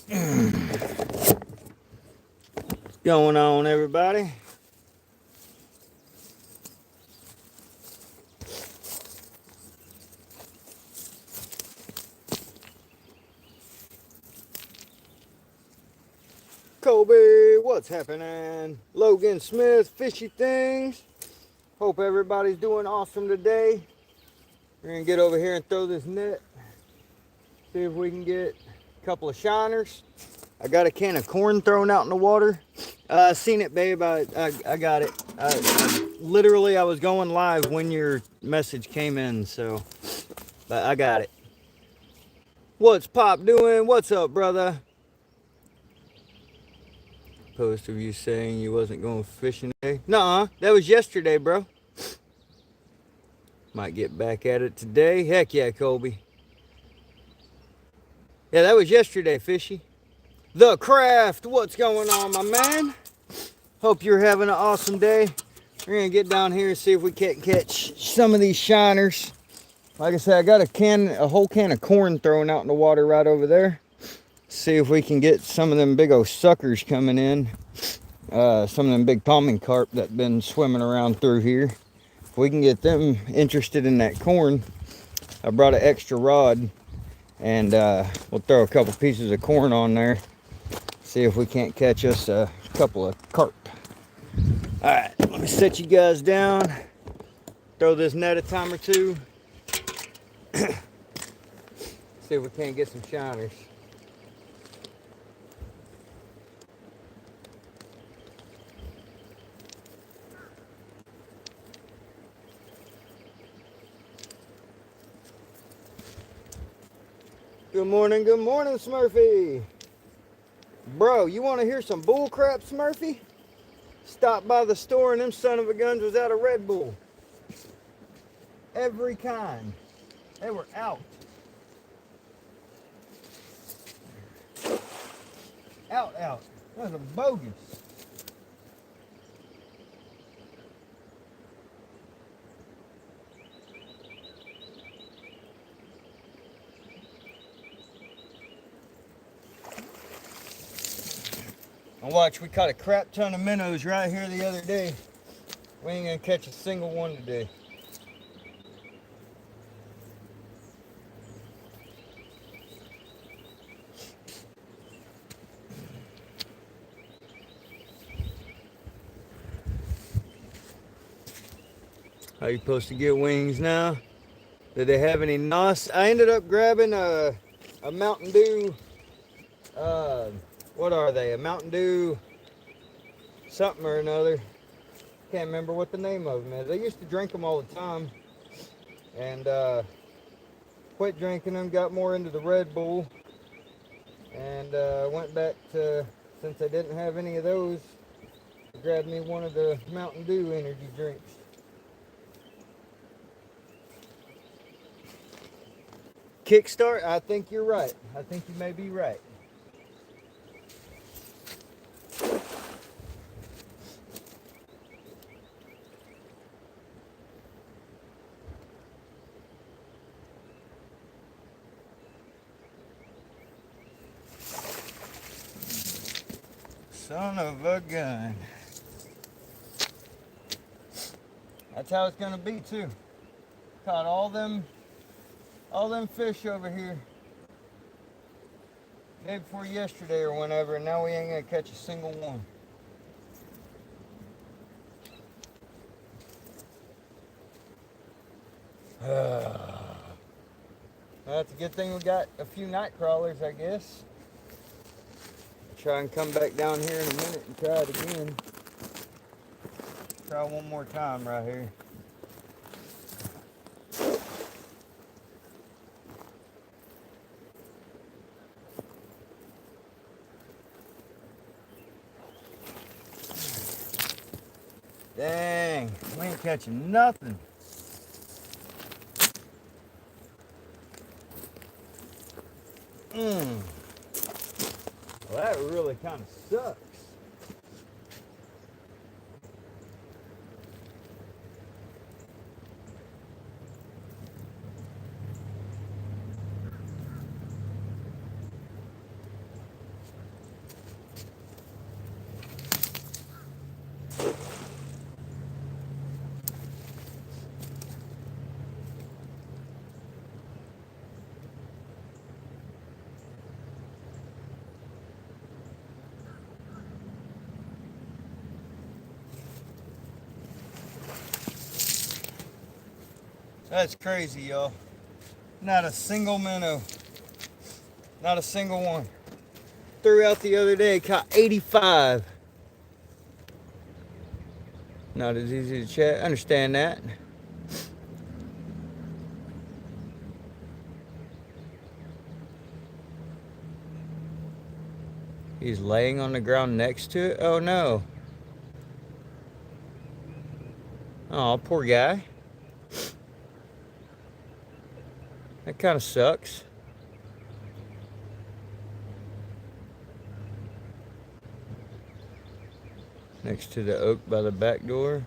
What's going on, everybody? Kobe, what's happening? Logan Smith, Fishy Things. Hope everybody's doing awesome today. We're gonna get over here and throw this net. See if we can get a couple of shiners. I got a can of corn thrown out in the water. I seen it, babe. I got it. Literally, I was going live when your message came in, so but I got it. What's Pop doing? What's up, brother? Post of you saying you wasn't going fishing today. Nuh-uh, that was yesterday, bro. Might get back at it today. Heck yeah, Colby. Yeah, that was yesterday, Fishy. The Craft, what's going on, my man? Hope you're having an awesome day. We're gonna get down here and see if we can't catch some of these shiners. Like I said, I got a whole can of corn thrown out in the water right over there. See if we can get some of them big old suckers coming in. Some of them big palming carp that been swimming around through here. If we can get them interested in that corn, I brought an extra rod and we'll throw a couple pieces of corn on there. See if we can't catch us a couple of carp. All right, let me set you guys down. Throw this net a time or two. See if we can't get some shiners. Good morning, Smurfy. Bro, you want to hear some bull crap, Smurfy? Stopped by the store and them son of a guns was out of Red Bull. Every kind. They were out. Out. That was a bogus. And watch, we caught a crap ton of minnows right here the other day. We ain't gonna catch a single one today. How you supposed to get wings now? Did they have any nos? I ended up grabbing a Mountain Dew. What are they? A Mountain Dew something or another. Can't remember what the name of them is. I used to drink them all the time, and quit drinking them. Got more into the Red Bull, and went back to, since I didn't have any of those, I grabbed me one of the Mountain Dew energy drinks. Kickstart? I think you're right. I think you may be right. Son of a gun. That's how it's gonna be too. Caught all them fish over here day before yesterday or whenever, and now we ain't gonna catch a single one. That's a good thing we got a few night crawlers, I guess. Try and come back down here in a minute and try it again. Try one more time right here. Dang, we ain't catching nothing. Well, that really kind of sucks. That's crazy, y'all. Not a single minnow. Not a single one. Threw out the other day, caught 85. Not as easy to chat. Understand that. He's laying on the ground next to it. Oh no. Oh, poor guy. That kind of sucks. Next to the oak by the back door.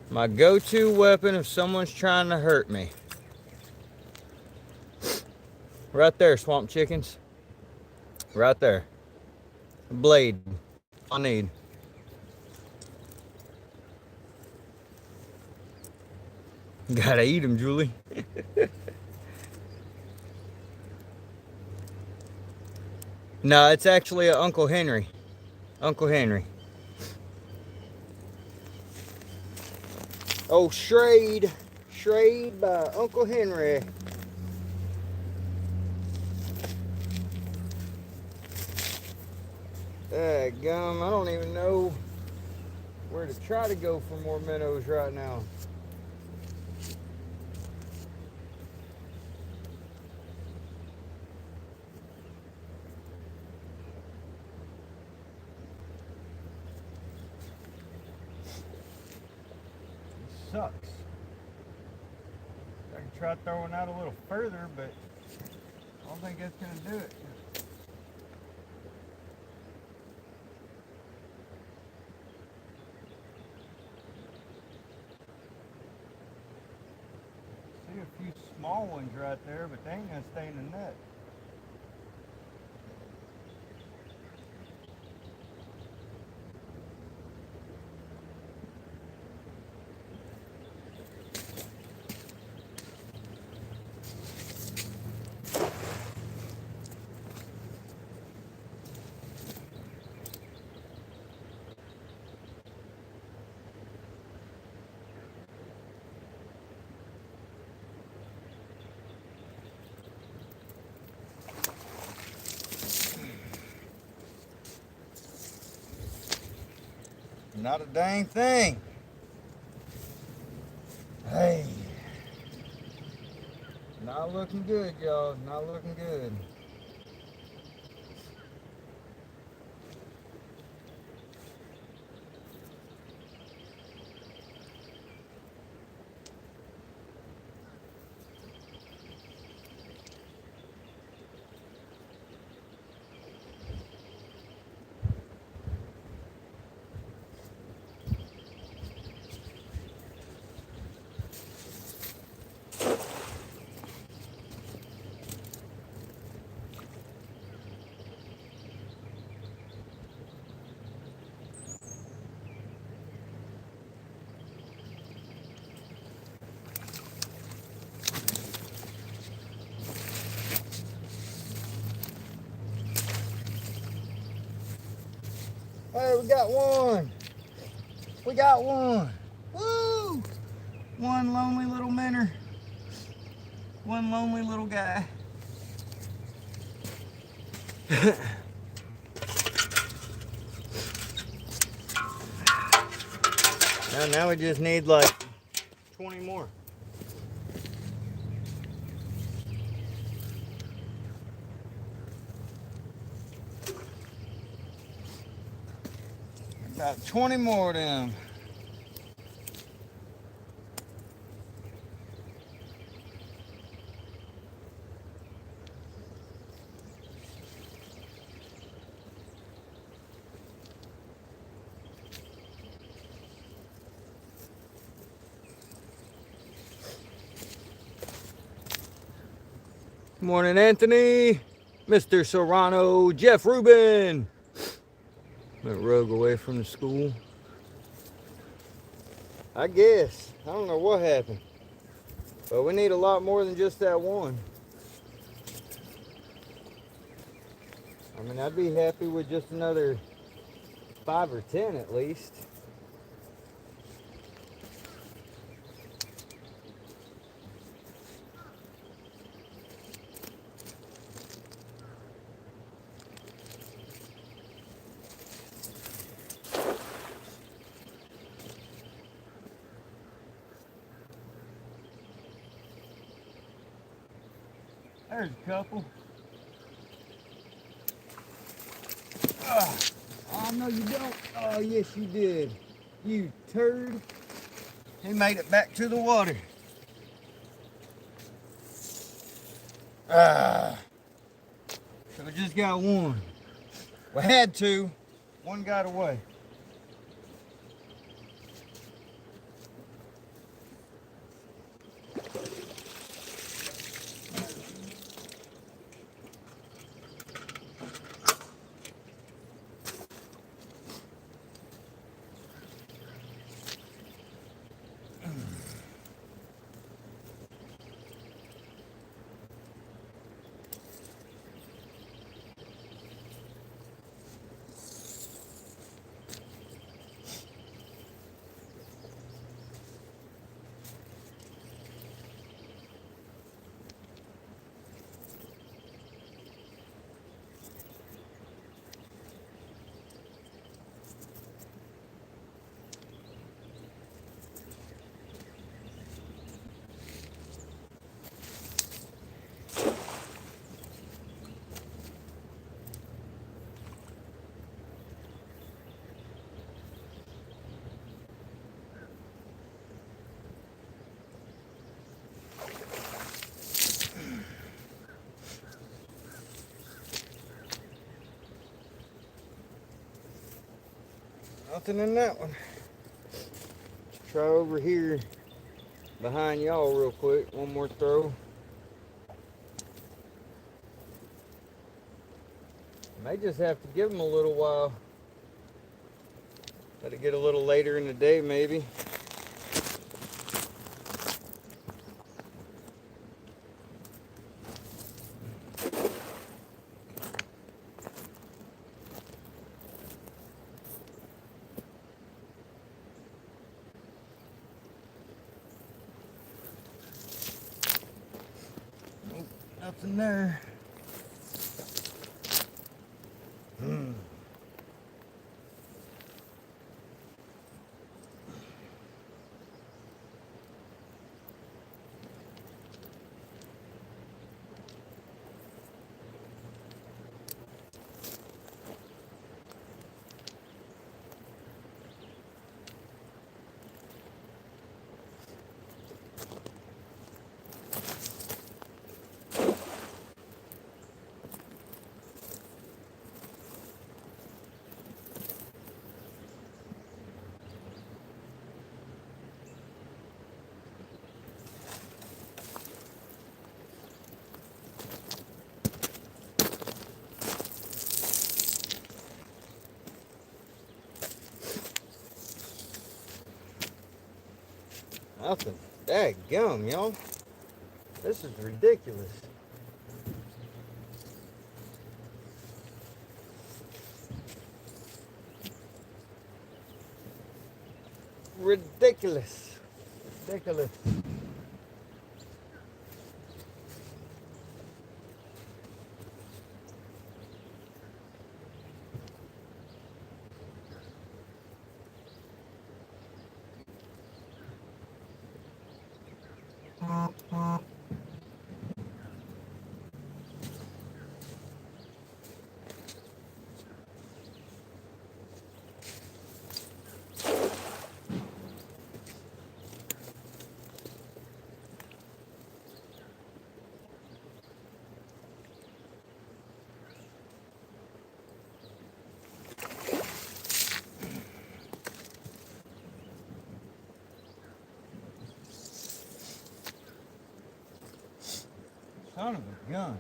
My go-to weapon if someone's trying to hurt me. Right there, swamp chickens. Right there. A blade. I need. Gotta eat them, Julie. No, it's actually a Uncle Henry. Uncle Henry. Oh, Shrade. Shrade by Uncle Henry. Gum, I don't even know where to try to go for more minnows right now. It sucks. I can try throwing out a little further, but I don't think that's going to do it. See a few small ones right there, but they ain't going to stay in the net. Not a dang thing. Hey. Not looking good, y'all. Not looking good. Hey, we got one. We got one. Woo! One lonely little minnow. One lonely little guy. Now we just need like 20 more. About 20 more of them. Morning, Anthony, Mr. Serrano, Jeff Rubin. Let Rogue away from the school. I guess. I don't know what happened. But we need a lot more than just that one. I mean, I'd be happy with just another 5 or 10 at least. There's a couple. Oh, no, you don't. Oh, yes, you did. You turd. He made it back to the water. So we just got one. We had two. One got away. Nothing in that one. Let's try over here behind y'all real quick. One more throw. May just have to give them a little while. Let it get a little later in the day maybe. Nope, nothing there. Nothing. Dadgum, y'all. This is ridiculous. Ridiculous. Ridiculous. Son of a gun.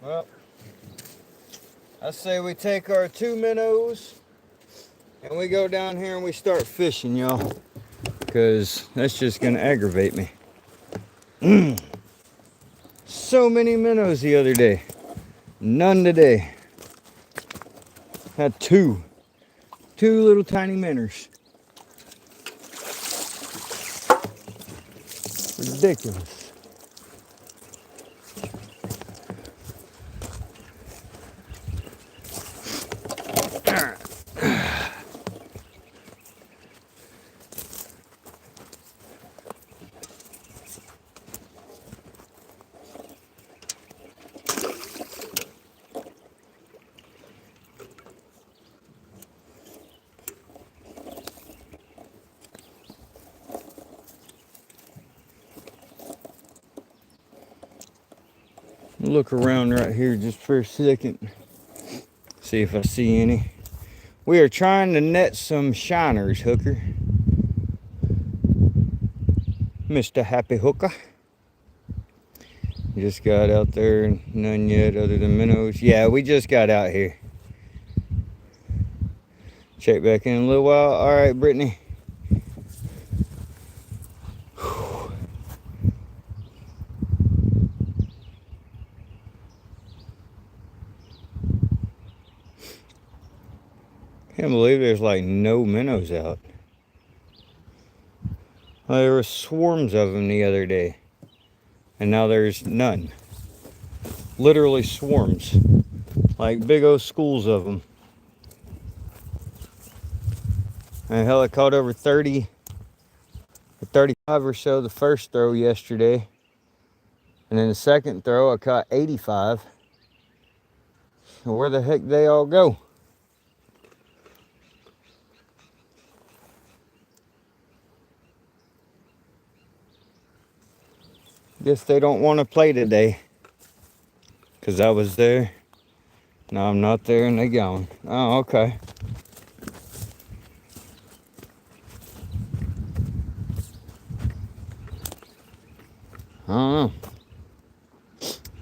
Well, I say we take our 2 minnows and we go down here and we start fishing, y'all. Because that's just going to aggravate me. So many minnows the other day. None today. Had two. Two little tiny minnows. Ridiculous. Look around right here just for a second. See if I see any. We are trying to net some shiners, Hooker. Mr. Happy Hooker. Just got out there, none yet other than minnows. Yeah, we just got out here. Check back in a little while. All right, Brittany. Can't believe there's like no minnows out. There were swarms of them the other day, and now there's none. Literally swarms, like big old schools of them. And hell, I caught over 30 or 35 or so the first throw yesterday, and then the second throw I caught 85. So where the heck they all go? Guess they don't want to play today. Because I was there. Now I'm not there and they gone. Oh, okay. I don't know.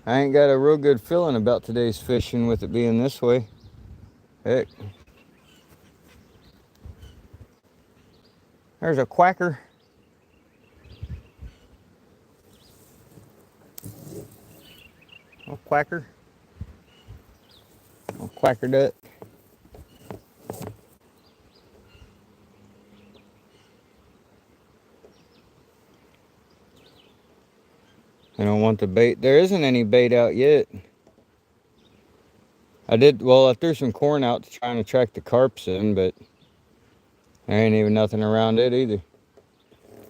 I ain't got a real good feeling about today's fishing with it being this way. Heck. There's a quacker. A quacker. A quacker duck. I don't want the bait. There isn't any bait out yet. I threw some corn out to try and attract the carps in, but there ain't even nothing around it either.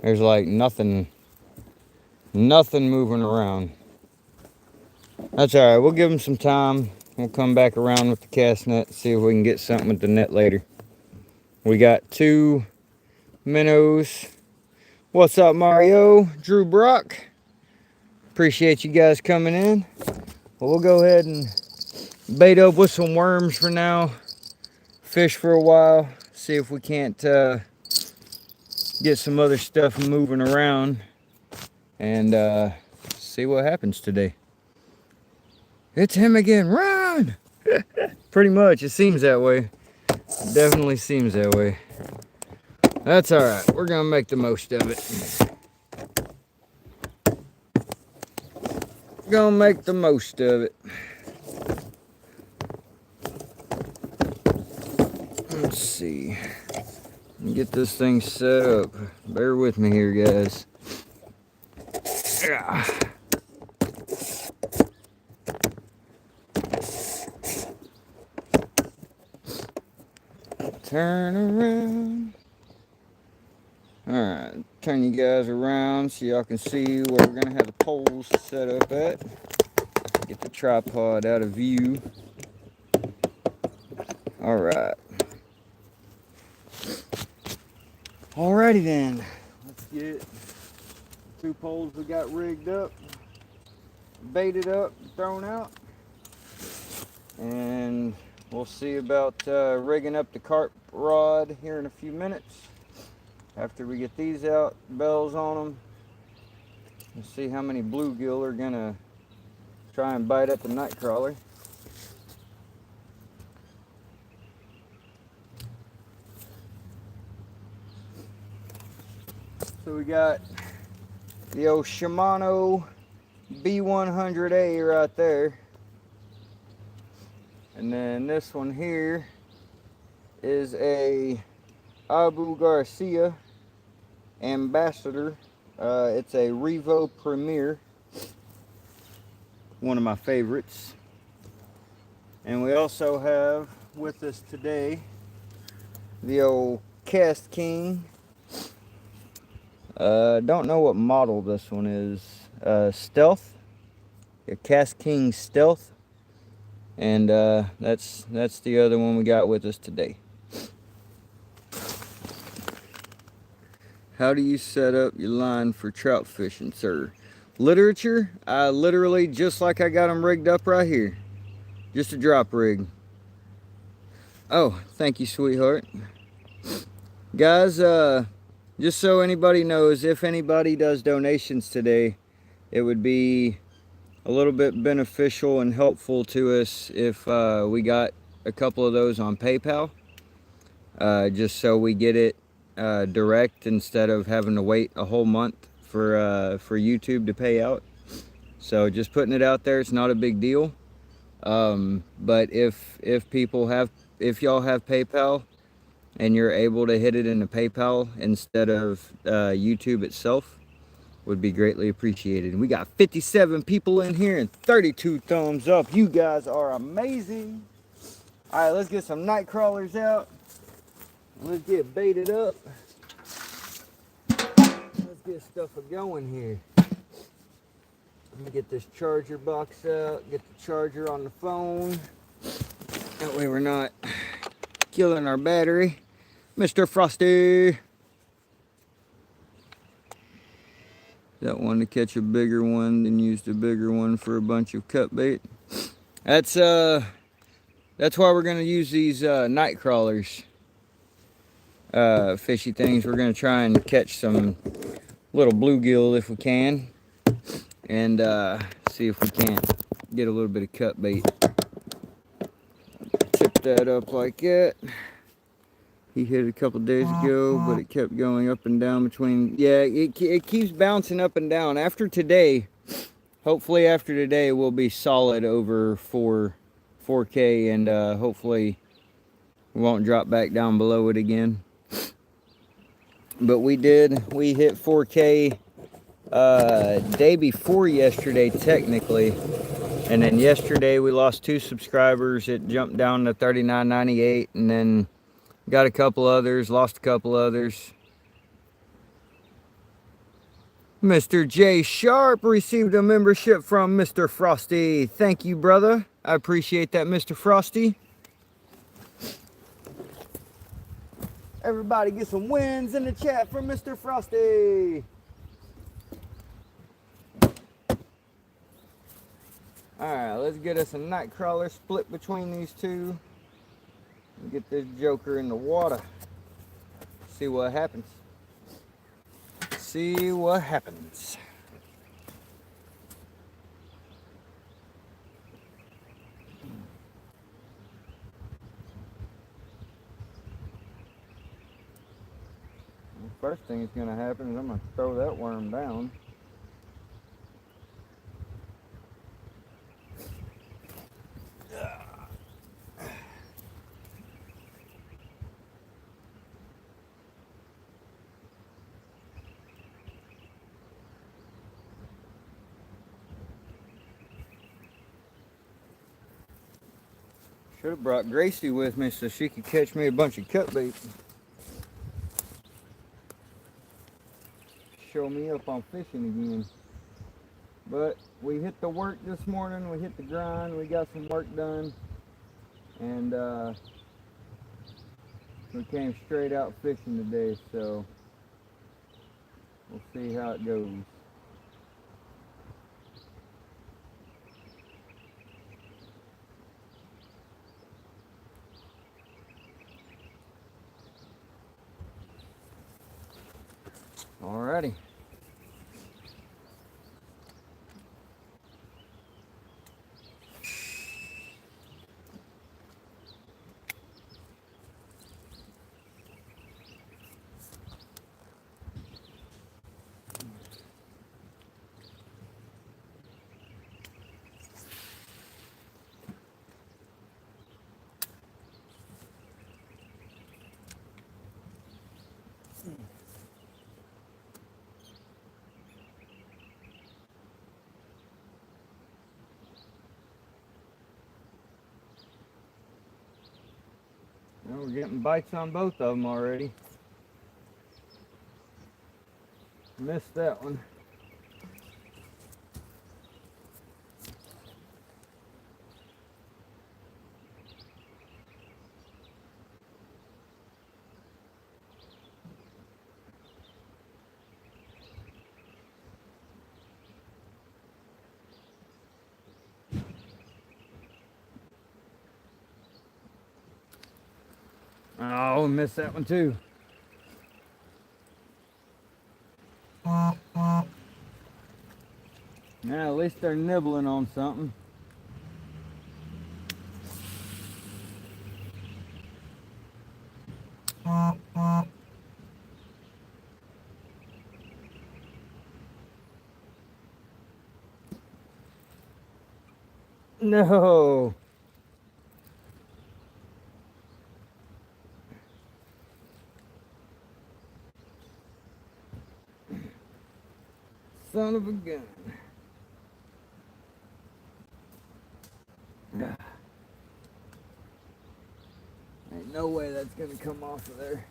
There's like nothing moving around. That's all right. We'll give them some time. We'll come back around with the cast net, see if we can get something with the net later. We got 2 minnows. What's up, Mario? Drew Brock. Appreciate you guys coming in. Well, we'll go ahead and bait up with some worms for now. Fish for a while. See if we can't get some other stuff moving around. And see what happens today. It's him again. Run! Pretty much. It seems that way. It definitely seems that way. That's all right. We're going to make the most of it. Gonna make the most of it. Let's see. Get this thing set up. Bear with me here, guys. Turn around. Alright, turn you guys around so y'all can see where we're gonna have the poles set up at. Get the tripod out of view. Alright. Alrighty then. Let's get 2 poles we got rigged up, baited up, thrown out. And we'll see about rigging up the carp rod here in a few minutes. After we get these out, bells on them, and see how many bluegill are gonna try and bite at the night crawler. So we got the old Shimano B100A right there. And then this one here is a Abu Garcia Ambassador. It's a Revo Premier, one of my favorites. And we also have with us today the old Cast King. Don't know what model this one is. Stealth, a Cast King Stealth, and that's the other one we got with us today. How do you set up your line for trout fishing, sir? Literature, I literally, just like I got them rigged up right here. Just a drop rig. Oh, thank you, sweetheart. Guys, just so anybody knows, if anybody does donations today, it would be a little bit beneficial and helpful to us if we got a couple of those on PayPal. Just so we get it direct instead of having to wait a whole month for YouTube to pay out. So just putting it out there, it's not a big deal. But if y'all have PayPal and you're able to hit it into PayPal instead of YouTube itself, would be greatly appreciated. We got 57 people in here and 32 thumbs up. You guys are amazing. All right, let's get some night crawlers out. Let's get baited up. Let's get stuff going here. Let me get this charger box out, get the charger on the phone. That way we're not killing our battery. Mr. Frosty. That one to catch a bigger one, then used a bigger one for a bunch of cut bait. That's why we're gonna use these night crawlers. Fishy things. We're gonna try and catch some little bluegill if we can, and see if we can't get a little bit of cut bait. Tip that up like that. He hit it a couple days ago, but it kept going up and down between. Yeah, it keeps bouncing up and down. After today, hopefully after today, we'll be solid over 4K, and hopefully we won't drop back down below it again. But we hit 4K day before yesterday, technically. And then yesterday we lost 2 subscribers. It jumped down to 39.98, and then got a couple others, lost a couple others. Mr. J Sharp received a membership from Mr. Frosty. Thank you, brother. I appreciate that, Mr. Frosty. Everybody get some wins in the chat for Mr. Frosty. Alright, let's get us a night crawler split between these two. Get this joker in the water. See what happens. See what happens. The first thing that's going to happen is I'm going to throw that worm down. Should have brought Gracie with me so she could catch me a bunch of cut bait. Show me up on fishing again. But we hit the work this morning, we hit the grind, we got some work done, and we came straight out fishing today, so we'll see how it goes. Alrighty. Well, we're getting bites on both of them already. Missed that one. Oh, missed that one too. Now, at least they're nibbling on something. No. Son of a gun. Ain't no way that's gonna come off of there.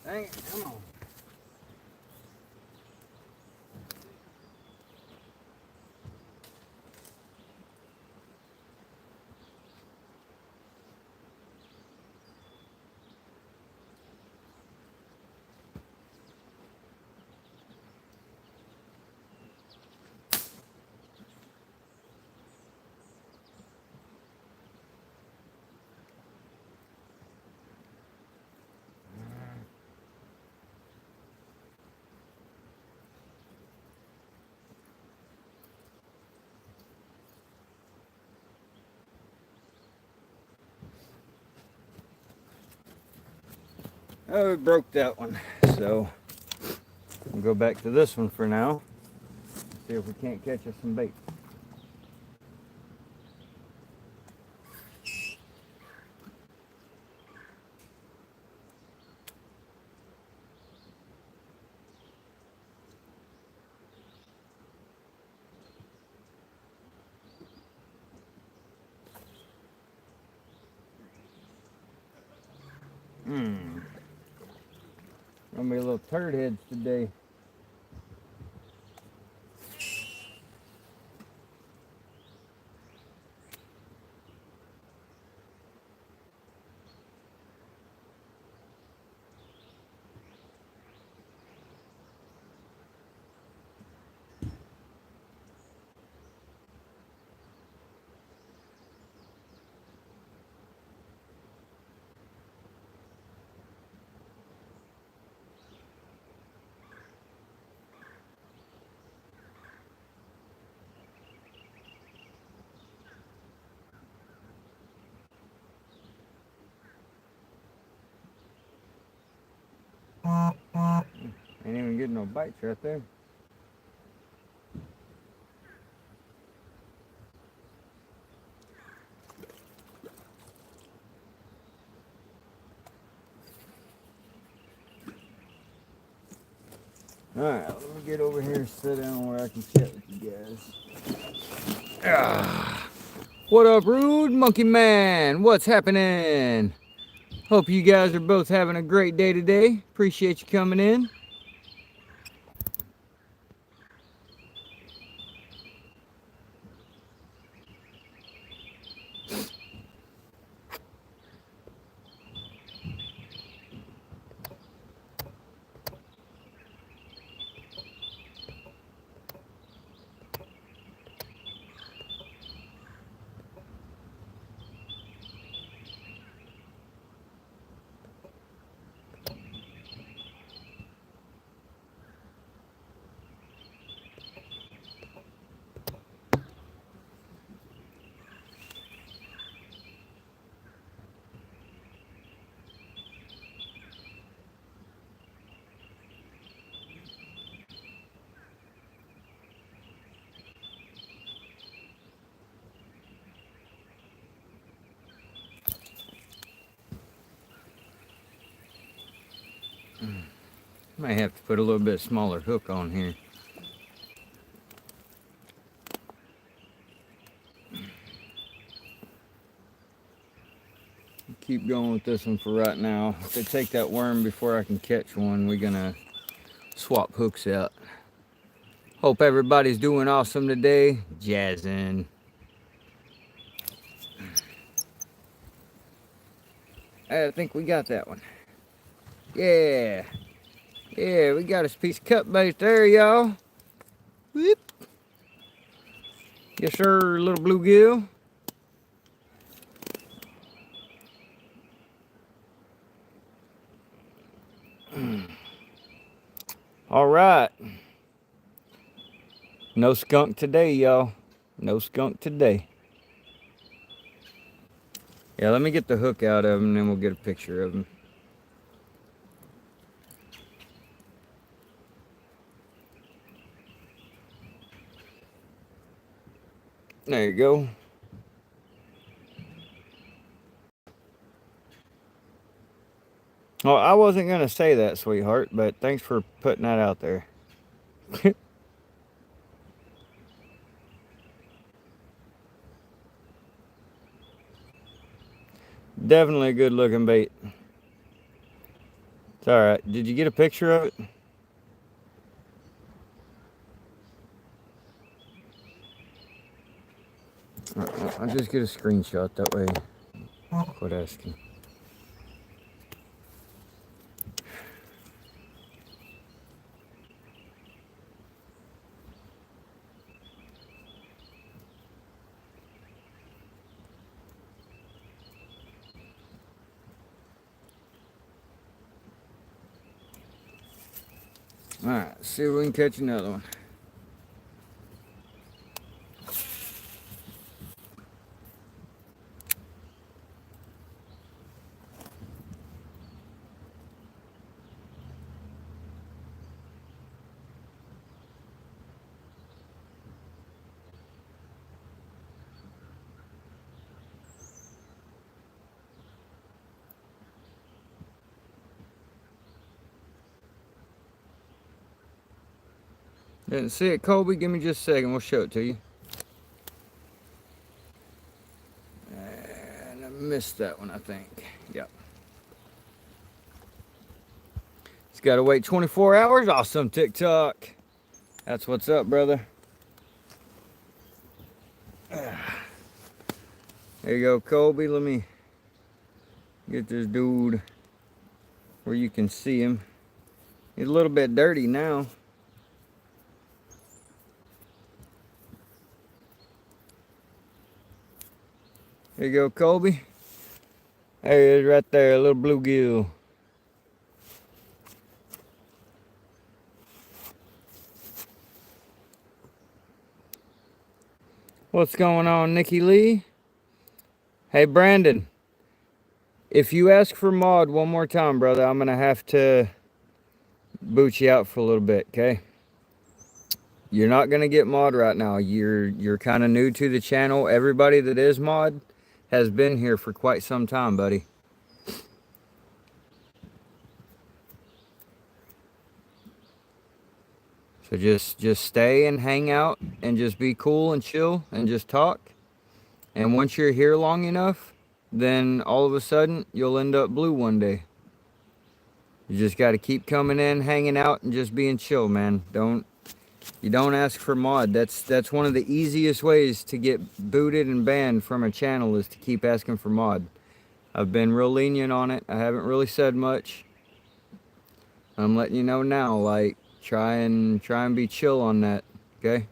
Dang it, come on. Oh, we broke that one. So we'll go back to this one for now. See if we can't catch us some bait. Gonna be a little turd heads today. Ain't even getting no bites right there. Alright, let me get over here and sit down where I can chat with you guys. What up, Rude Monkey Man? What's happening? Hope you guys are both having a great day today. Appreciate you coming in. Might have to put a little bit smaller hook on here. Keep going with this one for right now. If they take that worm before I can catch one, we're gonna swap hooks out. Hope everybody's doing awesome today. Jazzing. I think we got that one. Yeah. Yeah, we got a piece of cut bait there, y'all. Whoop. Yes, sir, little bluegill. All right. No skunk today, y'all. No skunk today. Yeah, let me get the hook out of him and then we'll get a picture of him. There you go. Oh, I wasn't going to say that, sweetheart, but thanks for putting that out there. Definitely a good looking bait. It's all right. Did you get a picture of it? I'll just get a screenshot that way. Quit asking. All right, see if we can catch another one. Didn't see it, Colby? Give me just a second. We'll show it to you. And I missed that one, I think. Yep. It's got to wait 24 hours. Awesome, TikTok. That's what's up, brother. There you go, Colby. Let me get this dude where you can see him. He's a little bit dirty now. There you go, Colby. There he is right there, a little bluegill. What's going on, Nikki Lee? Hey, Brandon. If you ask for mod one more time, brother, I'm going to have to boot you out for a little bit, okay? You're not going to get mod right now. You're kind of new to the channel. Everybody that is mod has been here for quite some time, buddy. So just stay and hang out and just be cool and chill and just talk. And once you're here long enough, then all of a sudden you'll end up blue one day. You just got to keep coming in, hanging out, and just being chill, man. You don't ask for mod. That's one of the easiest ways to get booted and banned from a channel is to keep asking for mod. I've been real lenient on it. I haven't really said much. I'm letting you know now, like, try and be chill on that, okay?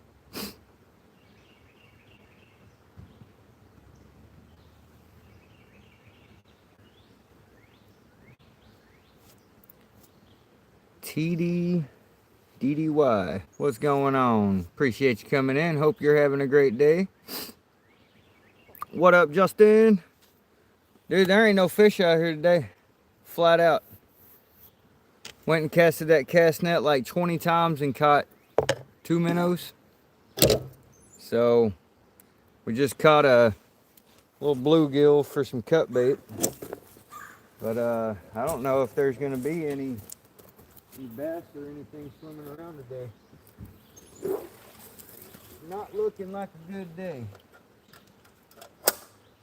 DDY, what's going on? Appreciate you coming in. Hope you're having a great day. What up, Justin? Dude, there ain't no fish out here today. Flat out. Went and casted that cast net like 20 times and caught 2 minnows. So we just caught a little bluegill for some cut bait. But I don't know if there's gonna be any any bass or anything swimming around today. Not looking like a good day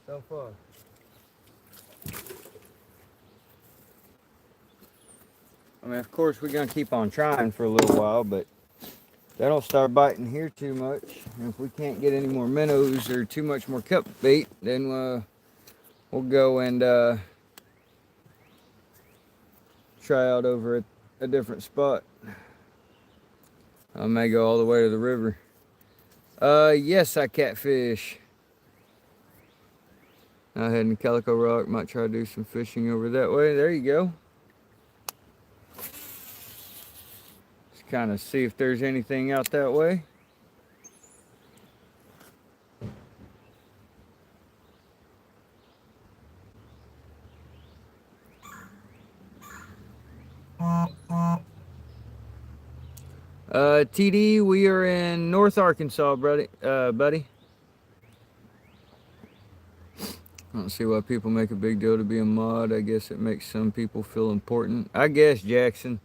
so far. I mean, of course, we're going to keep on trying for a little while, but they don't start biting here too much. And if we can't get any more minnows or too much more cup bait, then we'll go and try out over at a different spot. I may go all the way to the river. Yes, I catfish. Out heading to Calico Rock. Might try to do some fishing over that way. There you go. Just kind of see if there's anything out that way. TD, we are in North Arkansas, buddy. I don't see why people make a big deal to be a mod. I guess it makes some people feel important. I guess, Jackson.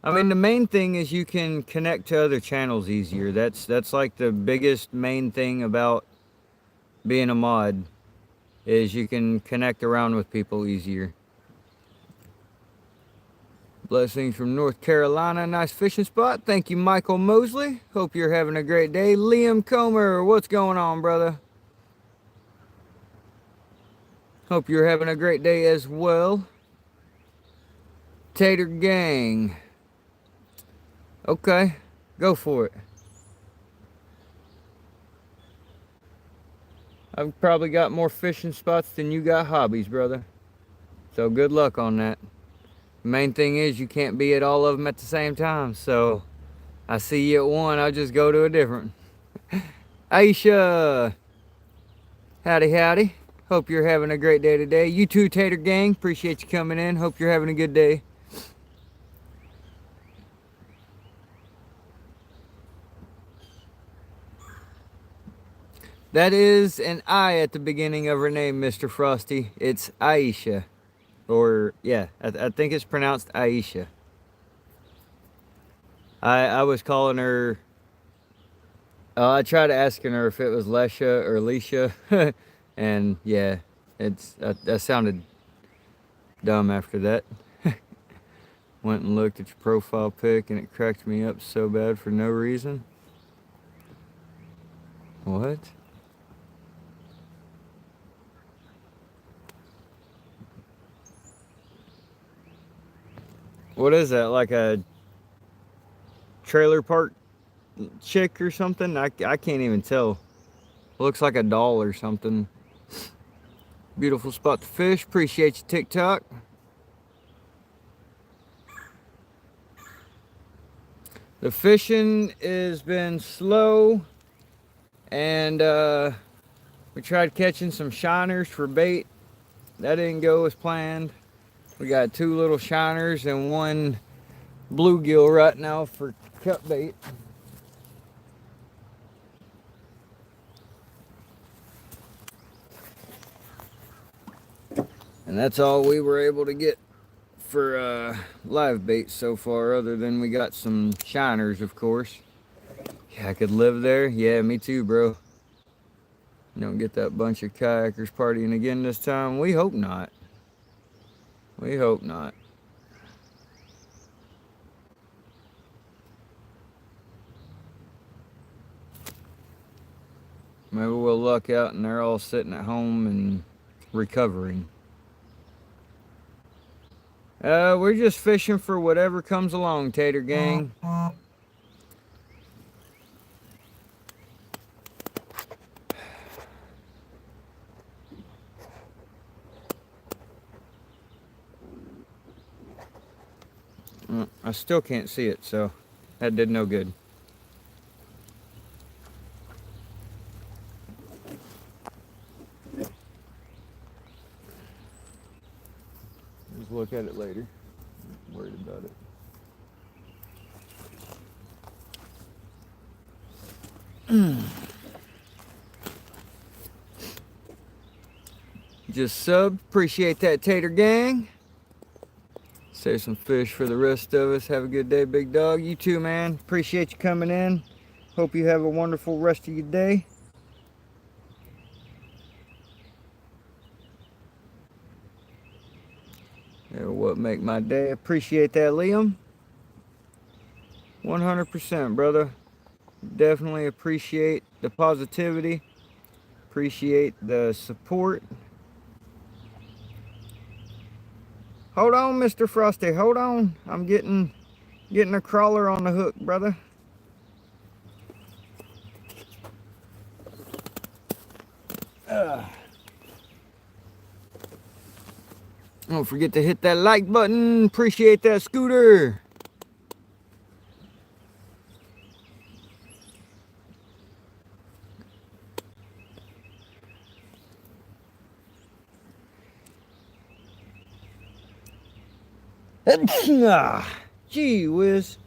I mean, the main thing is you can connect to other channels easier. That's like the biggest main thing about being a mod, is you can connect around with people easier. Blessings from North Carolina. Nice fishing spot. Thank you, Michael Mosley. Hope you're having a great day. Liam Comer, what's going on, brother? Hope you're having a great day as well. Tater Gang. Okay, go for it. I've probably got more fishing spots than you got hobbies, brother. So good luck on that. The main thing is you can't be at all of them at the same time. So I see you at one, I'll just go to a different. Aisha. Howdy, howdy. Hope you're having a great day today. You too, Tater Gang. Appreciate you coming in. Hope you're having a good day. That is an I at the beginning of her name, Mr. Frosty. It's Aisha. Or, yeah, I think it's pronounced Aisha. I was calling her... I tried asking her if it was Lesha or Leisha. And, yeah, that sounded dumb after that. Went and looked at your profile pic and it cracked me up so bad for no reason. What? What is that, like a trailer park chick or something? I can't even tell. Looks like a doll or something. Beautiful spot to fish. Appreciate you, TikTok. The fishing has been slow, and we tried catching some shiners for bait. That didn't go as planned. We got 2 little shiners and 1 bluegill right now for cut bait. And that's all we were able to get for live bait so far, other than we got some shiners, of course. Yeah, I could live there. Yeah, me too, bro. Don't get that bunch of kayakers partying again this time. We hope not. We hope not. Maybe we'll luck out and they're all sitting at home and recovering. We're just fishing for whatever comes along, Tater Gang. I still can't see it, so that did no good. Just look at it later. I'm worried about it. Just sub. Appreciate that, Tater Gang. Save some fish for the rest of us. Have a good day, big dog. You too, man. Appreciate you coming in. Hope you have a wonderful rest of your day. They're what make my day. Appreciate that, Liam. 100%, brother. Definitely appreciate the positivity. Appreciate the support. Hold on, Mr. Frosty. Hold on. I'm getting a crawler on the hook, brother. Don't forget to hit that like button. Appreciate that, Scooter. Gee whiz.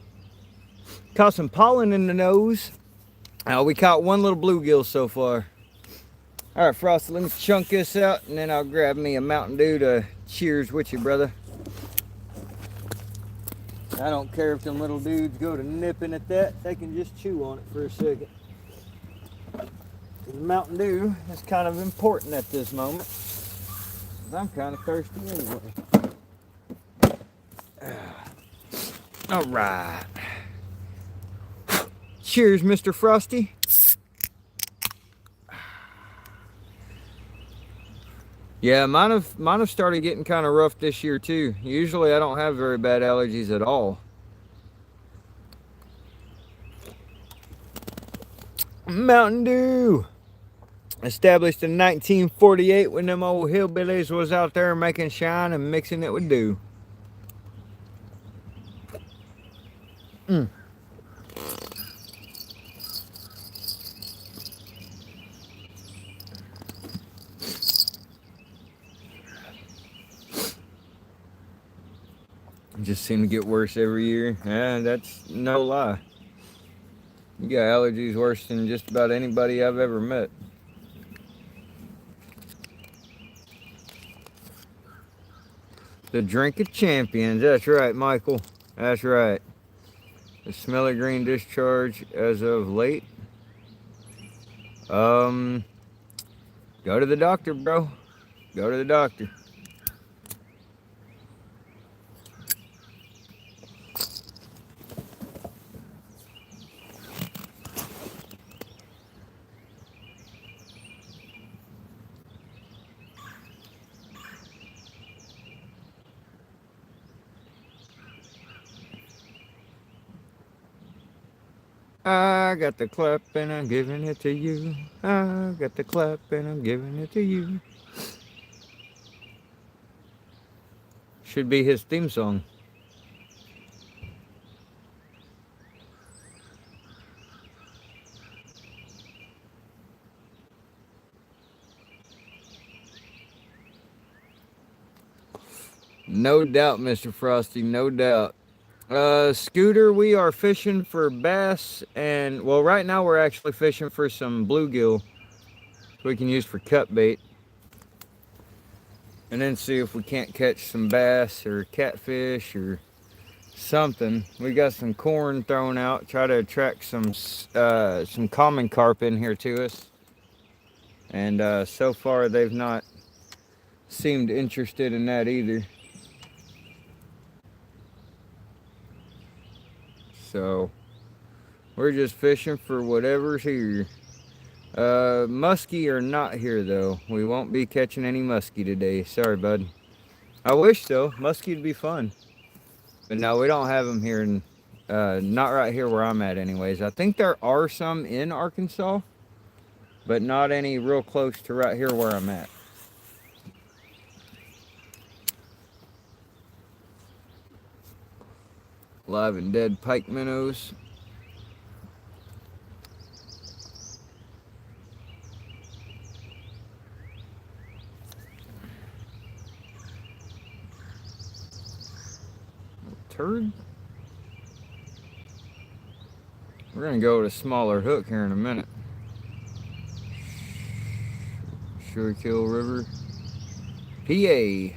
Caught some pollen in the nose. We caught one little bluegill so far. Alright, Frosty, let me chunk this out and then I'll grab me a Mountain Dew to cheers with you, brother. I don't care if them little dudes go to nipping at that, they can just chew on it for a second. Mountain Dew is kind of important at this moment. I'm kind of thirsty anyway. Alright. Cheers, Mr. Frosty. Yeah, mine have started getting kind of rough this year too. Usually I don't have very bad allergies at all. Mountain Dew. Established in 1948 when them old hillbillies was out there making shine and mixing it with dew. Just seem to get worse every year. Yeah, that's no lie. You got allergies worse than just about anybody I've ever met. The drink of champions. That's right, Michael. That's right. The smelly green discharge as of late. Go to the doctor, bro. Go to the doctor. I got the clap and I'm giving it to you. I got the clap and I'm giving it to you. Should be his theme song. No doubt, Mr. Frosty, no doubt. Scooter, we are fishing for bass, and well, right now we're actually fishing for some bluegill we can use for cut bait, and then see if we can't catch some bass or catfish or something. We got some corn thrown out, try to attract some common carp in here to us, and so far they've not seemed interested in that either. So we're just fishing for whatever's here. Muskie are not here though. We won't be catching any muskie today. Sorry, bud. I wish so. Muskie would be fun. But no, we don't have them here. Not right here where I'm at anyways. I think there are some in Arkansas, but not any real close to right here where I'm at. Live and dead pike minnows. Turd. We're gonna go with a smaller hook here in a minute. Schuylkill River, PA.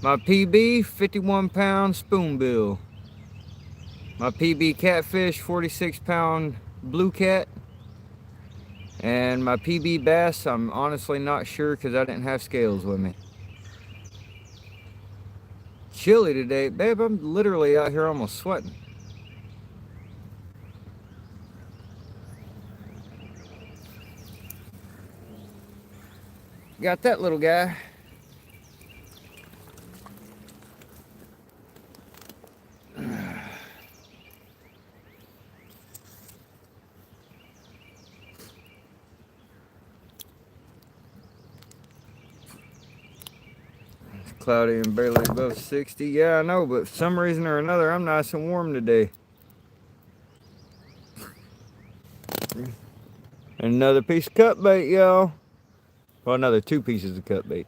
My PB, 51-pound spoonbill. My PB catfish, 46-pound blue cat. And my PB bass, I'm honestly not sure because I didn't have scales with me. Chilly today. Babe, I'm literally out here almost sweating. Got that little guy. It's cloudy and barely above 60. Yeah, I know, but for some reason or another, I'm nice and warm today. And another piece of cut bait, y'all. Well, another 2 pieces of cut bait.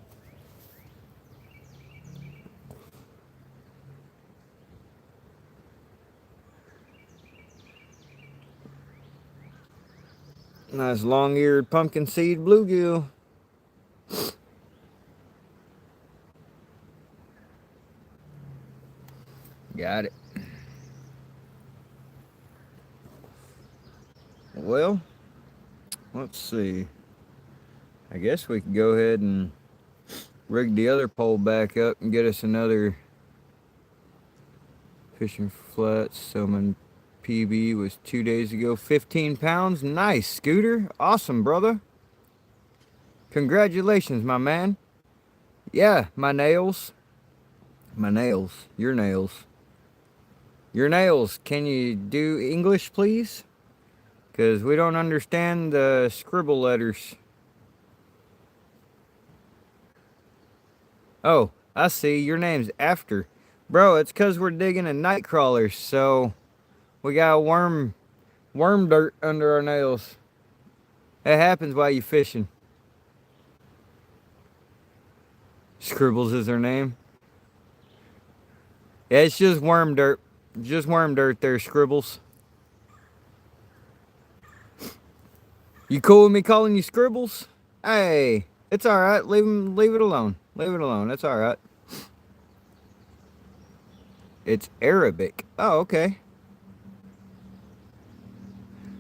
Nice long-eared pumpkin seed bluegill. Got it. Well, let's see. I guess we could go ahead and rig the other pole back up and get us another fishing flats. So my PB was 2 days ago, 15 pounds. Nice, Scooter. Awesome, brother. Congratulations, my man. Yeah, my nails. My nails. Your nails. Your nails. Can you do English, please? Because we don't understand the scribble letters. Oh, I see. Your name's After. Bro, it's because we're digging in night crawlers, so we got worm dirt under our nails. It happens while you fishing. Scribbles is her name. Yeah, it's just worm dirt. Just worm dirt there, Scribbles. You cool with me calling you Scribbles? Hey, it's alright. Leave it alone. Leave it alone. It's alright. It's Arabic. Oh, okay.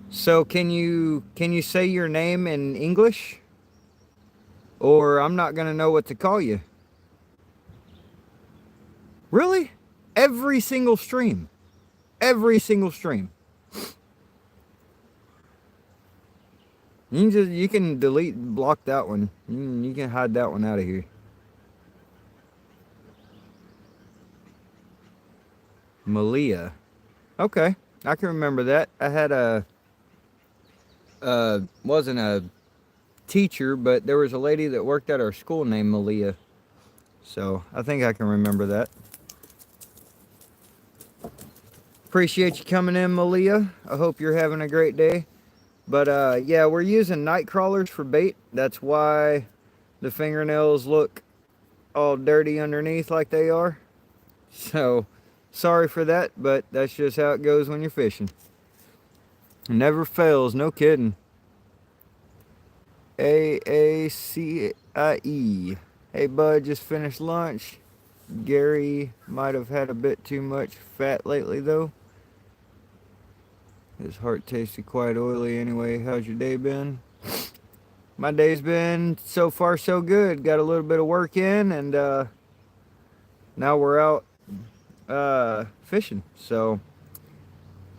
So can you say your name in English? Or I'm not gonna know what to call you. Really? Every single stream. Every single stream. You can delete and block that one. You can hide that one out of here. Malia. Okay, I can remember that. I had wasn't a teacher, but there was a lady that worked at our school named Malia. So I think I can remember that. Appreciate you coming in, Malia. I hope you're having a great day. But yeah, we're using night crawlers for bait. That's why the fingernails look all dirty underneath like they are. So sorry for that, but that's just how it goes when you're fishing. It never fails, no kidding. AACIE. Hey bud, just finished lunch. Gary might have had a bit too much fat lately though. His heart tasted quite oily anyway. How's your day been? My day's been so far so good. Got a little bit of work in, and now we're out fishing. So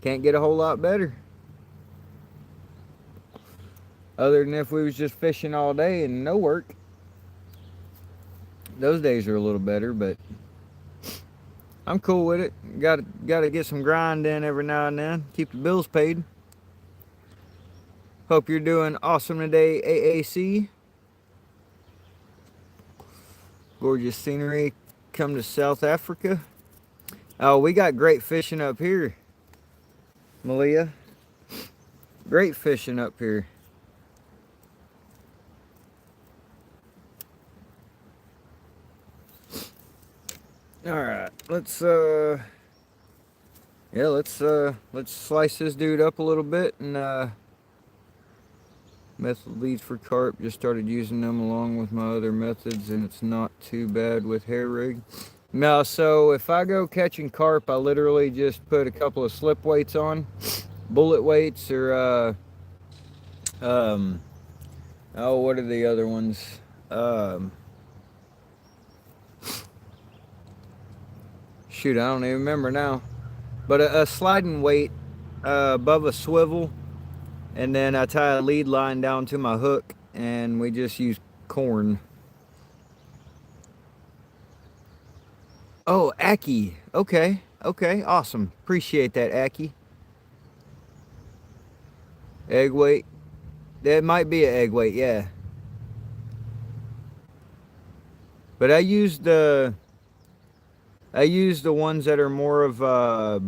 can't get a whole lot better. Other than if we was just fishing all day and no work. Those days are a little better, but I'm cool with it. Gotta get some grind in every now and then. Keep the bills paid. Hope you're doing awesome today, AAC. Gorgeous scenery. Come to South Africa. Oh, we got great fishing up here, Malia. Great fishing up here. All right, let's slice this dude up a little bit and Method leads for carp. Just started using them along with my other methods, and it's not too bad with hair rig. Now, so if I go catching carp, I literally just put a couple of slip weights on, bullet weights, or oh, what are the other ones? Shoot, I don't even remember now. But a sliding weight above a swivel, and then I tie a lead line down to my hook, and we just use corn. Oh, Aki. Okay, okay, awesome. Appreciate that, Aki. Egg weight. That might be an egg weight, yeah. But I use the ones that are more of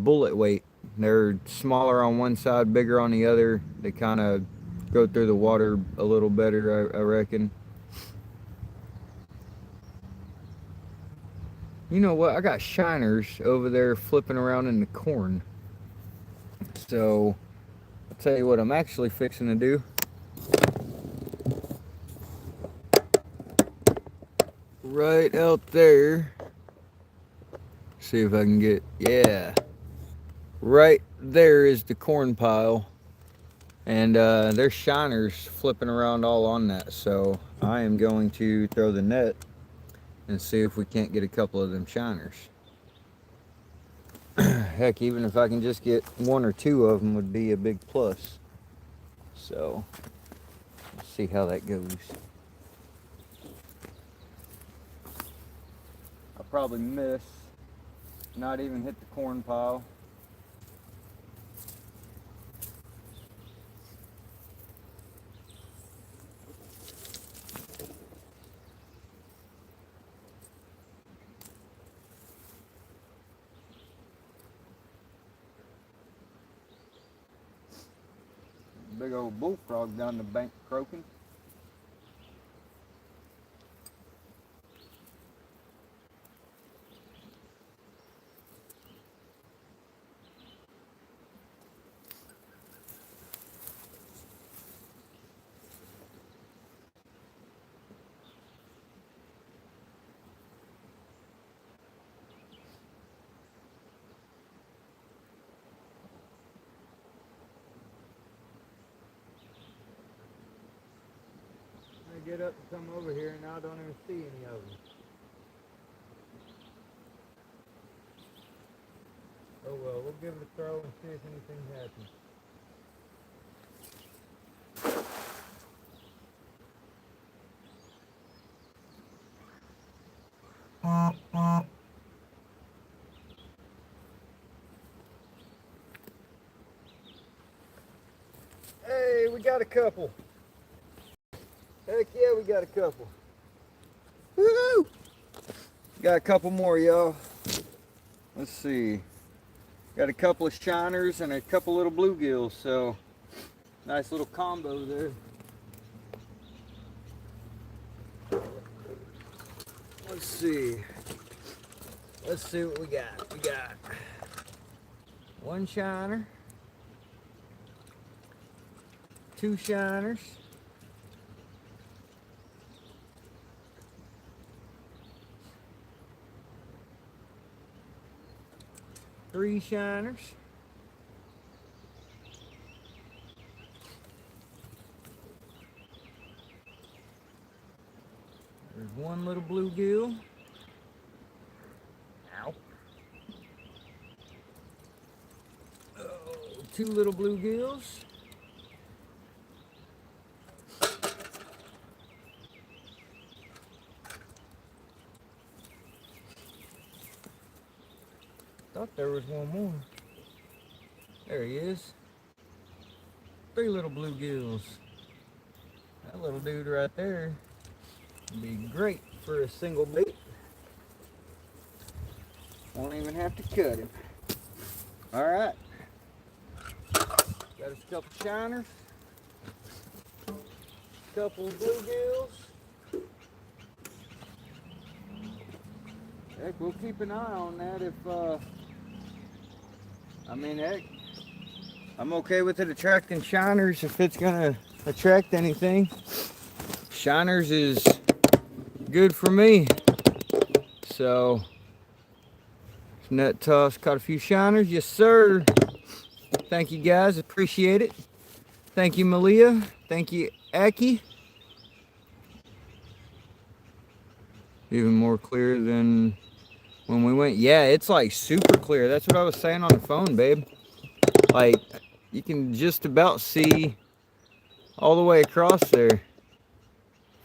bullet weight. They're smaller on one side, bigger on the other. They kind of go through the water a little better, I reckon. You know what? I got shiners over there flipping around in the corn. So, I'll tell you what I'm actually fixing to do. Right out there. See if I can get, yeah. Right there is the corn pile. And there's shiners flipping around all on that. So, I am going to throw the net and see if we can't get a couple of them shiners. Heck, even if I can just get one or two of them would be a big plus. So, let's see how that goes. I'll probably miss, not even hit the corn pile. Big old bullfrog down the bank croaking. I get up and come over here and now I don't even see any of them. Oh well, we'll give it a throw and see if anything happens. Hey, we got a couple. Heck yeah, we got a couple. Woo! Got a couple more, y'all. Let's see. Got a couple of shiners and a couple little bluegills, so nice little combo there. Let's see. Let's see what we got. We got one shiner, two shiners, three shiners, there's one little bluegill. Ow. Oh, two little bluegills. Thought there was one more. There he is. Three little bluegills. That little dude right there would be great for a single bait. Won't even have to cut him. All right. Got us a couple shiners, a couple of bluegills. Heck, we'll keep an eye on that if, I mean, heck, I'm okay with it attracting shiners if it's gonna attract anything. Shiners is good for me. So, net toss, caught a few shiners. Yes, sir. Thank you, guys. Appreciate it. Thank you, Malia. Thank you, Aki. Even more clear than when we went. Yeah, it's like super clear. That's what I was saying on the phone, babe. Like, you can just about see all the way across there.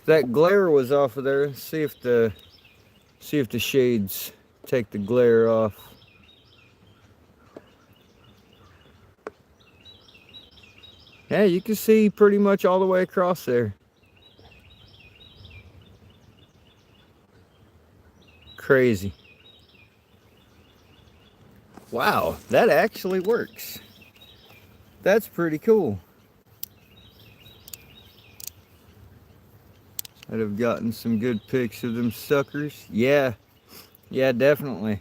If that glare was off of there, see if the shades take the glare off. Yeah, you can see pretty much all the way across there. Crazy. Wow, that actually works. That's pretty cool. I'd have gotten some good pics of them suckers. Yeah, definitely.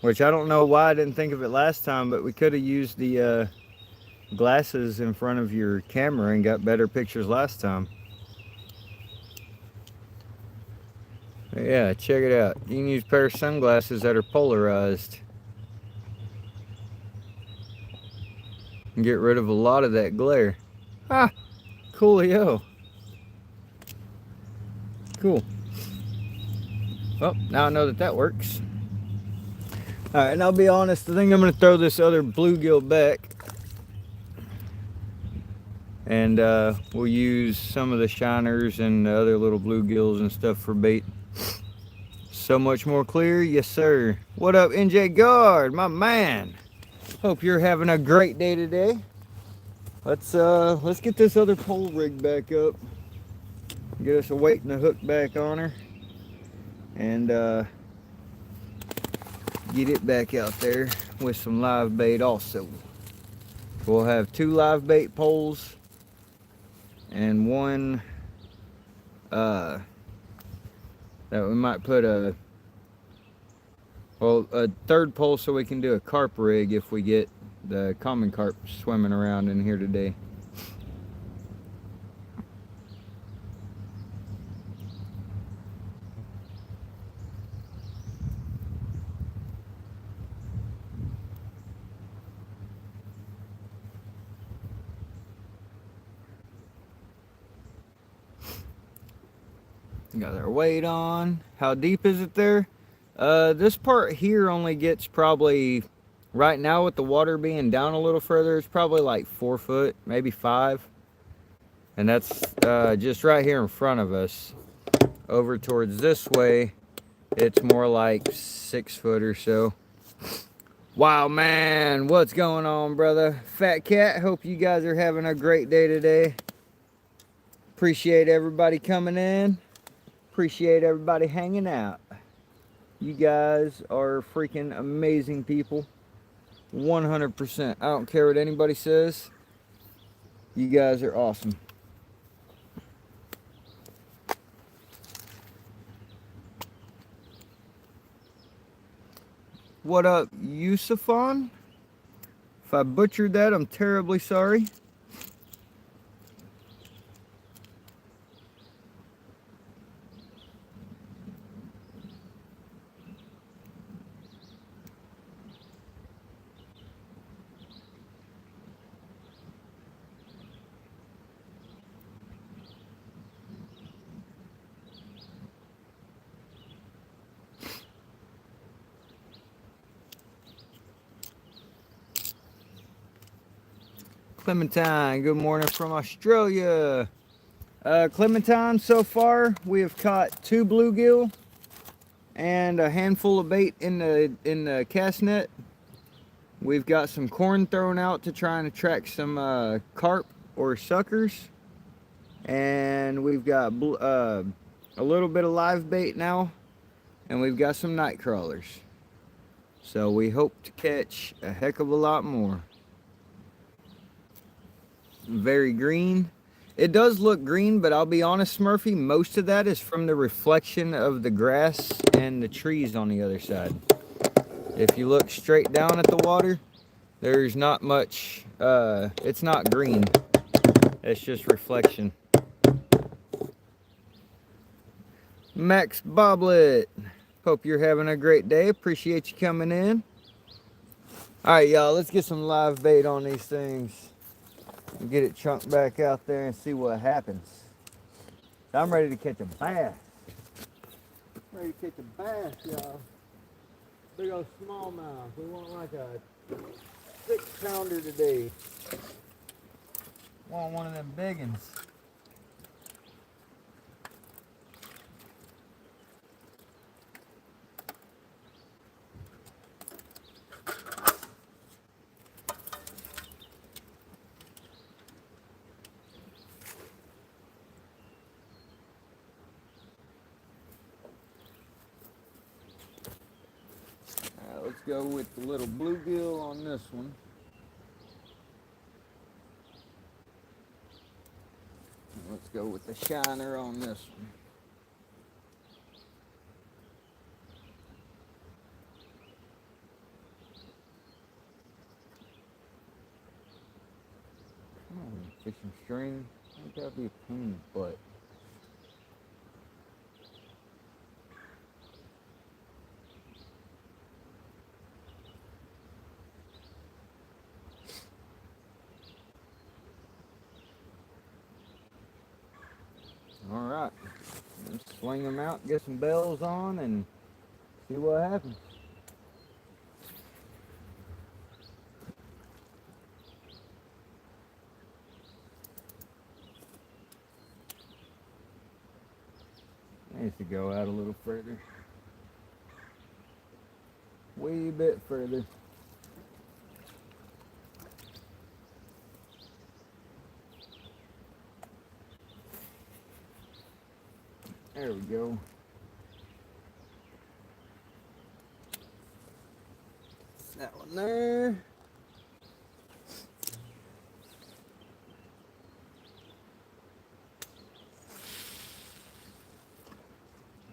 Which I don't know why I didn't think of it last time, but we could have used the glasses in front of your camera and got better pictures last time. Yeah, check it out. You can use a pair of sunglasses that are polarized and get rid of a lot of that glare. Ah, coolio. Cool. Well, now I know that works. All right, and I'll be honest, I think I'm gonna throw this other bluegill back. And we'll use some of the shiners and the other little bluegills and stuff for bait. So much more clear, yes sir. What up, NJ Guard, my man? Hope you're having a great day today. Let's get this other pole rig back up. Get us a weight and a hook back on her, and get it back out there with some live bait also. We'll have 2 live bait poles and one that we might put a third pole so we can do a carp rig if we get the common carp swimming around in here today. Got our weight on. How deep is it there? This part here only gets probably, right now with the water being down a little further, it's probably like 4 foot, maybe 5. And that's just right here in front of us. Over towards this way, it's more like 6 foot or so. Wow, man, what's going on, brother? Fat Cat, hope you guys are having a great day today. Appreciate everybody coming in. Appreciate everybody hanging out. You guys are freaking amazing people. 100%. I don't care what anybody says. You guys are awesome. What up, Yusufan? If I butchered that, I'm terribly sorry. Clementine, good morning from Australia. Clementine, so far we have caught 2 bluegill and a handful of bait in the cast net. We've got some corn thrown out to try and attract some carp or suckers, and we've got a little bit of live bait now, and we've got some night crawlers. So we hope to catch a heck of a lot more. Very green. It does look green, but I'll be honest, Smurfy, most of that is from the reflection of the grass and the trees on the other side. If you look straight down at the water, there's not much, it's not green. It's just reflection. Max Boblet. Hope you're having a great day. Appreciate you coming in. Alright, y'all, let's get some live bait on these things. And get it chunked back out there and see what happens. I'm ready to catch a bass. Ready to catch a bass, y'all. Big old smallmouth. We want like a 6-pounder today. Want one of them big ones. Let's go with the little bluegill on this one. Let's go with the shiner on this one. Come on, fishing string. I think that'd be a pain in the butt. Alright, let's swing them out, get some bells on, and see what happens. Needs to go out a little further. Wee bit further. There we go. That one there.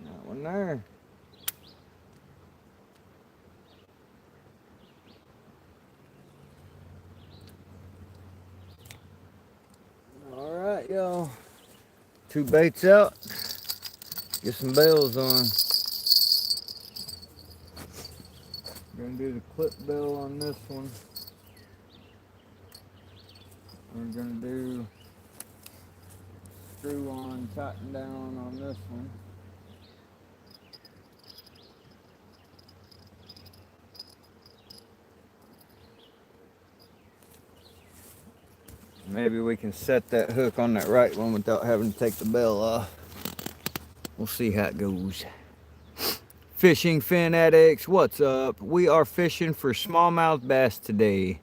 That one there. All right, y'all. 2 baits out. Get some bells on. Gonna do the clip bell on this one. We're gonna do screw on, tighten down on this one. Maybe we can set that hook on that right one without having to take the bell off. We'll see how it goes. Fishing Fin Addicts, what's up? We are fishing for smallmouth bass today.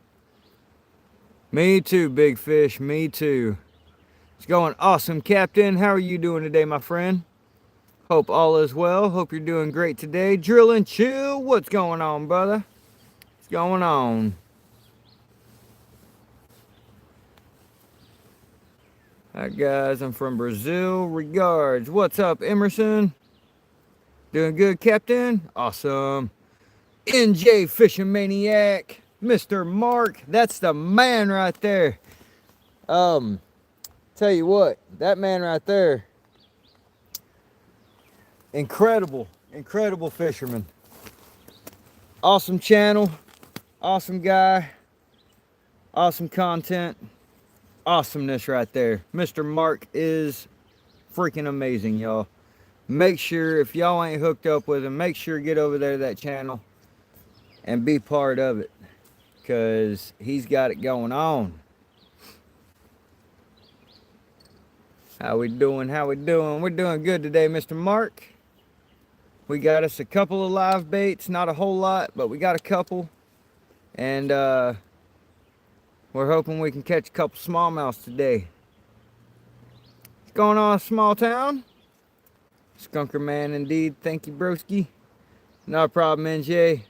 Me too, big fish, me too. It's going awesome, Captain. How are you doing today, my friend? Hope all is well. Hope you're doing great today. Drill and Chill, what's going on, brother? What's going on? Hi, guys. I'm from Brazil. Regards. What's up, Emerson? Doing good, Captain? Awesome. NJ Fishing Maniac. Mr. Mark. That's the man right there. Tell you what, that man right there, incredible fisherman. Awesome channel, awesome guy, awesome content, awesomeness right there. Mr. Mark is freaking amazing, y'all. Make sure, if y'all ain't hooked up with him, make sure to get over there to that channel and be part of it, because he's got it going on. How we doing? How we doing? We're doing good today, Mr. Mark. We got us a couple of live baits, not a whole lot, but we got a couple. And we're hoping we can catch a couple smallmouths today. What's going on, small town? Skunker man indeed. Thank you, broski. No problem, NJ.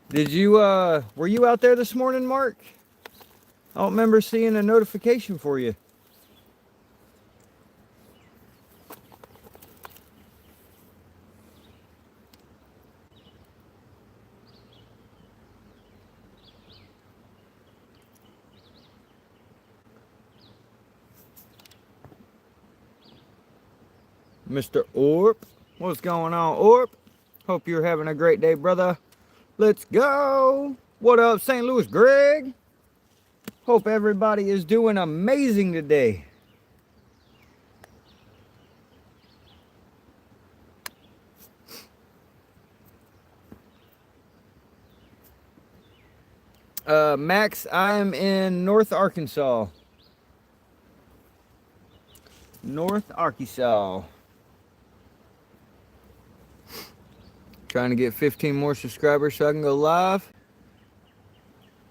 Did you, were you out there this morning, Mark? I don't remember seeing a notification for you. Mr. Orp. What's going on, Orp? Hope you're having a great day, brother. Let's go. What up, St. Louis Greg? Hope everybody is doing amazing today. Max, I am in North Arkansas. North Arkansas. Trying to get 15 more subscribers so I can go live.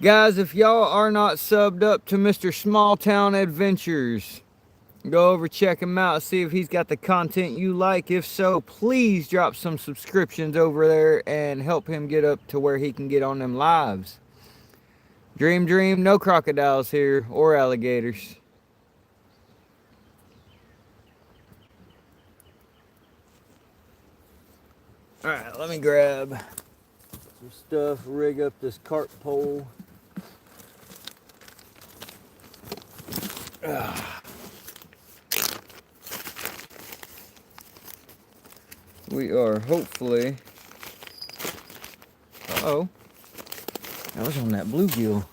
Guys, if y'all are not subbed up to Mr. Small Town Adventures, go over, check him out, see if he's got the content you like. If so, please drop some subscriptions over there and help him get up to where he can get on them lives. Dream, dream, no crocodiles here or alligators. Alright, let me grab some stuff, rig up this cart pole. We are hopefully... Uh-oh. I was on that bluegill.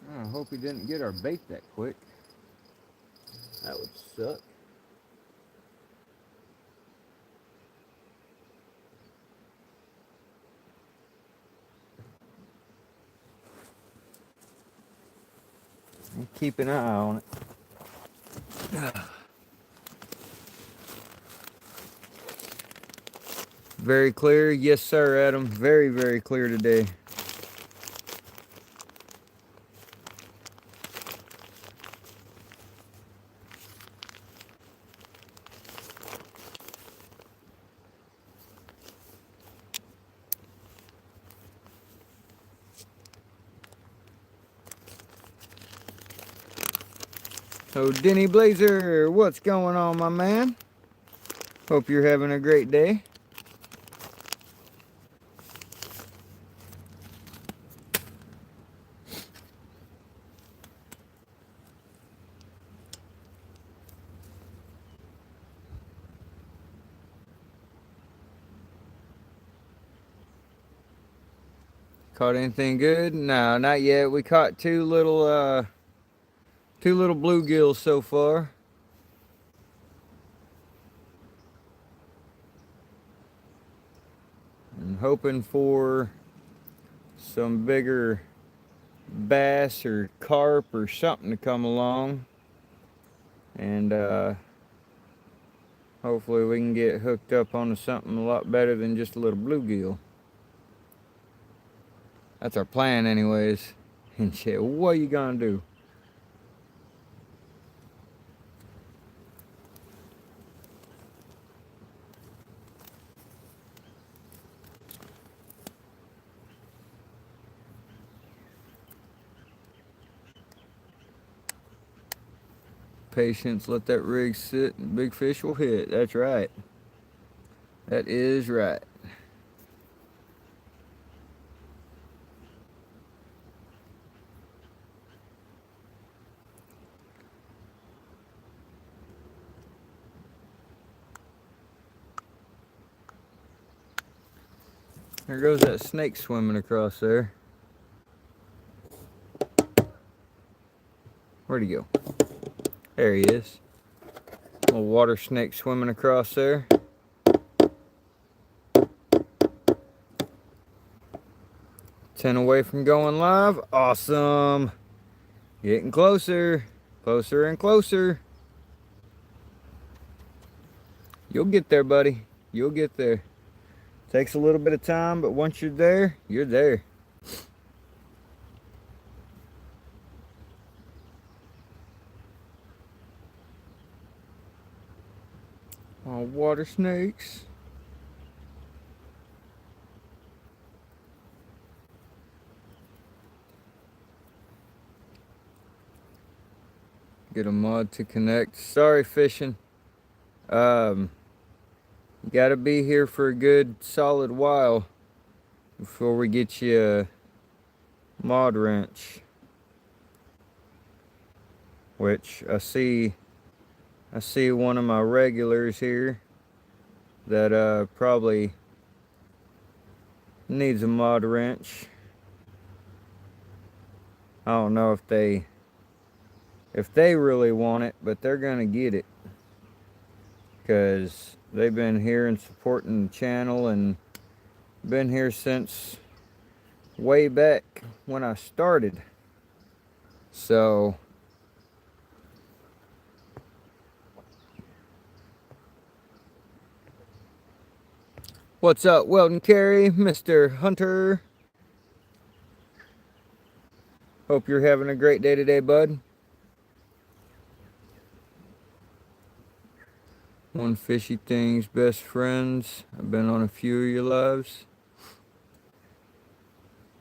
I hope he didn't get our bait that quick. That would suck. I'll keep an eye on it. Very clear. Yes, sir, Adam. Very, very clear today. So, Denny Blazer, what's going on, my man? Hope you're having a great day. Caught anything good? No, not yet. We caught two little bluegills so far. I'm hoping for some bigger bass or carp or something to come along. And hopefully we can get hooked up onto something a lot better than just a little bluegill. That's our plan anyways. And shit, what are you gonna do? Patience, let that rig sit, and big fish will hit. That's right. That is right. There goes that snake swimming across there. Where'd he go? There he is. Little water snake swimming across there. Ten away from going live. Awesome. Getting closer. Closer and closer. You'll get there, buddy. You'll get there. Takes a little bit of time, but once you're there, you're there. Oh, water snakes. Get a mod to connect. Sorry, fishing. You gotta be here for a good solid while before we get you a mod wrench. Which I see one of my regulars here that probably needs a mod wrench. I don't know if they really want it, but they're gonna get it because they've been here and supporting the channel and been here since way back when I started. So what's up, Weldon Carey, Mr. Hunter? Hope you're having a great day today, bud. One Fishy Things, best friends. I've been on a few of your lives.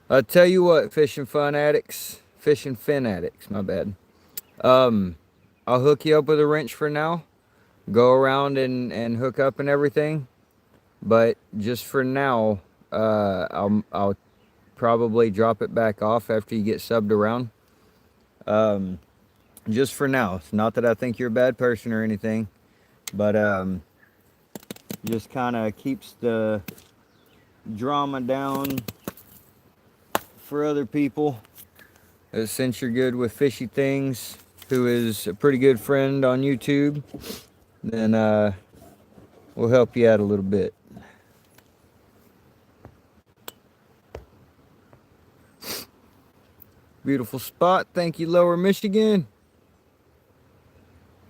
I'll tell you what, fishing fin addicts, my bad. I'll hook you up with a wrench for now. Go around and hook up and everything. But just for now, I'll probably drop it back off after you get subbed around. Just for now. It's not that I think you're a bad person or anything, but just kind of keeps the drama down for other people. Since you're good with Fishy Things, who is a pretty good friend on YouTube, then we'll help you out a little bit. Beautiful spot. Thank you, Lower Michigan.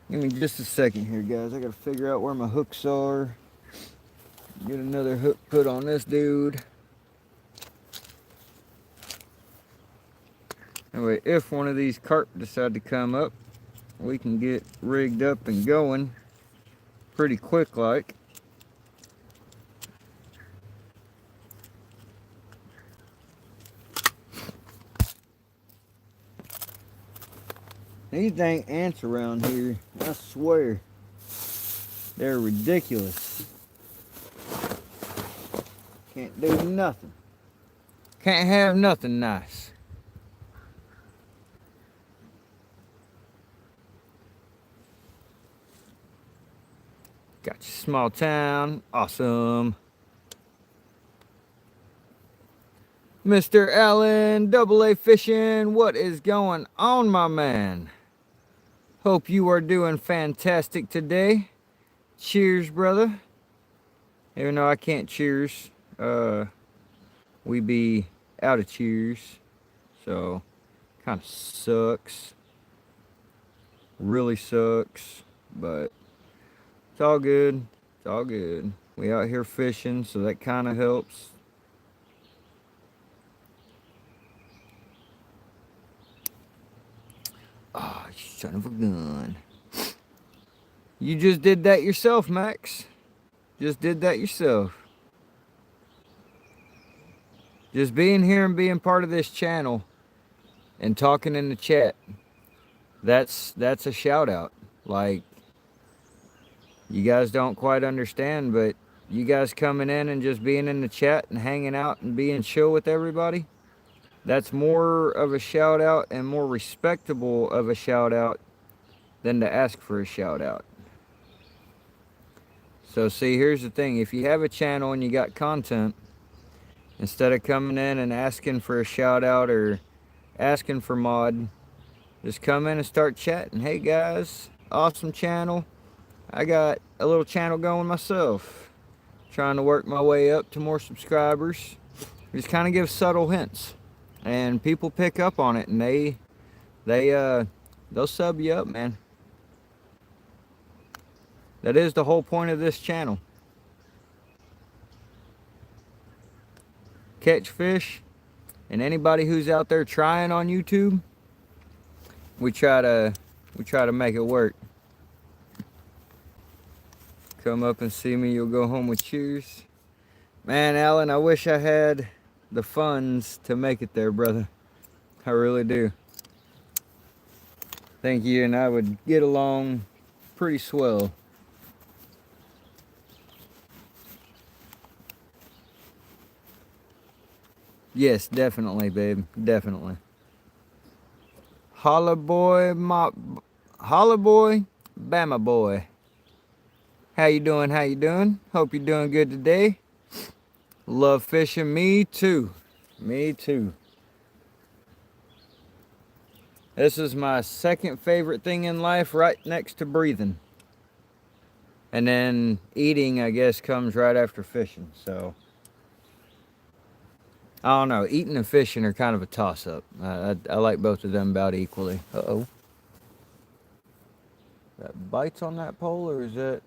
Give me just a second here, guys. I gotta figure out where my hooks are. Get another hook put on this dude. Anyway, if one of these carp decide to come up, we can get rigged up and going pretty quick like. These dang ants around here, I swear, they're ridiculous. Can't do nothing. Can't have nothing nice. Got you, small town. Awesome. Mr. Allen, AA Fishing, what is going on, my man? Hope you are doing fantastic today. Cheers, brother. Even though I can't cheers, we be out of cheers, so kind of sucks. Really sucks, but it's all good. It's all good. We out here fishing, so that kind of helps. Oh, son of a gun. You just did that yourself, Max. Just did that yourself. Just being here and being part of this channel and talking in the chat, that's a shout out. Like, you guys don't quite understand, but you guys coming in and just being in the chat and hanging out and being chill with everybody, that's more of a shout out and more respectable of a shout out than to ask for a shout out. So see, here's the thing. If you have a channel and you got content, instead of coming in and asking for a shout out or asking for mod, just come in and start chatting. Hey guys, awesome channel. I got a little channel going myself. Trying to work my way up to more subscribers. Just kind of give subtle hints. And people pick up on it and they'll sub you up, man. That is the whole point of this channel. Catch fish, and anybody who's out there trying on YouTube, we try to make it work. come up and see me, you'll go home with cheers. Man, Alan, I wish I had the funds to make it there, brother. I really do. Think you and I would get along pretty swell. Yes, definitely, babe. Definitely. Holla boy, Bama boy. How you doing? How you doing? Hope you're doing good today. Love fishing. Me too. Me too. This is my second favorite thing in life, right next to breathing. And then eating, I guess, comes right after fishing. So, I don't know. Eating and fishing are kind of a toss-up. I like both of them about equally. Uh-oh. That bites on that pole, or is that...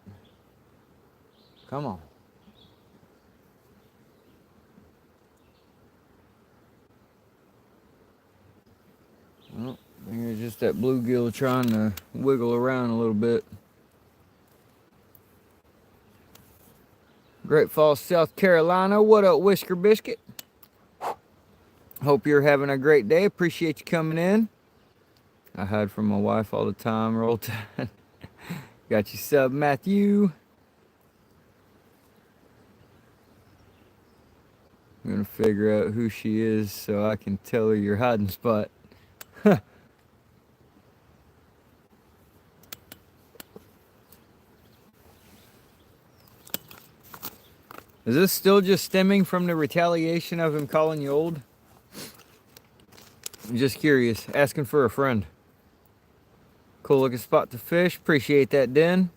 Come on. Oh, I think it's just that bluegill trying to wiggle around a little bit. Great Falls, South Carolina. What up, Whisker Biscuit? Hope you're having a great day. Appreciate you coming in. I hide from my wife all the time. Roll Tide. Got you sub, Matthew. I'm gonna figure out who she is so I can tell her your hiding spot. Is this still just stemming from the retaliation of him calling you old? I'm just curious. Asking for a friend. Cool looking spot to fish. Appreciate that, Den.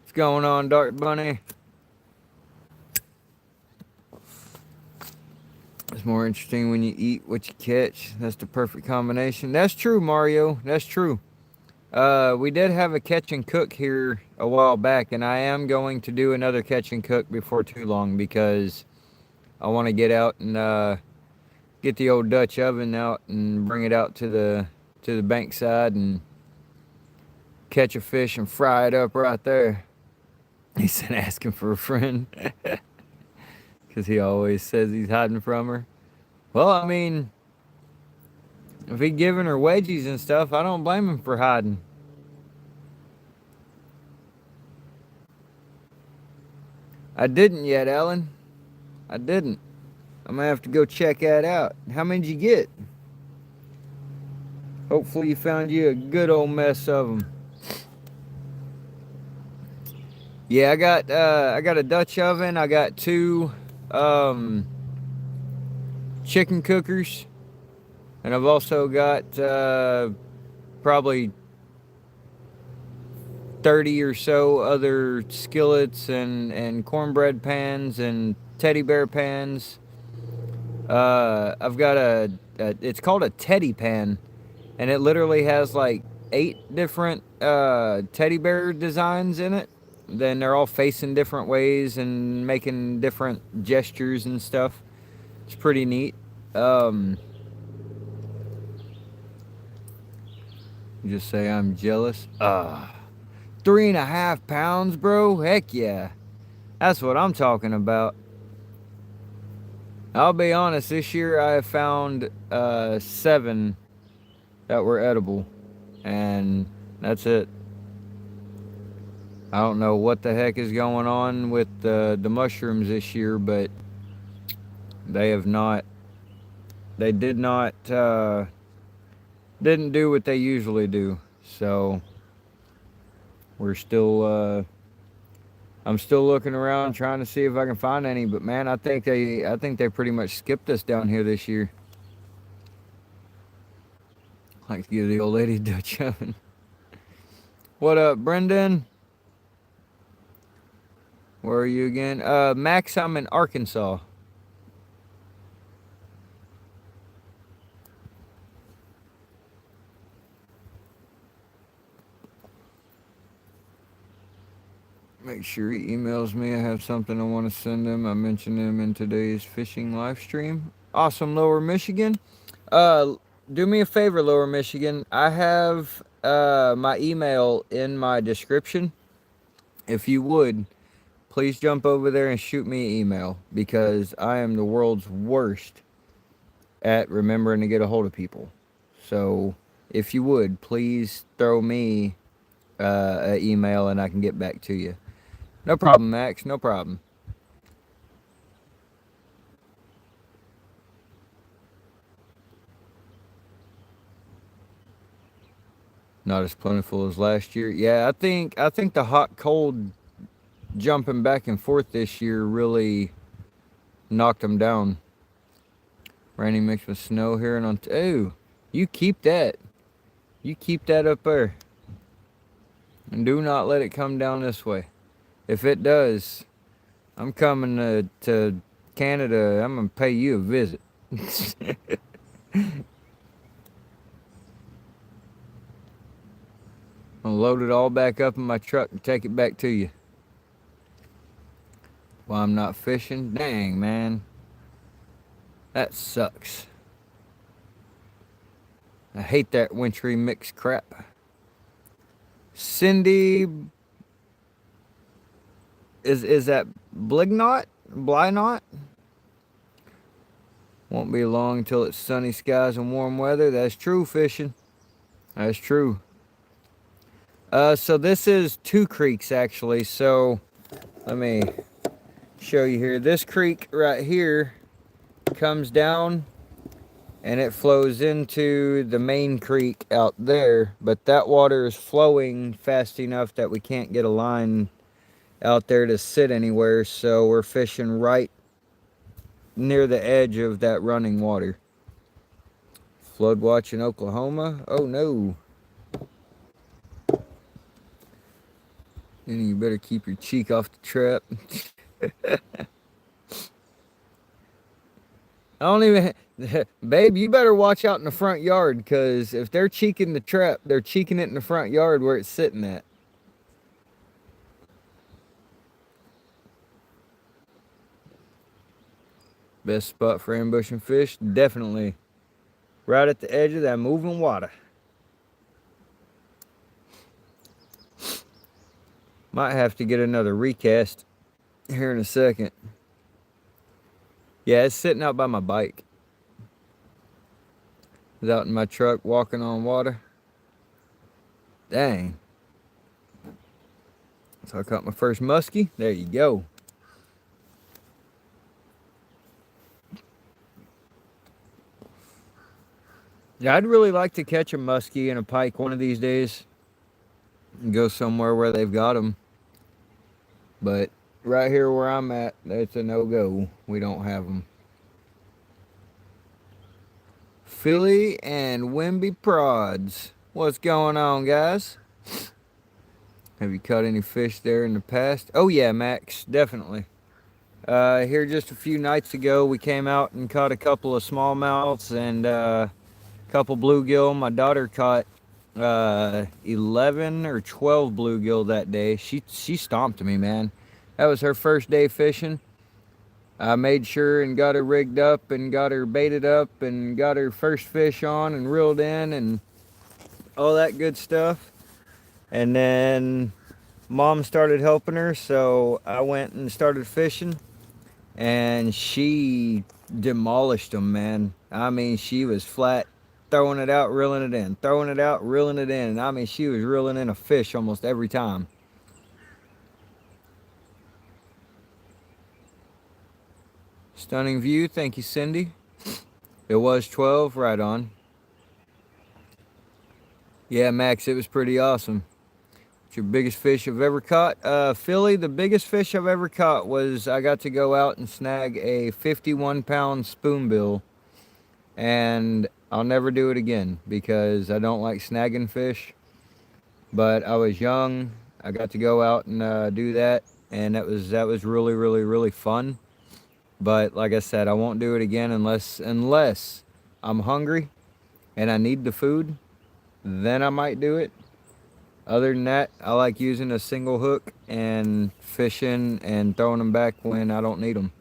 What's going on, Dark Bunny? It's more interesting when you eat what you catch. That's the perfect combination. That's true, Mario. That's true. We did have a catch and cook here a while back, and I am going to do another catch and cook before too long because I want to get out and get the old Dutch oven out and bring it out to the bankside and catch a fish and fry it up right there. He said asking for a friend because he always says he's hiding from her. Well, I mean, if he giving her wedgies and stuff, I don't blame him for hiding. I didn't yet, Ellen. I didn't. I'm gonna have to go check that out. How many did you get? Hopefully you found you a good old mess of them. Yeah, I got a Dutch oven. I got two chicken cookers, and I've also got probably 30 or so other skillets and cornbread pans and teddy bear pans. I've got it's called a teddy pan, and it literally has like 8 different teddy bear designs in it. Then they're all facing different ways and making different gestures and stuff. It's pretty neat. Just say I'm jealous. 3.5 pounds, bro. Heck yeah. That's what I'm talking about. I'll be honest, this year I have found 7 that were edible, and that's it. I don't know what the heck is going on with the mushrooms this year, but they have not, they did not, didn't do what they usually do. So we're still, I'm still looking around trying to see if I can find any, but man, I think they pretty much skipped us down here this year. I like to give the old lady a Dutch oven. What up, Brendan? Where are you again? Max, I'm in Arkansas. Make sure he emails me. I have something I want to send him. I mentioned him in today's fishing live stream. Awesome, Lower Michigan. do me a favor, Lower Michigan. I have my email in my description. If you would, please jump over there and shoot me an email because I am the world's worst at remembering to get a hold of people. So if you would, please throw me an email and I can get back to you. No problem, Max. No problem. Not as plentiful as last year. Yeah, I think the hot cold jumping back and forth this year really knocked them down. Rainy mixed with snow here and on. Oh, you keep that. You keep that up there, and do not let it come down this way. If it does, I'm coming to Canada. I'm gonna pay you a visit. I'll load it all back up in my truck and take it back to you. While I'm not fishing, dang man, that sucks. I hate that wintry mix crap. Cindy, is that Blignot? Blynot? Won't be long till it's sunny skies and warm weather. That's true, fishing. That's true. So this is two creeks actually. So let me show you here. This creek right here comes down and it flows into the main creek out there. But that water is flowing fast enough that we can't get a line out there to sit anywhere. So we're fishing right near the edge of that running water. Flood watch in Oklahoma. Oh no. And you better keep your cheek off the trap. I don't even, babe, you better watch out in the front yard because if they're cheeking the trap, they're cheeking it in the front yard where it's sitting at. Best spot for ambushing fish? Definitely right at the edge of that moving water. Might have to get another recast here in a second. Yeah, it's sitting out by my bike. It's out in my truck walking on water. Dang. So I caught my first muskie. There you go. Yeah, I'd really like to catch a muskie and a pike one of these days and go somewhere where they've got them. But right here where I'm at, it's a no-go. We don't have them. Philly and Wimby Prods. What's going on, guys? Have you caught any fish there in the past? Oh yeah, Max, definitely. Here just a few nights ago, we came out and caught a couple of smallmouths and a couple bluegill. My daughter caught 11 or 12 bluegill that day. She stomped me, man. That was her first day fishing. I made sure and got her rigged up and got her baited up and got her first fish on and reeled in and all that good stuff. And then mom started helping her, so I went and started fishing and she demolished them, man. I mean, she was flat throwing it out, reeling it in, throwing it out, reeling it in. I mean, she was reeling in a fish almost every time. Stunning view. Thank you, Cindy. It was 12. Right on. Yeah, Max, it was pretty awesome. What's your biggest fish I've ever caught? Philly, the biggest fish I've ever caught was I got to go out and snag a 51-pound spoonbill. And I'll never do it again because I don't like snagging fish. But I was young. I got to go out and do that. And that was really, really, really fun. But like I said, I won't do it again unless I'm hungry and I need the food. Then I might do it. Other than that, I like using a single hook and fishing and throwing them back when I don't need them.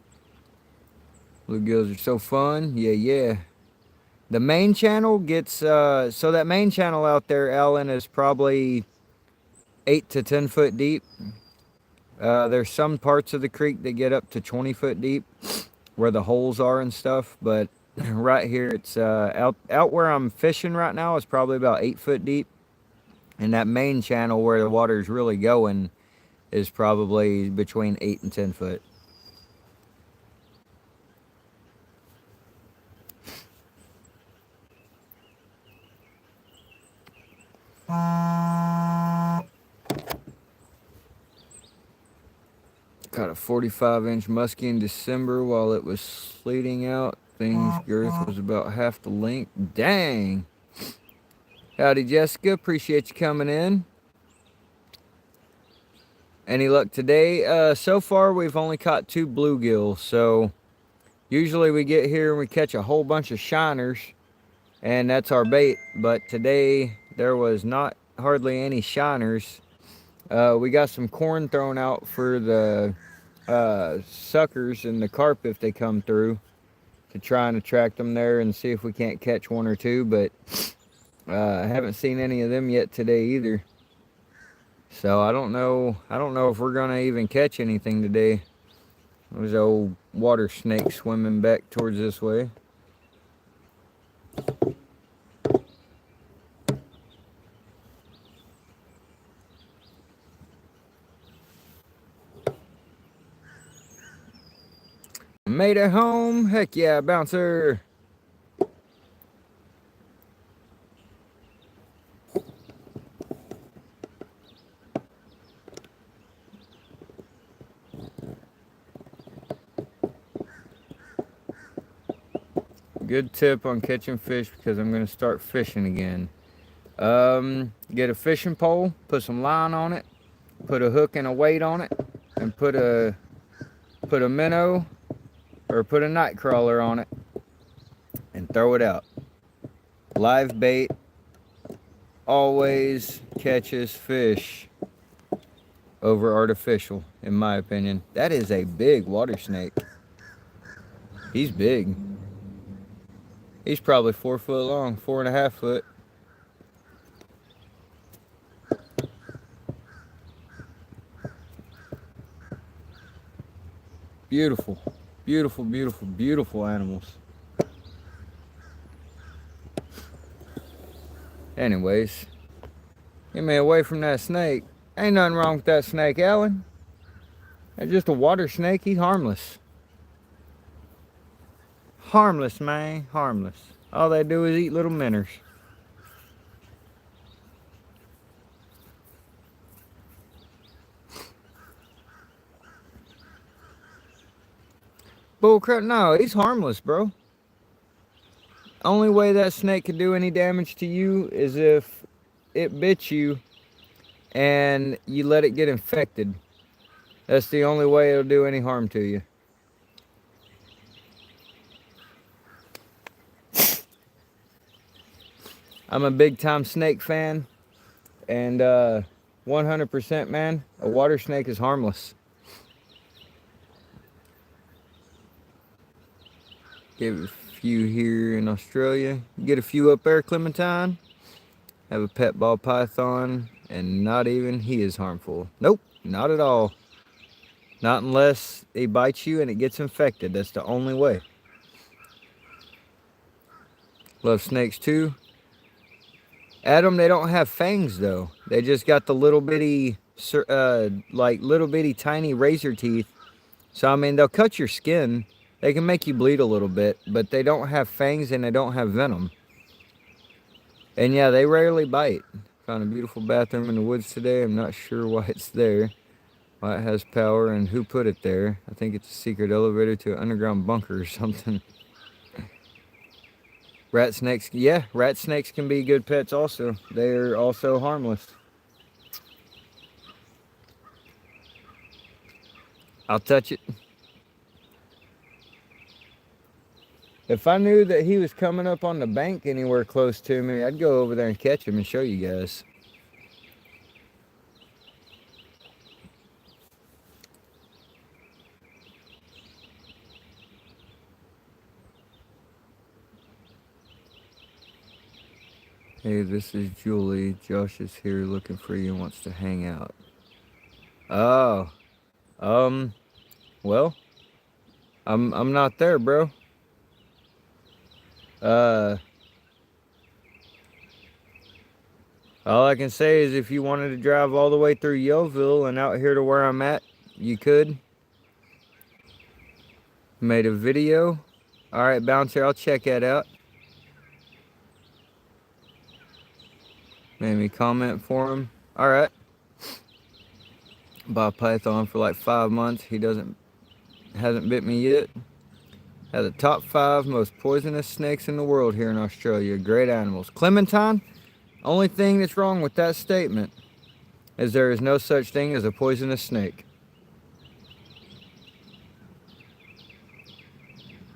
Bluegills are so fun. Yeah, yeah. The main channel gets, so that main channel out there, Alan, is probably 8 to 10 foot deep. There's some parts of the creek that get up to 20 foot deep where the holes are and stuff, but right here it's out where I'm fishing right now is probably about 8 foot deep, and that main channel where the water is really going is probably between 8 and 10 foot. Caught a 45-inch muskie in December while it was sleeting out. Thing's girth was about half the length. Dang! Howdy, Jessica. Appreciate you coming in. Any luck today? So far, we've only caught 2 bluegill. So usually we get here and we catch a whole bunch of shiners, and that's our bait. But today there was not hardly any shiners. We got some corn thrown out for the suckers and the carp if they come through, to try and attract them there and see if we can't catch 1 or 2. But I haven't seen any of them yet today either. So I don't know if we're gonna even catch anything today. There's an old water snake swimming back towards this way. Made it home. Heck yeah, bouncer. Good tip on catching fish, because I'm going to start fishing again. Get a fishing pole, put some line on it, put a hook and a weight on it, and put a minnow or put a night crawler on it and throw it out. Live bait always catches fish over artificial, in my opinion. That is a big water snake. He's big. He's probably 4 foot long, 4.5 foot. Beautiful, beautiful, beautiful, beautiful animals. Anyways, get me away from that snake. Ain't nothing wrong with that snake, Alan. That's just a water snake. He's harmless. Harmless, man. Harmless. All they do is eat little minnows. Bullcrap, no, he's harmless, bro. Only way that snake could do any damage to you is if it bit you and you let it get infected. That's the only way it'll do any harm to you. I'm a big time snake fan, and 100%, man, a water snake is harmless. Give a few here in Australia. Get a few up there, Clementine. Have a pet ball python, and not even he is harmful. Nope, not at all. Not unless he bites you and it gets infected. That's the only way. Love snakes too. Adam, they don't have fangs though. They just got the little bitty, like little bitty tiny razor teeth. So I mean, they'll cut your skin. They can make you bleed a little bit, but they don't have fangs and they don't have venom. And yeah, they rarely bite. Found a beautiful bathroom in the woods today. I'm not sure why it's there, why it has power, and who put it there. I think it's a secret elevator to an underground bunker or something. Rat snakes, yeah, rat snakes can be good pets also. They're also harmless. I'll touch it. If I knew that he was coming up on the bank anywhere close to me, I'd go over there and catch him and show you guys. Hey, this is Julie. Josh is here looking for you and wants to hang out. Oh, um, well, I'm not there, bro. Uh, all I can say is if you wanted to drive all the way through Yeovil and out here to where I'm at, you could. Made a video. All right, Bouncer, I'll check that out. Made me comment for him. All right. Bought Python for like 5 months. He hasn't bit me yet. Has the top 5 most poisonous snakes in the world here in Australia. Great animals. Clementine, only thing that's wrong with that statement is there is no such thing as a poisonous snake.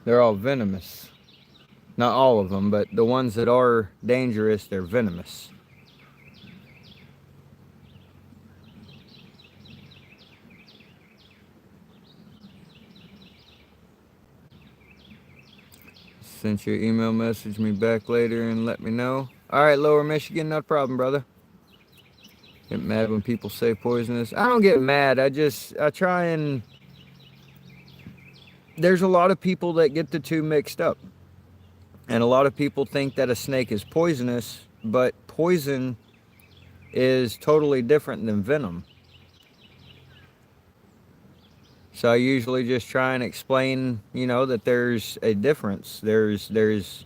They're all venomous. Not all of them, but the ones that are dangerous, they're venomous. Sent your email, message me back later and let me know. Alright, Lower Michigan, not a problem, brother. Get mad when people say poisonous. I don't get mad. I try and... There's a lot of people that get the two mixed up. And a lot of people think that a snake is poisonous, but poison is totally different than venom. So I usually just try and explain, that there's a difference. There's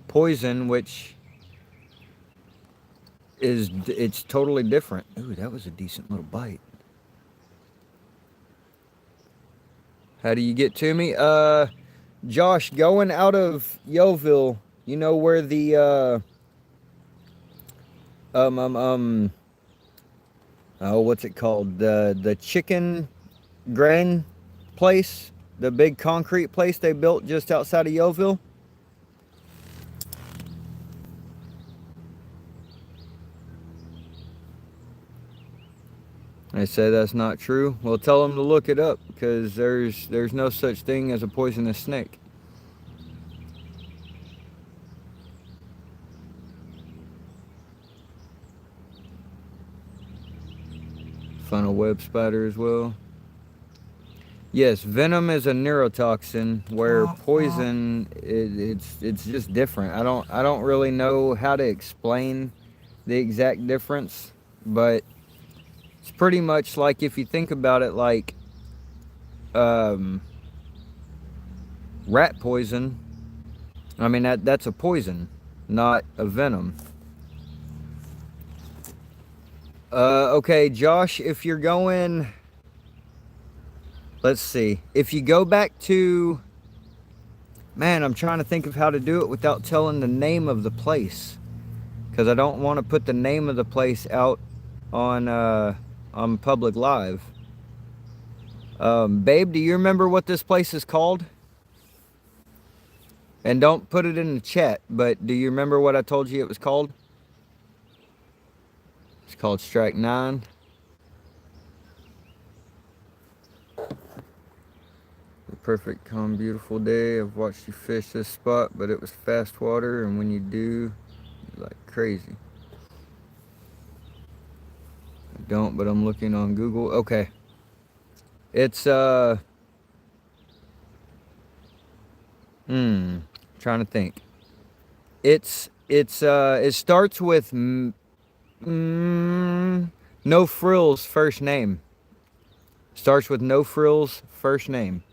poison, which it's totally different. Ooh, that was a decent little bite. How do you get to me? Josh, going out of Yeovil, you know where the what's it called? The chicken grain place, the big concrete place they built just outside of Yeovil. They say that's not true. Well, tell them to look it up because there's no such thing as a poisonous snake. Funnel web spider as well. Yes, venom is a neurotoxin, where poison it's just different. I don't really know how to explain the exact difference, but it's pretty much like, if you think about it, like rat poison. I mean, that's a poison, not a venom. Okay, Josh, if you're going, let's see, if you go back to, man, I'm trying to think of how to do it without telling the name of the place, because I don't want to put the name of the place out on public live. Babe, do you remember what this place is called? And don't put it in the chat, but do you remember what I told you it was called? It's called Strike 9. The perfect, calm, beautiful day. I've watched you fish this spot, but it was fast water, and when you do, you're like crazy. I don't, but I'm looking on Google. Okay. It's, trying to think. It starts with No Frill's first name. Starts with No Frill's first name.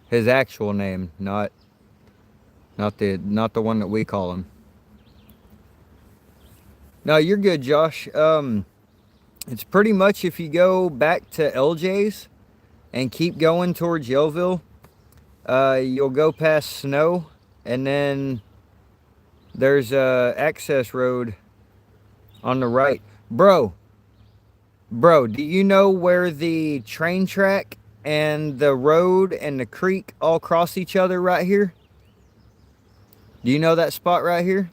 His actual name, not the one that we call him. No, you're good, Josh. It's pretty much, if you go back to LJ's and keep going towards Yeovil, you'll go past Snow, and then there's a access road on the right. Bro, do you know where the train track and the road and the creek all cross each other right here? Do you know that spot right here?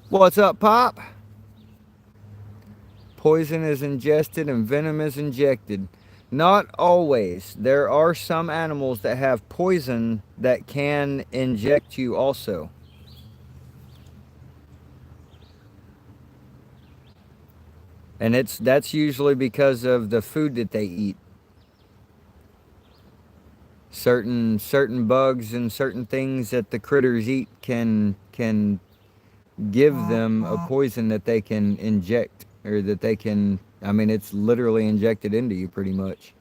What's up, Pop? Poison is ingested and venom is injected. Not always. There are some animals that have poison that can inject you also. And that's usually because of the food that they eat. Certain bugs and certain things that the critters eat can give them a poison that they can inject, or that they can, I mean, it's literally injected into you pretty much.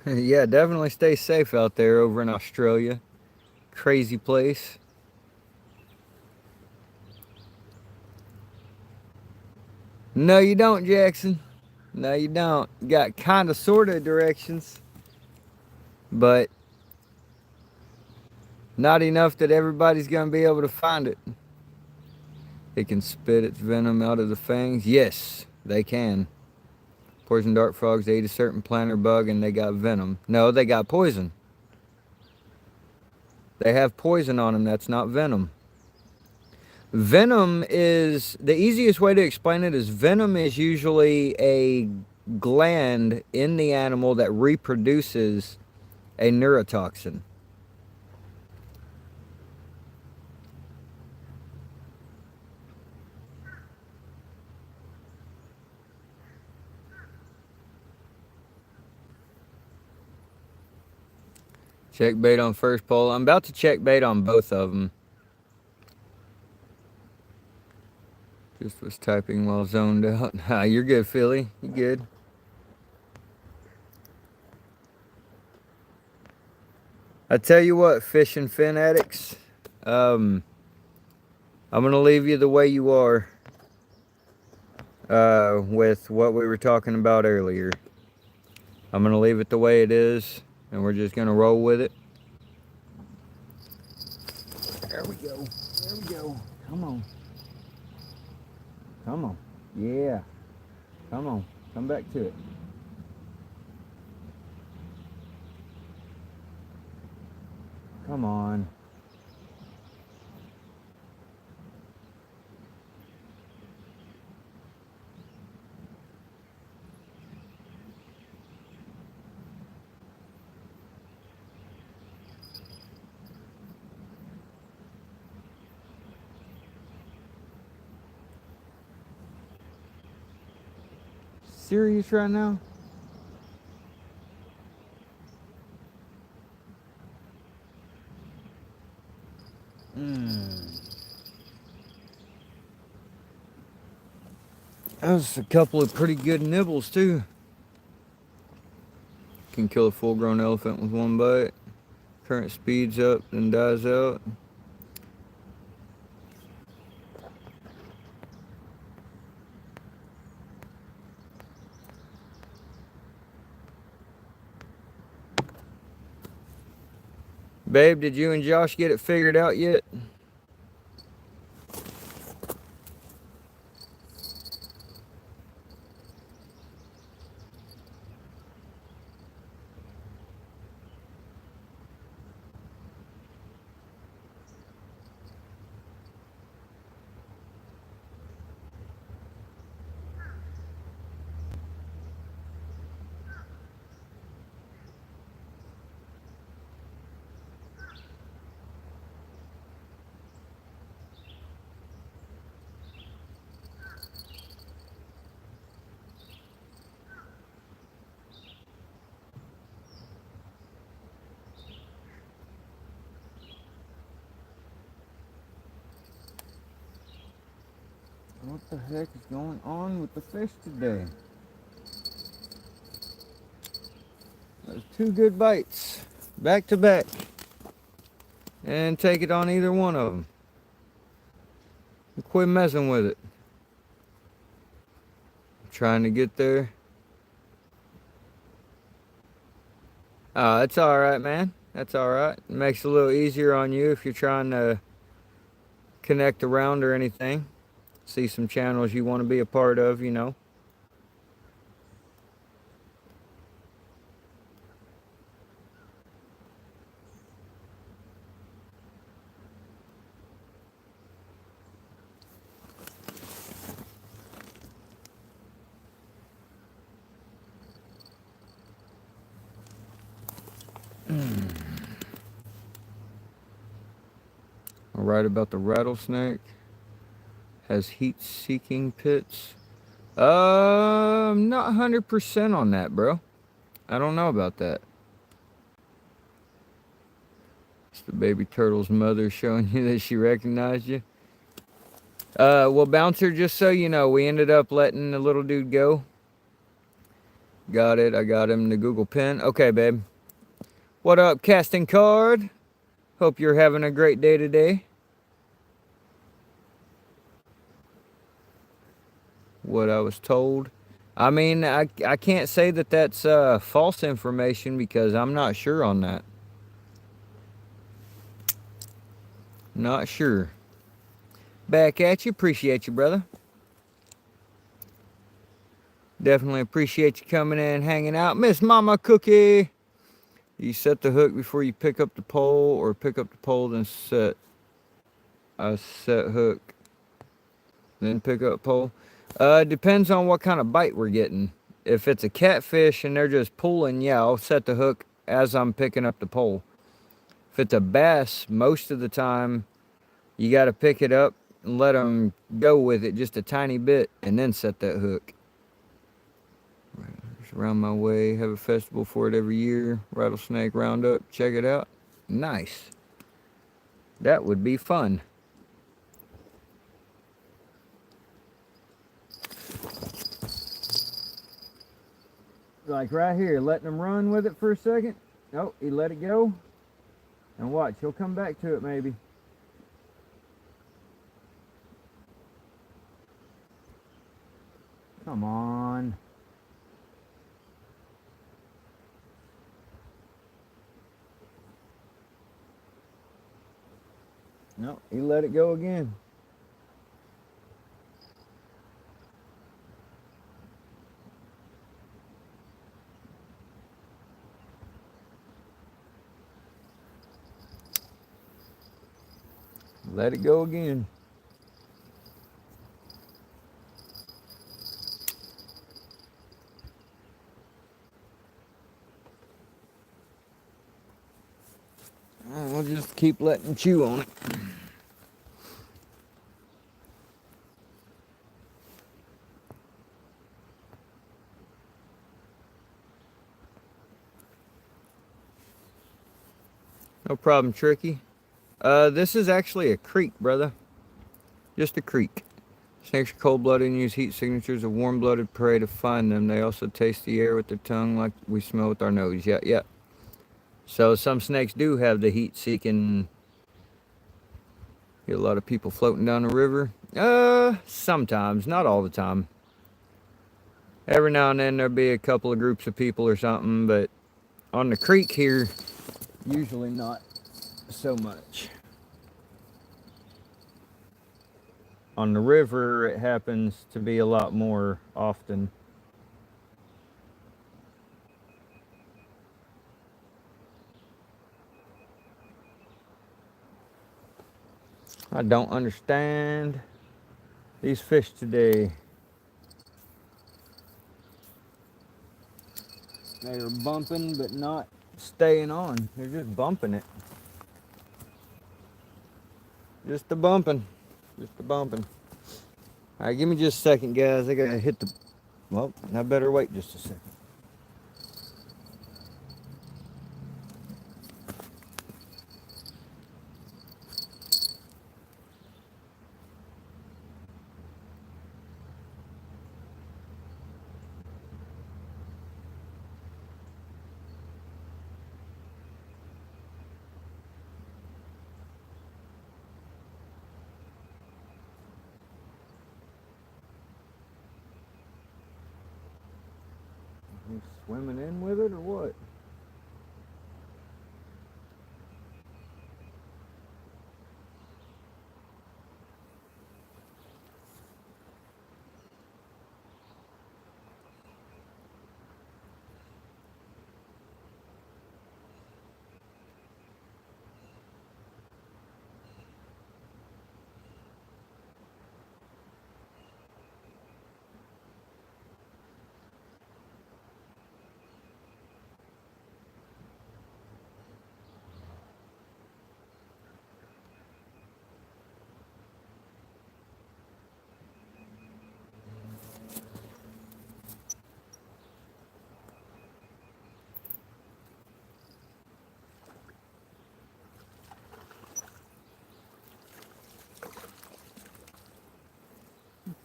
Yeah, definitely stay safe out there over in Australia. Crazy place. No, you don't, Jackson. No, you don't. You got kind of, sort of directions, but not enough that everybody's going to be able to find it. It can spit its venom out of the fangs. Yes, they can. Poison dart frogs, they eat a certain plant or bug and they got venom. No, they got poison. They have poison on them. That's not venom. Venom is, the easiest way to explain it is, venom is usually a gland in the animal that reproduces a neurotoxin. Check bait on first pole. I'm about to check bait on both of them. Just was typing while zoned out. You're good, Philly. You good. I tell you what, fish and fin addicts, I'm going to leave you the way you are with what we were talking about earlier. I'm going to leave it the way it is, and we're just going to roll with it. There we go. There we go. Come on. Come on. Yeah. Come on. Come back to it. Come on. Serious right now? That was a couple of pretty good nibbles too. Can kill a full-grown elephant with one bite. Current speeds up and dies out. Babe, did you and Josh get it figured out yet? What the heck is going on with the fish today? There's two good bites, back to back. And take it on either one of them. Quit messing with it. I'm trying to get there. Oh, that's alright, man. That's alright. It makes it a little easier on you if you're trying to connect around or anything. See some channels you want to be a part of, you know. I'll write about the rattlesnake. Has heat-seeking pits. I'm not 100% on that, bro. I don't know about that. It's the baby turtle's mother showing you that she recognized you. Well, Bouncer, just so you know, we ended up letting the little dude go. Got it. I got him the Google Pen. Okay, babe. What up, casting card? Hope you're having a great day today. What I was told. I mean, I can't say that that's false information because I'm not sure on that. Not sure. Back at you. Appreciate you, brother. Definitely appreciate you coming in and hanging out. Miss Mama Cookie. You set the hook before you pick up the pole, or pick up the pole then set a set hook then pick up pole. Depends on what kind of bite we're getting. If it's a catfish and they're just pulling, yeah, I'll set the hook as I'm picking up the pole. If it's a bass, most of the time you got to pick it up and let them go with it just a tiny bit and then set that hook. Around my way, have a festival for it every year. Rattlesnake Roundup, check it out. Nice. That would be fun. Like right here, letting him run with it for a second. Oh, he let it go. And watch, he'll come back to it maybe. Come on. No, he let it go again. Let it go again. We'll just keep letting him chew on it. No problem, Tricky. This is actually a creek, brother. Just a creek. Snakes are cold-blooded and use heat signatures of warm-blooded prey to find them. They also taste the air with their tongue like we smell with our nose. Yeah, yeah. So some snakes do have the heat-seeking. Get a lot of people floating down the river. Sometimes, not all the time. Every now and then there'll be a couple of groups of people or something, but on the creek here, usually not so much. On the river, it happens to be a lot more often. I don't understand these fish today. They are bumping, but not staying on. They're just bumping it. Just a bumping. Just a bumping. All right, give me just a second, guys. I gotta hit the... Well, I better wait just a second. You swimming in with it or what?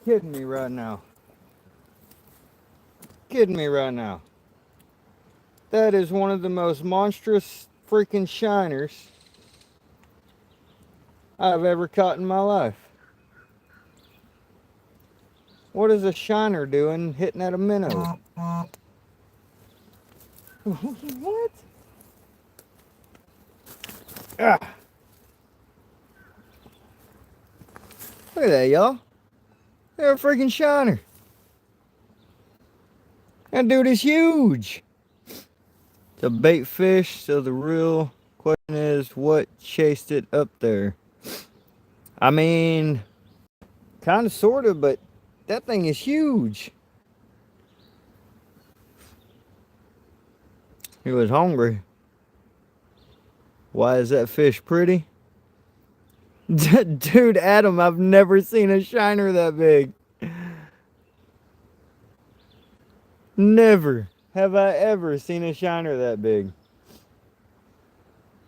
Kidding me right now. Kidding me right now. That is one of the most monstrous freaking shiners I've ever caught in my life. What is a shiner doing hitting at a minnow? What? Ah. Look at that, y'all. They're a freaking shiner. That dude is huge. It's a bait fish, so the real question is what chased it up there? I mean, kind of, sort of, but that thing is huge. He was hungry. Why is that fish pretty? Dude, Adam, I've never seen a shiner that big. Never have I ever seen a shiner that big.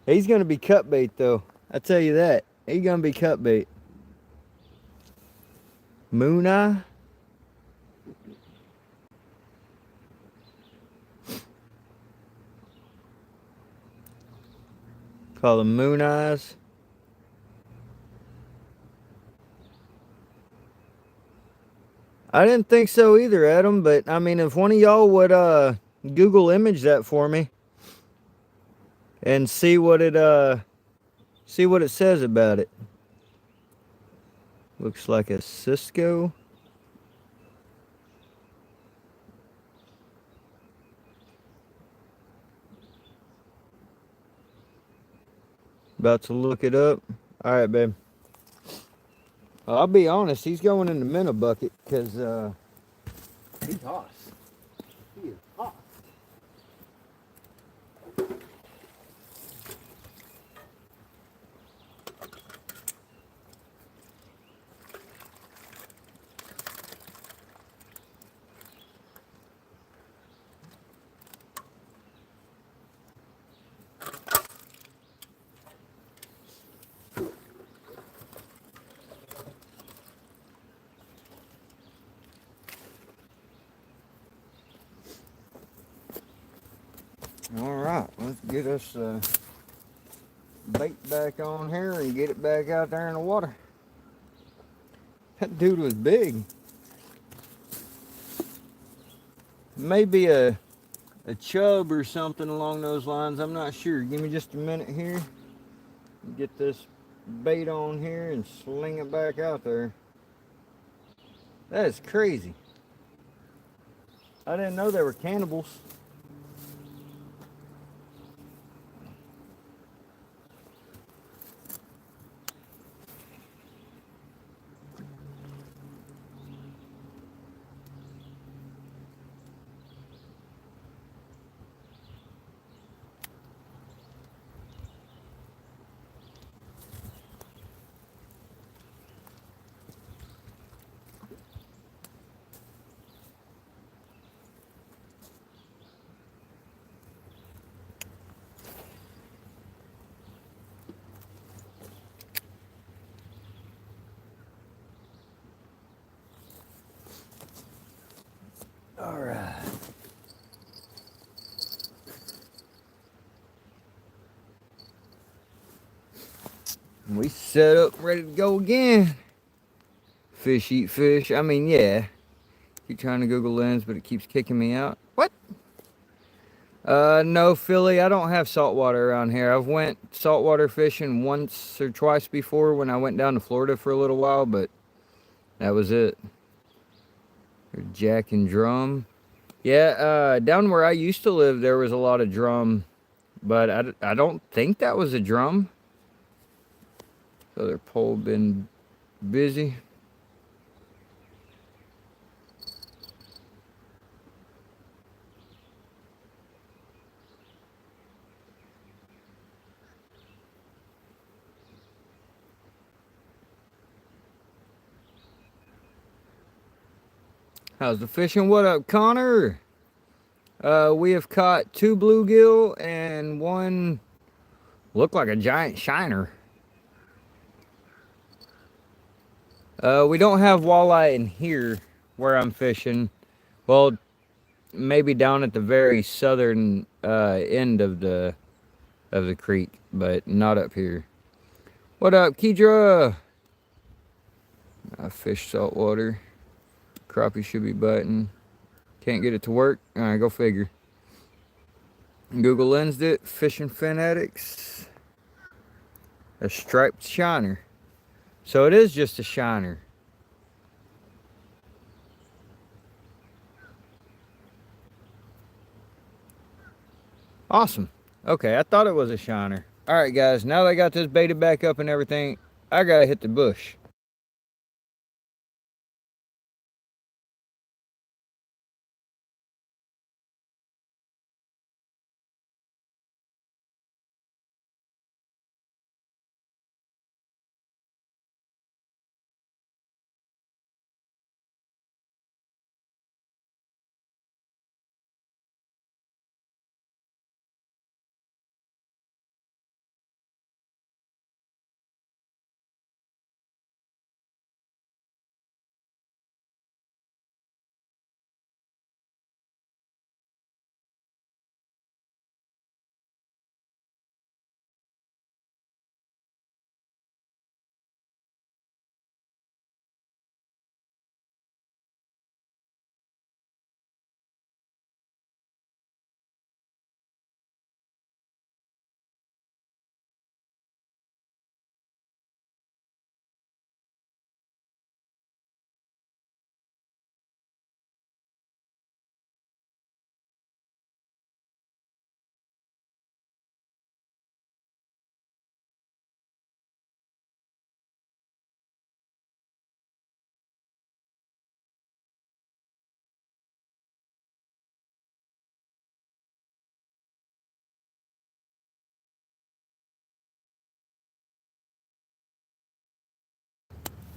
He's going to be cut bait, though. I tell you that. He's going to be cut bait. Moon eye? Call them moon eyes. I didn't think so either, Adam, but I mean, if one of y'all would Google image that for me and see what it says about it. Looks like a Cisco. About to look it up. All right, babe. I'll be honest, he's going in the minnow bucket because he's hot. He is hot. All right, let's get us bait back on here and get it back out there in the water. That dude was big. Maybe a chub or something along those lines. I'm not sure. Give me just a minute here. Get this bait on here and sling it back out there. That is crazy. I didn't know they were cannibals. All right. We set up, ready to go again. Fish eat fish. I mean, yeah. Keep trying to Google Lens, but it keeps kicking me out. What? No, Philly, I don't have saltwater around here. I've went saltwater fishing once or twice before when I went down to Florida for a little while, but that was it. Jack and drum. Yeah, down where I used to live, there was a lot of drum, but I don't think that was a drum. Other pole been busy. How's the fishing? What up, Connor? We have caught 2 bluegill and 1 looked like a giant shiner. We don't have walleye in here where I'm fishing. Well, maybe down at the very southern end of the creek, but not up here. What up, Kedra? I fish saltwater. Crappie should be biting. Can't get it to work. All right, go figure. Google lensed it. Fishing fanatics. A striped shiner. So it is just a shiner. Awesome. Okay, I thought it was a shiner. All right, guys. Now that I got this baited back up and everything, I gotta hit the bush.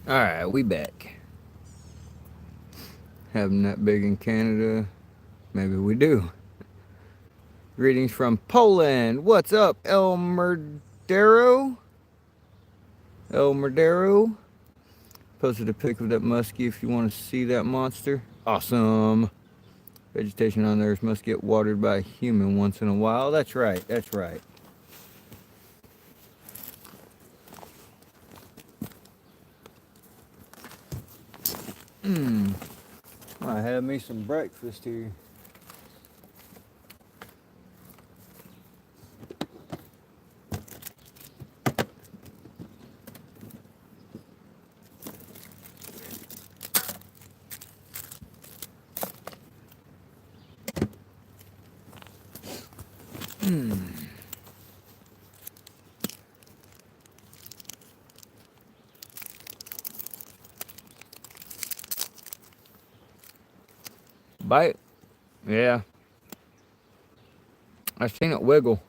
All right, we back. Having that big in Canada. Maybe we do. Greetings from Poland. What's up, El Murdero? El Murdero. Posted a pic of that muskie if you want to see that monster. Awesome. Vegetation on there must get watered by a human once in a while. That's right. That's right. I had me some breakfast here. Bite? Yeah. I seen it wiggle.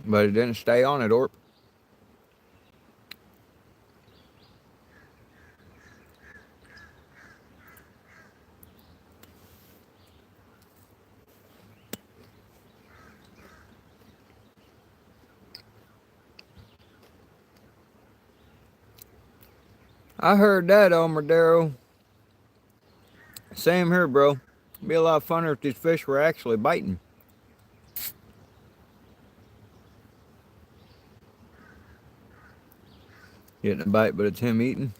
But it didn't stay on it, or I heard that, Omadero. Same here, bro. It'd be a lot funner if these fish were actually biting. Getting a bite, but it's him eating.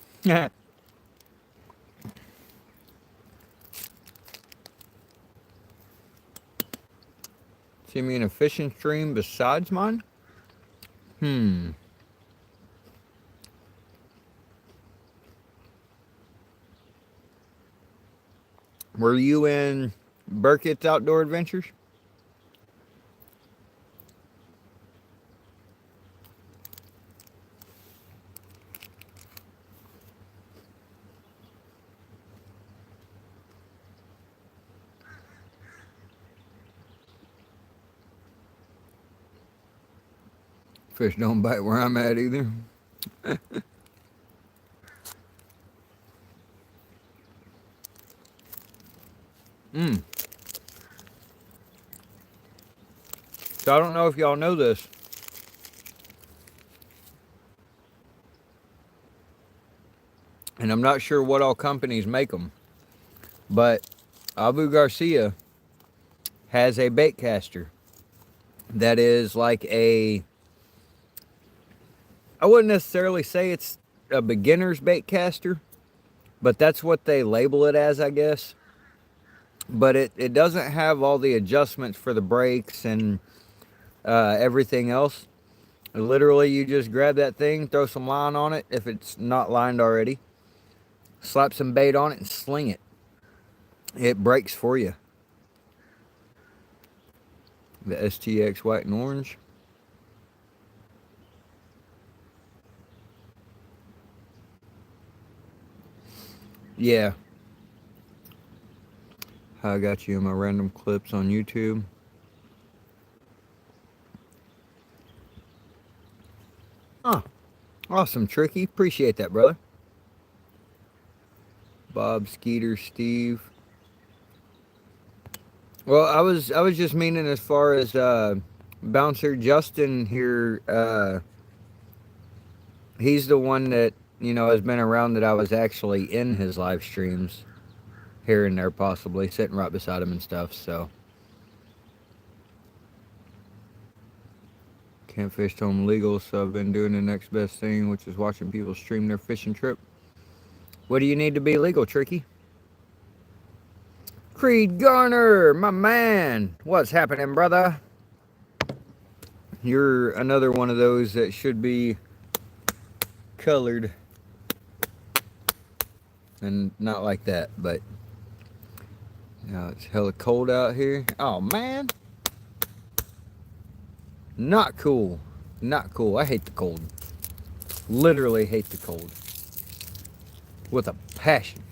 See me in a fishing stream besides mine? Were you in Burkett's Outdoor Adventures? Fish don't bite where I'm at either. So I don't know if y'all know this. and I'm not sure what all companies make them, but Abu Garcia has a bait caster that is like a, I wouldn't necessarily say it's a beginner's bait caster, but that's what they label it as, I guess. But it doesn't have all the adjustments for the brakes and everything else. Literally, you just grab that thing, throw some line on it if it's not lined already, slap some bait on it, and sling it. It breaks for you. The STX white and orange. Yeah, I got you in my random clips on YouTube. Oh, awesome, Tricky. Appreciate that, brother. Bob, Skeeter, Steve. Well, I was just meaning as far as Bouncer Justin here. He's the one that has been around that I was actually in his live streams here and there, possibly sitting right beside him and stuff. So can't fish till I'm legal, so I've been doing the next best thing, which is watching people stream their fishing trip. What do you need to be legal, Tricky? Creed Garner, my man. What's happening, brother? You're another one of those that should be colored. And not like that, but it's hella cold out here. Oh, man. Not cool. Not cool. I hate the cold. Literally hate the cold. With a passion.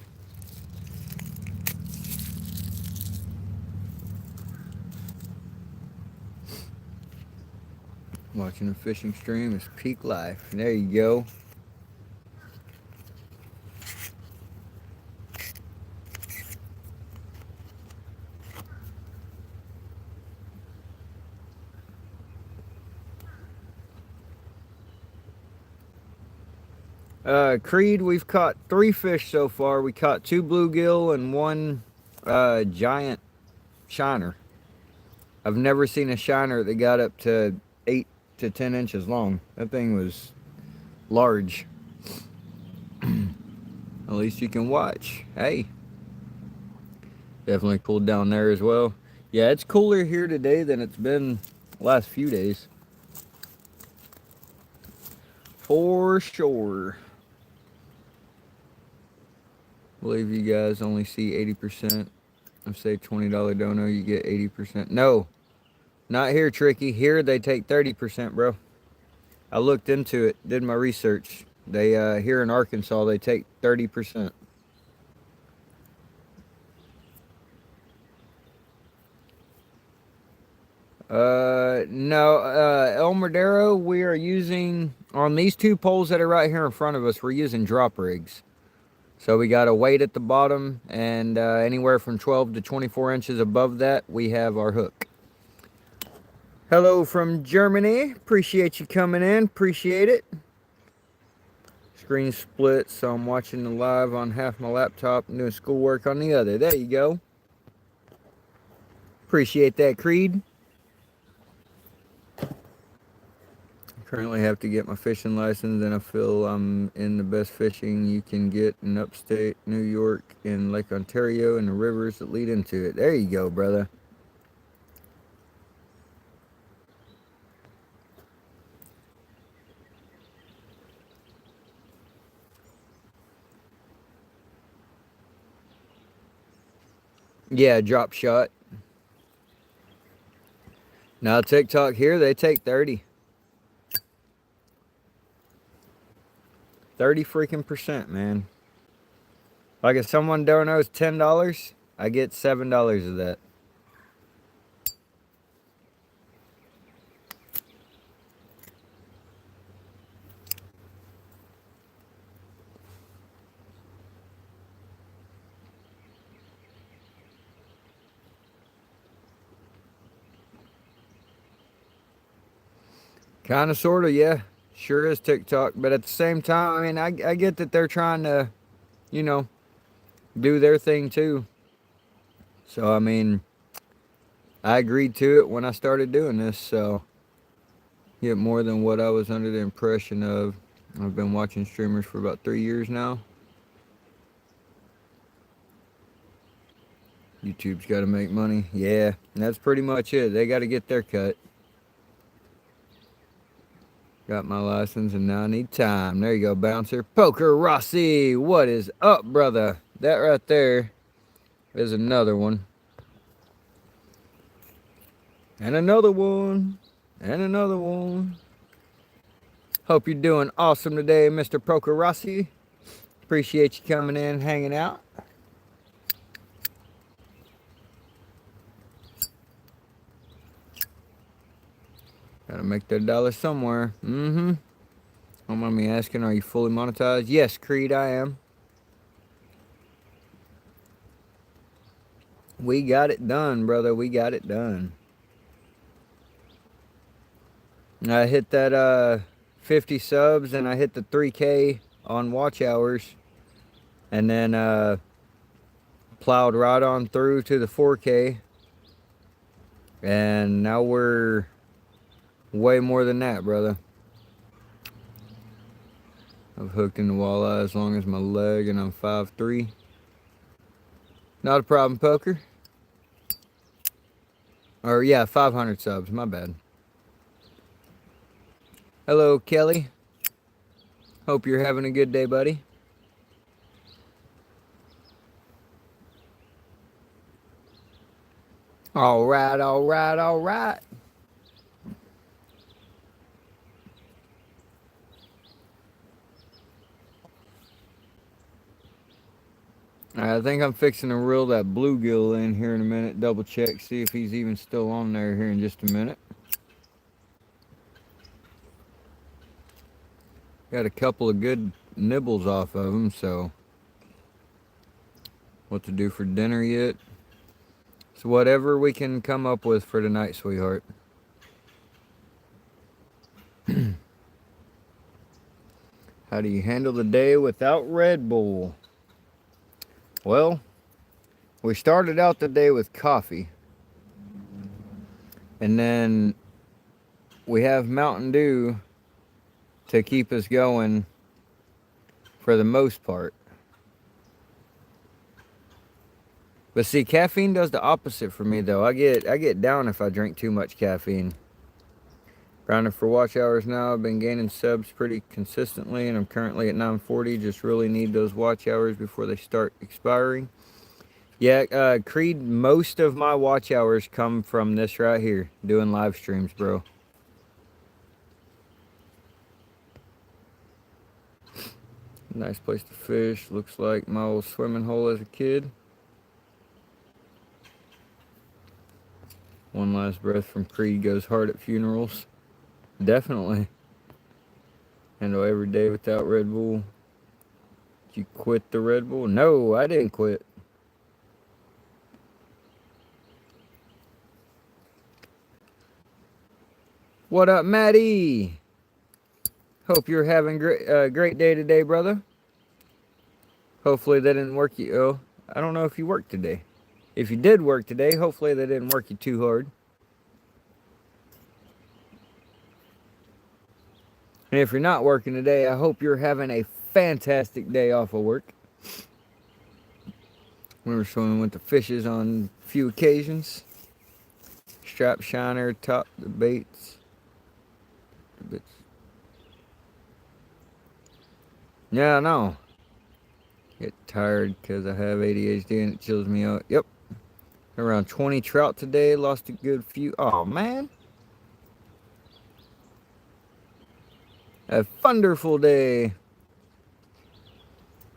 Watching a fishing stream is peak life. There you go. Creed, we've caught 3 fish so far. We caught 2 bluegill and 1 giant shiner. I've never seen a shiner that got up to 8 to 10 inches long. That thing was large. At least you can watch. Hey. Definitely cooled down there as well. Yeah, it's cooler here today than it's been the last few days. For sure. I believe you guys only see 80%. I say $20 dono, you get 80%. No, not here, Tricky. Here they take 30%, bro. I looked into it, did my research. They here in Arkansas they take 30%. No, El Madero, we are using on these 2 poles that are right here in front of us. We're using drop rigs. So we got a weight at the bottom, and anywhere from 12 to 24 inches above that, we have our hook. Hello from Germany. Appreciate you coming in. Appreciate it. Screen split, so I'm watching the live on half my laptop and doing schoolwork on the other. There you go. Appreciate that, Creed. Currently have to get my fishing license, and I feel I'm in the best fishing you can get in upstate New York and Lake Ontario and the rivers that lead into it. There you go, brother. Yeah, drop shot. Now TikTok here, they take 30. 30 freaking percent, man. Like if someone donos $10, I get $7 of that. Kind of, sort of, yeah. Sure is TikTok. But at the same time, I mean, I get that they're trying to you know, do their thing too. So, I mean, I agreed to it when I started doing this, so get more than what I was under the impression of. I've been watching streamers for about 3 years now. YouTube's got to make money. Yeah, that's pretty much it. They got to get their cut. Got my license and now I need time. There you go, Bouncer. Poker Rossi, what is up, brother? That right there is another one. And another one. And another one. Hope you're doing awesome today, Mr. Poker Rossi. Appreciate you coming in, hanging out. Gotta make that dollar somewhere. Don't mind me asking, are you fully monetized? Yes, Creed, I am. We got it done, brother. We got it done. I hit that 50 subs and I hit the 3K on watch hours. And then plowed right on through to the 4K. And now we're way more than that, brother. I've hooked in the walleye as long as my leg, and I'm 5'3". Not a problem, Poker. Or yeah, 500 subs, my bad. Hello, Kelly. Hope you're having a good day, buddy. All right, all right, all right. I think I'm fixing to reel that bluegill in here in a minute. Double check, see if he's even still on there here in just a minute. Got a couple of good nibbles off of him, so what to do for dinner yet? So whatever we can come up with for tonight, sweetheart. How do you handle the day without Red Bull? Well, we started out the day with coffee. And then we have Mountain Dew to keep us going for the most part. But see, caffeine does the opposite for me though. I get down if I drink too much caffeine. Grinding for watch hours now. I've been gaining subs pretty consistently and I'm currently at 940. Just really need those watch hours before they start expiring. Yeah, Creed, most of my watch hours come from this right here, doing live streams, bro. Nice place to fish. Looks like my old swimming hole as a kid. One last breath from Creed goes hard at funerals. Definitely. Handle every day without Red Bull. Did you quit the Red Bull? No, I didn't quit. What up, Maddie? Hope you're having a great day today, brother. Hopefully they didn't work you. Oh, I don't know if you worked today. If you did work today, hopefully they didn't work you too hard. And if you're not working today, I hope you're having a fantastic day off of work. We were swimming with the fishes on a few occasions. Strap shiner, top the baits. Yeah, I know. Get tired because I have ADHD and it chills me out. Yep. Around 20 trout today. Lost a good few. Oh, man. A wonderful day.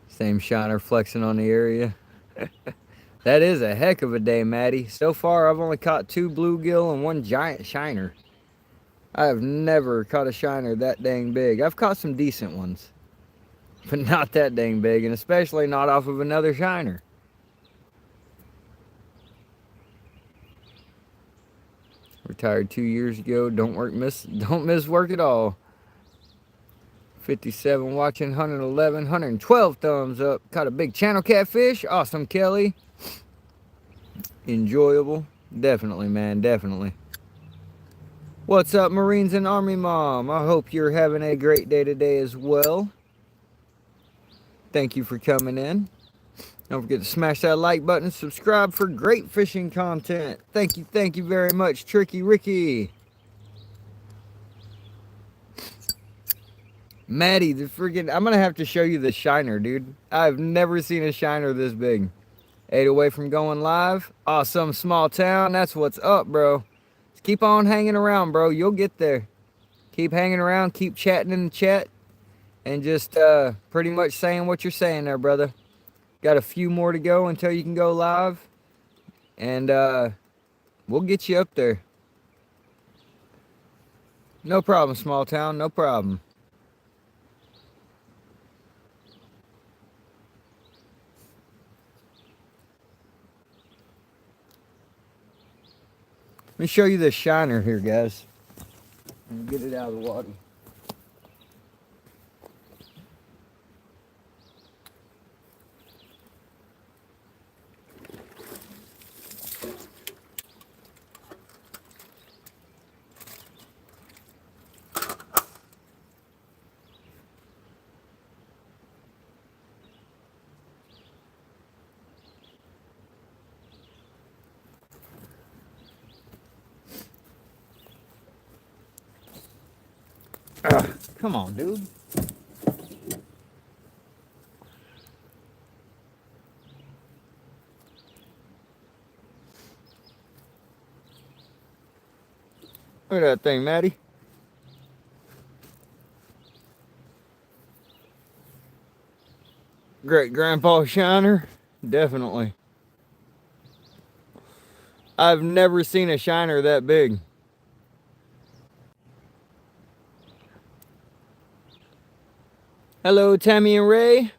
Same shiner flexing on the area. That is a heck of a day, Maddie. So far, I've only caught 2 bluegill and 1 giant shiner. I have never caught a shiner that dang big. I've caught some decent ones, but not that dang big, and especially not off of another shiner. Retired 2 years ago. Don't miss work at all. 57 watching, 111, 112 thumbs up. Caught a big channel catfish. Awesome, Kelly. Enjoyable. Definitely, man, definitely. What's up, Marines and Army Mom? I hope you're having a great day today as well. Thank you for coming in. Don't forget to smash that like button and subscribe for great fishing content. Thank you very much, Tricky Ricky. Maddie, the freaking, I'm gonna have to show you the shiner, dude. I've never seen a shiner this big. 8 away from going live. Awesome, small town. That's what's up, bro. Just keep on hanging around, bro. You'll get there. Keep hanging around, keep chatting in the chat, and just pretty much saying what you're saying there, brother. Got a few more to go until you can go live, and we'll get you up there. No problem, small town, no problem. Let me show you this shiner here, guys. And get it out of the water. Come on, dude. Look at that thing, Maddie. Great grandpa shiner. Definitely. I've never seen a shiner that big. Hello, Tammy and Ray.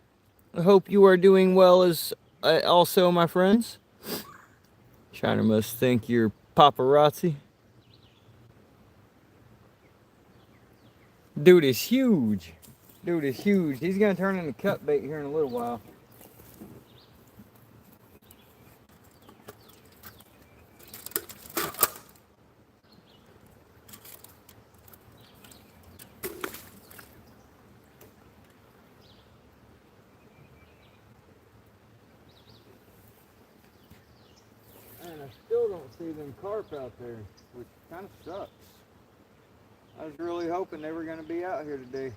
I hope you are doing well as also, my friends. Shiner must think you're paparazzi. Dude is huge. Dude is huge. He's gonna turn into cut bait here in a little while. And I still don't see them carp out there, which kind of sucks. I was really hoping they were gonna be out here today.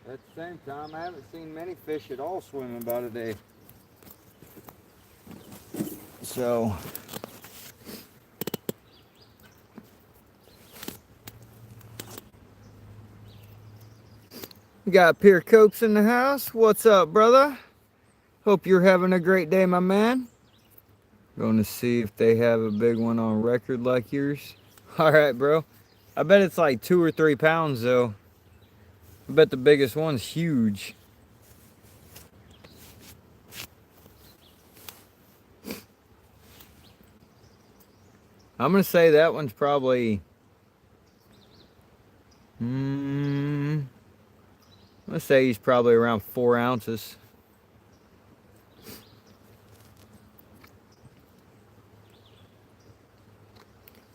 At the same time, I haven't seen many fish at all swimming by today. So, we got Pierre Copes in the house. What's up, brother? Hope you're having a great day, my man. Going to see if they have a big one on record like yours. All right, bro. I bet it's like 2 or 3 pounds, though. I bet the biggest one's huge. I'm going to say that one's probably... I'm going to say he's probably around 4 ounces.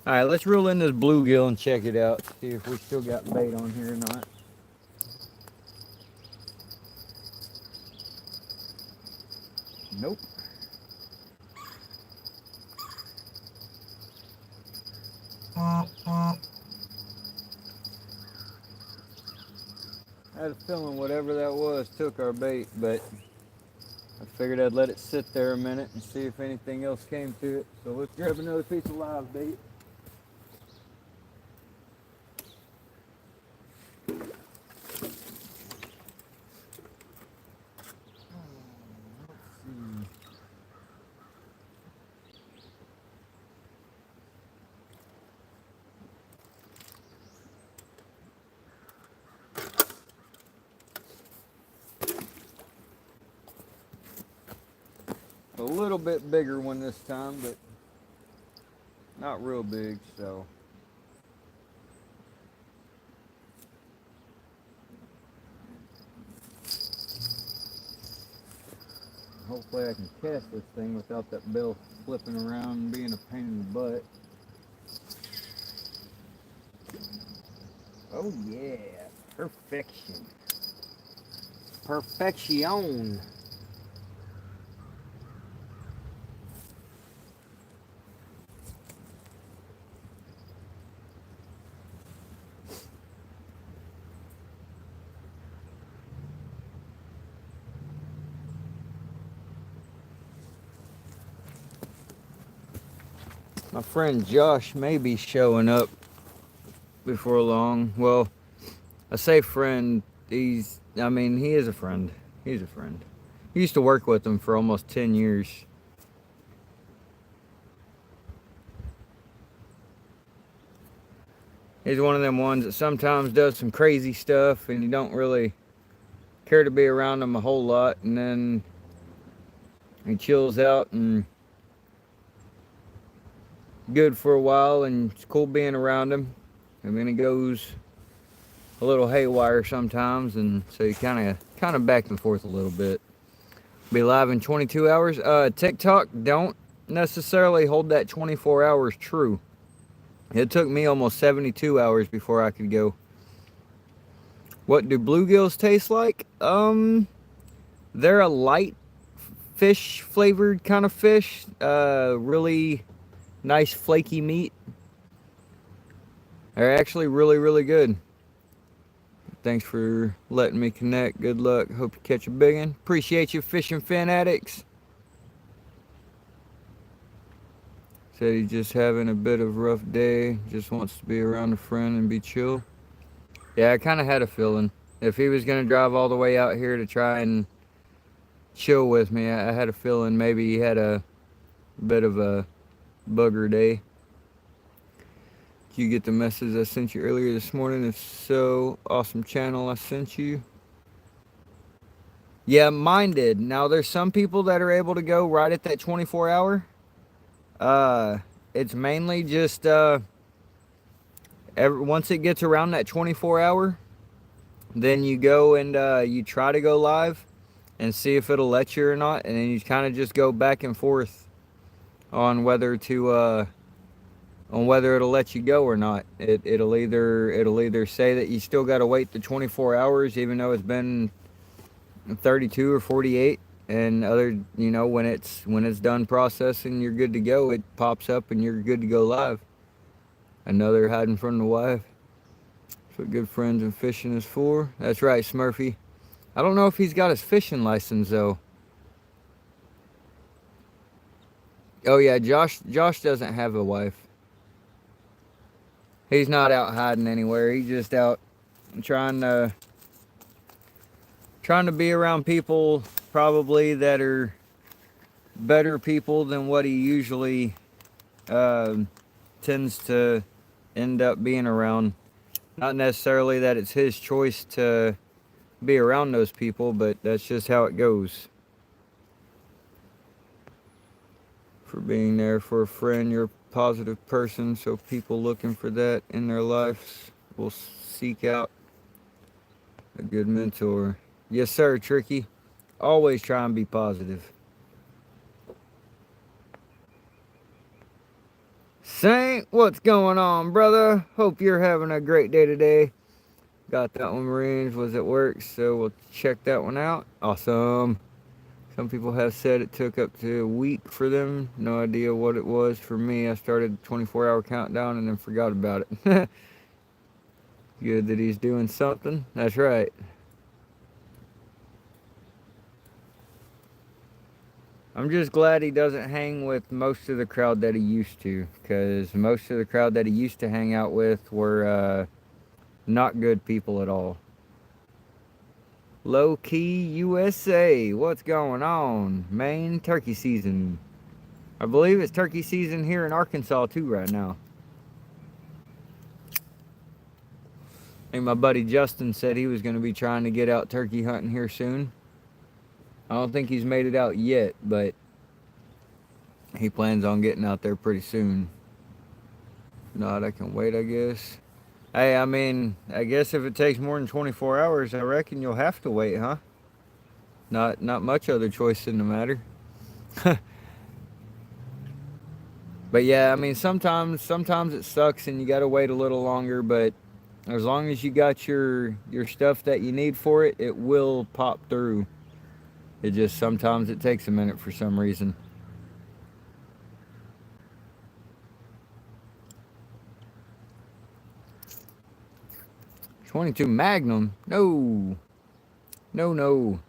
All right, let's reel in this bluegill and check it out. See if we still got bait on here or not. Nope. I had a feeling whatever that was took our bait, but I figured I'd let it sit there a minute and see if anything else came to it. So let's grab another piece of live bait. little bit bigger one this time, but not real big, so. Hopefully I can cast this thing without that bill flipping around and being a pain in the butt. Oh yeah, perfection. Perfection. My friend Josh may be showing up before long. Well, I say friend, he is a friend. He's a friend. I used to work with him for almost 10 years. He's one of them ones that sometimes does some crazy stuff and you don't really care to be around him a whole lot, and then he chills out and good for a while, and it's cool being around him, and then he goes a little haywire sometimes, and so you kind of back and forth a little bit. Be live in 22 hours. TikTok don't necessarily hold that 24 hours true. It took me almost 72 hours before I could go. What do bluegills taste like? They're a light fish flavored kind of fish. Really nice flaky meat. They're actually really, really good. Thanks for letting me connect. Good luck. Hope you catch a big one. Appreciate you, fishing fin addicts. Said he's just having a bit of a rough day. Just wants to be around a friend and be chill. Yeah, I kind of had a feeling. If he was going to drive all the way out here to try and chill with me, I had a feeling maybe he had a bit of a bugger day. Did you get the message I sent you earlier this morning? If so, awesome channel I sent you. Yeah, mine did. Now, there's some people that are able to go right at that 24 hour. It's mainly just, once it gets around that 24 hour, then you go and you try to go live and see if it'll let you or not, and then you kind of just go back and forth on whether it'll let you go or not. It'll either say that you still got to wait the 24 hours even though it's been 32 or 48, and when it's done processing, you're good to go. It pops up and you're good to go live. Another hiding from the wife. That's what good friends and fishing is for. That's right, Smurfy. I don't know if he's got his fishing license though. Oh yeah, Josh doesn't have a wife. He's not out hiding anywhere. He's just out trying to be around people probably that are better people than what he usually tends to end up being around. Not necessarily that it's his choice to be around those people, but that's just how it goes. For being there for a friend, you're a positive person, so people looking for that in their lives will seek out a good mentor. Yes sir, Tricky. Always try and be positive. Saint, what's going on, brother? Hope you're having a great day today. Got that one arranged, was at work, so we'll check that one out. Awesome. Some people have said it took up to a week for them. No idea what it was. For me, I started a 24-hour countdown and then forgot about it. Good that he's doing something. That's right. I'm just glad he doesn't hang with most of the crowd that he used to, because most of the crowd that he used to hang out with were not good people at all. Low Key USA, what's going on? Maine turkey season. I believe it's turkey season here in Arkansas too right now. I think my buddy Justin said he was going to be trying to get out turkey hunting here soon. I don't think he's made it out yet, but He plans on getting out there pretty soon. Not, I can wait, I guess. Hey, I mean, I guess if it takes more than 24 hours, I reckon you'll have to wait, huh? Not much other choice in the matter. But yeah, I mean, sometimes it sucks and you got to wait a little longer, but as long as you got your stuff that you need for it, it will pop through. It just sometimes it takes a minute for some reason. 22 Magnum? No. No, no.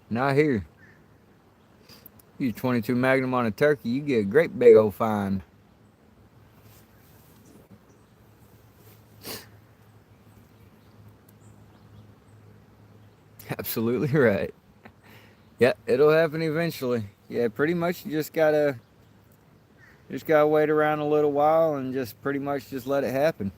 Not here. You 22 Magnum on a turkey, you get a great big old find. Absolutely right. Yeah, it'll happen eventually. Yeah, pretty much you just gotta wait around a little while and just pretty much just let it happen.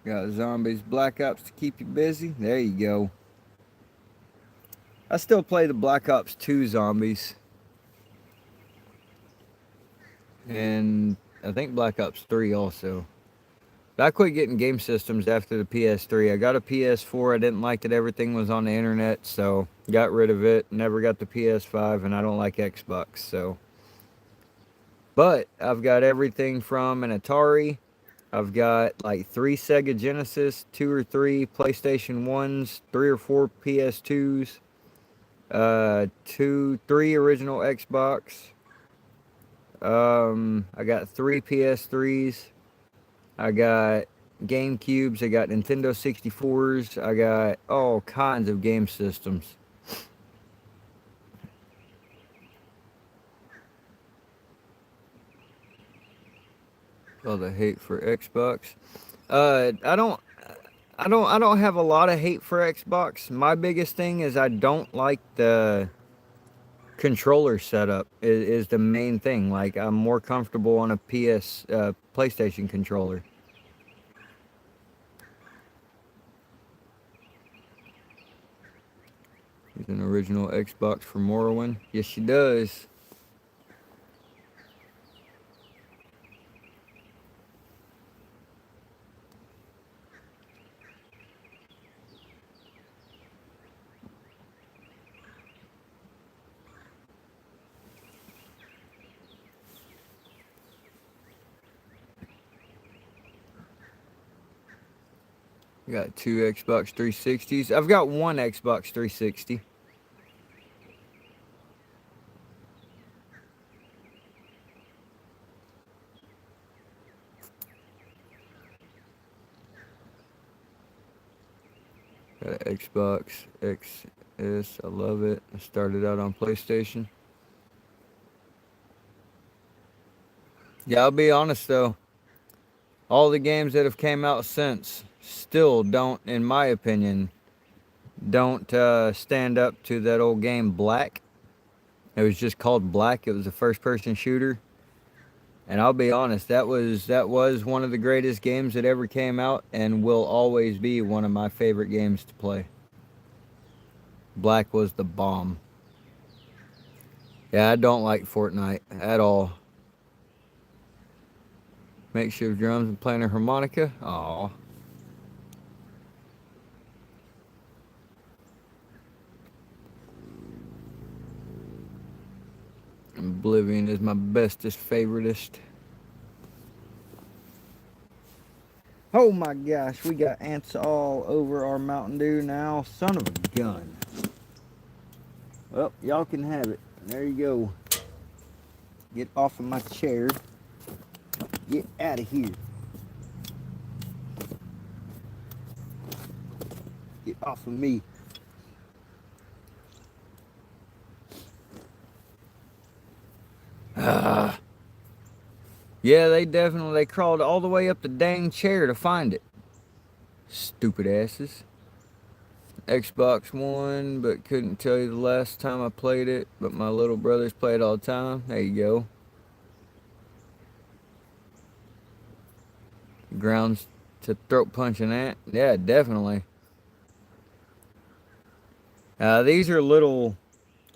Got zombies, Black Ops to keep you busy. There you go. I still play the Black Ops 2 zombies. And I think Black Ops 3 also. But I quit getting game systems after the PS3. I got a PS4. I didn't like that everything was on the internet, so got rid of it. Never got the PS5, and I don't like Xbox, so. But I've got everything from an Atari. I've got like 3 Sega Genesis, 2 or 3 PlayStation 1s, 3 or 4 PS2s, 3 original Xbox. I got 3 PS3s. I got GameCubes. I got Nintendo 64s. I got all kinds of game systems. All the hate for Xbox. I don't. I don't have a lot of hate for Xbox. My biggest thing is I don't like the controller setup is the main thing. Like I'm more comfortable on a PlayStation controller. He's an original Xbox for Morrowind. Yes, she does. I got 2 Xbox 360s. I've got 1 Xbox 360. Got an Xbox XS. I love it. I started out on PlayStation. Yeah, I'll be honest though. All the games that have came out since still don't, in my opinion, don't stand up to that old game Black. It was just called Black. It was a first-person shooter, and I'll be honest, that was one of the greatest games that ever came out, and will always be one of my favorite games to play. Black was the bomb. Yeah, I don't like Fortnite at all. Makeshift drums and playing a harmonica. Aw. Oblivion is my bestest, favoritist. Oh my gosh, we got ants all over our Mountain Dew now. Son of a gun. Well, y'all can have it. There you go. Get off of my chair. Get out of here. Get off of me. Ah. Yeah, they crawled all the way up the dang chair to find it. Stupid asses. Xbox One, but couldn't tell you the last time I played it. But my little brothers play it all the time. There you go. Grounds to throat punch an ant. Yeah, definitely. These are little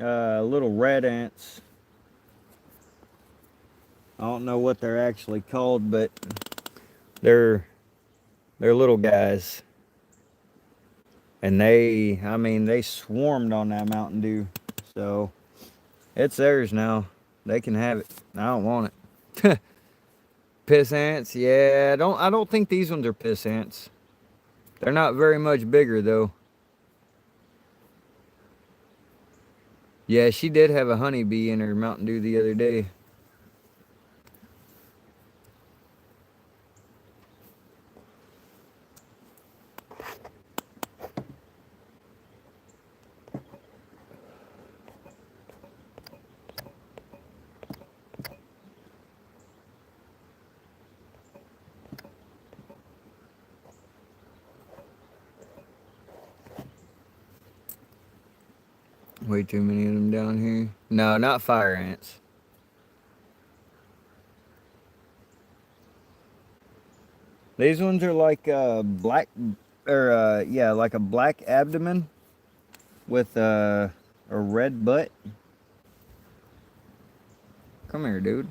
red ants. I don't know what they're actually called, but they're little guys. And they swarmed on that Mountain Dew. So it's theirs now. They can have it. I don't want it. Piss ants, yeah. I don't think these ones are piss ants. They're not very much bigger though. Yeah, she did have a honeybee in her Mountain Dew the other day. Way too many of them down here. No, not fire ants. These ones are like black, or yeah, like a black abdomen with a red butt. Come here, dude.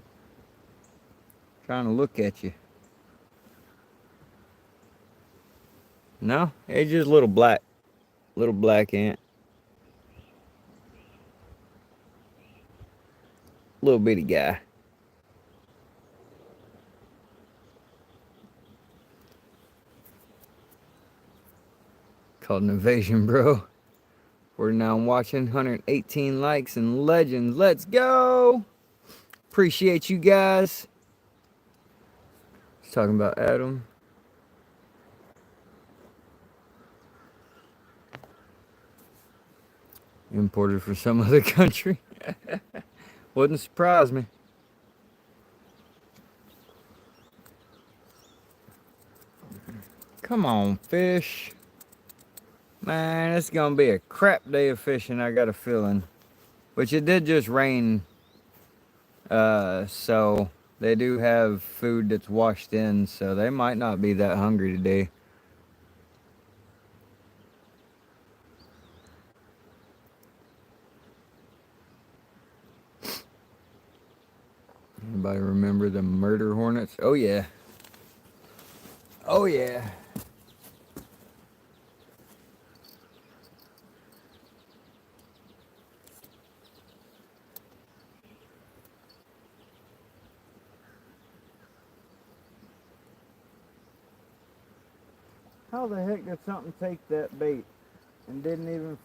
Trying to look at you. No, it's just little black ant. Little bitty guy. Called an invasion, bro. We're now watching 118 likes and legends. Let's go. Appreciate you guys. He's talking about Adam. Imported for some other country. Wouldn't surprise me. Come on, fish. Man, it's gonna be a crap day of fishing, I got a feeling. Which it did just rain. So they do have food that's washed in, so they might not be that hungry today. Anybody remember the murder hornets? Oh yeah. Oh yeah. How the heck did something take that bait and didn't even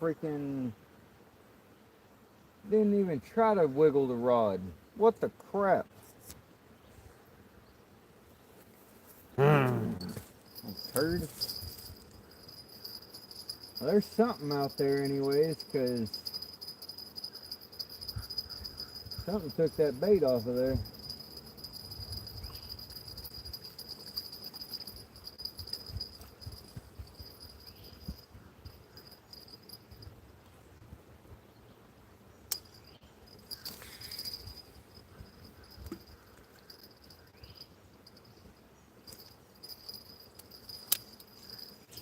try to wiggle the rod? What the crap? Turd. Well, there's something out there anyways, because something took that bait off of there.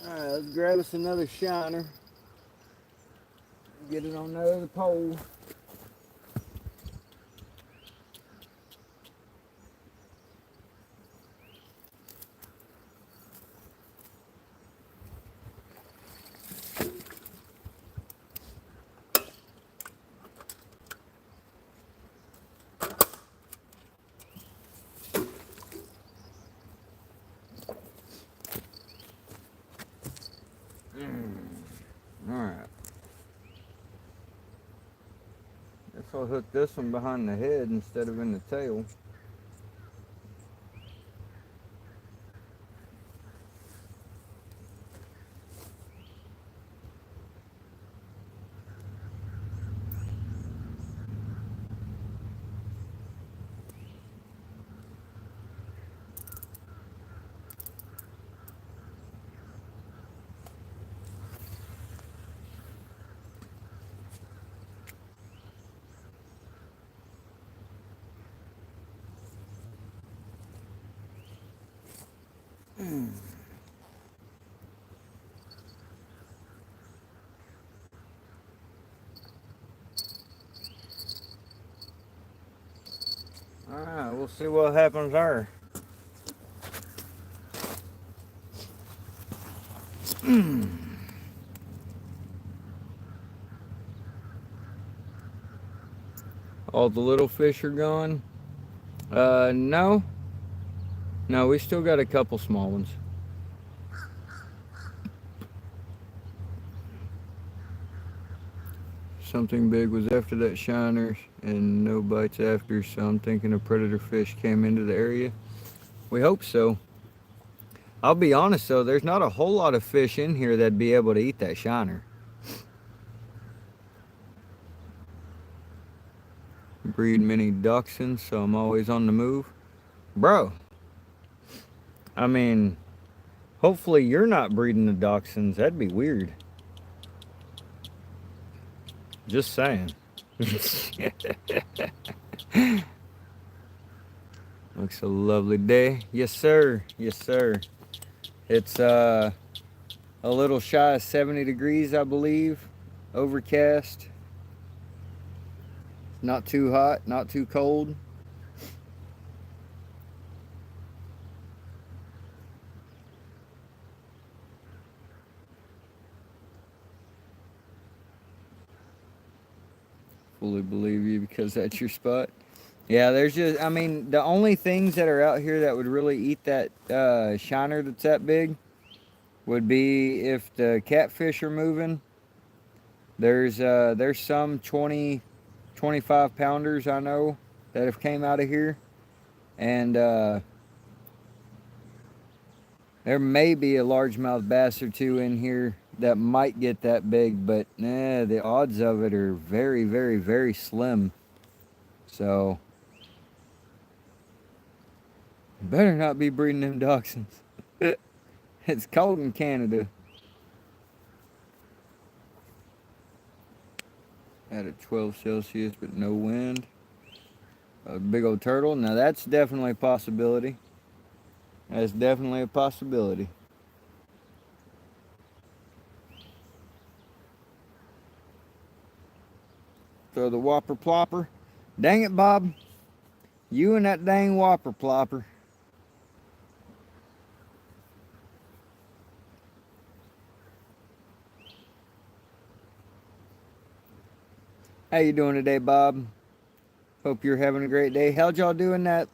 Alright, let's grab us another shiner. Get it on the other pole. Alright. Guess I'll hook this one behind the head instead of in the tail. Alright, we'll see what happens there. All the little fish are gone? No. No, we still got a couple small ones. Something big was after that shiner and no bites after, so I'm thinking a predator fish came into the area. We hope so. I'll be honest though, there's not a whole lot of fish in here that'd be able to eat that shiner. Breed many dachshunds, so I'm always on the move. Bro, I mean, hopefully you're not breeding the dachshunds. That'd be weird. Just saying. Looks a lovely day. Yes, sir. Yes, sir. It's a little shy of 70 degrees, I believe. Overcast. Not too hot, not too cold. Fully believe you because that's your spot. Yeah, there's just, I mean, the only things that are out here that would really eat that shiner that's that big would be if the catfish are moving. There's some 20, 25 pounders I know that have came out of here. And there may be a largemouth bass or two in here that might get that big, but the odds of it are very, very, very slim. So, better not be breeding them dachshunds. It's cold in Canada. At a 12 Celsius, but no wind. A big old turtle. Now that's definitely a possibility. That's definitely a possibility. Throw the whopper plopper. Dang it, Bob. You and that dang whopper plopper. How you doing today, Bob? Hope you're having a great day. How'd y'all doing that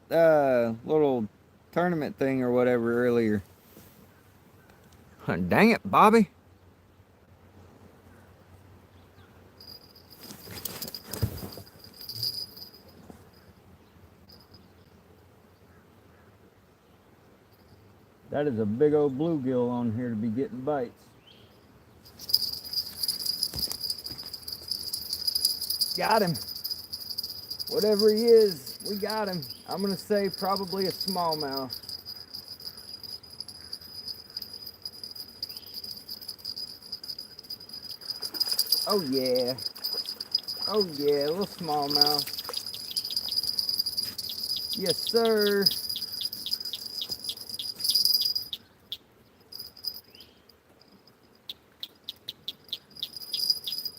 little tournament thing or whatever earlier? Dang it, Bobby. That is a big old bluegill on here to be getting bites. Got him. Whatever he is, we got him. I'm gonna say probably a smallmouth. Oh yeah. Oh yeah, a little smallmouth. Yes, sir.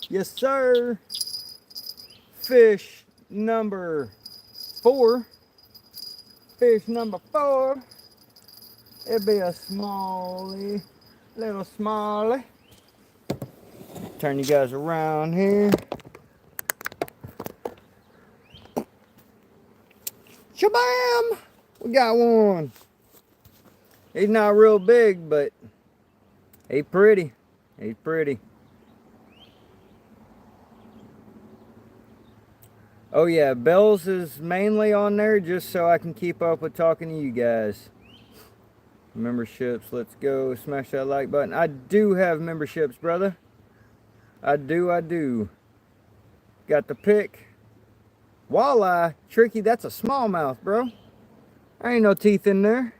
Yes, sir. Fish number 4. Fish number 4. It'd be a smallie, little smallie. Turn you guys around here. Shabam! We got one. He's not real big, but he's pretty. He's pretty. Oh yeah, bells is mainly on there just so I can keep up with talking to you guys. Memberships, let's go. Smash that like button. I do have memberships, brother. I do. Got the pick. Walleye. Tricky, that's a smallmouth, bro. There ain't no teeth in there.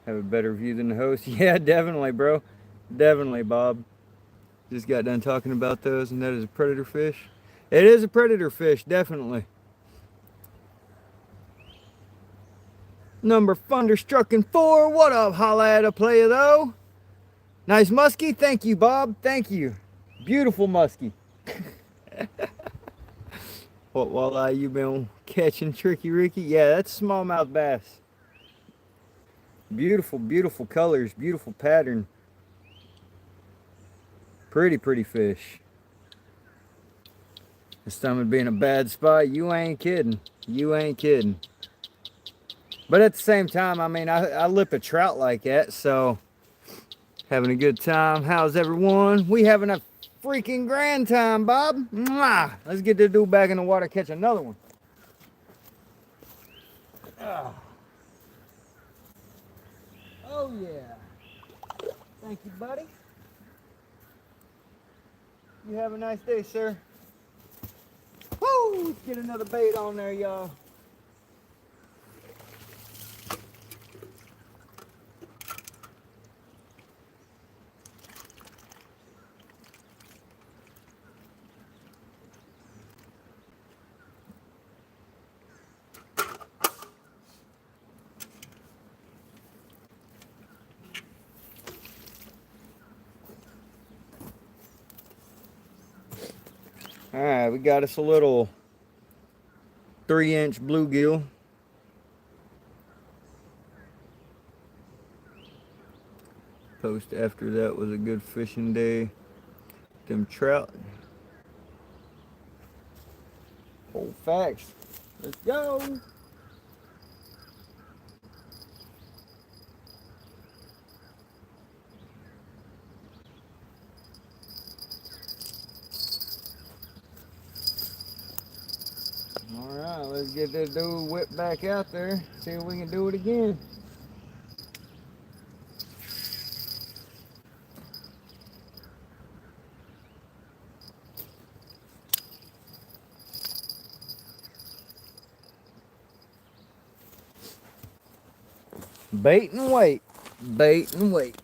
Have a better view than the host. Yeah, definitely, bro. Definitely, Bob. Just got done talking about those, and that is a predator fish. It is a predator fish, definitely. Number thunderstruck in 4. What up, holla at a player though? Nice muskie. Thank you, Bob. Thank you. Beautiful muskie. What walleye you been catching, Tricky Ricky? Yeah, that's smallmouth bass. Beautiful, beautiful colors, beautiful pattern. Pretty fish. This stomach being a bad spot, you ain't kidding. You ain't kidding. But at the same time, I mean, I lip a trout like that, so having a good time. How's everyone? We having a freaking grand time, Bob. Mwah! Let's get this dude back in the water, catch another one. Oh, oh yeah. Thank you, buddy. You have a nice day, sir. Woo! Let's get another bait on there, y'all. All right, we got us a little 3-inch bluegill. Post after that was a good fishing day. Them trout. Old facts. Let's go. Alright, let's get this dude whipped back out there. See if we can do it again. Bait and wait. Bait and wait.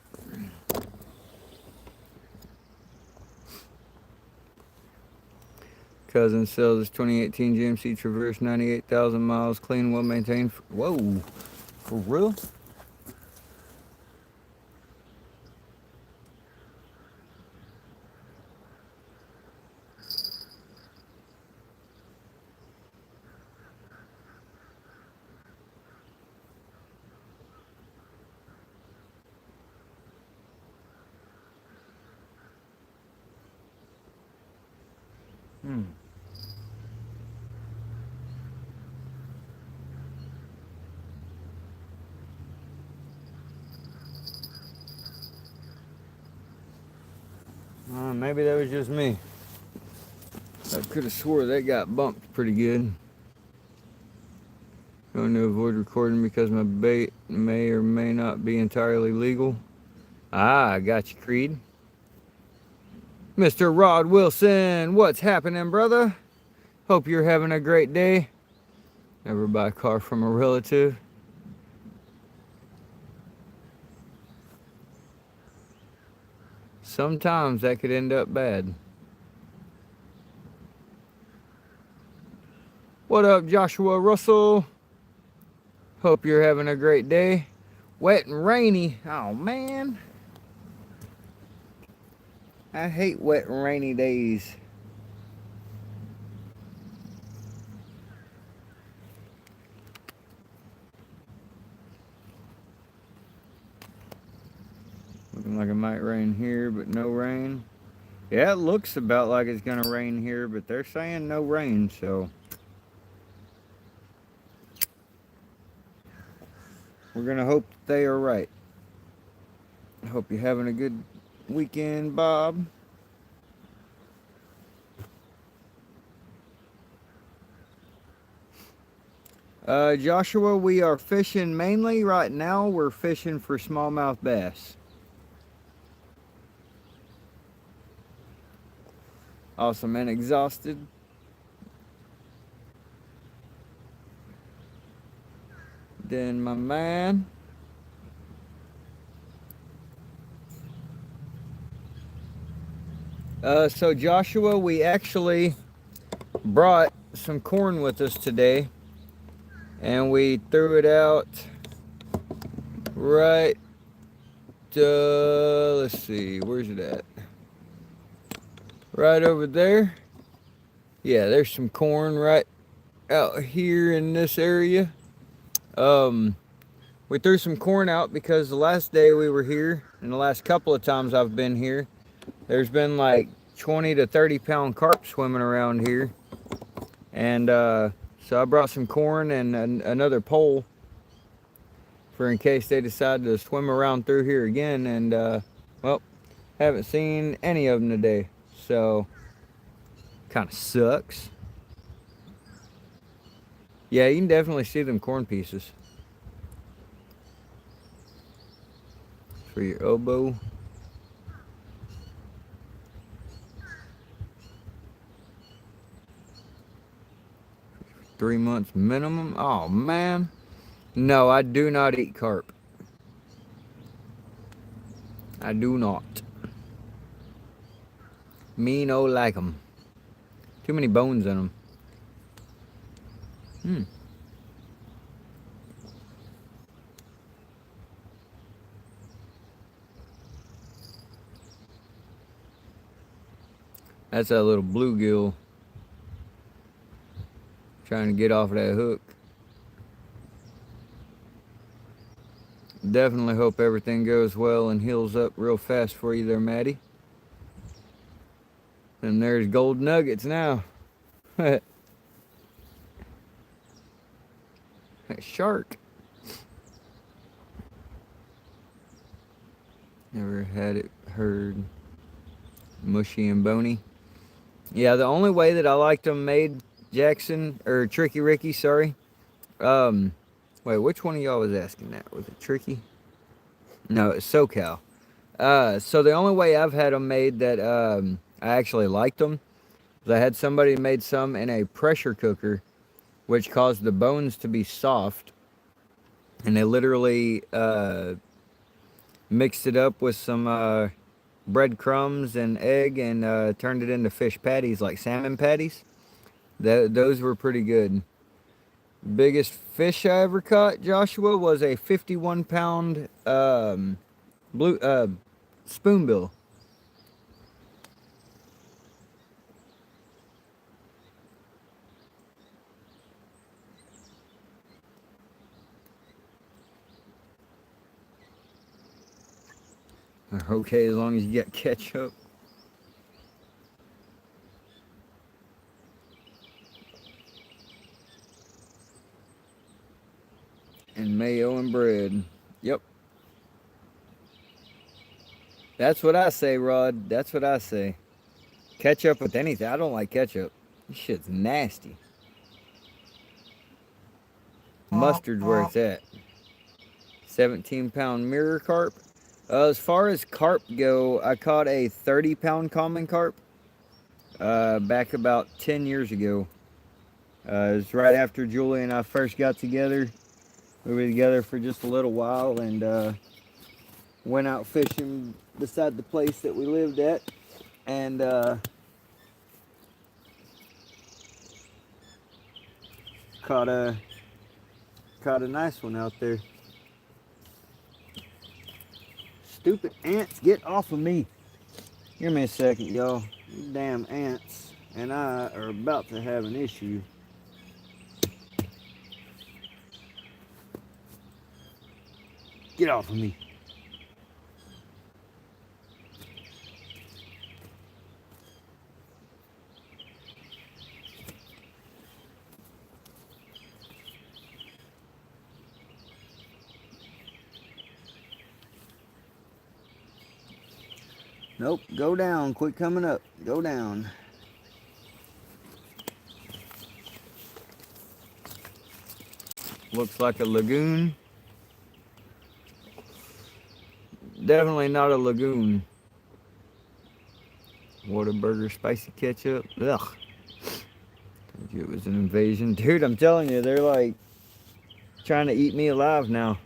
Cousin sells his 2018 GMC Traverse, 98,000 miles, clean, well maintained. Whoa, for real? Maybe that was just me. I could have swore that got bumped pretty good. Going to avoid recording because my bait may or may not be entirely legal. Ah, I got you, Creed. Mr. Rod Wilson, what's happening, brother? Hope you're having a great day. Never buy a car from a relative. Sometimes that could end up bad. What up, Joshua Russell? Hope you're having a great day. Wet and rainy. Oh, man. I hate wet and rainy days. Looking like it might rain here, but no rain. Yeah, it looks about like it's gonna rain here, but they're saying no rain, so we're gonna hope that they are right. I hope you're having a good weekend, Bob. Joshua, we are fishing mainly right now. We're fishing for smallmouth bass. Awesome and exhausted. Then my man. So Joshua, we actually brought some corn with us today, and we threw it out right, let's see, where's it at? Right over there. Yeah, there's some corn right out here in this area. Um, we threw some corn out because the last day we were here, and the last couple of times I've been here, there's been like 20 to 30 pound carp swimming around here. And so I brought some corn and another pole for in case they decide to swim around through here again. And well, haven't seen any of them today, so kind of sucks. Yeah, you can definitely see them corn pieces. For your elbow. $3 months minimum. Oh man. No, I do not eat carp. I do not. Me no like them. Too many bones in them. That's that little bluegill trying to get off of that hook. Definitely hope everything goes well and heals up real fast for you there, Maddie. And there's gold nuggets now. That shark. Never had it heard mushy and bony. Yeah, the only way that I liked them made, Jackson, or Tricky Ricky, sorry. Wait, which one of y'all was asking that? Was it Tricky? No, it's SoCal. So the only way I've had them made that I actually liked them is I had somebody made some in a pressure cooker, which caused the bones to be soft. And they literally mixed it up with some breadcrumbs and egg and turned it into fish patties, like salmon patties. Those were pretty good. Biggest fish I ever caught, Joshua, was a 51-pound spoonbill. Okay, as long as you get ketchup. And mayo and bread. Yep. That's what I say, Rod. That's what I say. Ketchup with anything. I don't like ketchup. This shit's nasty. Mustard's where it's at. 17-pound mirror carp. As far as carp go, I caught a 30-pound common carp back about 10 years ago. It was right after Julie and I first got together. We were together for just a little while and went out fishing beside the place that we lived at. And caught a nice one out there. Stupid ants, get off of me. Give me a second, y'all. These damn ants and I are about to have an issue. Get off of me. Nope, go down. Quit coming up. Go down. Looks like a lagoon. Definitely not a lagoon. Whataburger spicy ketchup. Ugh. Told you it was an invasion. Dude, I'm telling you, they're like trying to eat me alive now.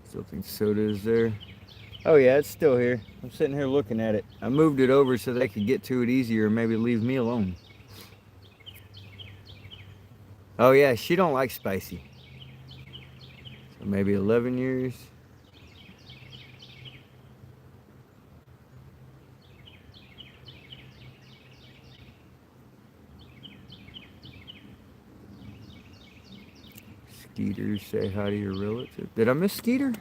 Still think soda is there. Oh yeah, it's still here. I'm sitting here looking at it. I moved it over so they could get to it easier and maybe leave me alone. Oh yeah, she don't like spicy. So maybe 11 years. Skeeter, say hi to your relative. Did I miss Skeeter?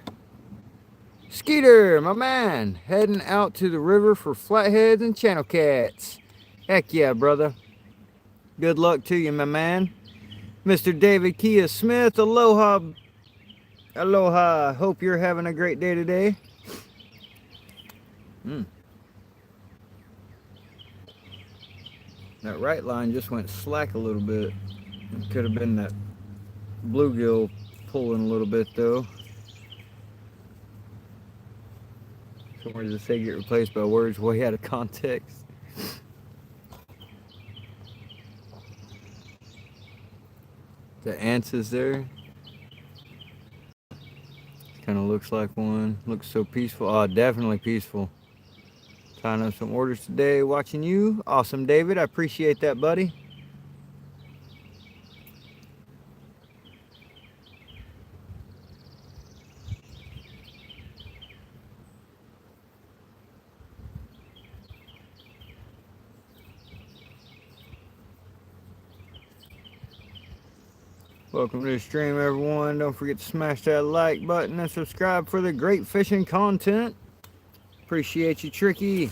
Skeeter, my man, heading out to the river for flatheads and channel cats. Heck yeah, brother. Good luck to you, my man. Mr. David Kia Smith, aloha. Aloha. Hope you're having a great day today. That right line just went slack a little bit. It could have been that bluegill pulling a little bit though. Somewhere does it say get replaced by words way out of context? The ants is there. Kind of looks like one. Looks so peaceful. Oh, definitely peaceful. Tying up some orders today, watching you. Awesome, David. I appreciate that, buddy. Welcome to the stream, everyone. Don't forget to smash that like button and subscribe for the great fishing content. Appreciate you, Tricky.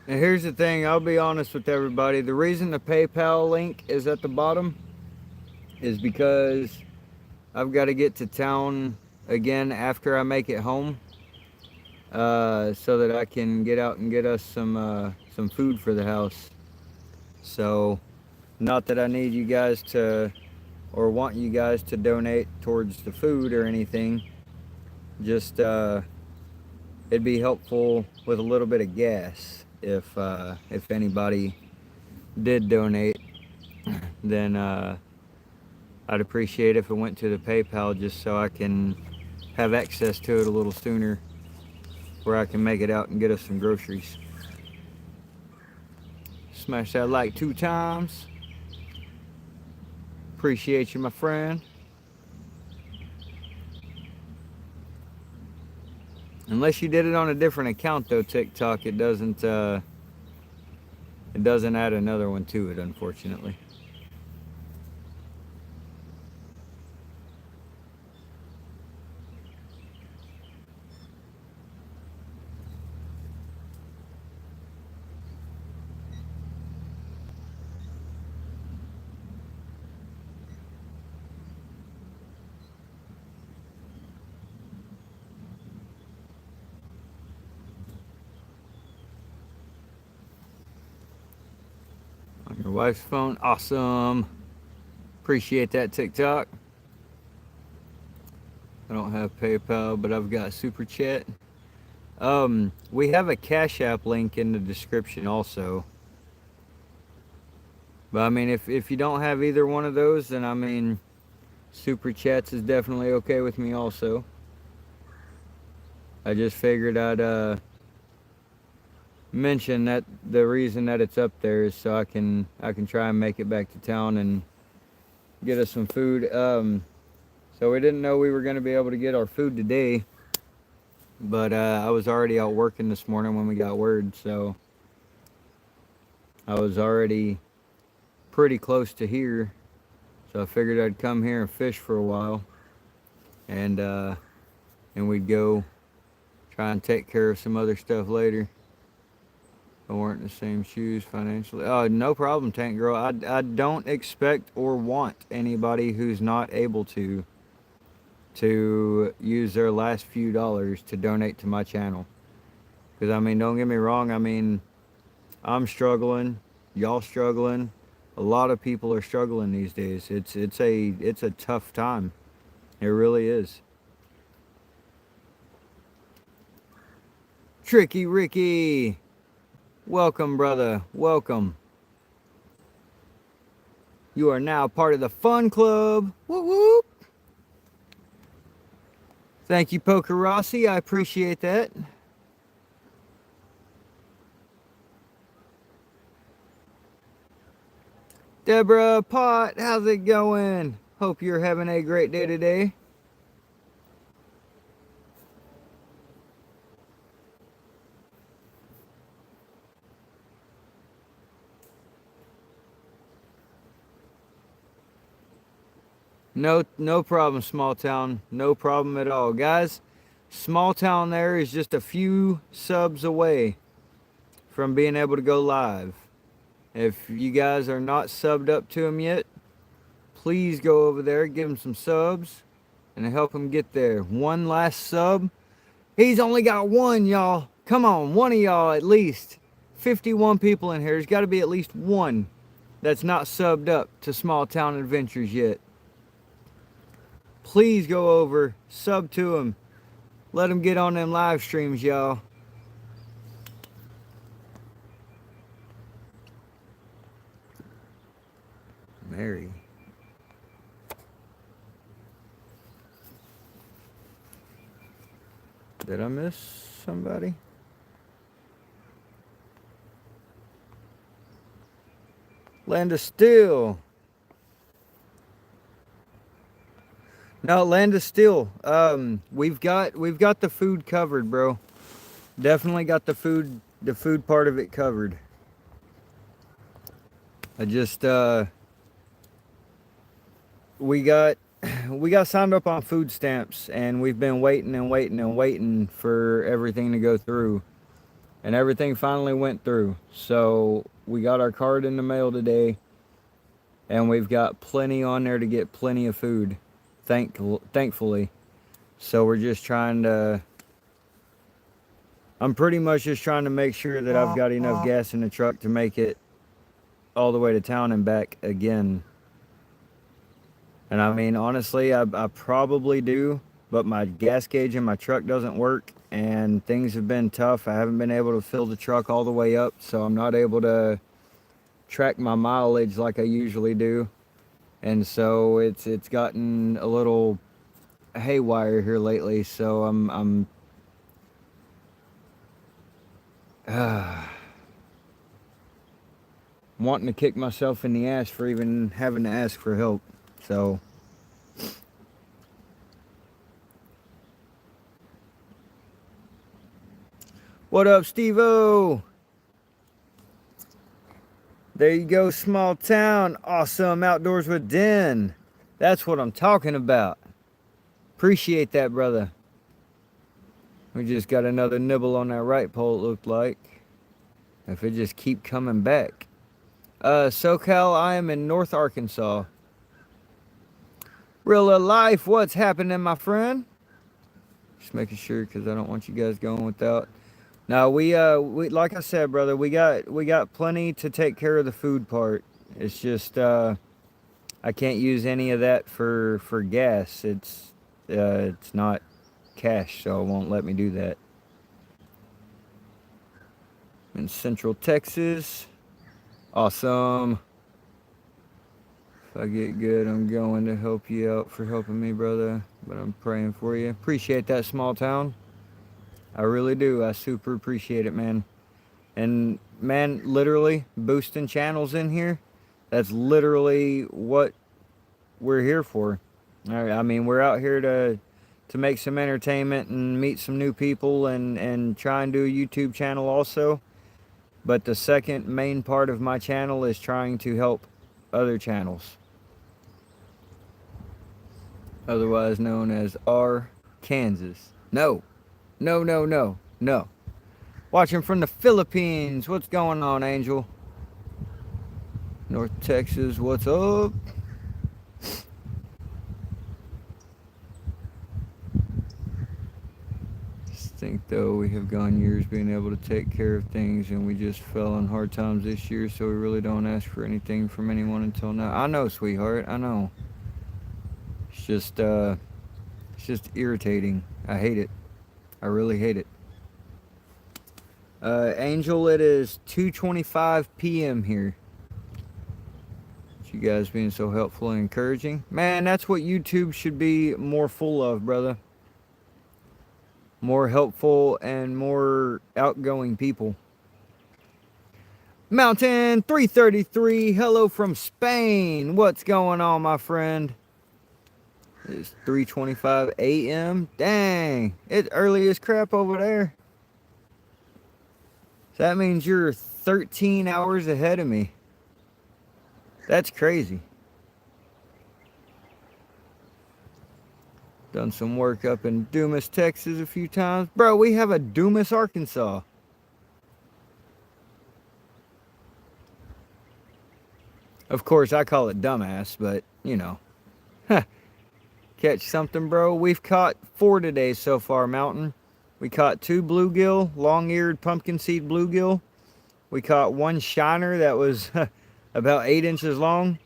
And here's the thing, I'll be honest with everybody. The reason the PayPal link is at the bottom is because I've got to get to town again after I make it home, so that I can get out and get us some food for the house. So, not that I need you guys to, or want you guys to donate towards the food or anything. Just it'd be helpful with a little bit of gas if anybody did donate. Then I'd appreciate if it went to the PayPal just so I can have access to it a little sooner, where I can make it out and get us some groceries. Smash that like 2 times. Appreciate you, my friend. Unless you did it on a different account though, TikTok, it doesn't add another one to it, unfortunately. On your wife's phone, awesome. Appreciate that, TikTok. I don't have PayPal, but I've got Super Chat. We have a Cash App link in the description also. But I mean, if you don't have either one of those, then I mean, Super Chats is definitely okay with me also. I just figured I'd mention that the reason that it's up there is so I can try and make it back to town and get us some food. So we didn't know we were going to be able to get our food today, but I was already out working this morning when we got word, so I was already pretty close to here. So I figured I'd come here and fish for a while, and we'd go try and take care of some other stuff later. I weren't in the same shoes financially. Oh, no problem, Tank Girl. I don't expect or want anybody who's not able to use their last few dollars to donate to my channel. Because, I mean, don't get me wrong. I mean, I'm struggling. Y'all struggling. A lot of people are struggling these days. It's a tough time. It really is. Tricky Ricky. Welcome, brother. Welcome. You are now part of the fun club. Whoop whoop. Thank you, Poker Rossi. I appreciate that. Deborah Pot, how's it going? Hope you're having a great day today. No problem, small town. No problem at all. Guys, small town there is just a few subs away from being able to go live. If you guys are not subbed up to him yet, please go over there, give him some subs, and help him get there. One last sub. He's only got one, y'all. Come on, one of y'all at least. 51 people in here. There's got to be at least one that's not subbed up to Small Town Adventures yet. Please go over, sub to him. Let him get on them live streams, y'all. Mary. Did I miss somebody? Land of Steel. No, Land of Steel. We've got the food covered, bro. Definitely got the food part of it covered. I just we got signed up on food stamps, and we've been waiting for everything to go through, and everything finally went through. So we got our card in the mail today, and we've got plenty on there to get plenty of food, thankfully. So we're just trying to, I'm pretty much just trying to make sure that I've got enough gas in the truck to make it all the way to town and back again. And I mean, honestly, I probably do, but my gas gauge in my truck doesn't work, and things have been tough. I haven't been able to fill the truck all the way up, so I'm not able to track my mileage like I usually do. And so it's gotten a little haywire here lately, so I'm wanting to kick myself in the ass for even having to ask for help. So what up, Steve-O? There you go, small town. Awesome outdoors with Den. That's what I'm talking about. Appreciate that, brother. We just got another nibble on that right pole, it looked like. If it just keep coming back. SoCal, I am in North Arkansas. Real life, what's happening, my friend? Just making sure, because I don't want you guys going without. Now we like I said, brother, we got plenty to take care of the food part. It's just I can't use any of that for gas. It's not cash, so it won't let me do that. In Central Texas. Awesome. If I get good, I'm going to help you out for helping me, brother. But I'm praying for you. Appreciate that, small town. I really do. I super appreciate it, man. And, man, literally, boosting channels in here, that's literally what we're here for. I mean, we're out here to make some entertainment and meet some new people and try and do a YouTube channel also. But the second main part of my channel is trying to help other channels. Otherwise known as R Kansas. No. Watching from the Philippines. What's going on, Angel? North Texas, what's up? Just think though, we have gone years being able to take care of things, and we just fell on hard times this year, so we really don't ask for anything from anyone until now. I know, sweetheart, I know. It's just irritating. I hate it. I really hate it. Angel, it is 2:25 p.m. here. You guys being so helpful and encouraging. Man, that's what YouTube should be more full of, brother. More helpful and more outgoing people. Mountain 333, hello from Spain. What's going on, my friend? It's 3:25 a.m. Dang, it's early as crap over there. So that means you're 13 hours ahead of me. That's crazy. Done some work up in Dumas, Texas a few times. Bro, we have a Dumas, Arkansas. Of course, I call it dumbass, but, you know. Catch something, bro. We've caught 4 today so far, Mountain. We caught 2 bluegill, long-eared pumpkin seed bluegill. We caught 1 shiner that was about 8 inches long.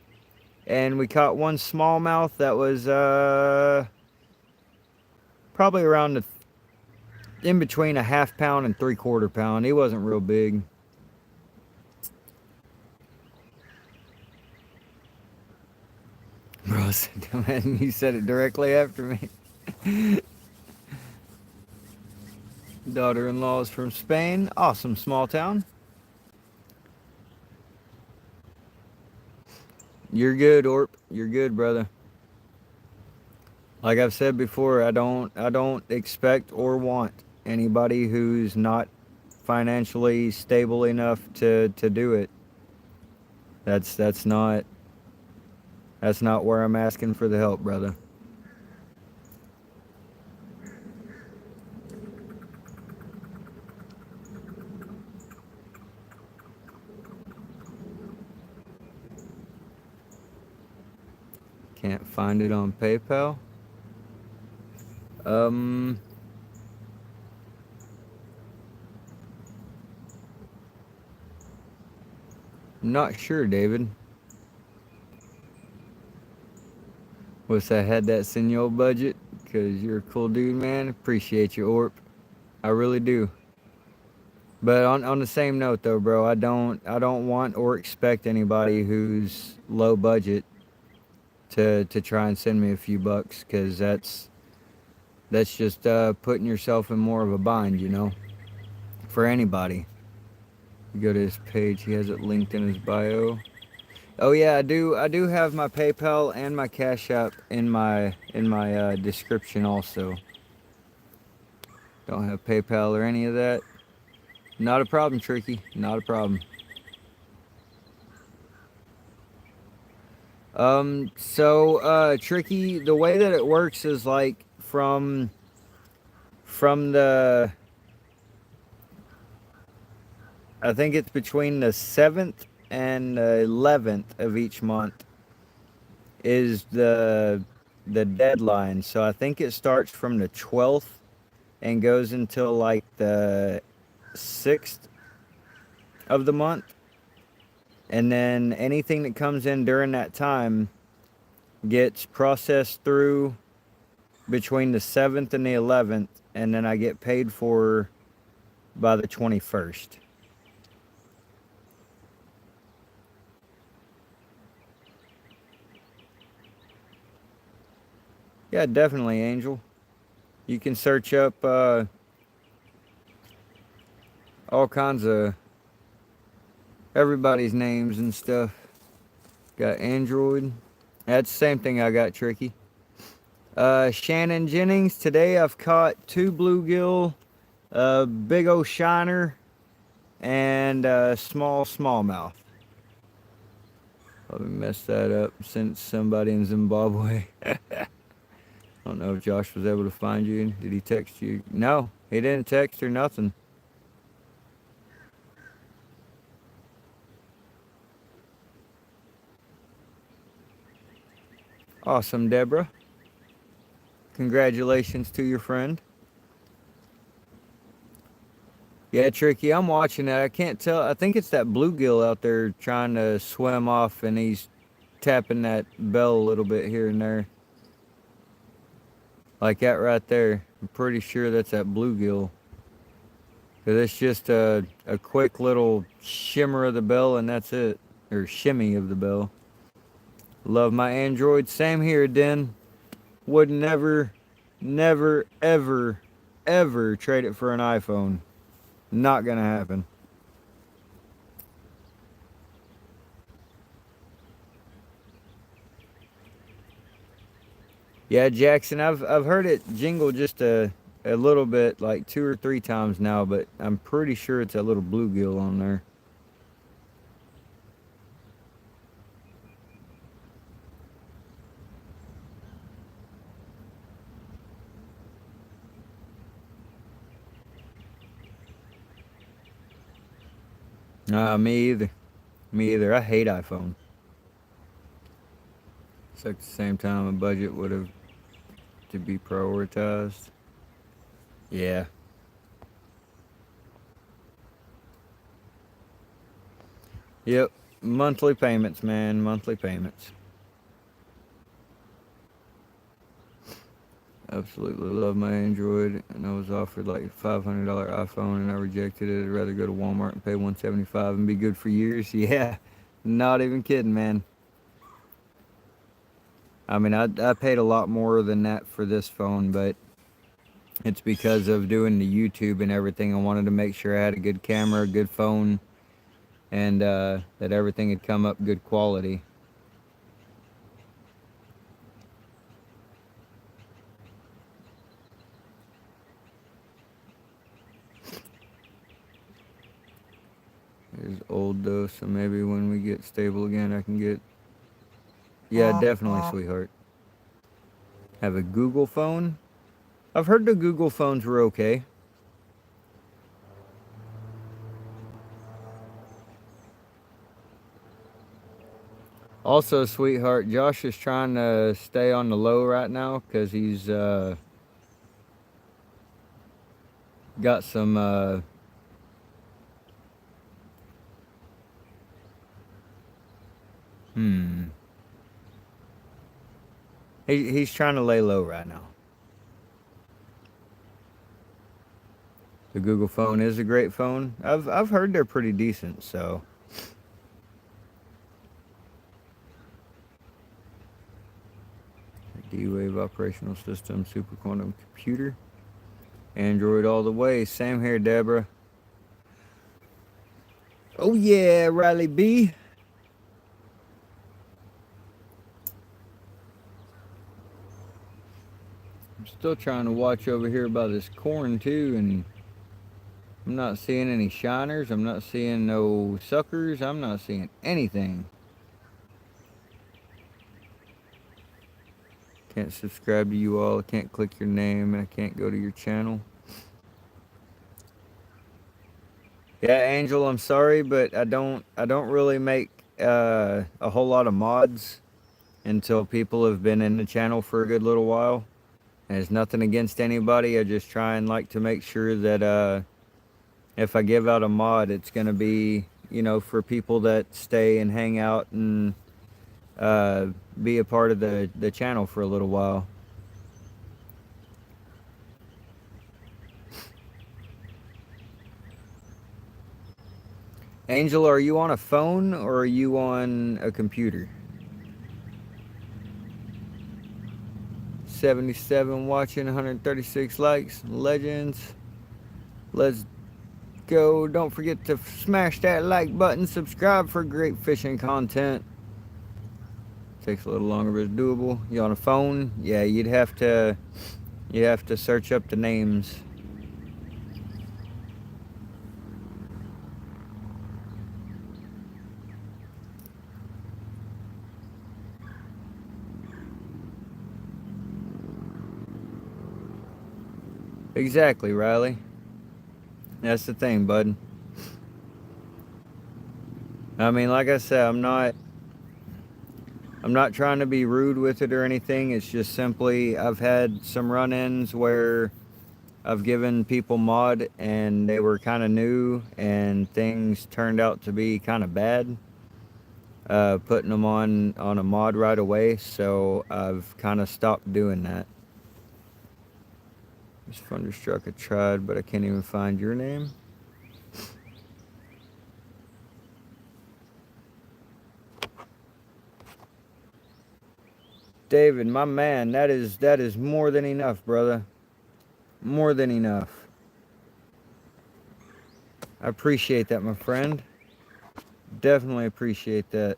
And we caught 1 smallmouth that was probably around in between a ½ pound and 3/4 pound. He wasn't real big. Bro, man, you said it directly after me. Daughter-in-law is from Spain. Awesome small town. You're good, Orp. You're good, brother. Like I've said before, I don't expect or want anybody who's not financially stable enough to do it. That's not where I'm asking for the help, brother. Can't find it on PayPal. Not sure, David. Wish I had that senor budget, because you're a cool dude, man. Appreciate you, Orp. I really do. But on the same note, though, bro, I don't want or expect anybody who's low budget to try and send me a few bucks, because that's just putting yourself in more of a bind, you know, for anybody. You go to his page, he has it linked in his bio. Oh yeah, I do have my PayPal and my Cash App in my description also. Don't have PayPal or any of that. Not a problem, Tricky. Not a problem. Tricky, the way that it works is like from the, I think it's between the 7th and the 11th of each month is the deadline. So I think it starts from the 12th and goes until like the 6th of the month. And then anything that comes in during that time gets processed through between the 7th and the 11th, and then I get paid for by the 21st. Yeah, definitely, Angel. You can search up all kinds of everybody's names and stuff. Got Android. That's the same thing I got, Tricky. Shannon Jennings. Today I've caught 2 bluegill, a big old shiner, and a smallmouth. Probably messed that up since somebody in Zimbabwe. I don't know if Josh was able to find you. Did he text you? No, he didn't text or nothing. Awesome, Deborah. Congratulations to your friend. Yeah, Tricky, I'm watching that. I can't tell. I think it's that bluegill out there trying to swim off, and he's tapping that bell a little bit here and there. Like that right there. I'm pretty sure that's that bluegill. Because it's just a quick little shimmer of the bell, and that's it. Or shimmy of the bell. Love my Android. Same here, Den. Would never, never, ever, ever trade it for an iPhone. Not gonna happen. Yeah, Jackson, I've heard it jingle just a little bit, like 2 or 3 times now, but I'm pretty sure it's a little bluegill on there. Me either. Me either. I hate iPhone. It's like the same time a budget would have to be prioritized. Yeah. Yep. Monthly payments, man. Monthly payments. Absolutely love my Android, and I was offered like a $500 iPhone, and I rejected it. I'd rather go to Walmart and pay $175 and be good for years. Yeah, not even kidding, man. I mean, I paid a lot more than that for this phone, but it's because of doing the YouTube and everything. I wanted to make sure I had a good camera, a good phone, and that everything had come up good quality. It's old though, so maybe when we get stable again, I can get. Yeah, definitely, sweetheart. Have a Google phone? I've heard the Google phones were okay. Also, sweetheart, Josh is trying to stay on the low right now because he's got some. Hmm. He's trying to lay low right now. The Google phone is a great phone. I've heard they're pretty decent. So D-Wave operational system, super quantum computer, Android all the way. Same here, Deborah. Oh yeah, Riley B. I'm still trying to watch over here by this corn too, and I'm not seeing any shiners. I'm not seeing no suckers. I'm not seeing anything. Can't subscribe to you all. I can't click your name, and I can't go to your channel. Yeah, Angel, I'm sorry, but I don't really make a whole lot of mods until people have been in the channel for a good little while. And it's nothing against anybody. I just try and like to make sure that if I give out a mod, it's gonna be, for people that stay and hang out and be a part of the channel for a little while. Angel, are you on a phone or are you on a computer? 77 watching, 136 likes. Legends. Let's go. Don't forget to smash that like button. Subscribe for great fishing content. Takes a little longer, but it's doable. You on a phone? Yeah, you'd have to search up the names. Exactly, Riley. That's the thing, bud. I mean, like I said, I'm not trying to be rude with it or anything. It's just simply I've had some run-ins where I've given people mod and they were kind of new and things turned out to be kind of bad. Putting them on a mod right away, so I've kind of stopped doing that. This Thunderstruck I tried, but I can't even find your name. David, my man, that is more than enough, brother. More than enough. I appreciate that, my friend. Definitely appreciate that.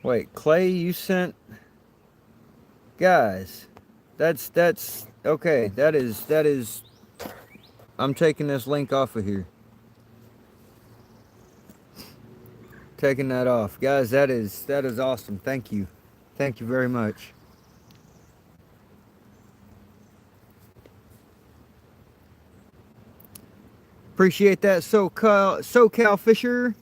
Wait, Clay, you sent guys. That's okay. That is I'm taking this link off of here. Taking that off. Guys, that is awesome. Thank you. Thank you very much. Appreciate that, SoCal Fisher.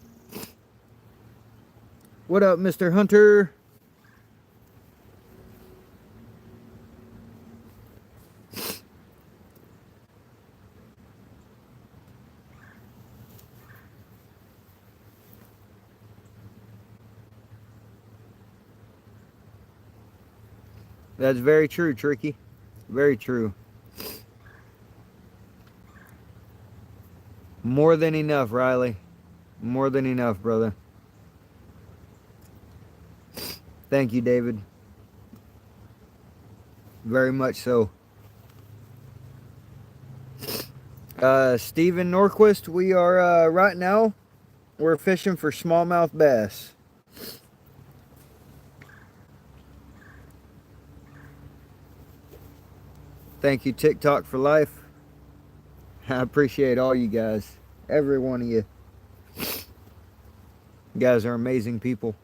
What up, Mr. Hunter? That's very true, Tricky. Very true. More than enough, Riley. More than enough, brother. Thank you, David. Very much so. Steven Norquist, we are right now we're fishing for smallmouth bass. Thank you, TikTok for life. I appreciate all you guys. Every one of you. You guys are amazing people.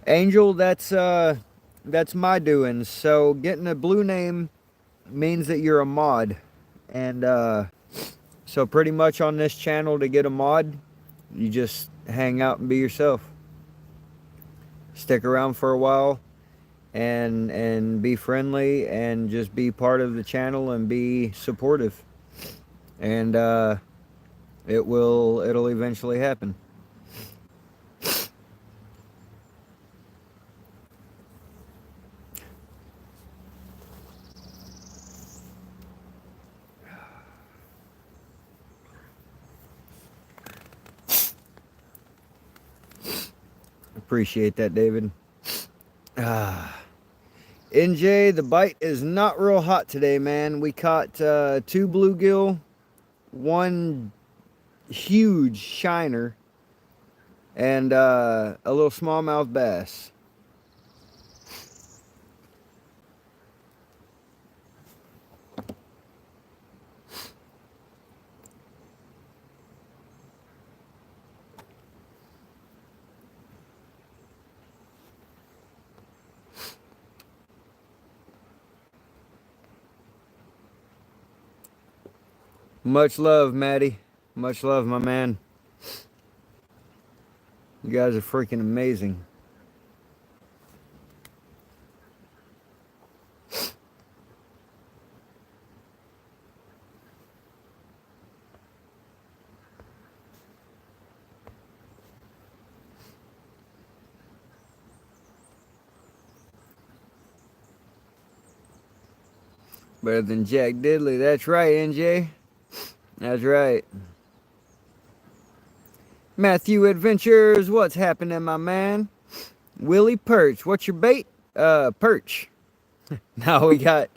Angel, that's my doings. So getting a blue name means that you're a mod. And so pretty much on this channel, to get a mod, you just hang out and be yourself. Stick around for a while and be friendly and just be part of the channel and be supportive. And it'll eventually happen. Appreciate that, David. NJ, the bite is not real hot today, man. We caught 2 bluegill, 1 huge shiner, and a little smallmouth bass. Much love, Maddie. Much love, my man. You guys are freaking amazing. Better than Jack Diddley. That's right, NJ. That's right. Matthew Adventures, what's happening, my man? Willie Perch, what's your bait? Perch. Now we got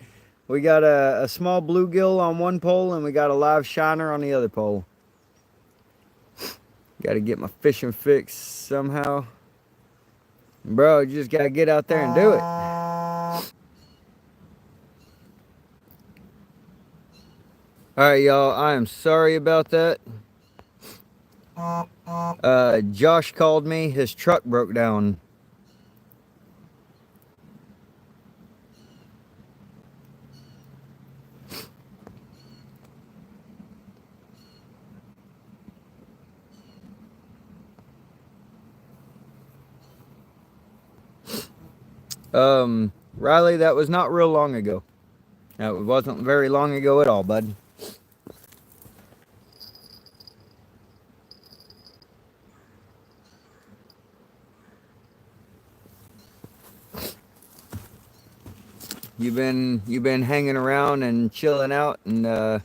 a small bluegill on one pole and we got a live shiner on the other pole. Got to get my fishing fix somehow. Bro, you just got to get out there and do it. Alright, y'all, I am sorry about that. Josh called me. His truck broke down. Riley, that was not real long ago. That wasn't very long ago at all, bud. You've been hanging around and chilling out and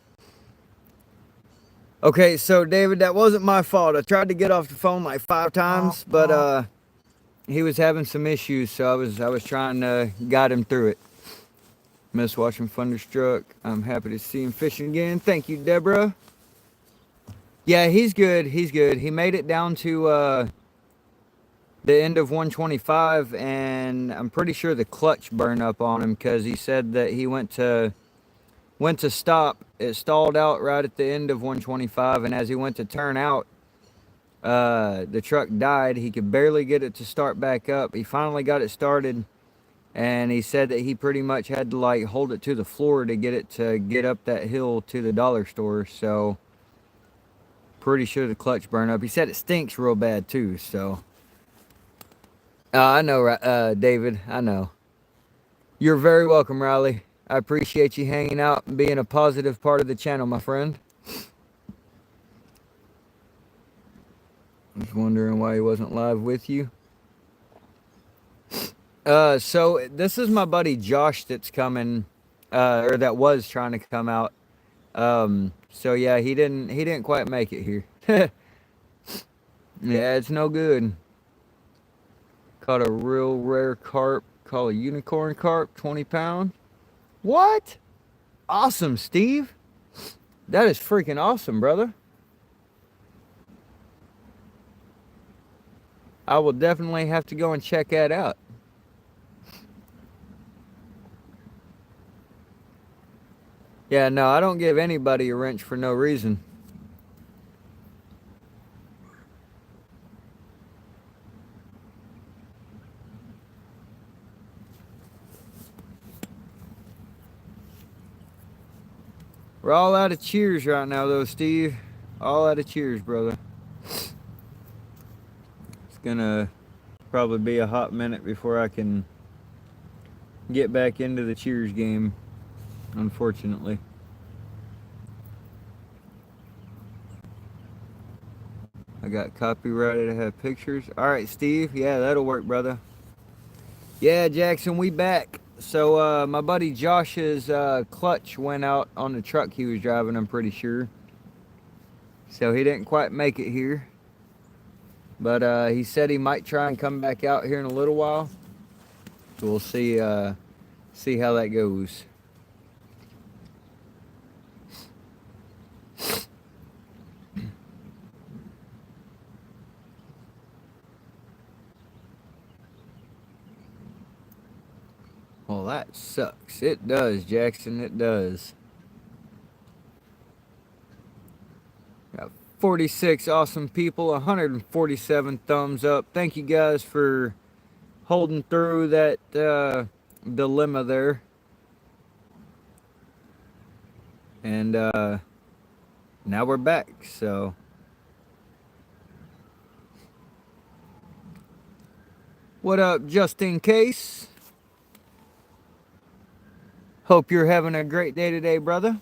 Okay, so David, that wasn't my fault. I tried to get off the phone like 5 times, but he was having some issues, so I was trying to guide him through it. Miss watching Thunderstruck. I'm happy to see him fishing again. Thank you, Deborah. Yeah, he's good. He's good. He made it down to the end of 125, and I'm pretty sure the clutch burned up on him because he said that he went to stop. It stalled out right at the end of 125, and as he went to turn out, the truck died. He could barely get it to start back up. He finally got it started, and he said that he pretty much had to like hold it to the floor to get up that hill to the dollar store. So pretty sure the clutch burned up. He said it stinks real bad too. So I know, David. I know. You're very welcome, Riley. I appreciate you hanging out and being a positive part of the channel, my friend. I was wondering why he wasn't live with you. So this is my buddy Josh that's coming, or that was trying to come out. So yeah, he didn't quite make it here. Yeah, it's no good. Caught a real rare carp, called a unicorn carp, 20 pound. What? Awesome, Steve. That is freaking awesome, brother. I will definitely have to go and check that out. Yeah, no, I don't give anybody a wrench for no reason. We're all out of cheers right now, though, Steve. All out of cheers, brother. It's gonna probably be a hot minute before I can get back into the cheers game, unfortunately. I got copyrighted to have pictures. All right, Steve. Yeah, that'll work, brother. Yeah, Jackson, we back. So my buddy Josh's clutch went out on the truck he was driving, I'm pretty sure. So he didn't quite make it here. But he said he might try and come back out here in a little while. So we'll see how that goes. Well, that sucks. It does, Jackson. It does. Got 46 awesome people, 147 thumbs up. Thank you guys for holding through that dilemma there. And now we're back, so. What up, just in case? Hope you're having a great day today, brother.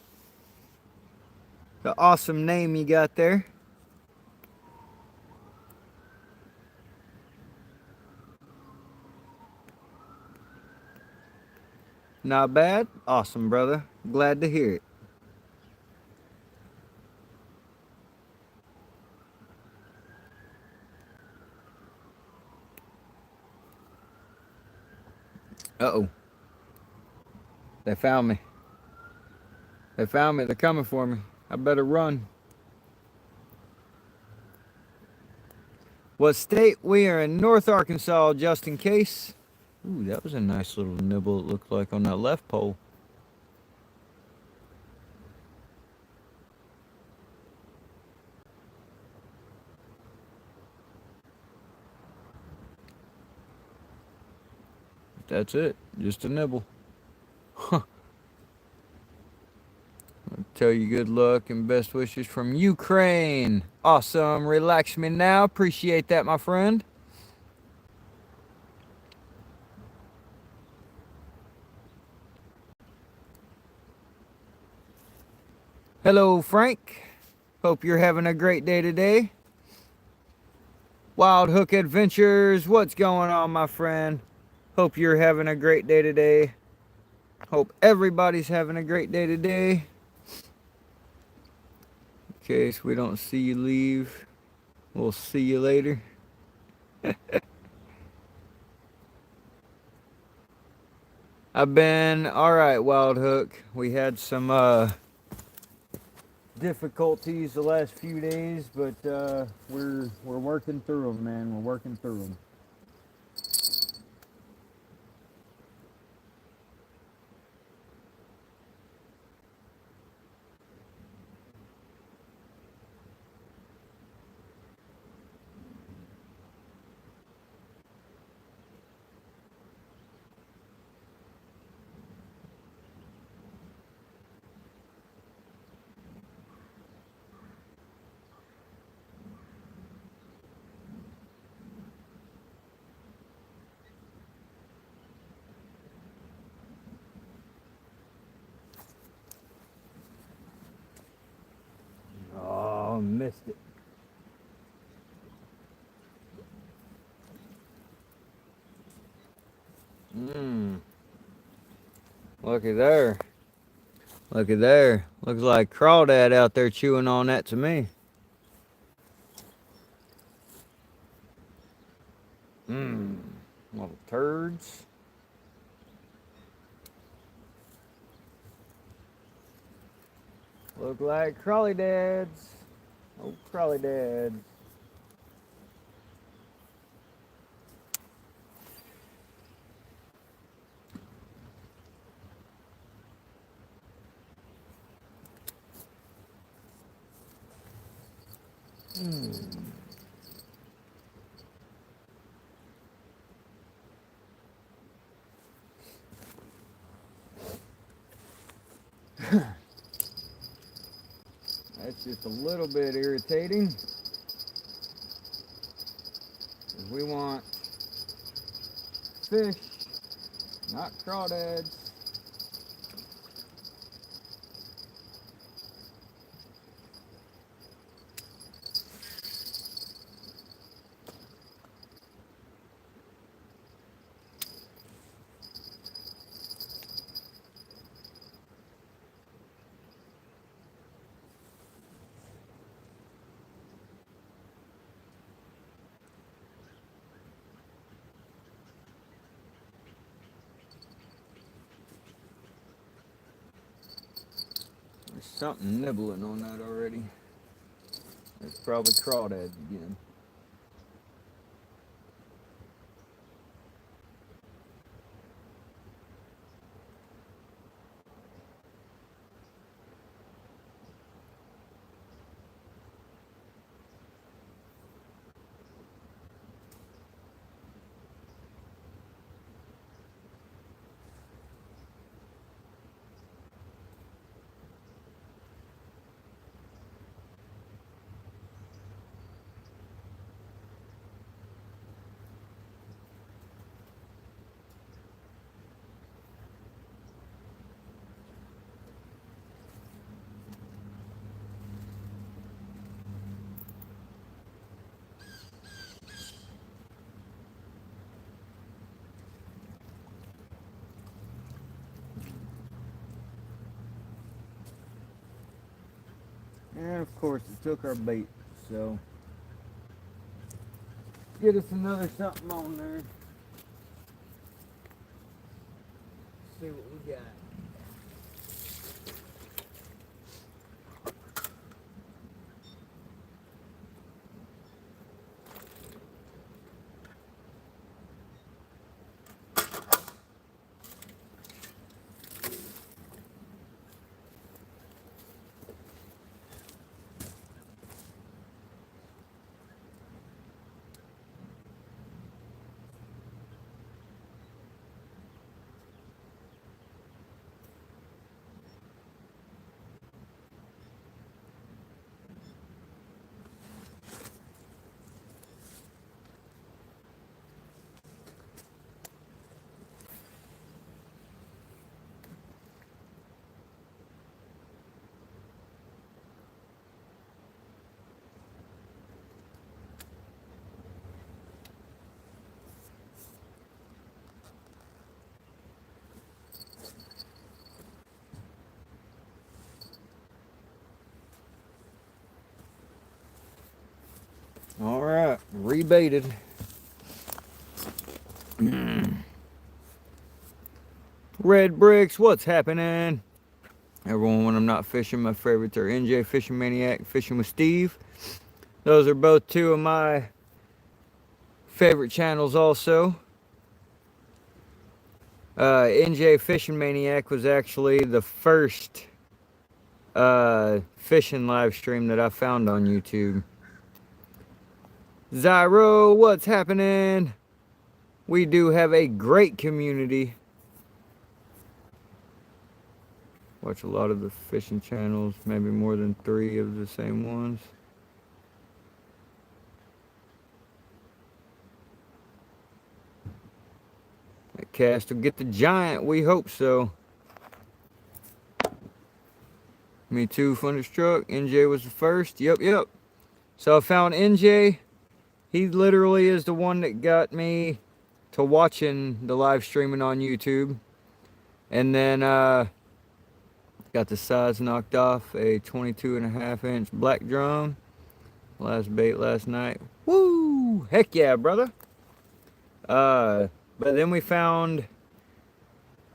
The awesome name you got there. Not bad. Awesome, brother. Glad to hear it. Uh-oh. They found me. They found me. They're coming for me. I better run. What state? We are in North Arkansas, just in case. Ooh, that was a nice little nibble it looked like on that left pole. That's it. Just a nibble. Huh. I'll tell you good luck and best wishes from Ukraine. Awesome. Relax me now. Appreciate that, my friend. Hello, Frank. Hope you're having a great day today. Wild Hook Adventures. What's going on, my friend? Hope you're having a great day today. Hope everybody's having a great day today. case we don't see you leave. We'll see you later. I've been all right, Wild Hook. We had some difficulties the last few days, but we're working through them, man. We're working through them. Oh, missed it. Mmm. Looky there. Looky there. Looks like Crawdad out there chewing on that to me. Mmm. Little turds. Look like crawly dads. Oh, crawly dads. That's just a little bit irritating. 'Cause we want fish, not crawdads. There's something nibbling on that already. It's probably crawdads again. And of course it took our bait, so get us another something on there. See what we got. All right, rebaited. Red Bricks, what's happening? Everyone, when I'm not fishing, my favorites are NJ Fishing Maniac, Fishing with Steve. Those are both two of my favorite channels also. NJ Fishing Maniac was actually the first fishing live stream that I found on YouTube. Zyro, what's happening? We do have a great community. Watch a lot of the fishing channels, maybe more than 3 of the same ones. That cast will get the giant, we hope so. Me too, Thunderstruck. NJ was the first. Yep. So I found NJ. He literally is the one that got me to watching the live streaming on YouTube. And then got the size knocked off, a 22.5-inch black drum. Last bait last night. Woo! Heck yeah, brother. But then we found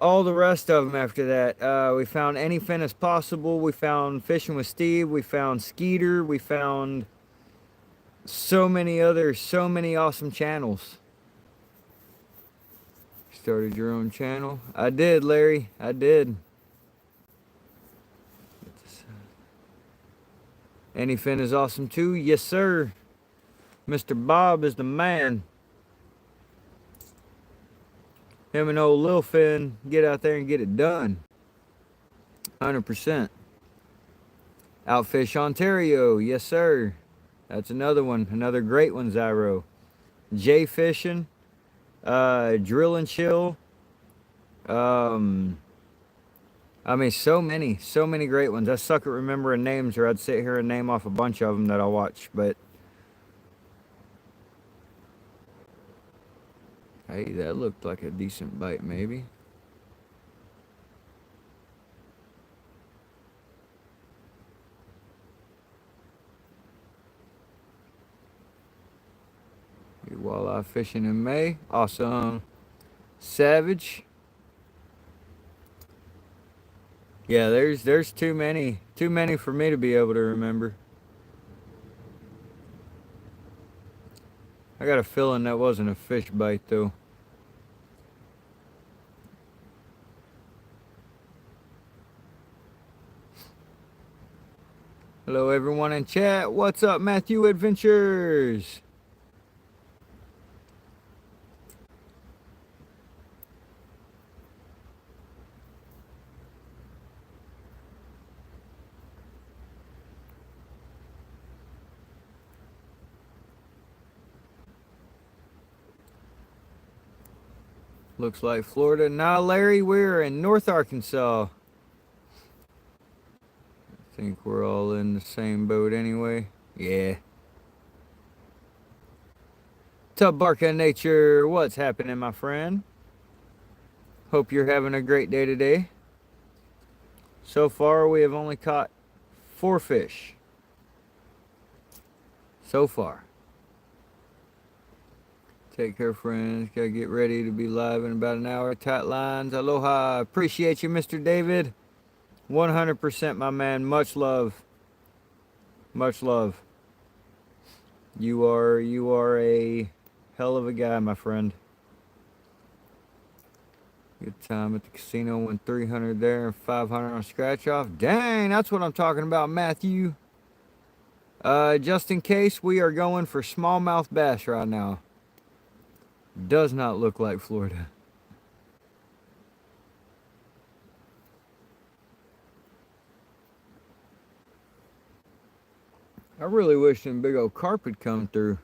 all the rest of them after that. We found Anyfin As Possible. We found Fishing with Steve. We found Skeeter. We found so many awesome channels. Started your own channel? I did, Larry. I did. Anyfin is awesome too? Yes, sir. Mr. Bob is the man. Him and old Lil Finn get out there and get it done. 100%. Outfish Ontario. Yes, sir. That's another one. Another great one, Zyro. J Fishing. Drill and Chill. I mean, so many great ones. I suck at remembering names, or I'd sit here and name off a bunch of them that I watch, but hey, that looked like a decent bite, maybe. Walleye fishing in May. Awesome. Savage. Yeah, there's too many for me to be able to remember. I got a feeling that wasn't a fish bite though. Hello everyone in chat. What's up, Matthew Adventures? Looks like Florida. Nah, Larry, we're in North Arkansas. I think we're all in the same boat anyway. Yeah. Tub Barca Nature, what's happening, my friend? Hope you're having a great day today. So far, we have only caught 4 fish. So far. Take care, friends. Gotta get ready to be live in about an hour. Tight lines. Aloha. Appreciate you, Mr. David. 100%, my man. Much love. Much love. You are a hell of a guy, my friend. Good time at the casino. Went 300 there and 500 on scratch off. Dang, that's what I'm talking about, Matthew. Just in case, we are going for smallmouth bass right now. Does not look like Florida. I really wish some big old carp had come through.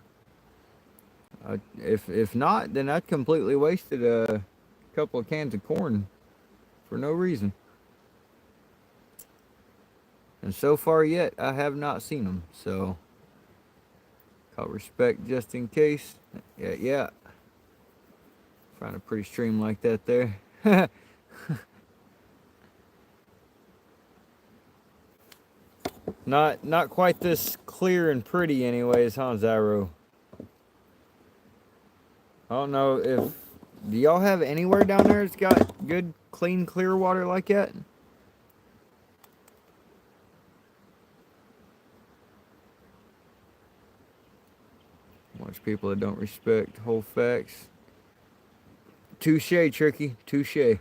If not, then I'd completely wasted a couple of cans of corn for no reason. And so far yet, I have not seen them. So, call respect just in case. Yeah. Find a pretty stream like that there. Not quite this clear and pretty anyways, huh, Zyro? I don't know if... Do y'all have anywhere down there that's got good, clean, clear water like that? Watch people that don't respect whole facts. Touche, Tricky. Touche.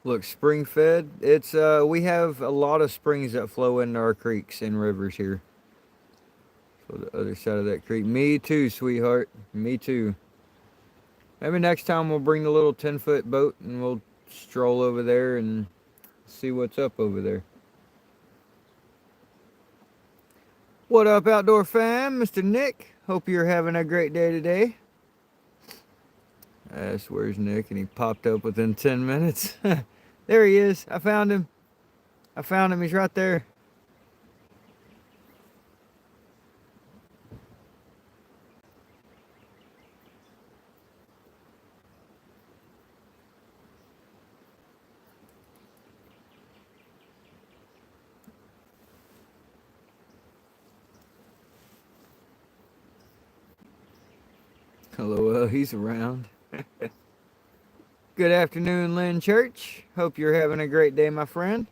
Look, spring fed. It's we have a lot of springs that flow into our creeks and rivers here. So the other side of that creek. Me too, sweetheart. Me too. Maybe next time we'll bring the little 10-foot boat and we'll stroll over there and see what's up over there. What up, outdoor fam? Mr. Nick. Hope you're having a great day today. Where's Nick? And he popped up within 10 minutes. There he is. I found him. I found him. He's right there. Hello, he's around. Good afternoon, Lynn Church. Hope you're having a great day, my friend.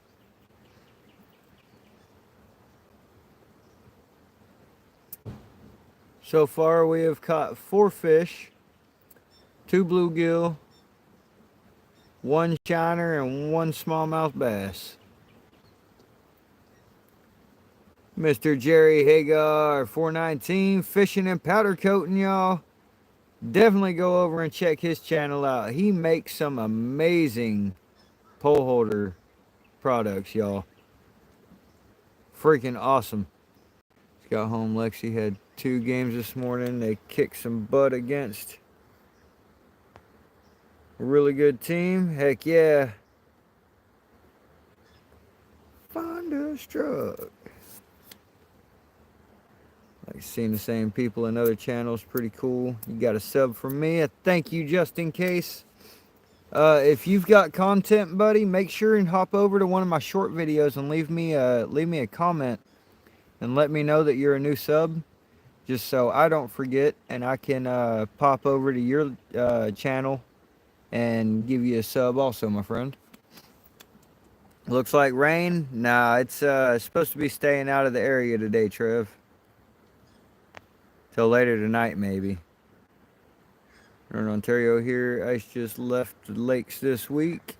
So far, we have caught 4 fish, 2 bluegill, 1 shiner, and 1 smallmouth bass. Mr. Jerry Hagar, 419, fishing and powder coating, y'all. Definitely go over and check his channel out. He makes some amazing pole holder products, y'all. Freaking awesome. Just got home. Lexi had 2 games this morning. They kicked some butt against a really good team. Heck yeah. Thunderstruck. Like seeing the same people in other channels, pretty cool. You got a sub from me. A thank you just in case. If you've got content, buddy, make sure and hop over to one of my short videos and leave me a comment and let me know that you're a new sub, just so I don't forget and I can pop over to your channel and give you a sub also, my friend. Looks like rain. Nah, it's supposed to be staying out of the area today, Trev. Till later tonight, maybe. Northern Ontario here. Ice just left the lakes this week.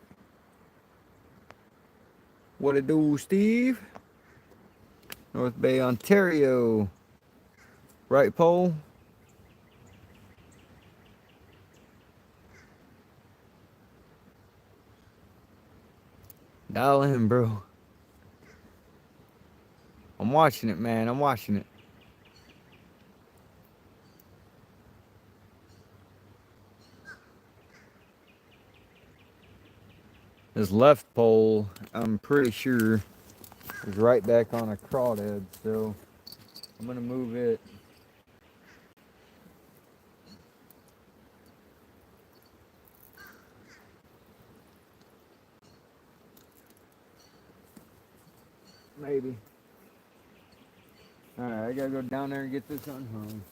What it do, Steve? North Bay, Ontario. Right pole. Dial in, bro. I'm watching it, man. I'm watching it. This left pole, I'm pretty sure, is right back on a crawdad, so I'm gonna move it. Maybe. Alright, I gotta go down there and get this unhung.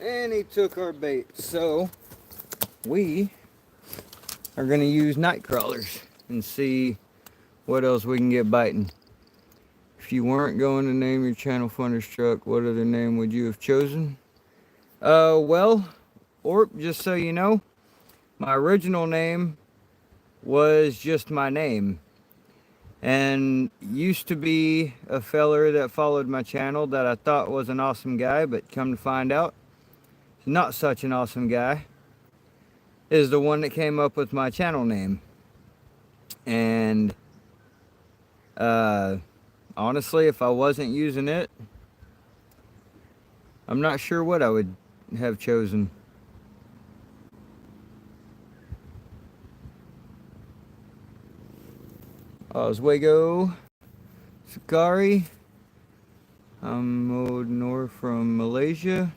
And he took our bait, so we are gonna use night crawlers and see what else we can get biting. If you weren't going to name your channel Thunderstruck, what other name would you have chosen? Well, Orp, just so you know, my original name was just my name. And used to be a feller that followed my channel that I thought was an awesome guy, but come to find out, he's not such an awesome guy, is the one that came up with my channel name. And honestly, if I wasn't using it, I'm not sure what I would have chosen. Oswego, Sakari, I'm Modnor from Malaysia.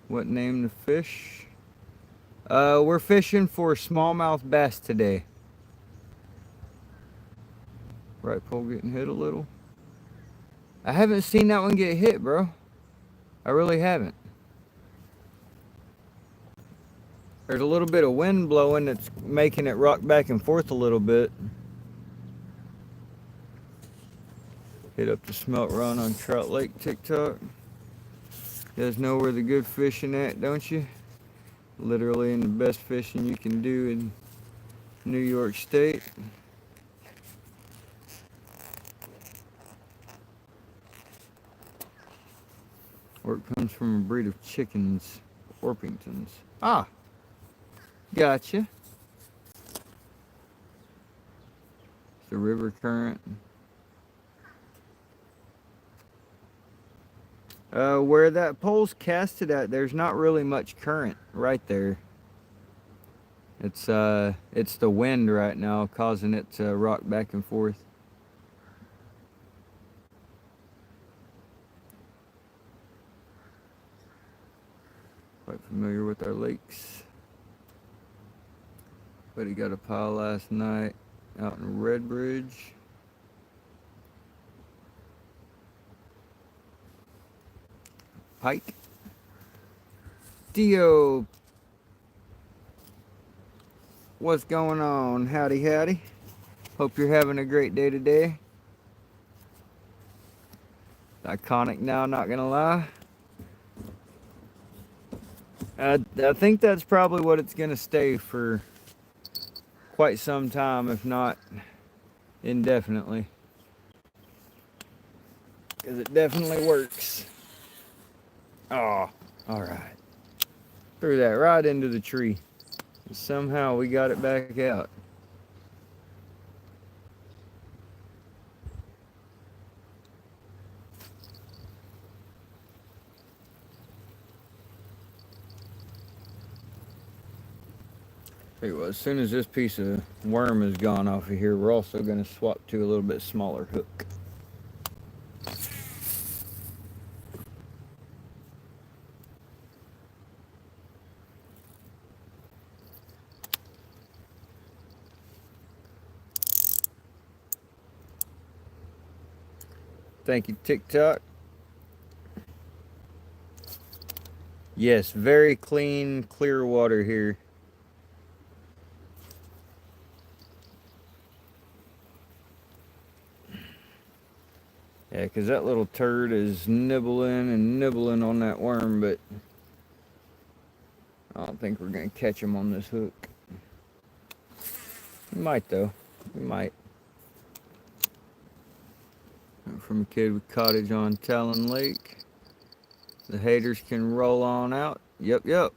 What name the fish? We're fishing for smallmouth bass today. Right pole getting hit a little. I haven't seen that one get hit, bro. I really haven't. There's a little bit of wind blowing that's making it rock back and forth a little bit. Hit up the smelt run on Trout Lake TikTok. You guys know where the good fishing at, don't you? Literally in the best fishing you can do in New York State. Where it comes from a breed of chickens, Orpingtons. Ah, gotcha. It's the river current. Where that pole's casted at, there's not really much current right there. It's the wind right now causing it to rock back and forth. Quite familiar with our lakes. But he got a pile last night out in Redbridge. Pike. Dio. What's going on? Howdy, howdy. Hope you're having a great day today. Iconic now, not gonna lie. I think that's probably what it's gonna stay for quite some time, if not indefinitely. Because it definitely works. Oh, alright. Threw that right into the tree. Somehow we got it back out. Tell you what, as soon as this piece of worm is gone off of here, we're also going to swap to a little bit smaller hook. Thank you, TikTok. Yes, very clean, clear water here. Yeah, because that little turd is nibbling and nibbling on that worm, but I don't think we're going to catch him on this hook. We might, though. We might. From a kid with cottage on Talon Lake. The haters can roll on out. Yep, yep.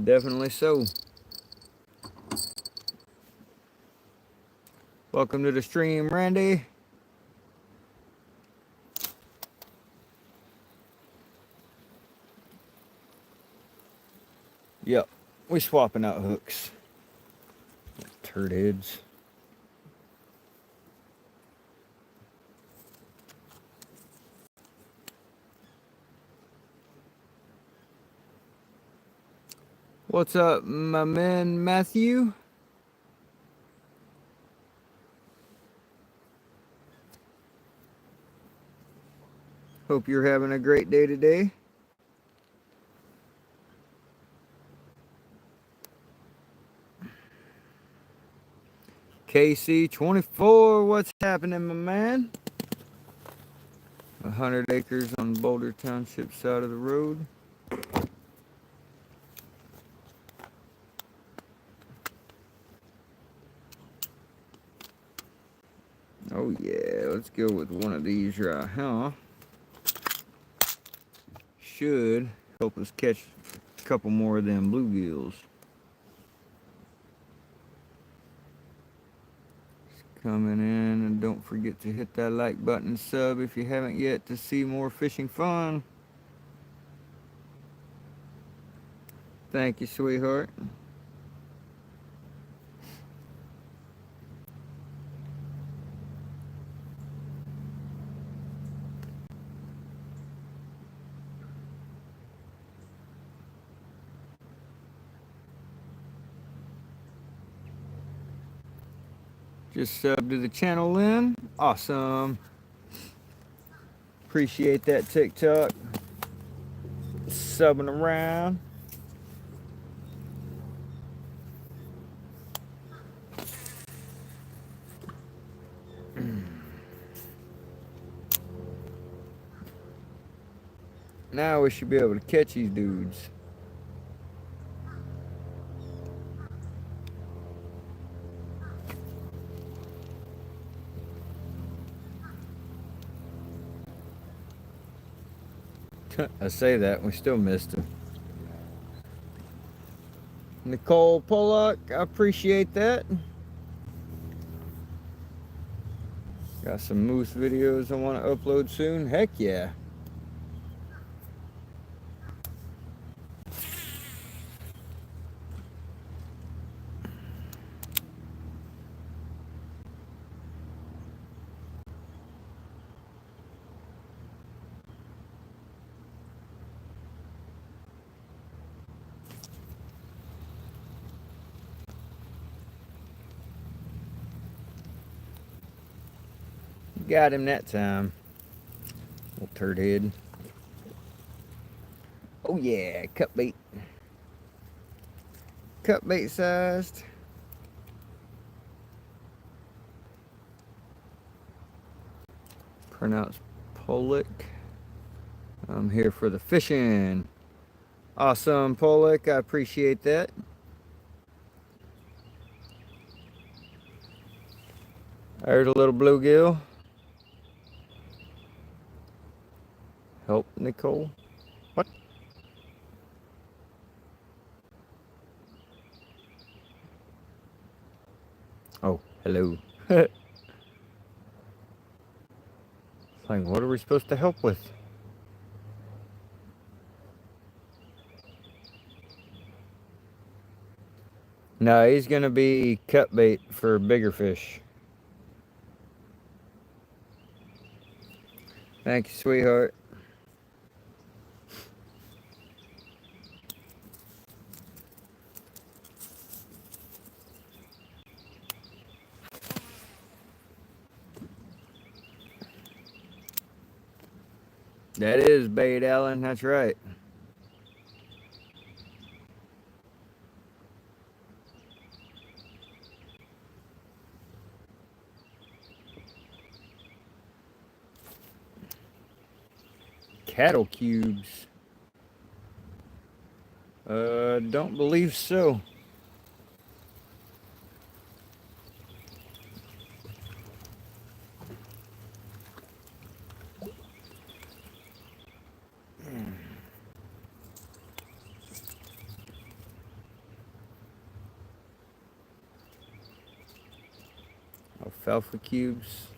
Definitely so. Welcome to the stream, Randy. Yep, we swapping out hooks. Turd heads. What's up, my man Matthew? Hope you're having a great day today. KC24, what's happening, my man? 100 acres on Boulder Township side of the road. Oh yeah, let's go with one of these right here. Should help us catch a couple more of them bluegills. Coming in, and don't forget to hit that like button and sub if you haven't yet to see more fishing fun. Thank you, sweetheart. Just sub to the channel, Lynn. Awesome. Appreciate that, TikTok. Subbing around. Now we should be able to catch these dudes. I say that, we still missed him. Nicole Pollock, I appreciate that. Got some moose videos I want to upload soon. Heck yeah. Got him that time. Little turd head. Oh yeah, cut bait. Cut bait sized. Pronounced Pollock. I'm here for the fishing. Awesome, Pollock. I appreciate that. I heard a little bluegill. Help, Nicole. What? Oh, hello. Like, what are we supposed to help with? No, he's gonna be cut bait for bigger fish. Thank you, sweetheart. That is bait, Alan. That's right. Cattle cubes. Don't believe so. Alfalfa cubes.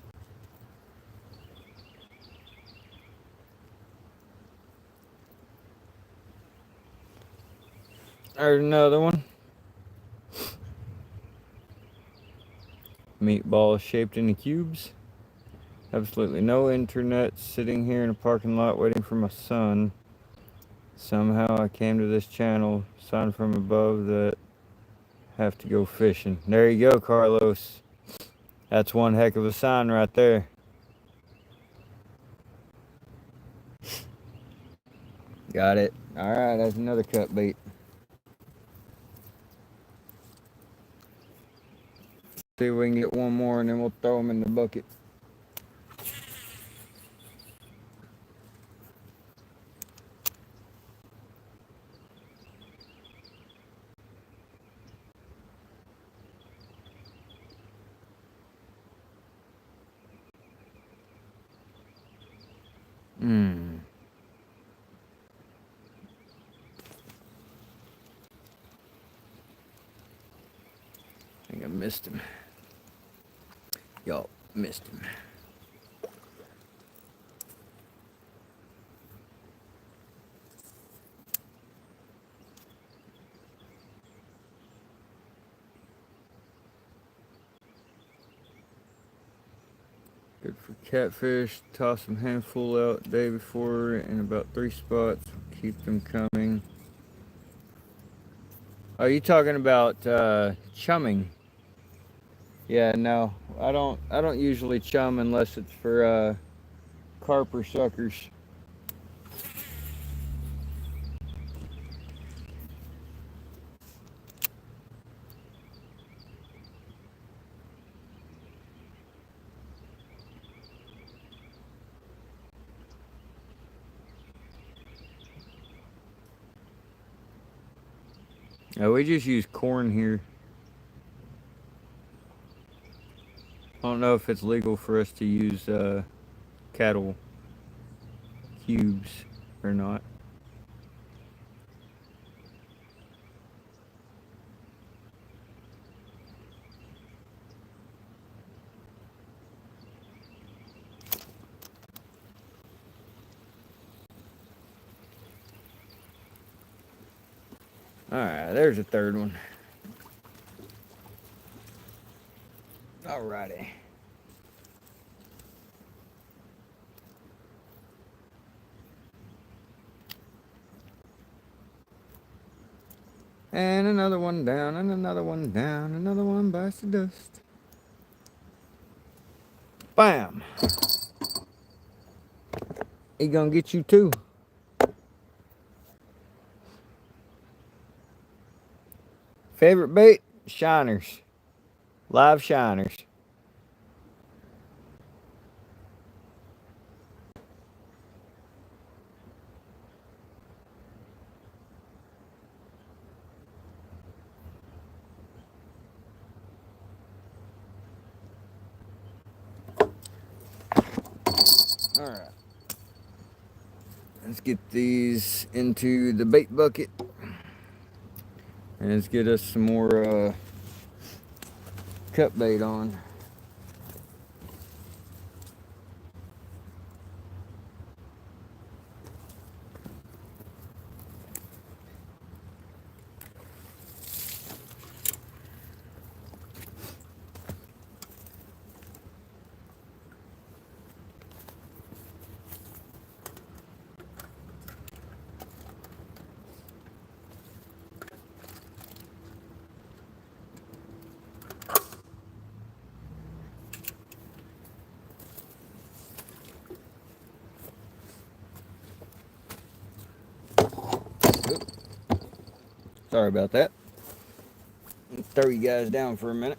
There's another one. Meatballs shaped into cubes. Absolutely no internet. Sitting here in a parking lot waiting for my son. Somehow I came to this channel. Sign from above that have to go fishing. There you go, Carlos. That's one heck of a sign right there. Got it. Alright, that's another cut bait. See if we can get one more and then we'll throw them in the bucket. I think I missed him. Y'all missed him. Good for catfish. Toss them handful out the day before in about 3 spots. Keep them coming. Are you talking about chumming? Yeah, no, I don't usually chum unless it's for carp or suckers. We just use corn here. I don't know if it's legal for us to use cattle cubes or not. Alright, there's a third one. Alrighty. And another one down, and another one down, another one bites the dust. Bam! He gonna get you too. Favorite bait? Shiners. Live shiners. Alright. Let's get these into the bait bucket. And let's get us some more cut bait on. Sorry about that. Throw you guys down for a minute.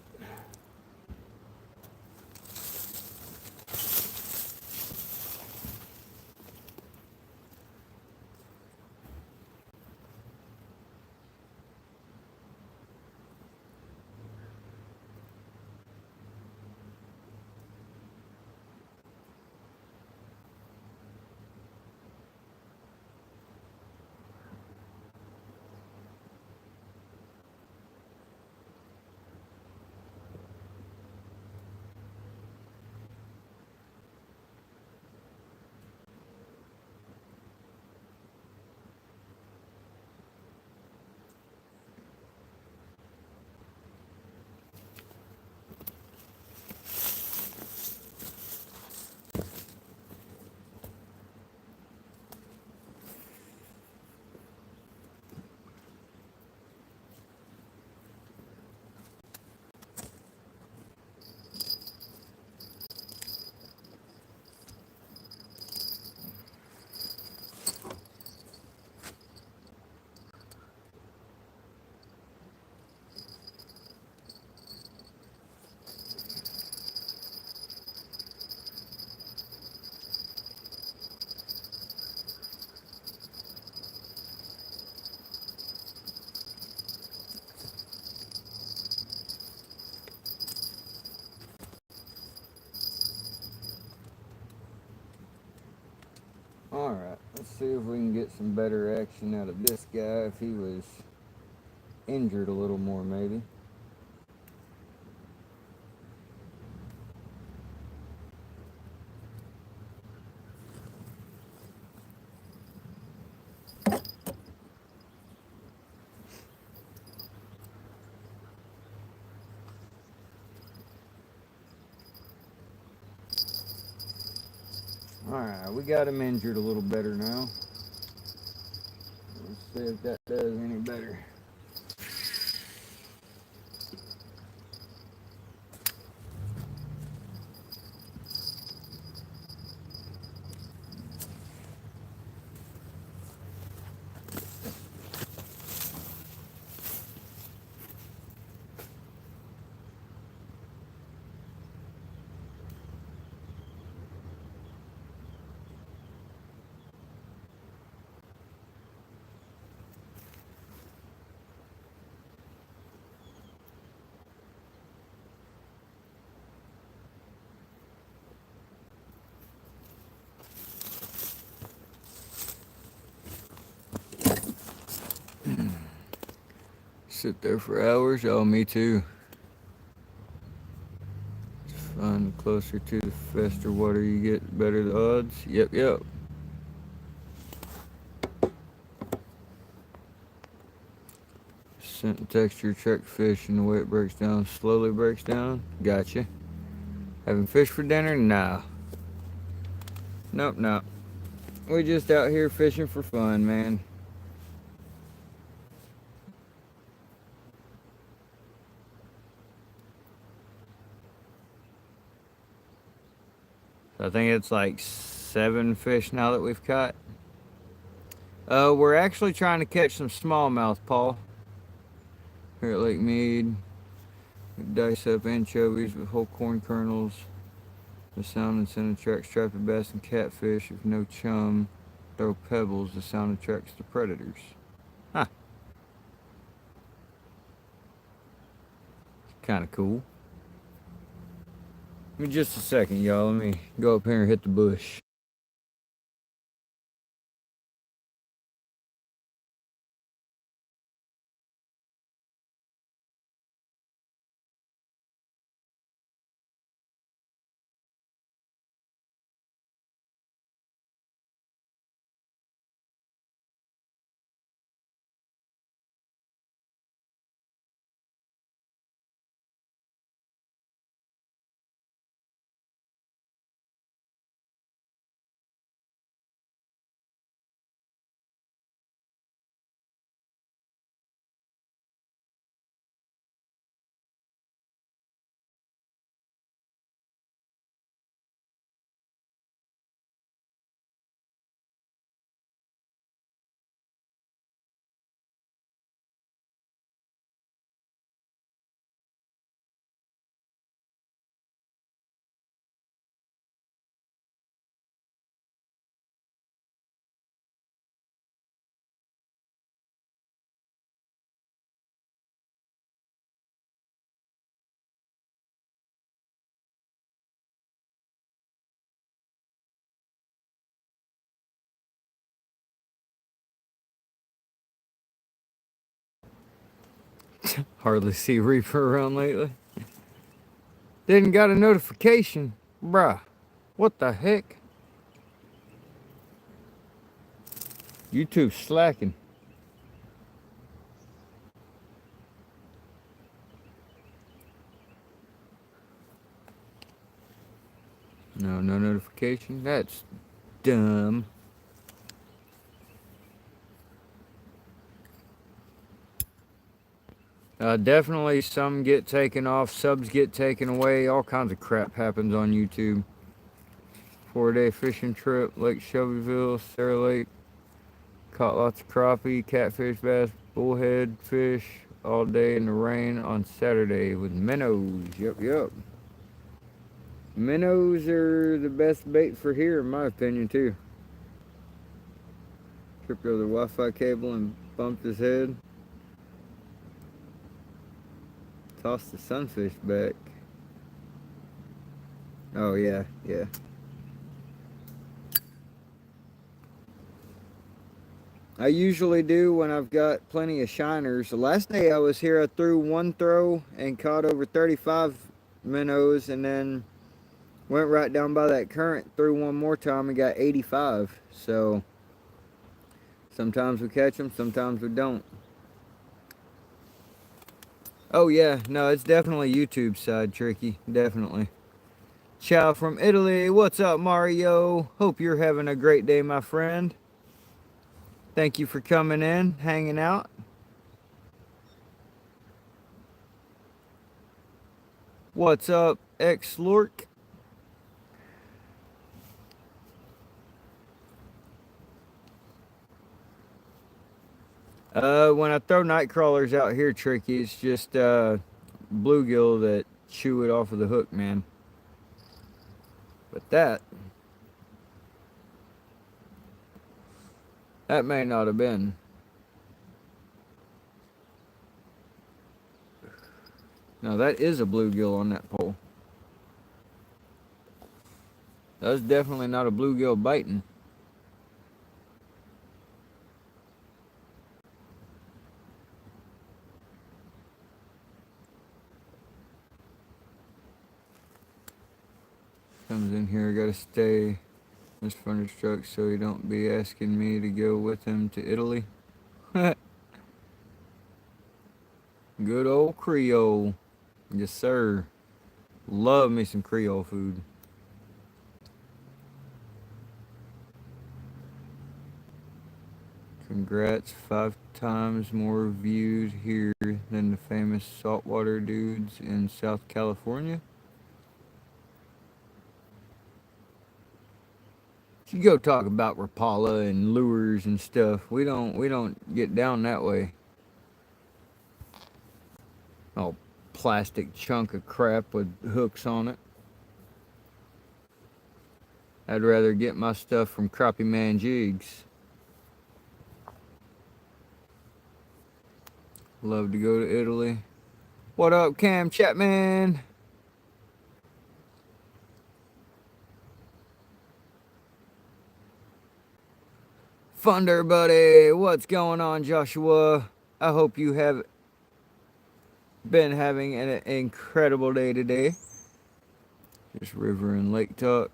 see if we can get some better action out of this guy if he was injured a little more, maybe. Alright, we got him injured a little better now. Let's see if that does any better. Sit there for hours? Oh, me too. It's fun. The closer to the faster water you get, the better the odds. Yep, yep. Scent and texture track fish and the way it breaks down, slowly breaks down. Gotcha. Having fish for dinner? Nah. Nope, nope. We just out here fishing for fun, man. I think it's like 7 fish now that we've caught. We're actually trying to catch some smallmouth, Paul. Here at Lake Mead. We dice up anchovies with whole corn kernels. The sound and scent attracts striped bass and catfish. If no chum, throw pebbles. The sound attracts the predators. Huh. Kind of cool. Give me just a second, y'all. Let me go up here and hit the bush. Hardly see Reaper around lately. Didn't got a notification. Bruh. What the heck? YouTube's slacking. No notification. That's dumb. Definitely some get taken off, subs get taken away, all kinds of crap happens on YouTube. 4-day fishing trip, Lake Shelbyville, Sarah Lake. Caught lots of crappie, catfish, bass, bullhead fish all day in the rain on Saturday with minnows. Yep. Minnows are the best bait for here, in my opinion, too. Tripped over the Wi-Fi cable and bumped his head. Tossed the sunfish back. Oh, yeah. I usually do when I've got plenty of shiners. The last day I was here, I threw one throw and caught over 35 minnows, and then went right down by that current, threw one more time and got 85. So sometimes we catch them, sometimes we don't. Oh yeah, no, it's definitely YouTube side tricky, definitely. Ciao from Italy. What's up, Mario? Hope you're having a great day, my friend. Thank you for coming in, hanging out. What's up, X-Lork? When I throw night crawlers out here, tricky, it's just bluegill that chew it off of the hook, man. But that may not have been. No, that is a bluegill on that pole. That's definitely not a bluegill biting. Comes in here, gotta stay this thunderstruck so he don't be asking me to go with him to Italy. Good old Creole. Yes, sir. Love me some Creole food. Congrats, 5 times more viewed here than the famous saltwater dudes in South California. You go talk about Rapala and lures and stuff. We don't get down that way. Oh, plastic chunk of crap with hooks on it. I'd rather get my stuff from Crappie Man Jigs. Love to go to Italy. What up, Cam Chapman? Thunder buddy, what's going on, Joshua? I hope you have been having an incredible day today. Just river and lake talk.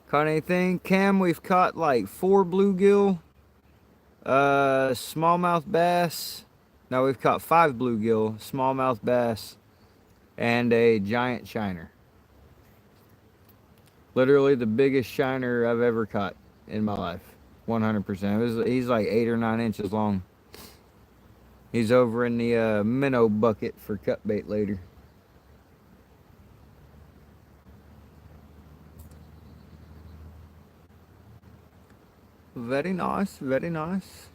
Caught anything? Cam, we've caught like 4 bluegill, smallmouth bass. No, we've caught 5 bluegill, smallmouth bass, and a giant shiner. Literally the biggest shiner I've ever caught in my life. 100%. He's like 8 or 9 inches long. He's over in the minnow bucket for cut bait later. Very nice, very nice.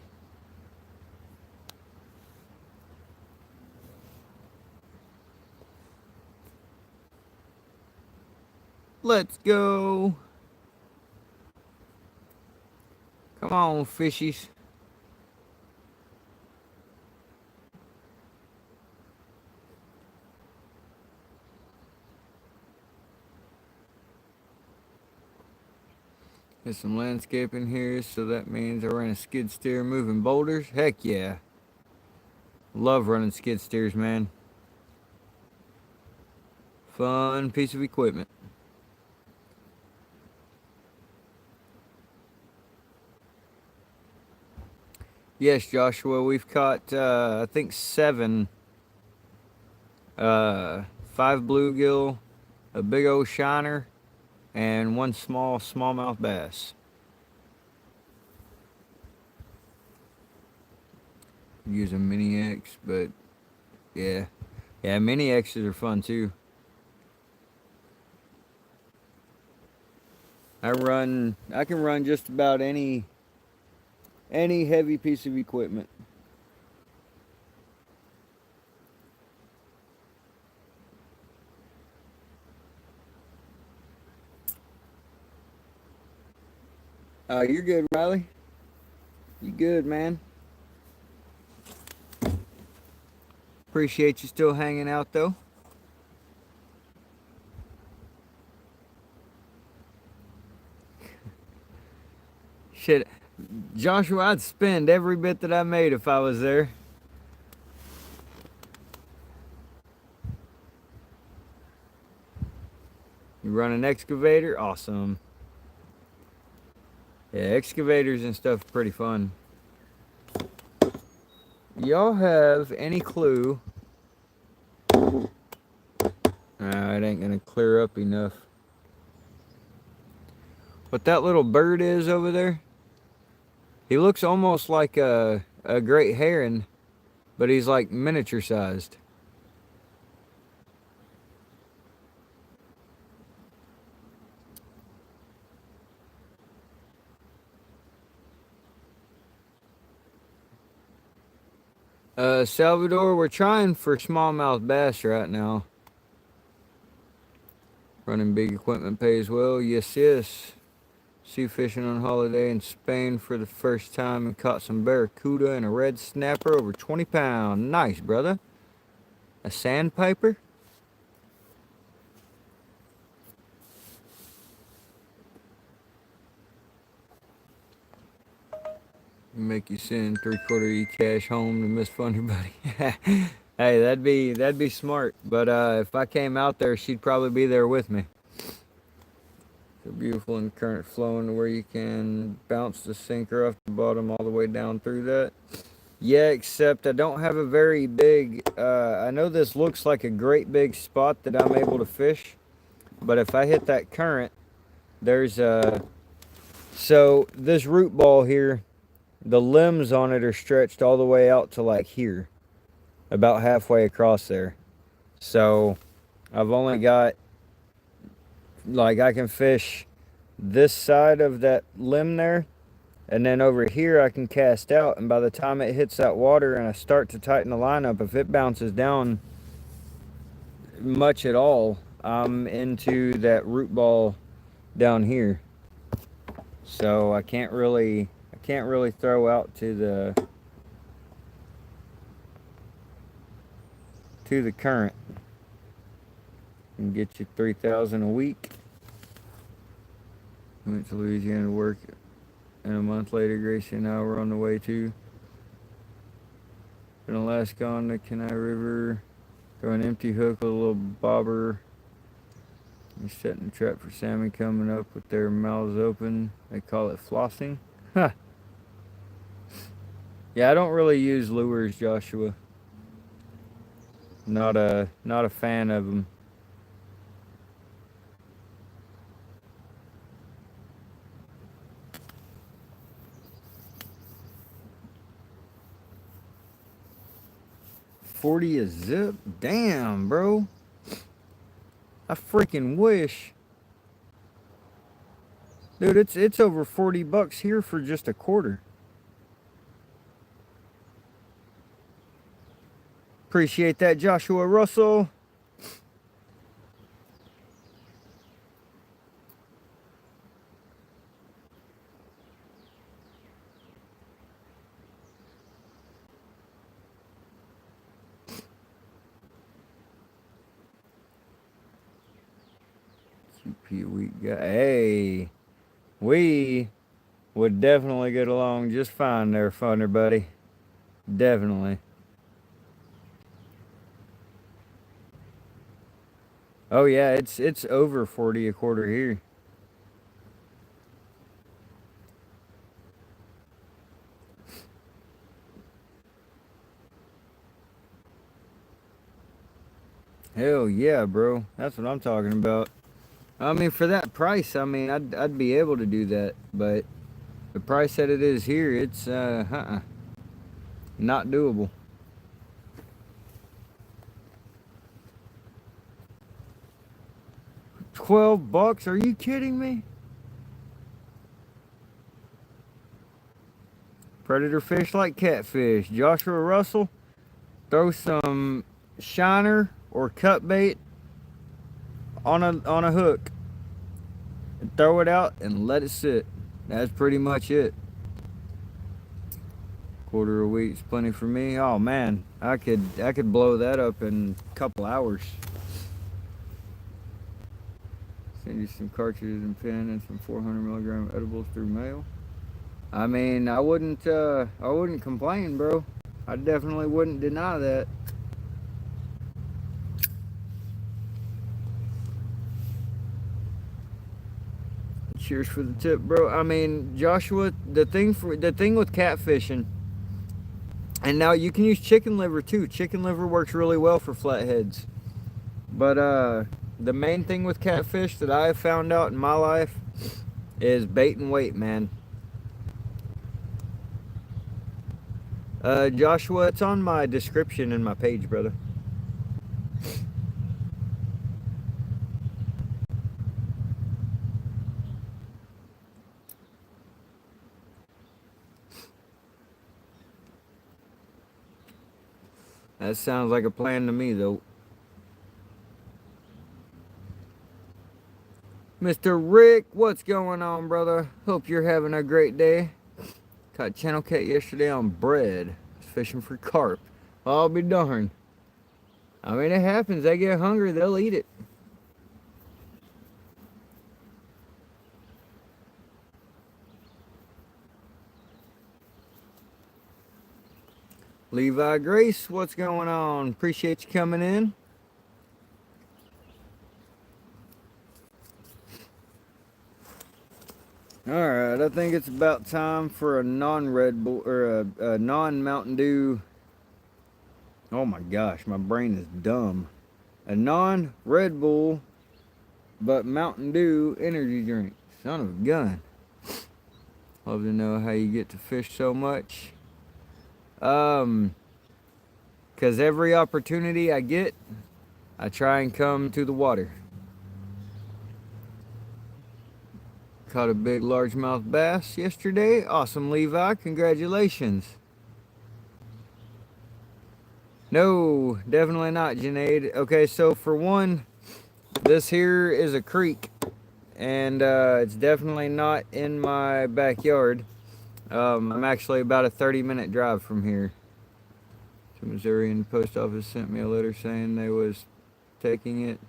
Let's go. Come on, fishies. There's some landscaping here, so that means I ran a skid steer moving boulders. Heck yeah. Love running skid steers, man. Fun piece of equipment. Yes, Joshua, we've caught, I think 7, 5 bluegill, a big old shiner, and 1 smallmouth bass. Use a mini X, but yeah. Yeah, mini X's are fun too. I can run just about any heavy piece of equipment. You're good, Riley. You good, man. Appreciate you still hanging out, though. Shit. Joshua, I'd spend every bit that I made if I was there. You run an excavator? Awesome. Yeah, excavators and stuff are pretty fun. Y'all have any clue? It ain't gonna clear up enough. What that little bird is over there? He looks almost like a great heron, but he's like miniature sized. Salvador, we're trying for smallmouth bass right now. Running big equipment pays well. Yes, yes. Sea fishing on holiday in Spain for the first time and caught some barracuda and a red snapper over 20 pounds. Nice, brother. A sandpiper? Make you send 3/4 e-cash home to Miss Funny Buddy. Hey, that'd be smart. But if I came out there, she'd probably be there with me. So beautiful and current flowing to where you can bounce the sinker off the bottom all the way down through that. Yeah, except I don't have a very big, I know this looks like a great big spot that I'm able to fish, but if I hit that current, there's so this root ball here, the limbs on it are stretched all the way out to like here, about halfway across there. So I've only got, like, I can fish this side of that limb there, and then over here I can cast out, and by the time it hits that water and I start to tighten the line up, if it bounces down much at all, I'm into that root ball down here. So I can't really throw out to the current and get you 3,000 a week. Went to Louisiana to work, and a month later, Gracie and I were on the way to in Alaska on the Kenai River. Throw an empty hook with a little bobber. You're setting a trap for salmon coming up with their mouths open. They call it flossing. Huh. Yeah, I don't really use lures, Joshua. Not a fan of them. $40 a zip? Damn, bro. I freaking wish. Dude, it's over $40 here for just a quarter. Appreciate that, Joshua Russell. QP week guy. Hey, we would definitely get along just fine there, Funner buddy. Definitely. Oh yeah, it's over 40 a quarter here. Hell yeah, bro. That's what I'm talking about. I mean, for that price, I mean, I'd be able to do that, but the price that it is here, it's not doable. $12? Are you kidding me? Predator fish like catfish. Joshua Russell, throw some shiner or cut bait on a hook and throw it out and let it sit. That's pretty much it. Quarter a week's plenty for me. Oh man, I could blow that up in a couple hours. Send you some cartridges and pen and some 400 milligram edibles through mail. I mean, I wouldn't complain, bro. I definitely wouldn't deny that. Cheers for the tip, bro. I mean, Joshua, the thing with catfishing, and now you can use chicken liver too. Chicken liver works really well for flatheads. But the main thing with catfish that I have found out in my life is bait and weight, man. Joshua, it's on my description in my page, brother. That sounds like a plan to me, though. Mr. Rick, what's going on, brother? Hope you're having a great day. Caught channel cat yesterday on bread. Was fishing for carp. I'll be darned. I mean, it happens. They get hungry, they'll eat it. Levi Grace, what's going on? Appreciate you coming in. Alright, I think it's about time for a non-Red Bull, or a non-Mountain Dew. Oh my gosh, my brain is dumb. A non-Red Bull, but Mountain Dew energy drink. Son of a gun. Love to know how you get to fish so much. Because every opportunity I get, I try and come to the water. Caught a big largemouth bass yesterday. Awesome, Levi. Congratulations. No, definitely not, Janaid. Okay, so for one, this here is a creek, and it's definitely not in my backyard. I'm actually about a 30-minute drive from here to Missouri, and the post office sent me a letter saying they was taking it.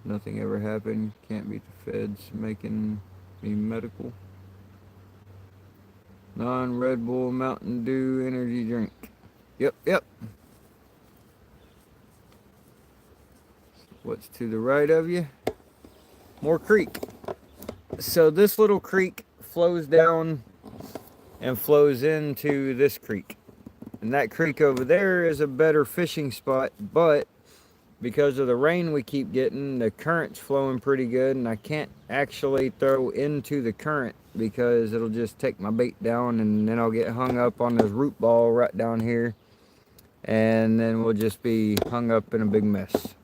Nothing ever happened. Can't beat the feds making me medical. Non-Red Bull Mountain Dew energy drink. Yep. What's to the right of you? More creek. So this little creek flows down and flows into this creek. And that creek over there is a better fishing spot, but because of the rain we keep getting, the current's flowing pretty good, and I can't actually throw into the current because it'll just take my bait down, and then I'll get hung up on this root ball right down here, and then we'll just be hung up in a big mess.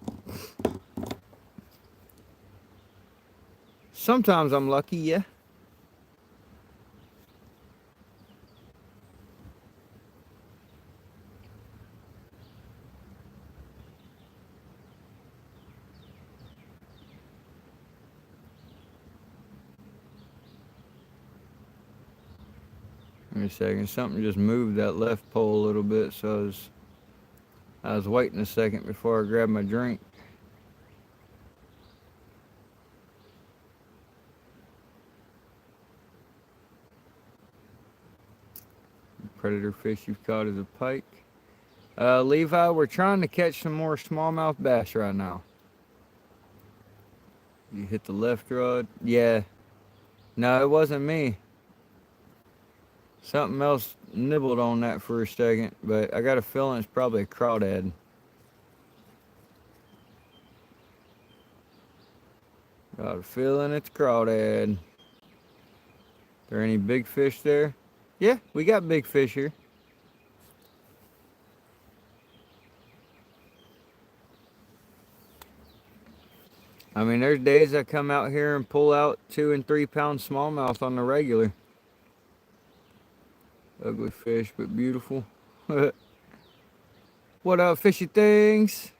Sometimes I'm lucky, yeah. Wait a second, something just moved that left pole a little bit, so I was waiting a second before I grabbed my drink. Predator fish you've caught is a pike. Levi, we're trying to catch some more smallmouth bass right now. You hit the left rod? Yeah. No, it wasn't me. Something else nibbled on that for a second, but I got a feeling it's probably a crawdad. Got a feeling it's crawdad. There any big fish there? Yeah, we got big fish here. I mean, there's days I come out here and pull out 2 and 3 pound smallmouth on the regular. Ugly fish, but beautiful. What up, fishy things?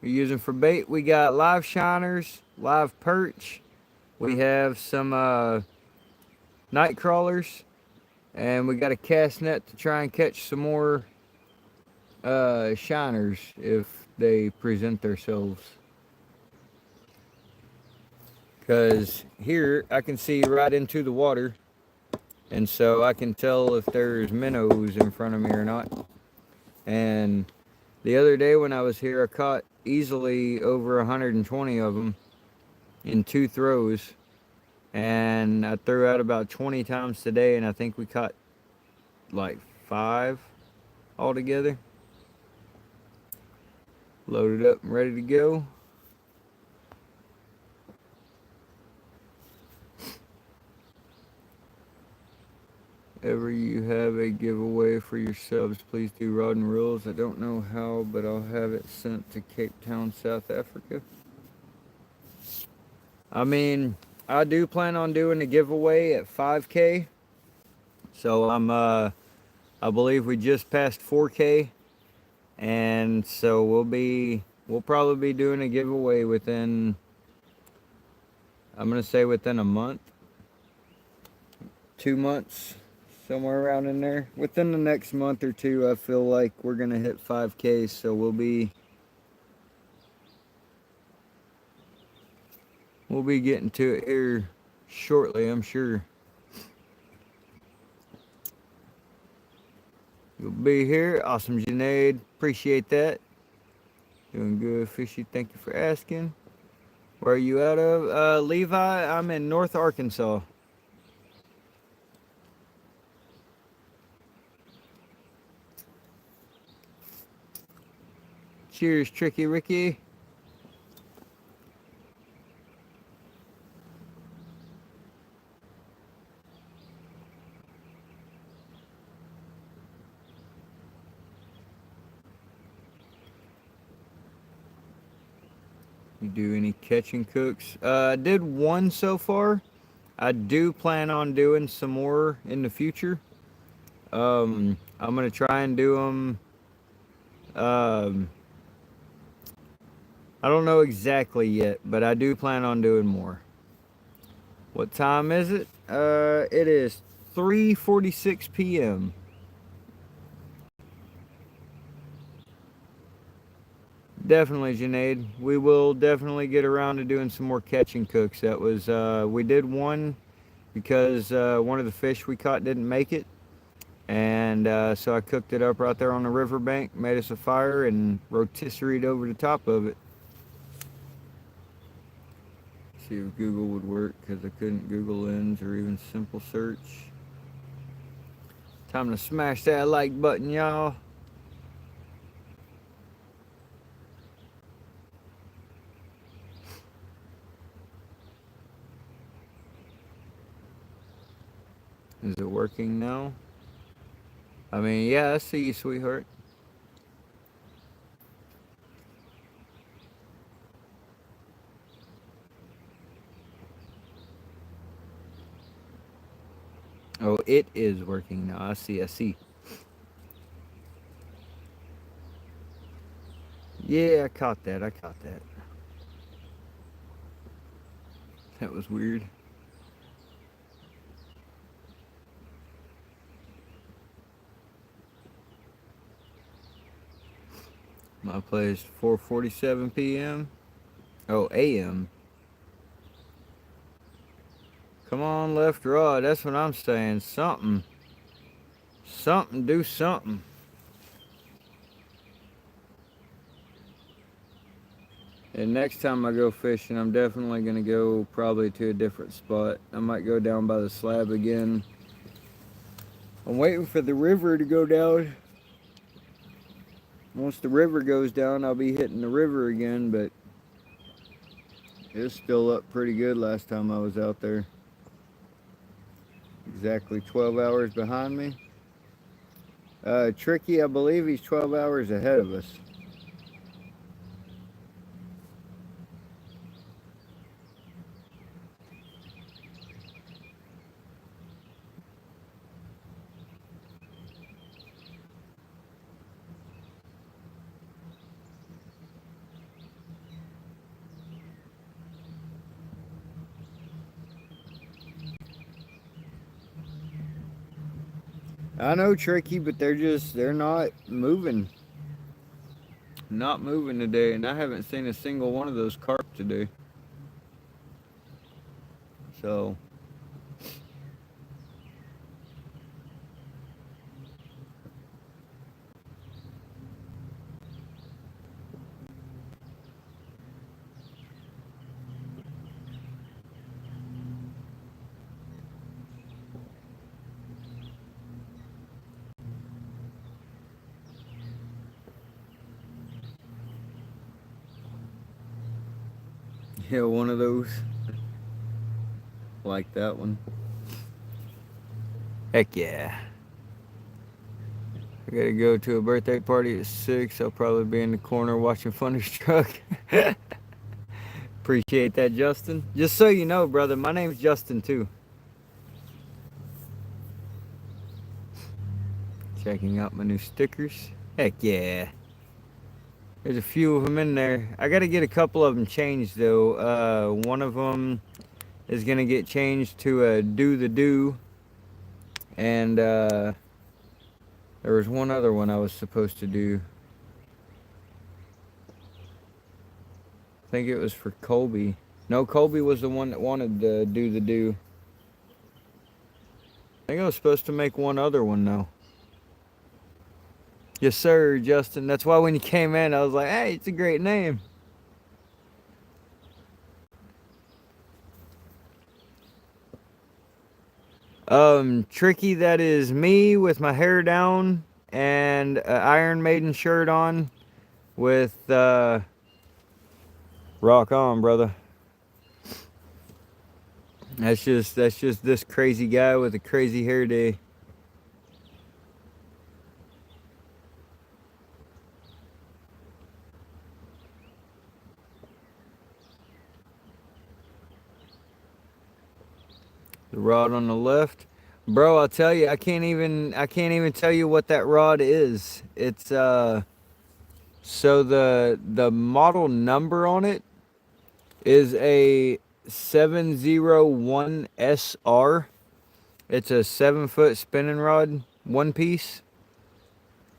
We're using for bait. We got live shiners, live perch. We have some night crawlers, and we got a cast net to try and catch some more shiners if they present themselves. Because here I can see right into the water, and so I can tell if there's minnows in front of me or not. And the other day when I was here, I caught easily over 120 of them in 2 throws, and I threw out about 20 times today, and I think we caught like 5 altogether. Loaded up and ready to go. Ever you have a giveaway for your subs, please do rod and reels. I don't know how, but I'll have it sent to Cape Town, South Africa. I mean, I do plan on doing a giveaway at 5K. So I believe we just passed 4K, and so we'll probably be doing a giveaway within, I'm gonna say within a month, 2 months, somewhere around in there. Within the next month or two, I feel like we're gonna hit 5K, so we'll be getting to it here shortly, I'm sure. You'll be here. Awesome, Junaid. Appreciate that. Doing good, Fishy. Thank you for asking. Where are you out of? Levi, I'm in North Arkansas. Cheers, Tricky Ricky. You do any catching cooks? I did one so far. I do plan on doing some more in the future. I'm gonna try and do them. I don't know exactly yet, but I do plan on doing more. What time is it? It is 3:46 p.m. Definitely, Junaid. We will definitely get around to doing some more catching cooks. That was we did one because one of the fish we caught didn't make it, and so I cooked it up right there on the riverbank, made us a fire, and rotisseried over the top of it. See if Google would work because I couldn't Google Lens or even simple search. Time to smash that like button, y'all. Is it working now? I mean, yeah, I see you, sweetheart. Oh, it is working now. I see, I see. Yeah, I caught that. I caught that. That was weird. My place 4:47 p.m. Oh, a.m. Come on, left rod. That's what I'm saying. Something. Something. Do something. And next time I go fishing, I'm definitely going to go probably to a different spot. I might go down by the slab again. I'm waiting for the river to go down. Once the river goes down, I'll be hitting the river again, but it's still up pretty good last time I was out there. Exactly 12 hours behind me. Tricky, I believe he's 12 hours ahead of us. I know, Tricky, but they're not moving. Not moving today, and I haven't seen a single one of those carp today. So, Yeah, one of those. Like that one. Heck yeah. I gotta go to a birthday party at 6. I'll probably be in the corner watching Thunderstruck. Appreciate that, Justin. Just so you know, brother, my name's Justin too. Checking out my new stickers. Heck yeah. There's a few of them in there. I gotta get a couple of them changed though. One of them is gonna get changed to a do the do. And there was one other one I was supposed to do. I think it was for Colby. No, Colby was the one that wanted to do the do. I think I was supposed to make one other one though. Yes, sir, Justin. That's why when you came in, I was like, hey, it's a great name. Tricky, that is me with my hair down and an Iron Maiden shirt on with, rock on, brother. That's just this crazy guy with a crazy hair day. The rod on the left. Bro, I'll tell you, I can't even tell you what that rod is. It's so the model number on it is a 701SR. It's a 7-foot spinning rod, one piece.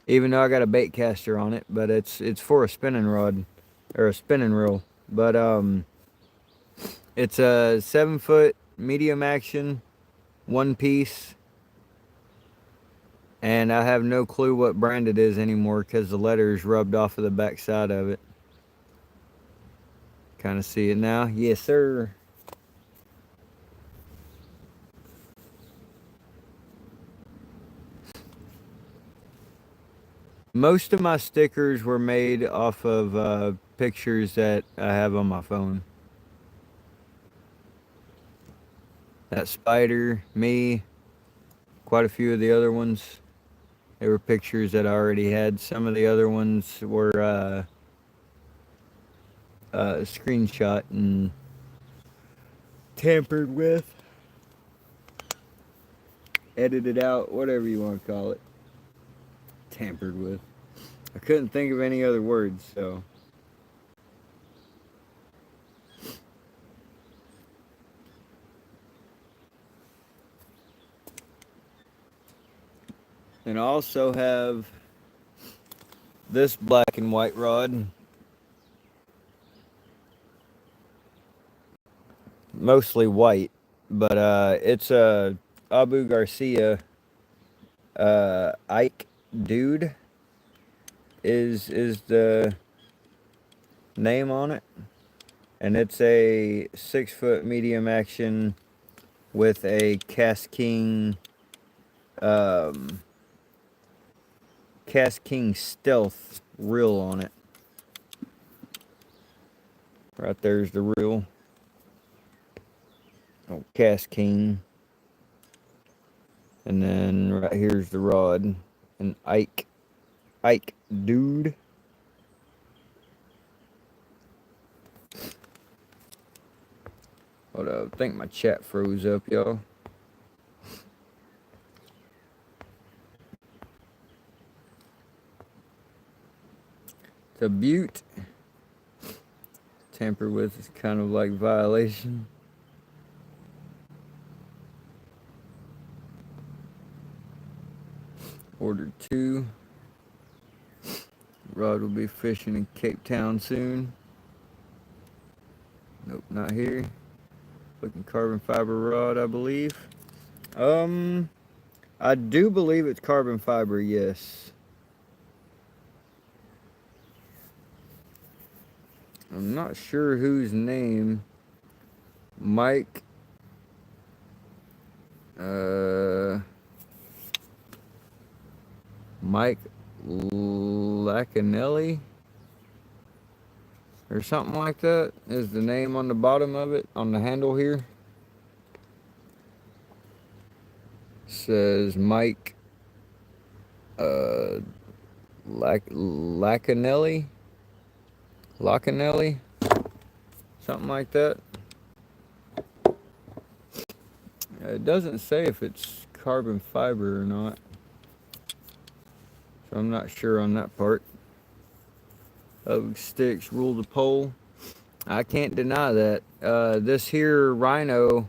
Even though I got a bait caster on it, but it's for a spinning rod or a spinning reel. But it's a 7-foot medium action, one piece. And I have no clue what brand it is anymore because the letters rubbed off of the back side of it. Kind of see it now. Yes, sir. Most of my stickers were made off of pictures that I have on my phone. That spider, me, quite a few of the other ones. They were pictures that I already had. Some of the other ones were screenshot and tampered with, edited out, whatever you want to call it. Tampered with. I couldn't think of any other words, so. And I also have this black and white rod. Mostly white, but it's a Abu Garcia Ike Dude is the name on it. And it's a 6-foot medium action with a Cast King Stealth reel on it. Right there's the reel. Oh, Cast King. And then right here's the rod. An Ike Dude. Hold up, I think my chat froze up, y'all. It's a Butte. Tampered with is kind of like violation. Ordered 2. Rod will be fishing in Cape Town soon. Nope, not here. Looking carbon fiber rod, I believe. I do believe it's carbon fiber, yes. I'm not sure whose name. Mike. Mike Lacanelli. or something like that is the name on the bottom of it, on the handle here. Says Mike uh, Lacanelli, something like that. It doesn't say if it's carbon fiber or not, so I'm not sure on that part. Ugly sticks rule the pole. I can't deny that. This here rhino,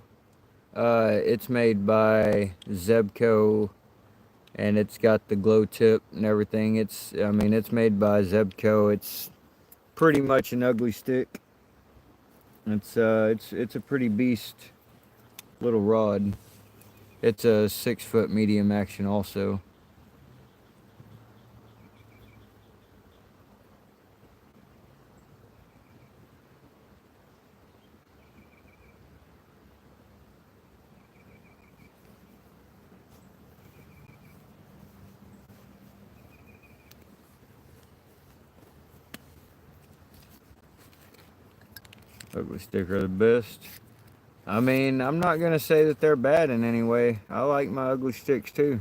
it's made by Zebco, and it's got the glow tip and everything. It's made by Zebco. It's pretty much an ugly stick. It's a pretty beast little rod. It's a 6-foot medium action also. Ugly stick are the best. I mean, I'm not gonna say that they're bad in any way. I like my ugly sticks too.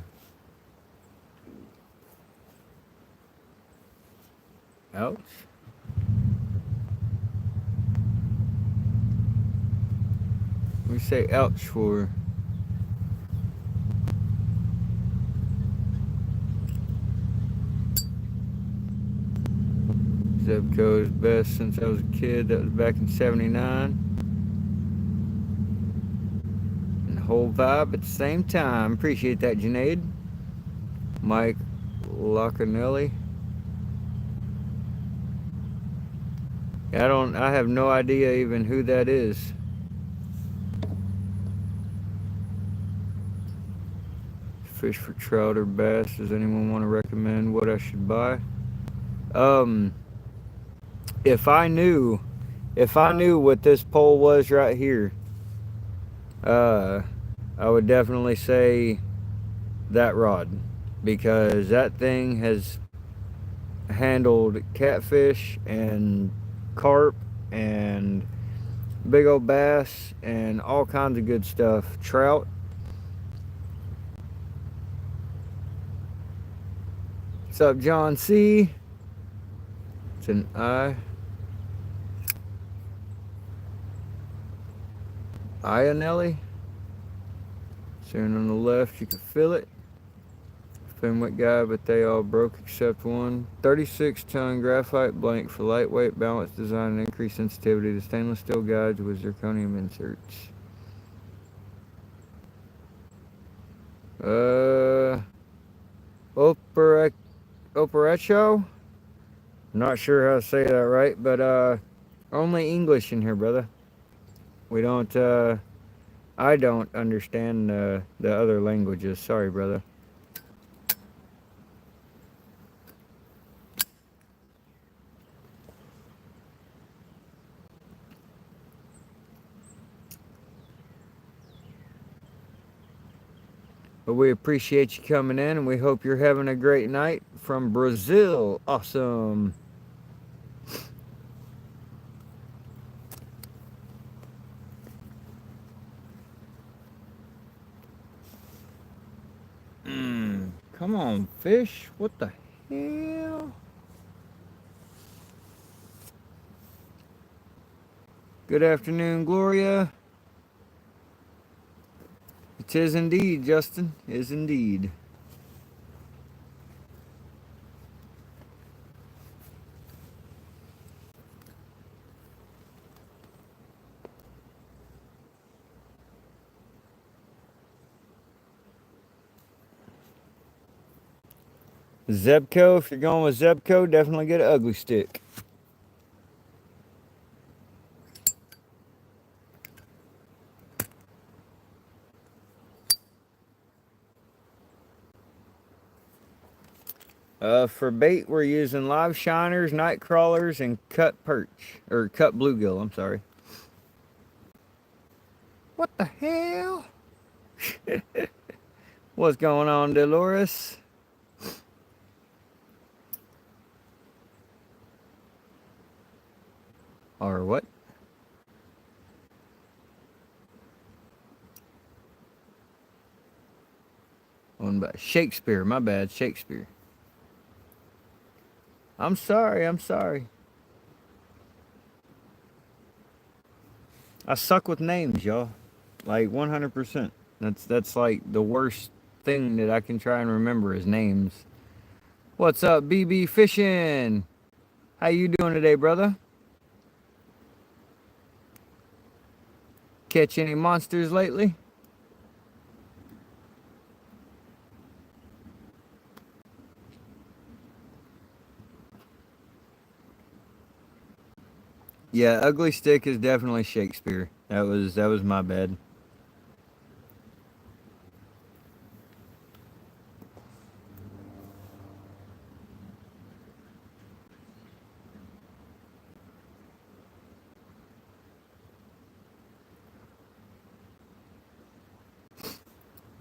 Ouch. We say ouch for. Zebco is best since I was a kid. That was back in '79. And the whole vibe at the same time. Appreciate that, Junaid. Mike Lacanelli. I have no idea even who that is. Fish for trout or bass. Does anyone want to recommend what I should buy? If I knew what this pole was right here, I would definitely say that rod, because that thing has handled catfish and carp and big old bass and all kinds of good stuff. Trout. What's up, John C? It's an Ionelli. Soon on the left, you can feel it. Fenwick guy, but they all broke except one. 36-ton graphite blank for lightweight, balanced design, and increased sensitivity to stainless steel guides with zirconium inserts. Operacho? Not sure how to say that right, but only English in here, brother. We don't, I don't understand the other languages. Sorry, brother. But we appreciate you coming in, and we hope you're having a great night from Brazil. Awesome. Come on, fish. What the hell? Good afternoon, Gloria. It is indeed, Justin. It is indeed. Zebco, if you're going with Zebco, definitely get an ugly stick. For bait, we're using live shiners, night crawlers, and cut perch. Or cut bluegill, I'm sorry. What the hell? What's going on, Dolores? Or what? Owned by Shakespeare. My bad, Shakespeare. I'm sorry. I'm sorry. I suck with names, y'all. Like 100%. That's like the worst thing that I can try and remember is names. What's up, BB Fishing? How you doing today, brother? Catch any monsters lately? Yeah, Ugly Stick is definitely Shakespeare. That was my bad.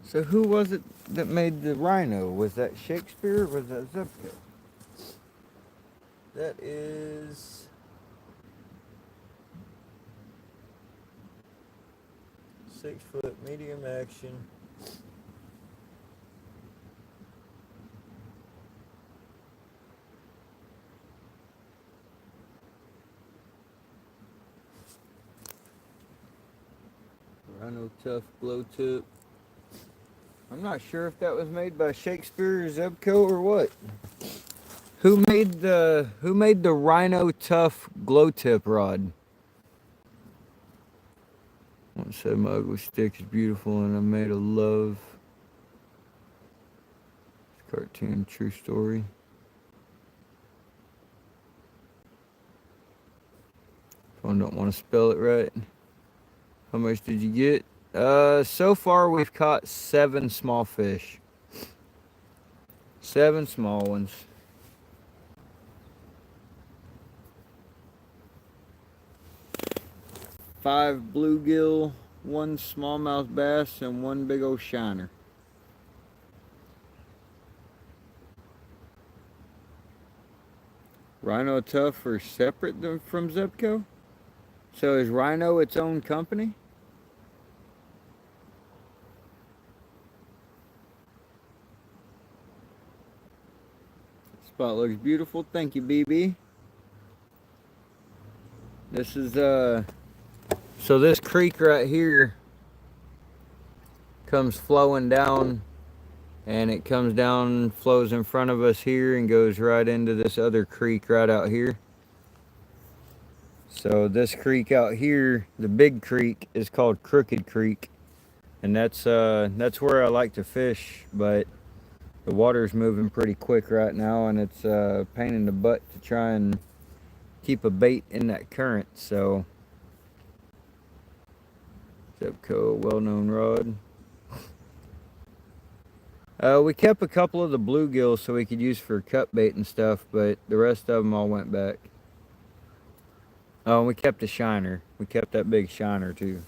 So who was it that made the rhino? Was that Shakespeare or was that Zupko? That is 6 foot medium action. Rhino Tough Glow Tip. I'm not sure if that was made by Shakespeare or Zebco or what. Who made the Rhino Tough Glow Tip rod? Once said my ugly stick is beautiful and I made a love cartoon true story. I don't want to spell it right. How much did you get? So far we've caught 7 small fish. 7 small ones. 5 bluegill, 1 smallmouth bass, and 1 big old shiner. Rhino Tough are separate from Zebco? So is Rhino its own company? Spot looks beautiful. Thank you, BB. This is so this creek right here comes flowing down, and it comes down, flows in front of us here and goes right into this other creek right out here. So this creek out here, the big creek, is called Crooked Creek, and that's where I like to fish, but the water's moving pretty quick right now, and it's a pain in the butt to try and keep a bait in that current. So Zebco, well-known rod. We kept a couple of the bluegills so we could use for cut bait and stuff, but the rest of them all went back. Oh, and we kept a shiner. We kept that big shiner too.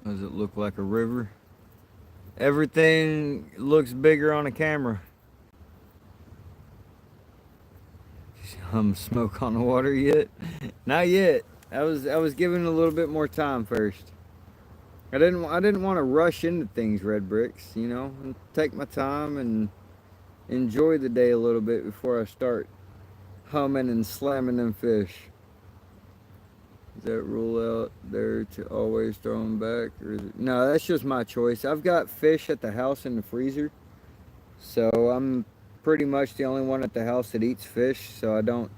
Does it look like a river? Everything looks bigger on the camera. Smoke on the water yet? Not yet. I was giving it a little bit more time first. I didn't want to rush into things, Red Bricks, you know, and take my time and enjoy the day a little bit before I start humming and slamming them fish. Is that rule out there to always throw them back? Or is it? No, that's just my choice. I've got fish at the house in the freezer, so I'm pretty much the only one at the house that eats fish. So I don't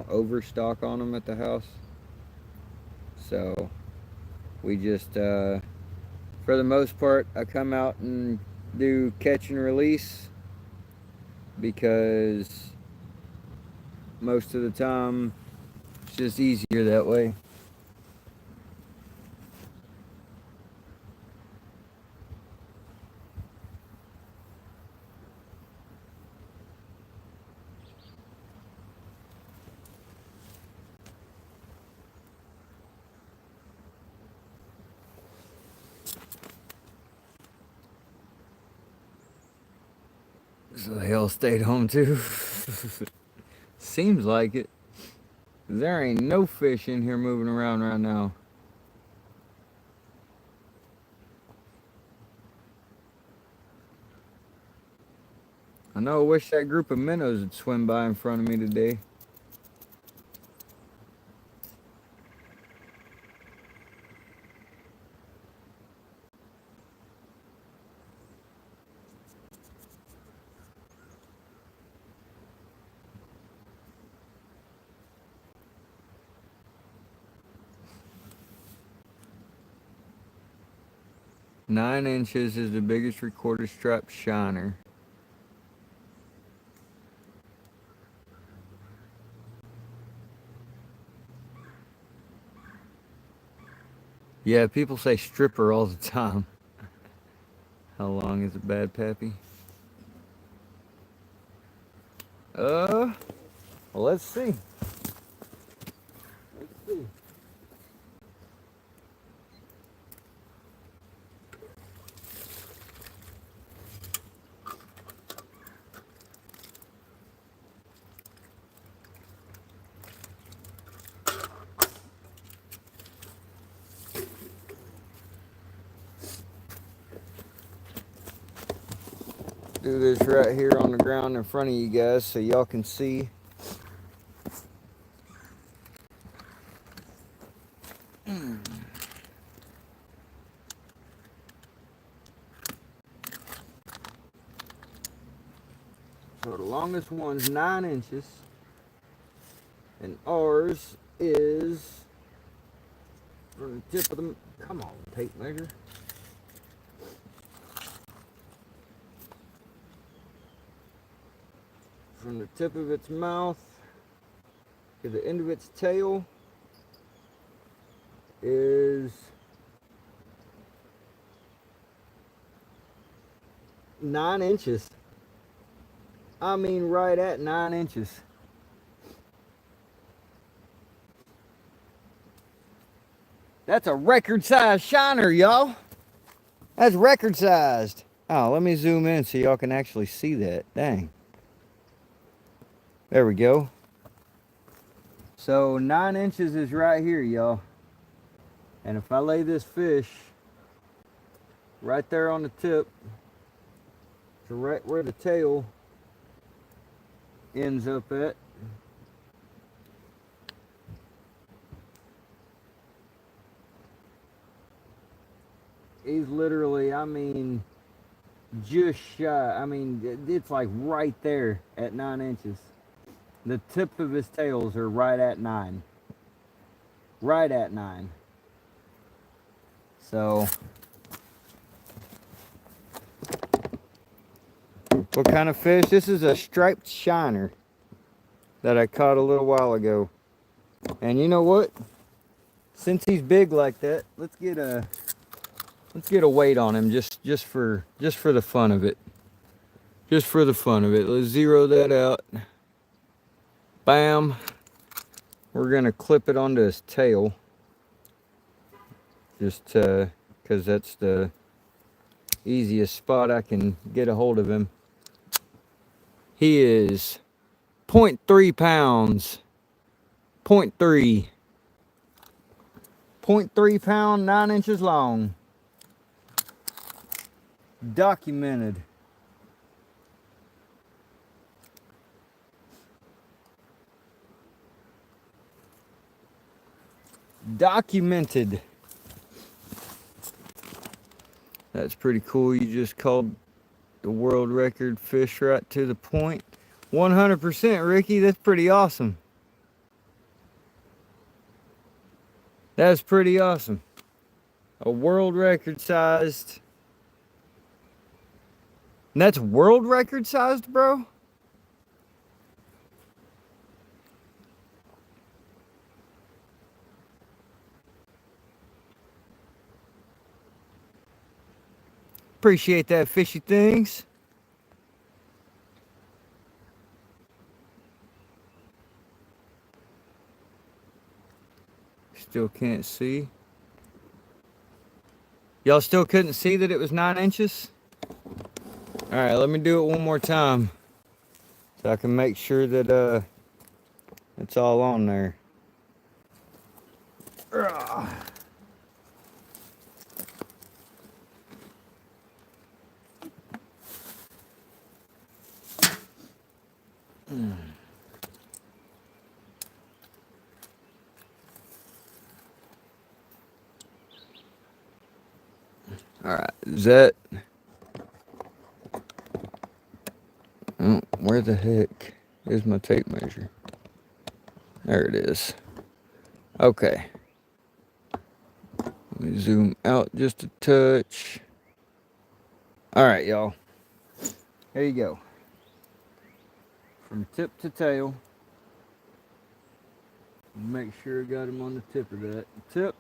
overstock on them at the house. So we just for the most part, I come out and do catch and release because most of the time it's just easier that way. So they all stayed home too. Seems like it. There ain't no fish in here moving around right now. I know, I wish that group of minnows would swim by in front of me today. Nine inches is the biggest recorded striped shiner. Yeah, people say stripper all the time. How long is it, Bad Pappy? Well, let's see. Let's see. Do this right here on the ground in front of you guys so y'all can see. So the longest one's 9 inches, and ours is from the tip of the, come on, tape measure. From the tip of its mouth to the end of its tail is 9 inches. I mean, right at 9 inches. That's a record sized shiner, y'all. That's record sized. Oh, let me zoom in so y'all can actually see that. Dang. There we go. So 9 inches is right here, y'all. And if I lay this fish right there on the tip to right where the tail ends up at, he's literally, I mean, just shy. I mean, it's like right there at 9 inches. The tip of his tails are right at 9. Right at 9. So, what kind of fish? This is a striped shiner that I caught a little while ago. And you know what? Since he's big like that, let's get a weight on him just for the fun of it. Just for the fun of it. Let's zero that out. Bam. We're gonna clip it onto his tail. Just because that's the easiest spot I can get a hold of him. He is 0.3 pounds. 0.3. 0.3 pound, 9 inches long. Documented. Documented. That's pretty cool. You just called the world record fish right to the point. 100%, Ricky. That's pretty awesome. That's pretty awesome. A world record sized. And that's world record sized, bro? Appreciate that, fishy things. Still can't see. Y'all still couldn't see that it was 9 inches? All right, let me do it one more time so I can make sure that it's all on there. Ugh. All right, is that? Oh, where the heck is my tape measure? There it is. Okay. Let me zoom out just a touch. All right, y'all. Here you go. From tip to tail. Make sure I got him on the tip of that. Tip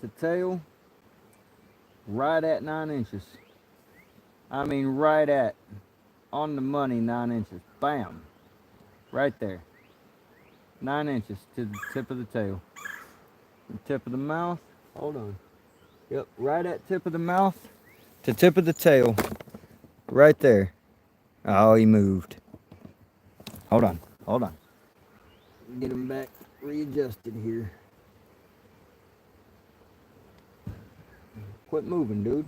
to tail, right at 9 inches. I mean, right at, on the money, 9 inches. Bam. Right there. 9 inches to the tip of the tail. The tip of the mouth. Hold on. Yep, right at tip of the mouth to tip of the tail. Right there. Oh, he moved. Hold on. Hold on. Get him back readjusted here. Quit moving, dude.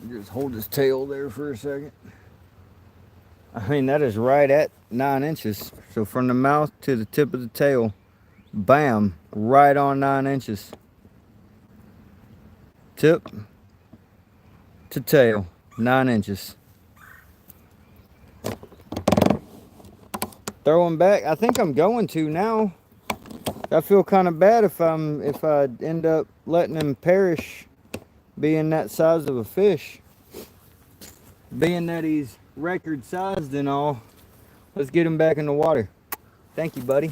Just hold his tail there for a second. I mean, that is right at 9 inches. So from the mouth to the tip of the tail, bam, right on 9 inches. Tip to tail, 9 inches. Throw him back. I think I'm going to now. I feel kind of bad if I end up letting him perish, being that size of a fish. Being that he's record sized and all, let's get him back in the water. Thank you, buddy.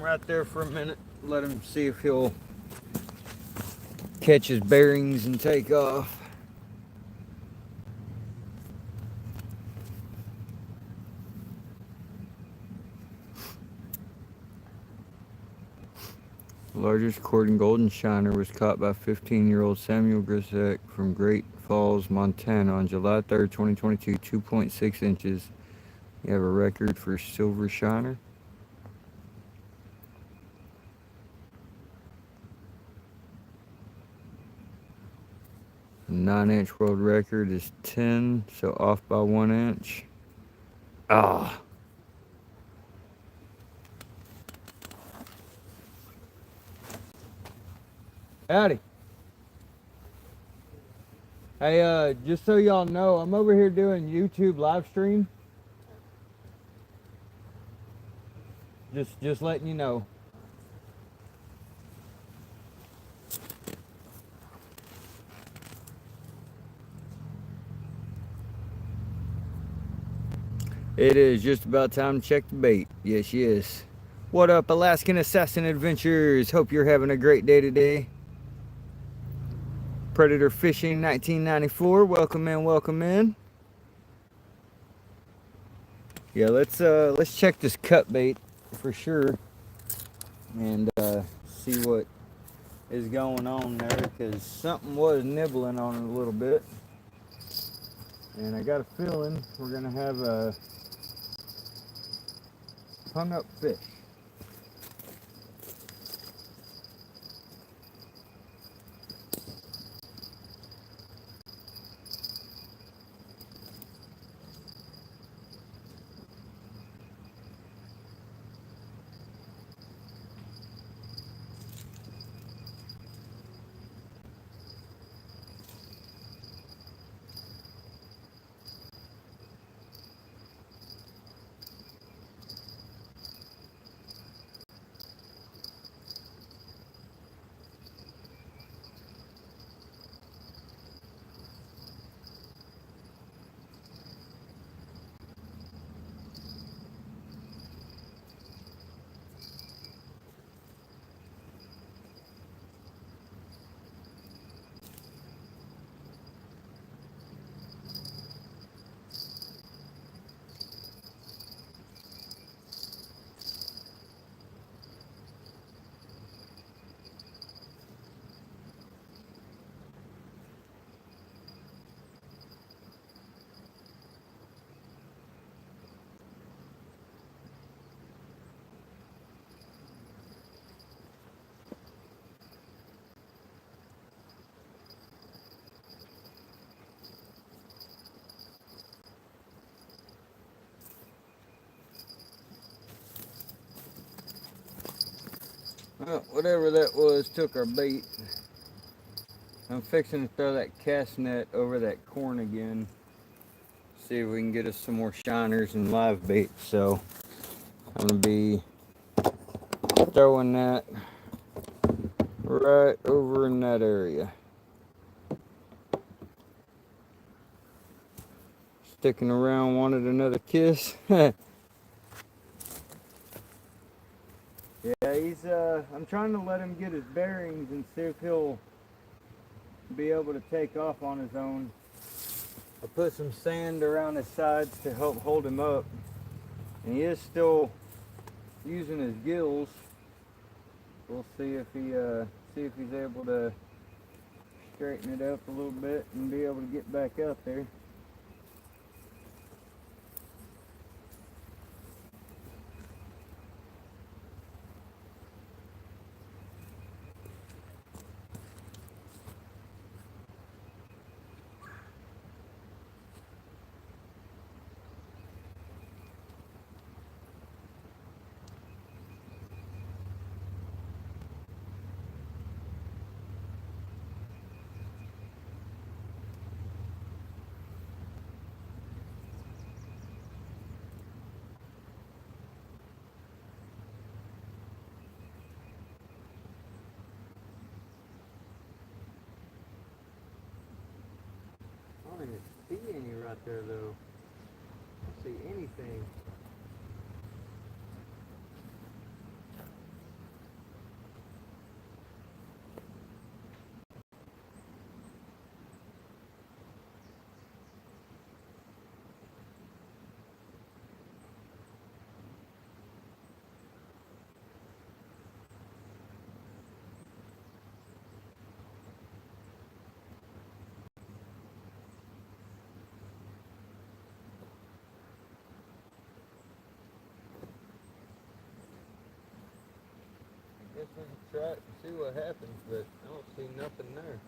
right there for a minute. Let him see if he'll catch his bearings and take off. The largest recorded golden shiner was caught by 15-year-old Samuel Grisek from Great Falls, Montana on July 3rd, 2022, 2.6 inches. You have a record for silver shiner? The 9-inch world record is 10, so off by 1 inch. Ah. Howdy. Hey, just so y'all know, I'm over here doing YouTube live stream. Just letting you know. It is just about time to check the bait. Yes, yes. What up, Alaskan Assassin Adventures? Hope you're having a great day today. Predator Fishing 1994. Welcome in, welcome in. Yeah, let's check this cut bait for sure and see what is going on there, because something was nibbling on it a little bit, and I got a feeling we're gonna have a hung up fish. Well, whatever that was took our bait. I'm fixing to throw that cast net over that corn again. See if we can get us some more shiners and live bait. So I'm gonna be throwing that right over in that area. Sticking around wanted another kiss. Yeah, I'm trying to let him get his bearings and see if he'll be able to take off on his own. I put some sand around his sides to help hold him up. And he is still using his gills. We'll see if he's able to straighten it up a little bit and be able to get back out there. I don't even see any right there though. I don't see anything. We can try it and see what happens, but I don't see nothing there.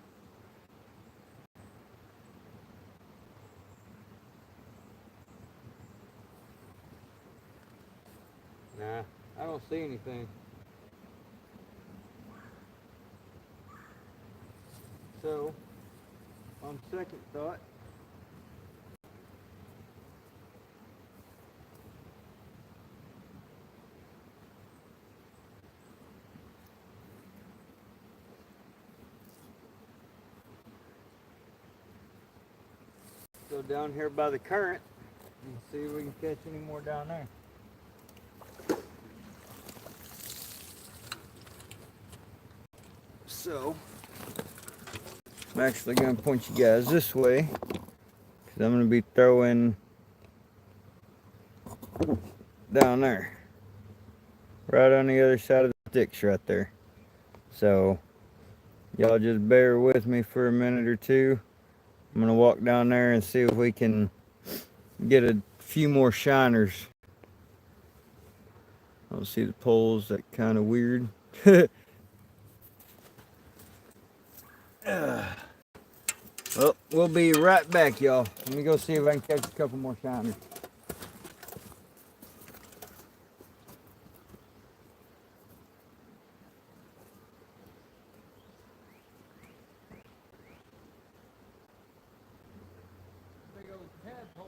Nah, I don't see anything. So, on second thought, go down here by the current and see if we can catch any more down there. So, I'm actually going to point you guys this way because I'm going to be throwing down there, right on the other side of the sticks right there. So, y'all just bear with me for a minute or two. I'm going to walk down there and see if we can get a few more shiners. I don't see the poles, that kind of weird. Well, we'll be right back, y'all. Let me go see if I can catch a couple more shiners. Big old tadpole.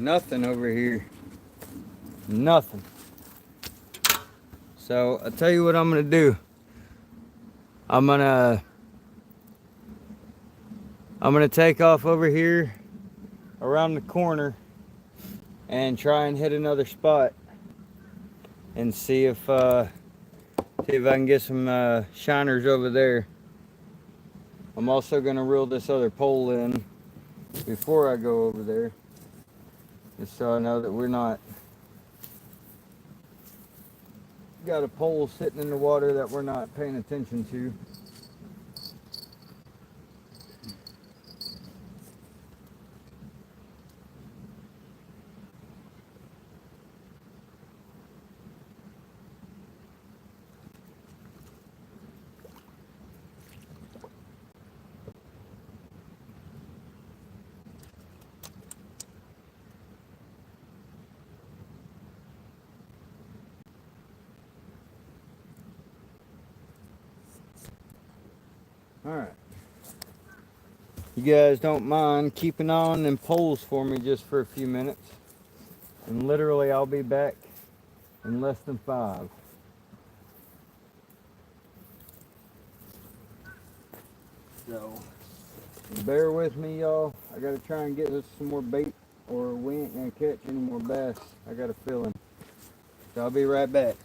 Nothing over here. Nothing. So I'll tell you what I'm gonna do. I'm gonna take off over here around the corner and try and hit another spot and see if I can get some shiners over there. I'm also gonna reel this other pole in before I go over there, just so I know that we're not got a pole sitting in the water that we're not paying attention to. Alright. You guys don't mind keeping on them poles for me just for a few minutes. And literally I'll be back in less than 5. So, bear with me, y'all. I gotta try and get us some more bait or we ain't gonna catch any more bass. I got a feeling. So I'll be right back.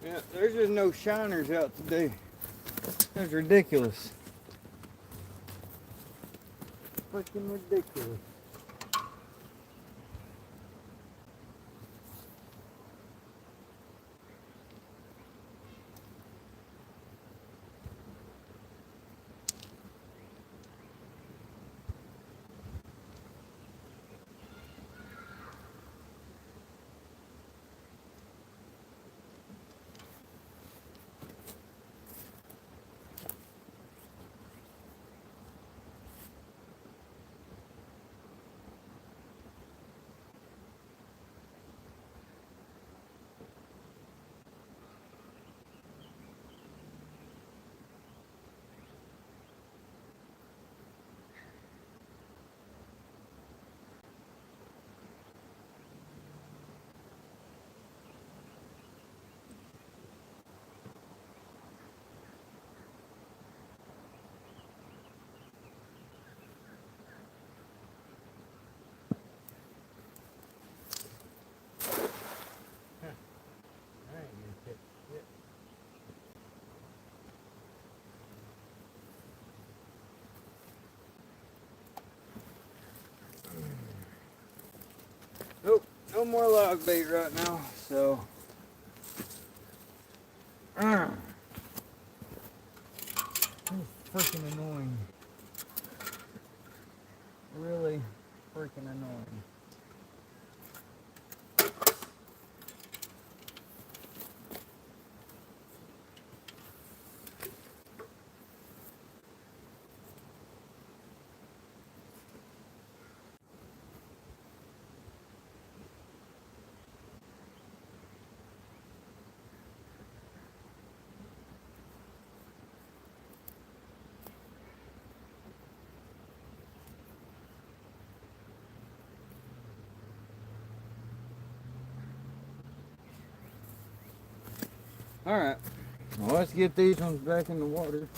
Yeah, there's just no shiners out today. That's ridiculous. Freaking ridiculous. Nope, no more log bait right now, so. It's freaking annoying. Really freaking annoying. Alright, well, let's get these ones back in the water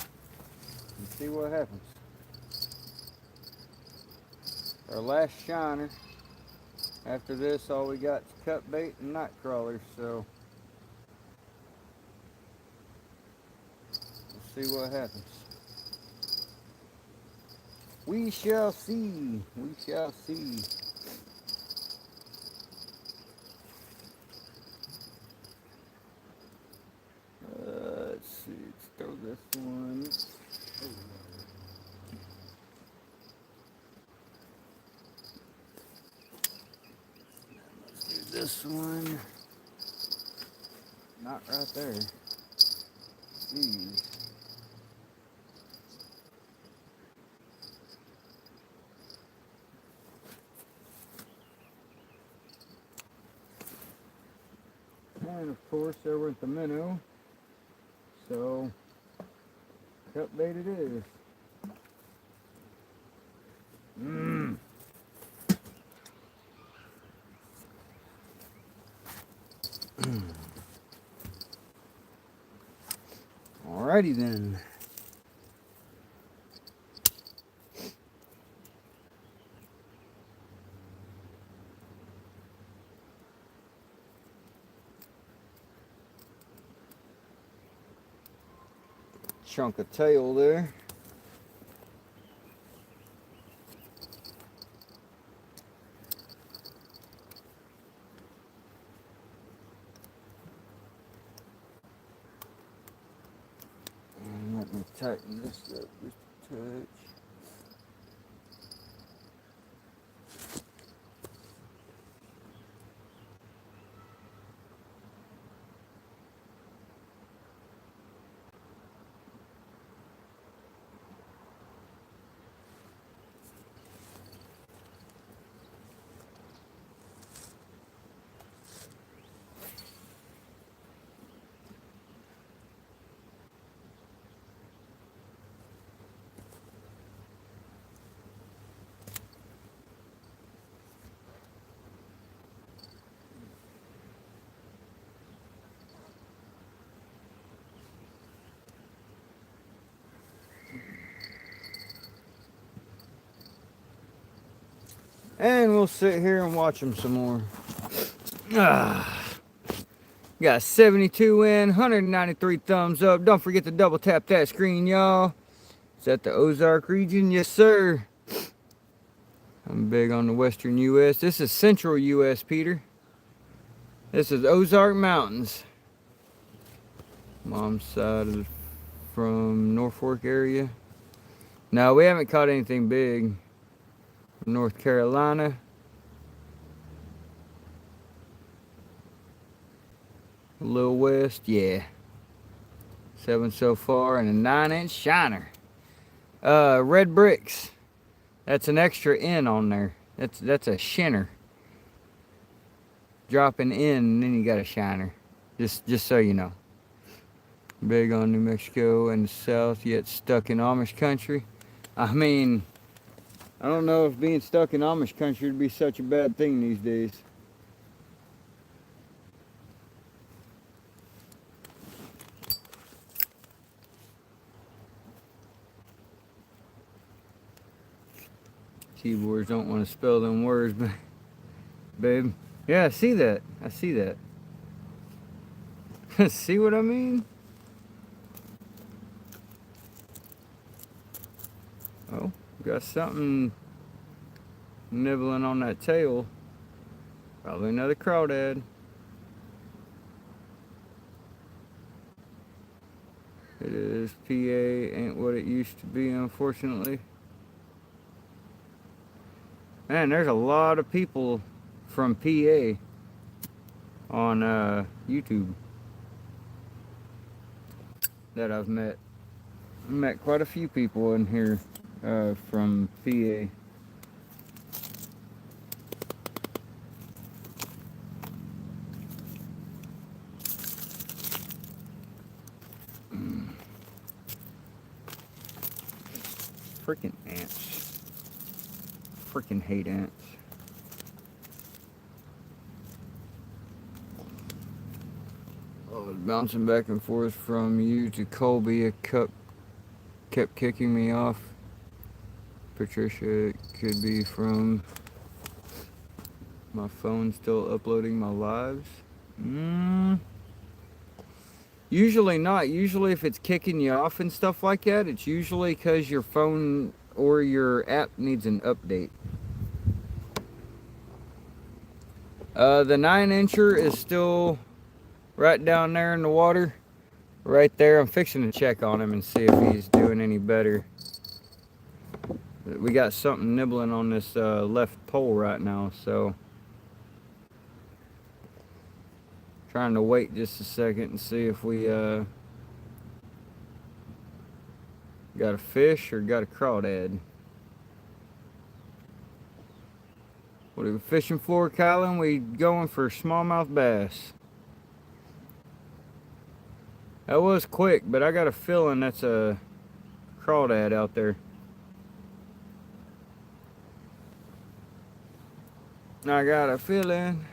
and see what happens. Our last shiner. After this, all we got is cut bait and night crawlers, so we'll see what happens. We shall see. We shall see. Let's see. Let's throw this one. Let's do this one. Not right there. These. And of course there went the minnow. So cut bait it is. Mmm. Alrighty then. Chunk of tail there. And let me tighten this up just a touch. And we'll sit here and watch them some more. Got 72 in, 193 thumbs up. Don't forget to double tap that screen, y'all. Is that the Ozark region? Yes, sir. I'm big on the western U.S. This is central U.S., Peter. This is Ozark Mountains. Mom's side is from Norfolk area. No, we haven't caught anything big. North Carolina. A little west, yeah. 7 so far and a 9-inch shiner. Red bricks. That's an extra N on there. That's a shinner. Dropping in and then you got a shiner. Just so you know. Big on New Mexico and the South, yet stuck in Amish country. I mean, I don't know if being stuck in Amish country would be such a bad thing these days. Keyboards don't want to spell them words, but babe. Yeah, I see that. I see that. See what I mean? Oh, got something nibbling on that tail. Probably another crawdad. It is. PA ain't what it used to be, unfortunately. Man, there's a lot of people from PA on YouTube that I've met. I met quite a few people in here from PA. Freaking ants. Freaking hate ants. I was bouncing back and forth from you to Colby. A cup kept kicking me off. Patricia, it could be from my phone still uploading my lives. Usually not. Usually if it's kicking you off and stuff like that, it's usually because your phone or your app needs an update. The 9-incher is still right down there in the water. Right there. I'm fixing to check on him and see if he's doing any better. We got something nibbling on this left pole right now, so trying to wait just a second and see if we got a fish or got a crawdad. What are we fishing for, Kylan? We going for smallmouth bass. That was quick, but I got a feeling that's a crawdad out there. I got a feeling.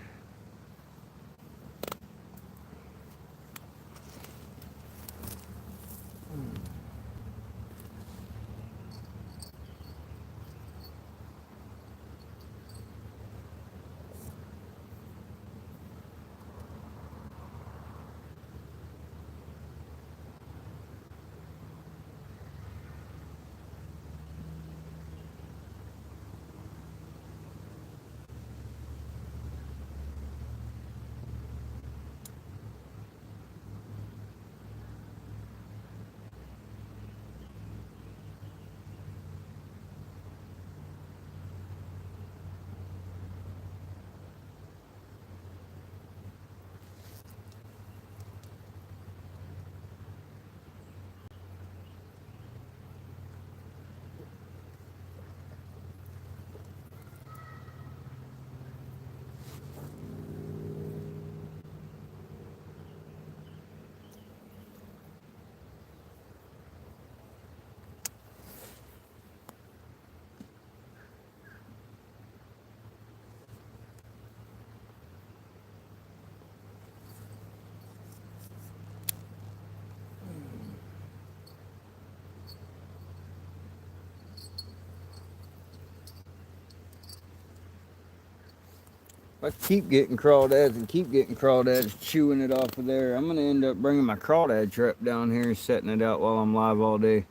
If I keep getting crawdads and keep getting crawdads, chewing it off of there, I'm going to end up bringing my crawdad trap down here and setting it out while I'm live all day.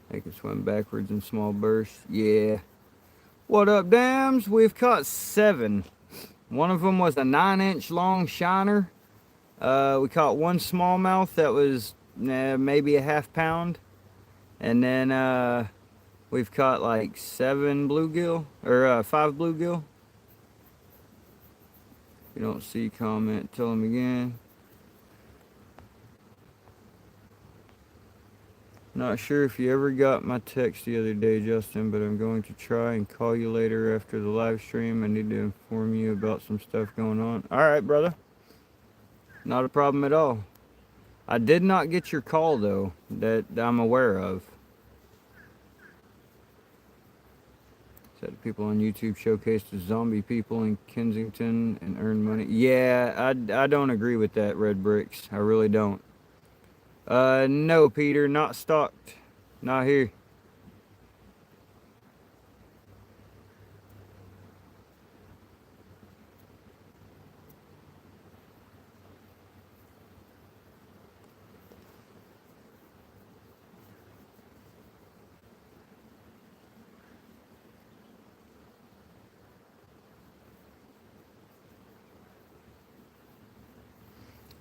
They can swim backwards in small bursts. Yeah. What up, dams? We've caught 7. One of them was a 9-inch long shiner. We caught one smallmouth that was maybe a half pound. And then we've caught like 7 bluegill, or 5 bluegill. If you don't see, comment, tell them again. Not sure if you ever got my text the other day, Justin, but I'm going to try and call you later after the live stream. I need to inform you about some stuff going on. All right, brother. Not a problem at all. I did not get your call, though, that I'm aware of. Said the people on YouTube showcased the zombie people in Kensington and earned money. Yeah, I don't agree with that, Red Bricks. I really don't. No, Peter, not stocked. Not here.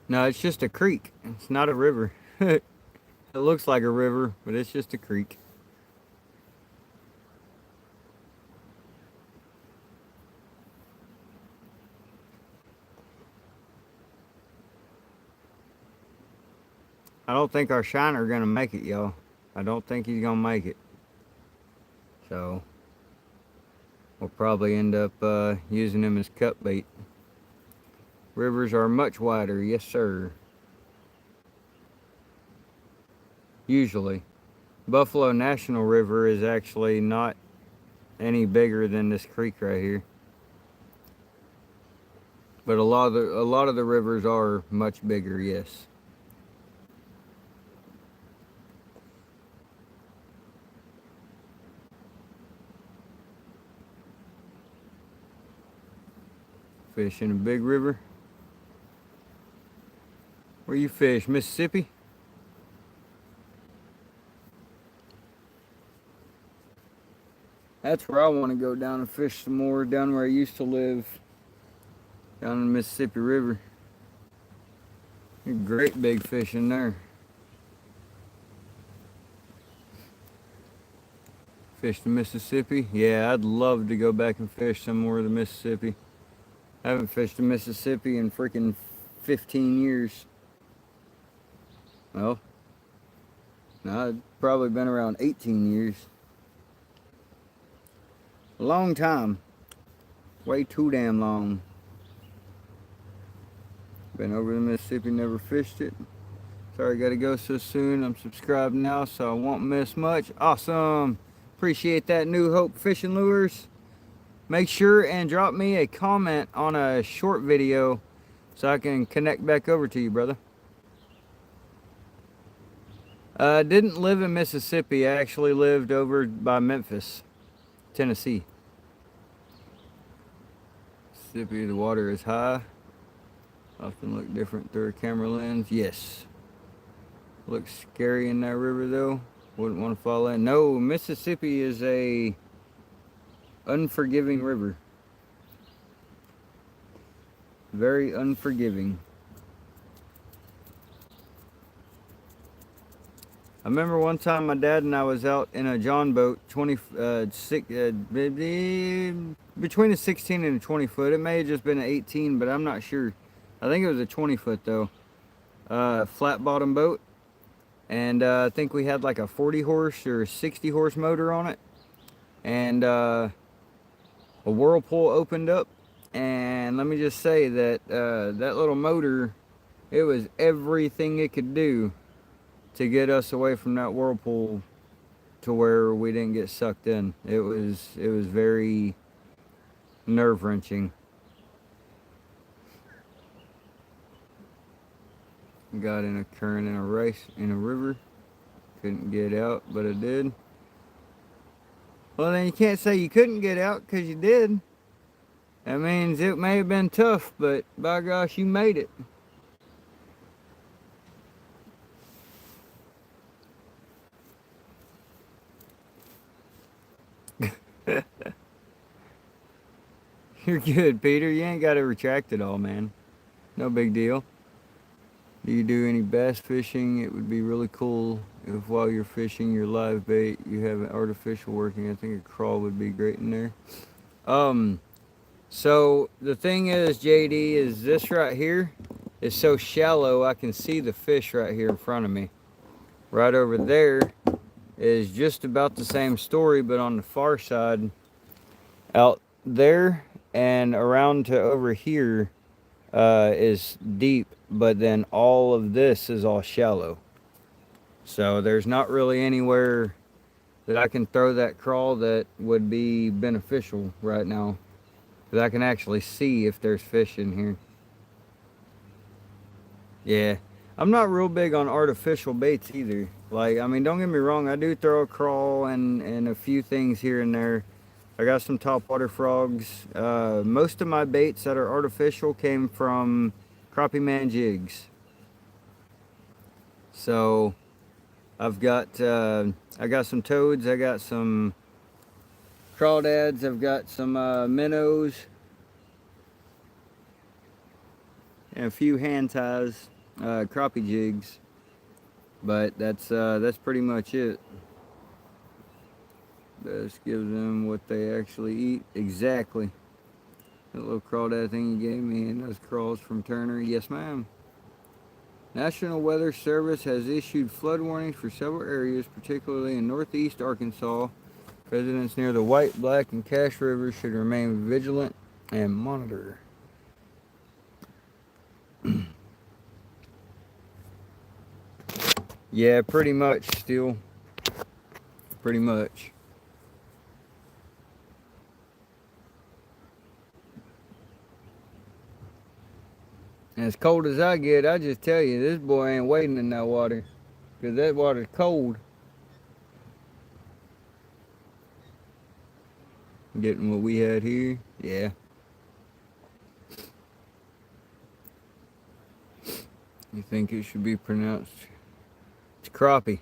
No, it's just a creek. It's not a river. It looks like a river, but it's just a creek. I don't think our shiner gonna make it, y'all. I don't think he's gonna make it. So we'll probably end up using him as cut bait. Rivers are much wider, yes sir. Usually. Buffalo National River is actually not any bigger than this creek right here. But a lot of the rivers are much bigger, yes. Fish in a big river. Where you fish? Mississippi? That's where I want to go down and fish some more, down where I used to live, down in the Mississippi River. Great big fish in there. Fish the Mississippi? Yeah, I'd love to go back and fish some more of the Mississippi. I haven't fished the Mississippi in freaking 15 years. Well, no, it's probably been around 18 years. A long time. Way too damn long. Been over the Mississippi, never fished it. Sorry I gotta go so soon. I'm subscribed now, so I won't miss much. Awesome. Appreciate that, New Hope Fishing Lures. Make sure and drop me a comment on a short video so I can connect back over to you, brother. Didn't live in Mississippi. I actually lived over by Memphis, Tennessee. Mississippi, the water is high. Often look different through a camera lens. Yes. Looks scary in that river though. Wouldn't want to fall in. No, Mississippi is a unforgiving river. Very unforgiving. I remember one time my dad and I was out in a John boat, between a 16 and a 20 foot. It may have just been an 18, but I'm not sure. I think it was a 20 foot though. Flat bottom boat. And I think we had like a 40 horse or 60 horse motor on it. And a whirlpool opened up. And let me just say that that little motor, it was everything it could do to get us away from that whirlpool to where we didn't get sucked in. It was very nerve-wracking. Got in a current in a river. Couldn't get out, but I did. Well, then you can't say you couldn't get out because you did. That means it may have been tough, but by gosh, you made it. You're good, Peter. You ain't got to retract it all, man. No big deal. Do you do any bass fishing? It would be really cool if while you're fishing your live bait, you have an artificial working. I think a crawl would be great in there. So the thing is, JD, is this right here is so shallow I can see the fish right here in front of me. Right over there is just about the same story, but on the far side, out there and around to over here is deep, but then all of this is all shallow. So there's not really anywhere that I can throw that crawl that would be beneficial right now, because I can actually see if there's fish in here. Yeah, I'm not real big on artificial baits either. Like, I mean, don't get me wrong, I do throw a crawl and a few things here and there. I got some topwater frogs. Most of my baits that are artificial came from crappie man jigs. So I've got I got some toads, I got some crawdads, I've got some minnows, and a few hand ties, crappie jigs. But that's pretty much it. This gives them what they actually eat. Exactly. That little crawdad thing you gave me, and those crawls from Turner. Yes, ma'am. National Weather Service has issued flood warnings for several areas, particularly in northeast Arkansas. Residents near the White, Black, and Cache Rivers should remain vigilant and monitor. Yeah, pretty much still. Pretty much. As cold as I get, I just tell you, this boy ain't wading in that water. Because that water's cold. Getting what we had here, yeah. You think it should be pronounced? It's crappie.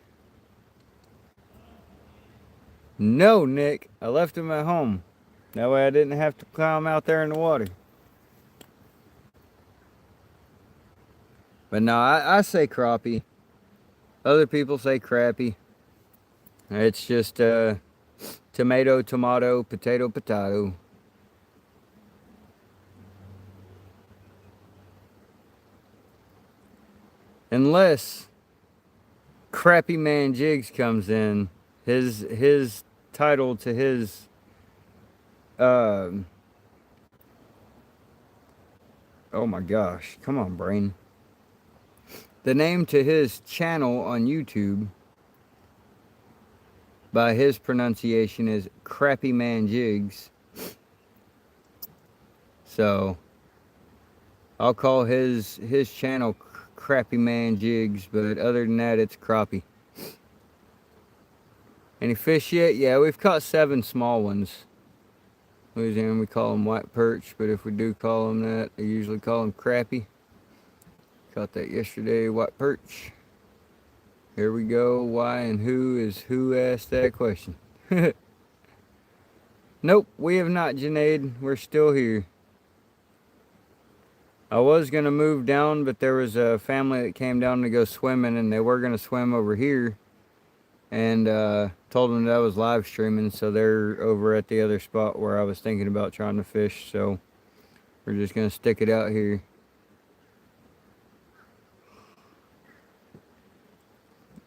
No, Nick. I left him at home. That way I didn't have to climb out there in the water. But no, I say crappie. Other people say crappie. It's just tomato, tomato, potato, potato. Unless Crappy Man Jigs comes in, his title to his oh my gosh, come on, brain. The name to his channel on YouTube, by his pronunciation, is Crappy Man Jigs. So I'll call his channel Crappy Man Jigs, but other than that, it's crappie. Any fish yet? Yeah, we've caught 7 small ones. Louisiana, we call them white perch, but if we do call them that, I usually call them crappie. Caught that yesterday, white perch. Here we go. Why and who asked that question? Nope, we have not, Janaid. We're still here. I was going to move down, but there was a family that came down to go swimming, and they were going to swim over here. And told them that I was live streaming, so they're over at the other spot where I was thinking about trying to fish. So we're just going to stick it out here.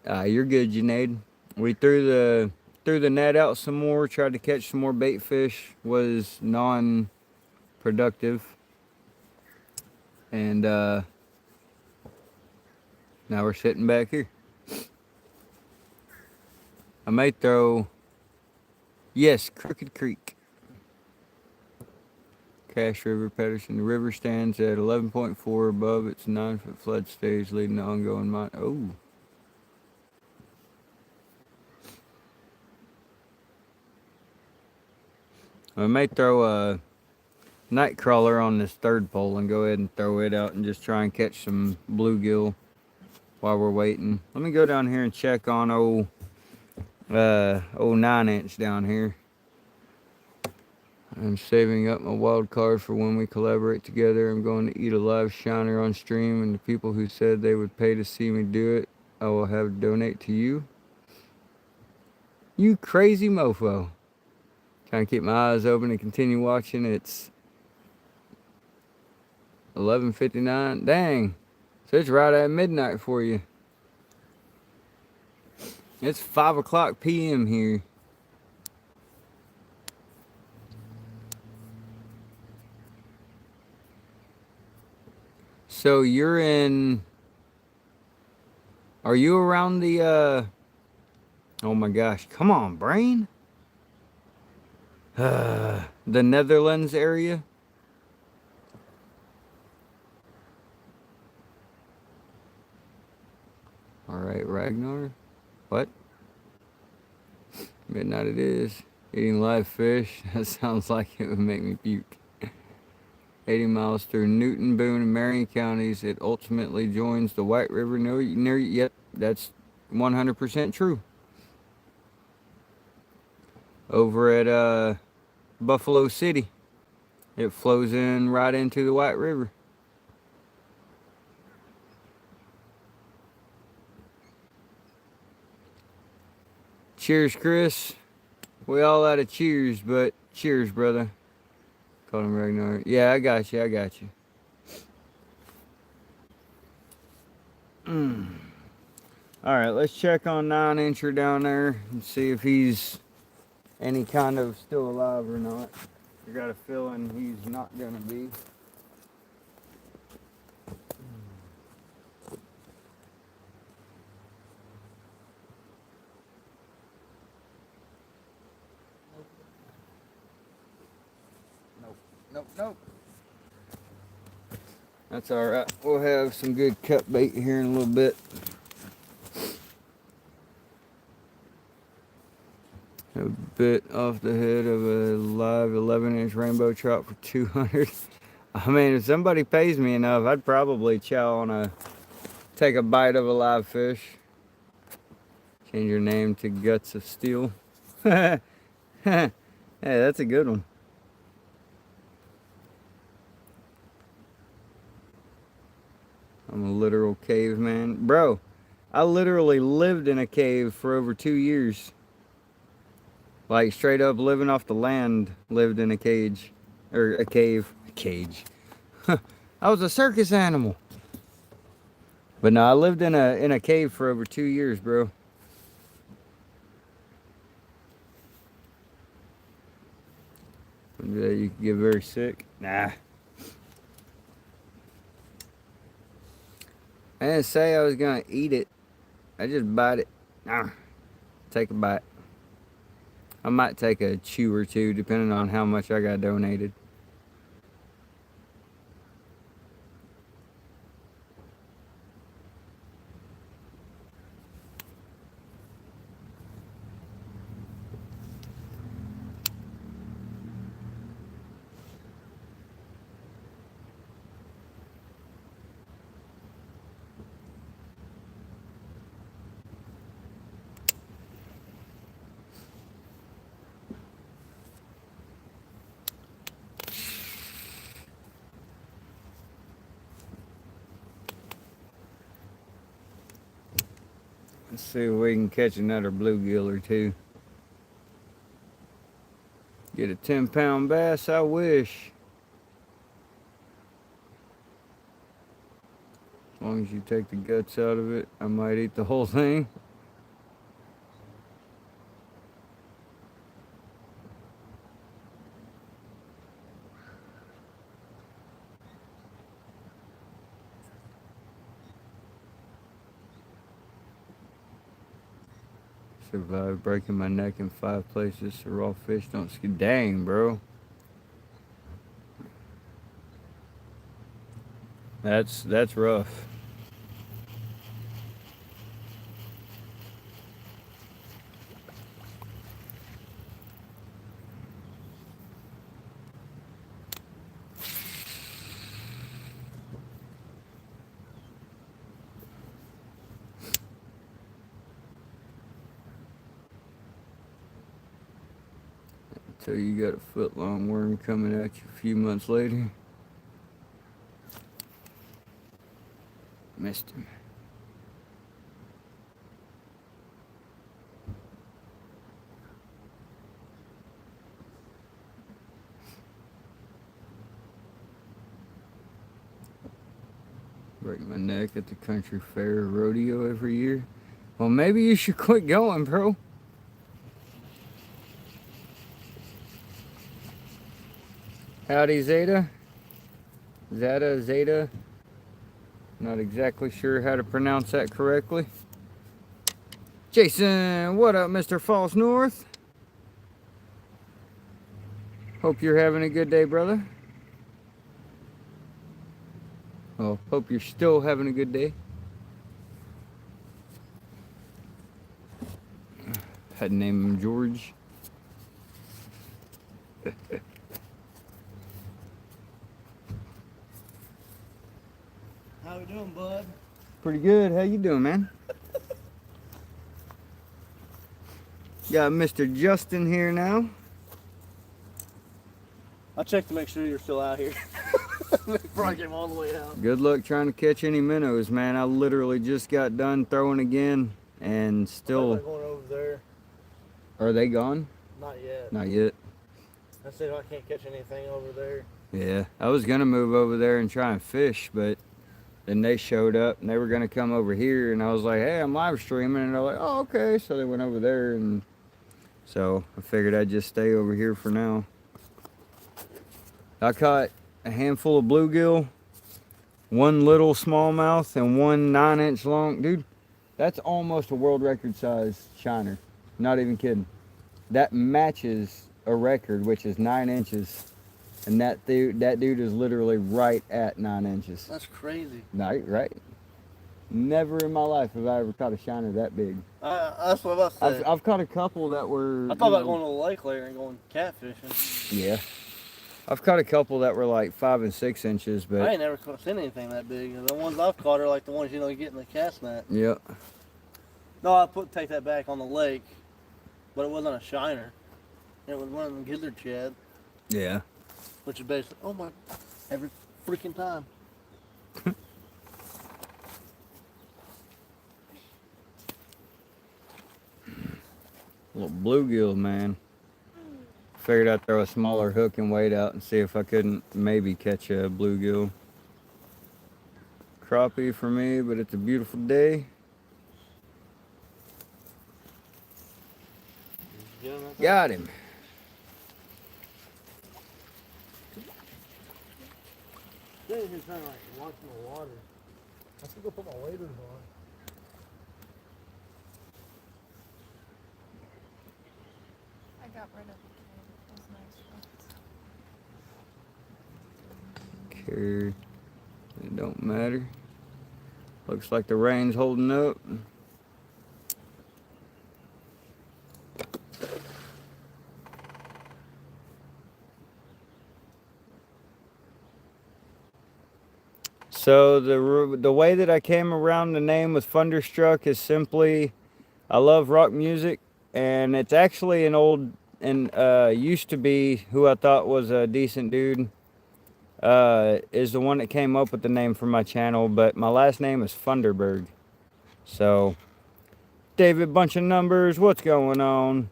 You're good, Janaid. We threw the net out some more, tried to catch some more bait fish. Was non-productive. And now we're sitting back here. I may throw, yes, Crooked Creek. Cache River, Patterson. The river stands at 11.4 above its 9-foot flood stage, leading to ongoing mine. Oh. I may throw a night crawler on this third pole and go ahead and throw it out and just try and catch some bluegill while we're waiting. Let me go down here and check on old 9-inch down here. I'm saving up my wild card for when we collaborate together. I'm going to eat a live shiner on stream, and the people who said they would pay to see me do it, I will have donate to you. You crazy mofo. Trying to keep my eyes open and continue watching. It's 11:59. Dang. So it's right at midnight for you. It's 5 o'clock p.m. here. So you're in... Are you around the... Oh my gosh. Come on, brain. The Netherlands area? Alright, Ragnar. What? Midnight it is. Eating live fish. That sounds like it would make me puke. 80 miles through Newton, Boone, and Marion counties. It ultimately joins the White River near yep, that's 100% true. Over at Buffalo City. It flows in right into the White River. Cheers, Chris. We all out of cheers, but cheers, brother. Called him Ragnar. Yeah, I got you. Alright, let's check on 9-incher down there and see if he's any kind of still alive or not. I got a feeling he's not gonna be. Nope. That's alright. We'll have some good cut bait here in a little bit. A bit off the head of a live 11-inch rainbow trout for 200. I mean, if somebody pays me enough, I'd probably take a bite of a live fish. Change your name to Guts of Steel. Hey, that's a good one. I'm a literal caveman. Bro, I literally lived in a cave for over 2 years. Like, straight up living off the land, lived in a cage. Or a cave. A cage. I was a circus animal. But no, I lived in a cave for over 2 years, bro. You could get very sick. Nah. I didn't say I was gonna eat it. I just bite it. Take a bite. I might take a chew or two depending on how much I got donated. Let's see if we can catch another bluegill or two. Get a 10-pound bass, I wish. As long as you take the guts out of it, I might eat the whole thing. Survived breaking my neck in 5 places so raw fish don't ski. Dang, bro. That's rough. Until you got a foot-long worm coming at you a few months later. Missed him. Break my neck at the country fair rodeo every year. Well, maybe you should quit going, bro. Howdy, Zeta. Zeta. Not exactly sure how to pronounce that correctly. Jason, what up, Mr. False North? Hope you're having a good day, brother. Oh, hope you're still having a good day. Had to name him George. How we doing, bud? Pretty good. How you doing, man? Got Mr. Justin here now. I checked to make sure you're still out here before I came all the way out. Good luck trying to catch any minnows, man. I literally just got done throwing again and still... I'm going over there. Are they gone? Not yet. Not yet. I said I can't catch anything over there. Yeah, I was gonna move over there and try and fish, but then they showed up and they were gonna come over here, and I was like, hey, I'm live streaming, and they're like, oh, okay. So they went over there, and so I figured I'd just stay over here for now. I caught a handful of bluegill, one little smallmouth, and one 9-inch long. Dude, that's almost a world record size shiner. Not even kidding. That matches a record, which is 9 inches. And that dude is literally right at 9 inches. That's crazy. Right? Never in my life have I ever caught a shiner that big. That's what I was about to say. I've caught a couple that were... I thought about going to the lake later and going catfishing. Yeah. I've caught a couple that were like 5 and 6 inches, but... I ain't never seen anything that big. The ones I've caught are like the ones, you get in the cast net. Yep. No, take that back on the lake, but it wasn't a shiner. It was one of them gizzard shad. Yeah. Which is basically, oh my, every freaking time. Little bluegill, man. Figured I'd throw a smaller hook and weight out and see if I couldn't maybe catch a bluegill. Crappie for me, but it's a beautiful day. Got him. He's kind of like watching the water. I should go put my waders on. I got rid of the kid. It was nice. Care. It don't matter. Looks like the rain's holding up. So the way that I came around the name with Thunderstruck is simply I love rock music, and it's actually an old and used to be who I thought was a decent dude. Is the one that came up with the name for my channel, but my last name is Thunderberg. So David bunch of numbers, what's going on?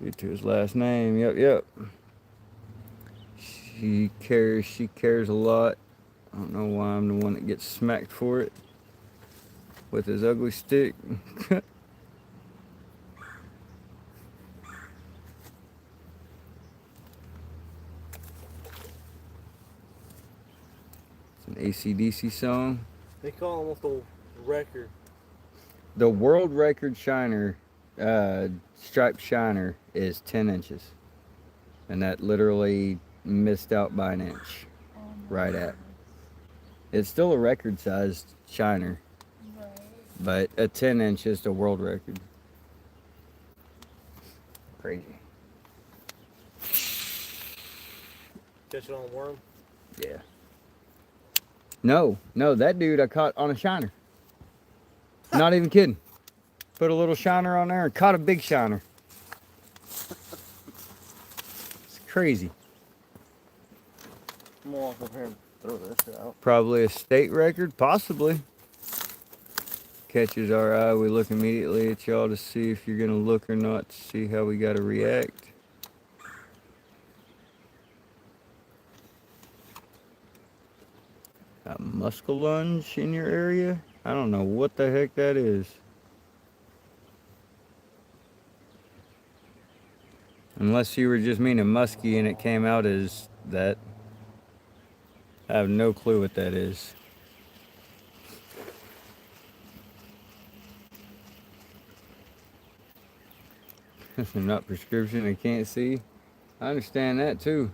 Due to his last name, yep. She cares a lot. I don't know why I'm the one that gets smacked for it with his ugly stick. It's an AC/DC song. They call it almost a record. The world record shiner, striped shiner, is 10 inches. And that literally missed out by an inch. Oh Right at. It's still a record sized shiner, Right. but a 10 inch is the world record. Crazy. Catch it on a worm. Yeah. No, that dude I caught on a shiner. Not even kidding. Put a little shiner on there and caught a big shiner. It's crazy. I'm gonna walk up here and throw this out. Probably a state record, possibly. Catches our eye, we look immediately at y'all to see if you're gonna look or not, to see how we gotta react. A muskellunge in your area? I don't know what the heck that is. Unless you were just meaning musky and it came out as that. I have no clue what that is. Not prescription, I can't see. I understand that too.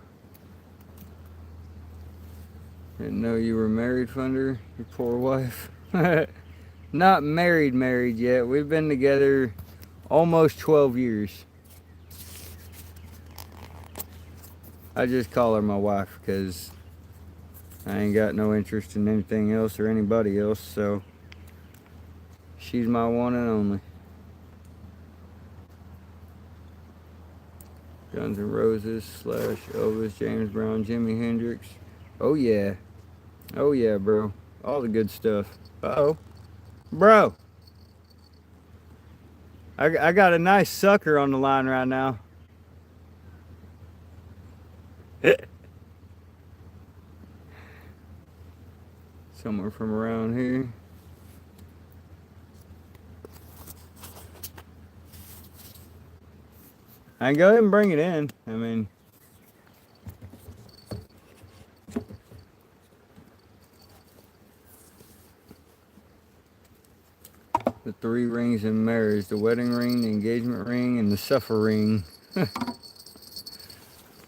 Didn't know you were married, Thunder, your poor wife. Not married yet. We've been together almost 12 years. I just call her my wife because I ain't got no interest in anything else or anybody else, so she's my one and only. Guns N' Roses / Elvis, James Brown, Jimi Hendrix. Oh yeah, bro. All the good stuff. Uh-oh. Bro. I got a nice sucker on the line right now. Somewhere from around here. I can go ahead and bring it in. I mean, the 3 rings in marriage: the wedding ring, the engagement ring, and the suffer ring.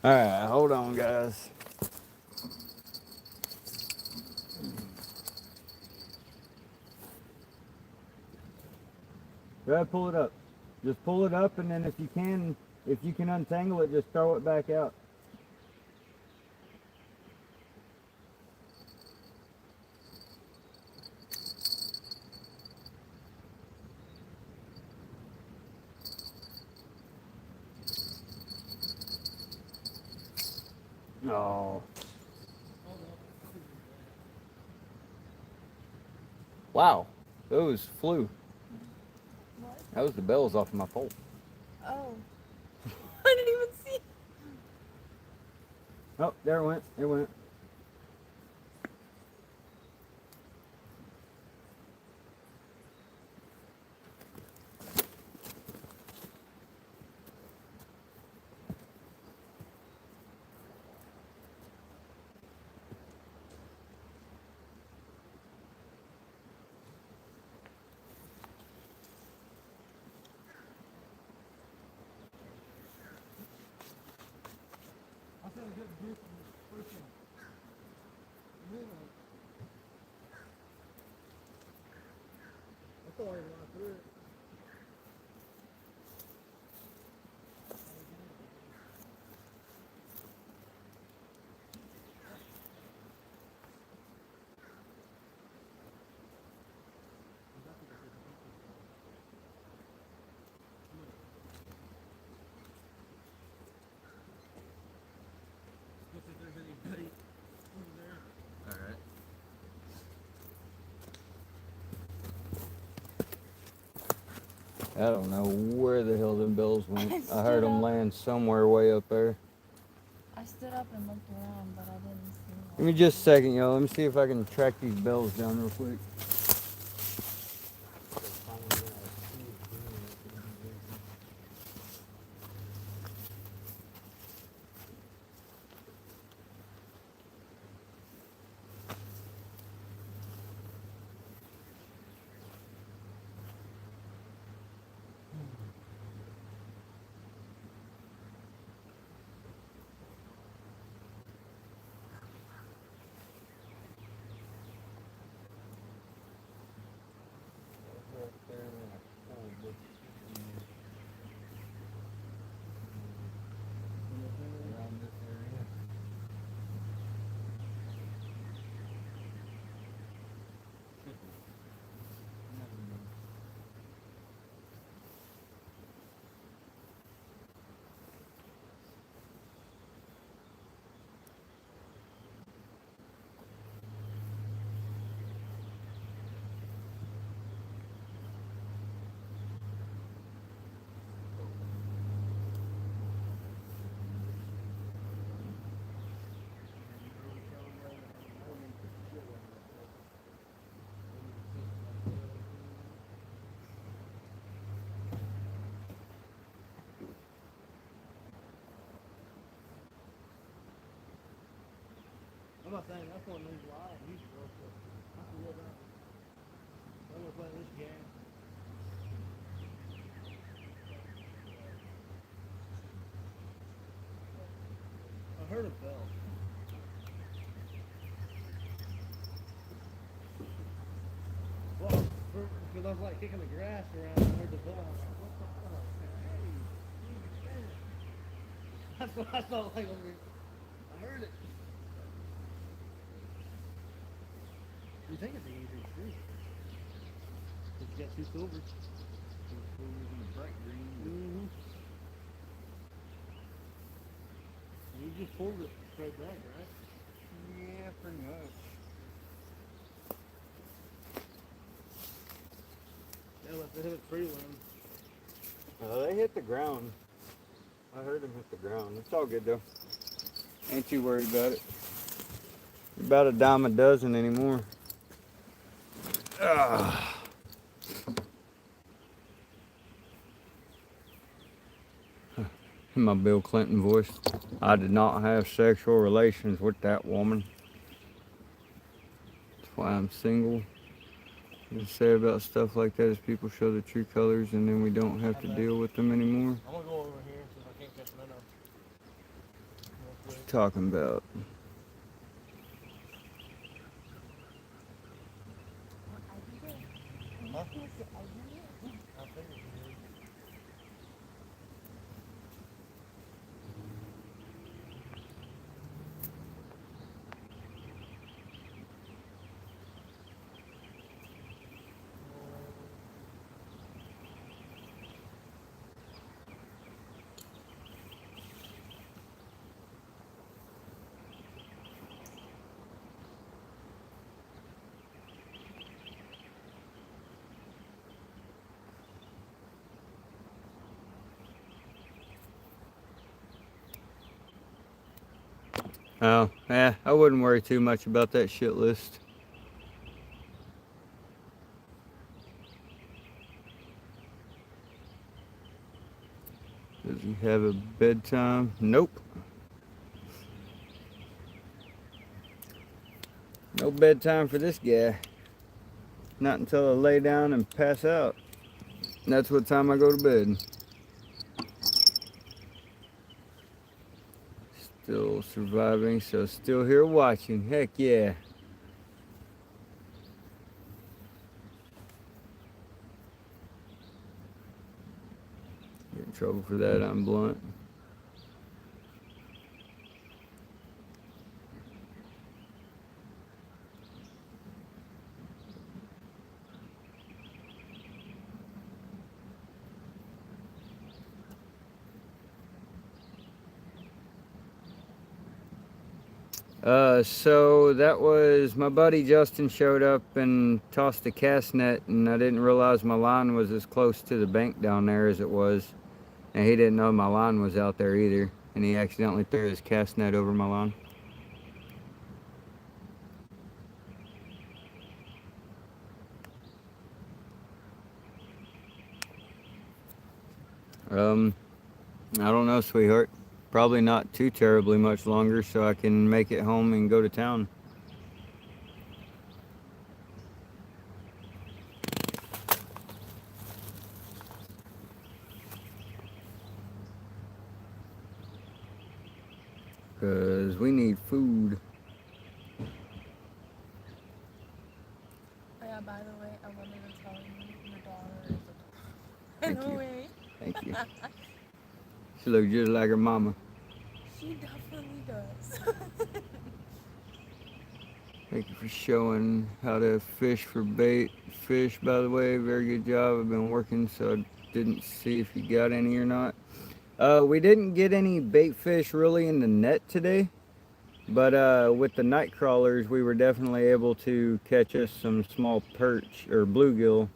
Alright, hold on, guys. Go ahead, pull it up. Just pull it up, and then if you can untangle it, just throw it back out. Oh. Wow, those flew. What? That was the bells off of my pole. Oh. I didn't even see. Oh, there it went. It went. won't even lie through it. Let's see if there's anybody over there. All right. I don't know where the hell them bills went. I heard them land somewhere way up there. I stood up and looked around, but I didn't see them. Give me just a second, y'all. Let me see if I can track these bells down real quick. I'm not saying that's one of these live. He's real quick. I can look up. I'm gonna play this game. I heard a bell. Well, because I was like kicking the grass around and I heard the bell. I was like, what the fuck? Hey, that's what I felt like over here. I heard it. You think it's an easy tree? But you got two silvers. Two silvers and a bright green. Mm-hmm. You just pulled it straight back, right? Yeah, pretty much. Yeah, but they hit a tree limb. They hit the ground. I heard them hit the ground. It's all good though. Ain't too worried about it. About a dime a dozen anymore. In my Bill Clinton voice. I did not have sexual relations with that woman. That's why I'm single. What I say about stuff like that is people show the true colors and then we don't have to deal with them anymore. I'm gonna go over here and see if I can't catch minnow. What you talking about? Huh? I figured you did. Oh, yeah, I wouldn't worry too much about that shit list. Does he have a bedtime? Nope. No bedtime for this guy. Not until I lay down and pass out. That's what time I go to bed. Still surviving, so still here watching. Heck yeah. trouble for that, I'm blunt. So that was my buddy Justin showed up and tossed the cast net, and I didn't realize my line was as close to the bank down there as it was. And he didn't know my line was out there either, and he accidentally threw his cast net over my line. I don't know, sweetheart. Probably not too terribly much longer, so I can make it home and go to town. Because we need food. Oh yeah, by the way, I wanted to tell you your daughter is a Thank you. way. Thank you. She looks just like her mama. She definitely does. Thank you for showing how to fish for bait fish, by the way. Very good job. I've been working, so I didn't see if you got any or not. We didn't get any bait fish really in the net today, but with the night crawlers, we were definitely able to catch us some small perch or bluegill,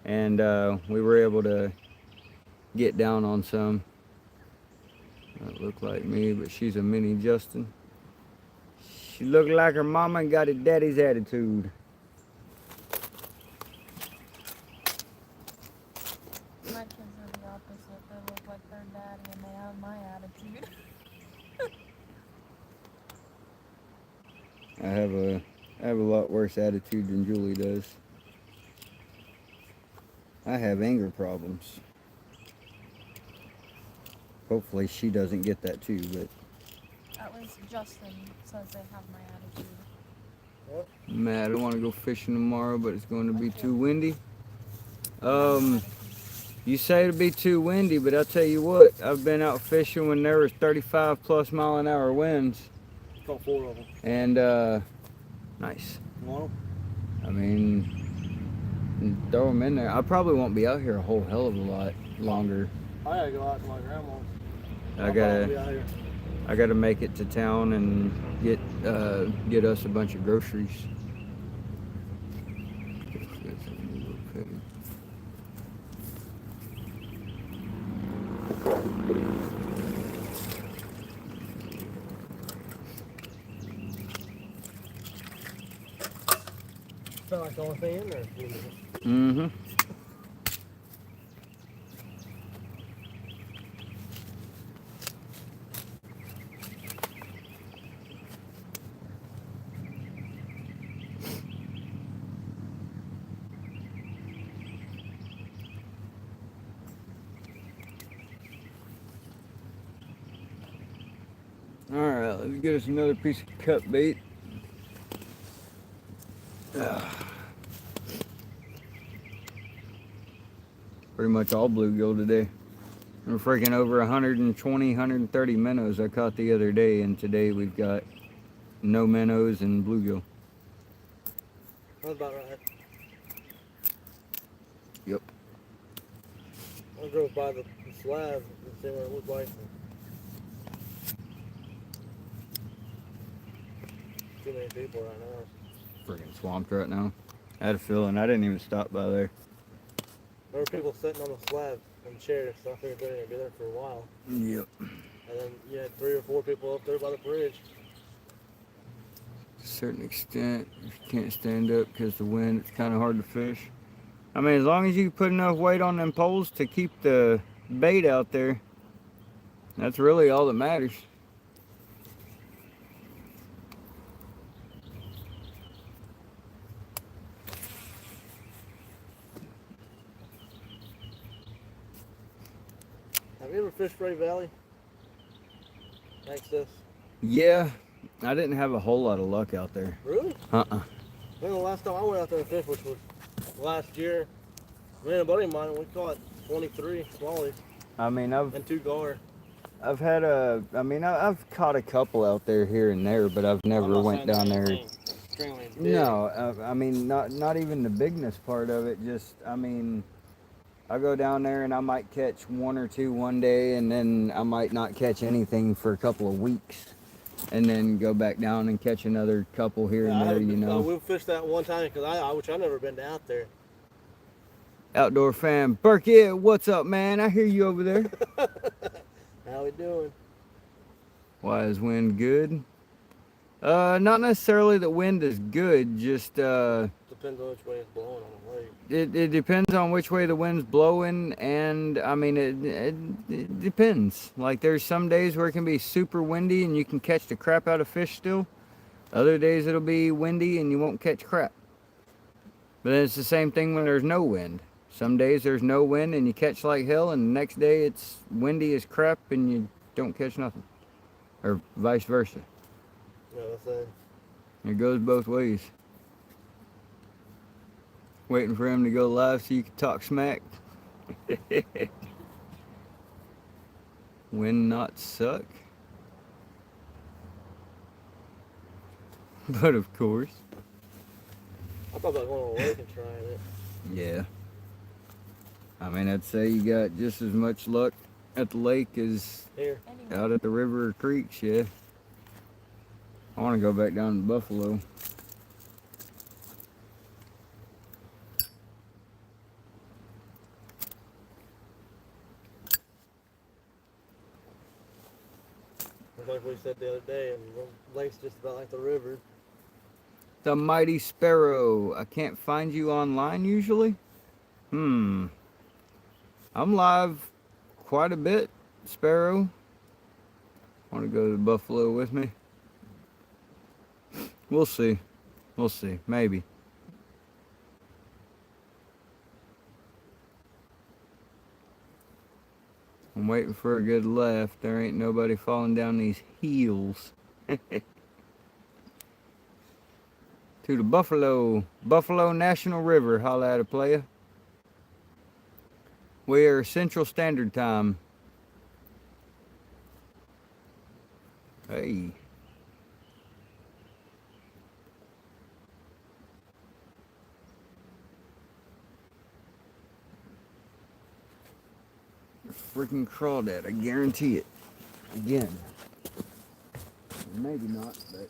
and we were able to get down on some. That looked like me, but she's a mini Justin. She looked like her mama and got a daddy's attitude. My kids are the opposite. They look like their daddy and they have my attitude. I have a lot worse attitude than Julie does. I have anger problems. Hopefully she doesn't get that too, but At least Justin says they have my attitude. Matt, I don't want to go fishing tomorrow, but it's going to be too windy. You say it'll be too windy, but I'll tell you what, I've been out fishing when there was 35 plus mile an hour winds. Caught 4 of them. And nice. You want 'em? I mean, throw them in there. I probably won't be out here a whole hell of a lot longer. I gotta go out to my grandma's. I I'll probably be out here. gotta make it to town and get us a bunch of groceries. Sound like the only thing in there. Mm-hmm. Alright, let's get us another piece of cut bait. Pretty much all bluegill today. We're freaking over 120, 130 minnows I caught the other day, and today we've got no minnows and bluegill. That's about right. Yep. I drove by the slab and see what it looked like. Too many people right now. Freaking swamped right now. I had a feeling. I didn't even stop by there. There were people sitting on the slab in chairs, so I figured they were going to be there for a while. Yep. And then you had 3 or 4 people up there by the bridge. To a certain extent, if you can't stand up because the wind, it's kind of hard to fish. I mean, as long as you put enough weight on them poles to keep the bait out there, that's really all that matters. Have you ever fished Ray Valley? Thanks, this. Yeah, I didn't have a whole lot of luck out there. Really? Uh-uh. Then the last time I went out there and fished, which was last year, me and a buddy of mine, we caught 23 smallies. I mean, and 2 gar. I've had I've caught a couple out there here and there, but I've I'm never not went saying down they're there. anything extremely big. No, I mean, not even the bigness part of it. Just, I mean, I go down there and I might catch 1 or 2 one day, and then I might not catch anything for a couple of weeks, and then go back down and catch another couple here and there. You know. We fished that one time because I never been out there. Outdoor fan, Berkey, what's up, man? I hear you over there. How we doing? Why is wind good? Not necessarily that wind is good, just Depends on which way it's blowing on the lake. it depends on which way the wind's blowing, and I mean it depends. Like there's some days where it can be super windy and you can catch the crap out of fish still. Other days it'll be windy and you won't catch crap. But then it's the same thing when there's no wind. Some days there's no wind and you catch like hell, and the next day it's windy as crap and you don't catch nothing. Or vice versa. Yeah, that's it. It goes both ways. Waiting for him to go live so you can talk smack. Wind not suck. But of course. I thought about going on the lake and trying it. Yeah. I mean, I'd say you got just as much luck at the lake as Here. out at the river or creeks, yeah. I want to go back down to Buffalo. Like we said the other day, and the lake's just about like the river. The Mighty Sparrow. I can't find you online usually? I'm live quite a bit, Sparrow. Want to go to Buffalo with me? We'll see. We'll see. Maybe. I'm waiting for a good laugh. There ain't nobody falling down these heels. To the Buffalo National River. Holla at a player. We are Central Standard Time. Hey. Freaking crawdad, I guarantee it. Again. Maybe not, but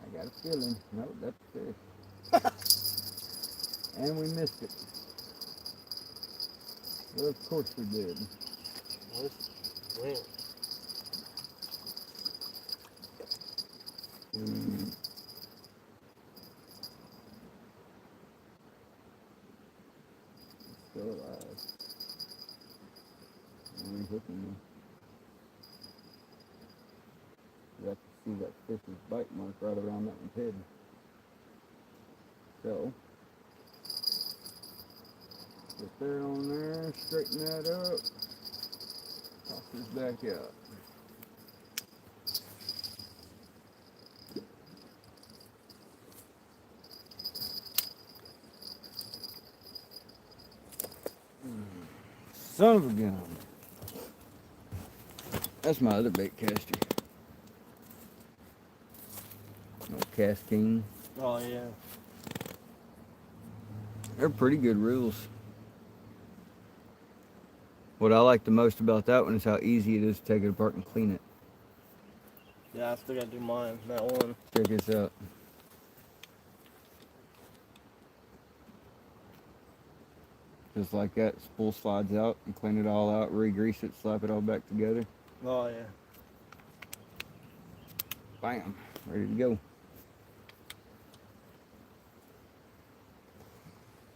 I got a feeling. No, that's fish. And we missed it. Well, of course we did. Went. Still alive. Only hooking me. You have to see that fish's bite mark right around that one's head. So, put that on there, straighten that up, toss this back out. Son of a gun. That's my other bait caster. No Cast King. Oh yeah. They're pretty good reels. What I like the most about that one is how easy it is to take it apart and clean it. Yeah, I still gotta do mine. That one. Check this out. Just like that, spool slides out and clean it all out, re-grease it, slap it all back together. Oh yeah. Bam, ready to go.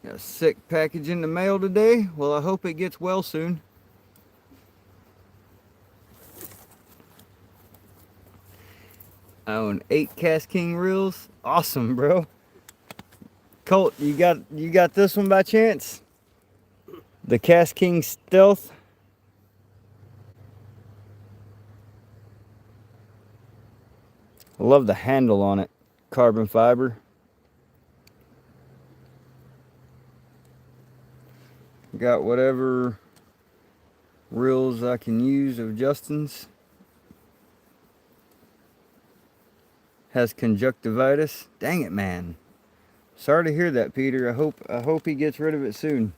Got a sick package in the mail today. Well, I hope it gets well soon. I own 8 Cast King reels. Awesome, bro. Colt, you got this one by chance? The Cast King Stealth. I love the handle on it. Carbon fiber. Got whatever reels I can use of Justin's. Has conjunctivitis. Dang it, man. Sorry to hear that, Peter. I hope he gets rid of it soon.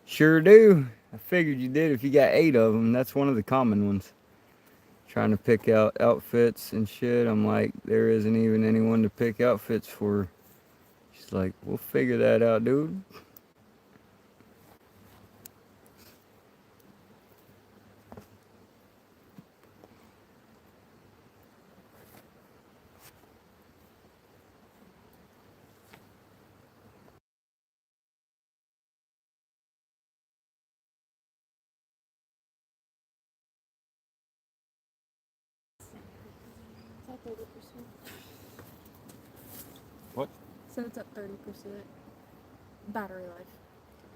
Sure do. I figured you did if you got 8 of them. That's one of the common ones. Trying to pick out outfits and shit. I'm like, there isn't even anyone to pick outfits for. She's like, we'll figure that out, dude. It's at 30%. What? So it's at 30% battery life.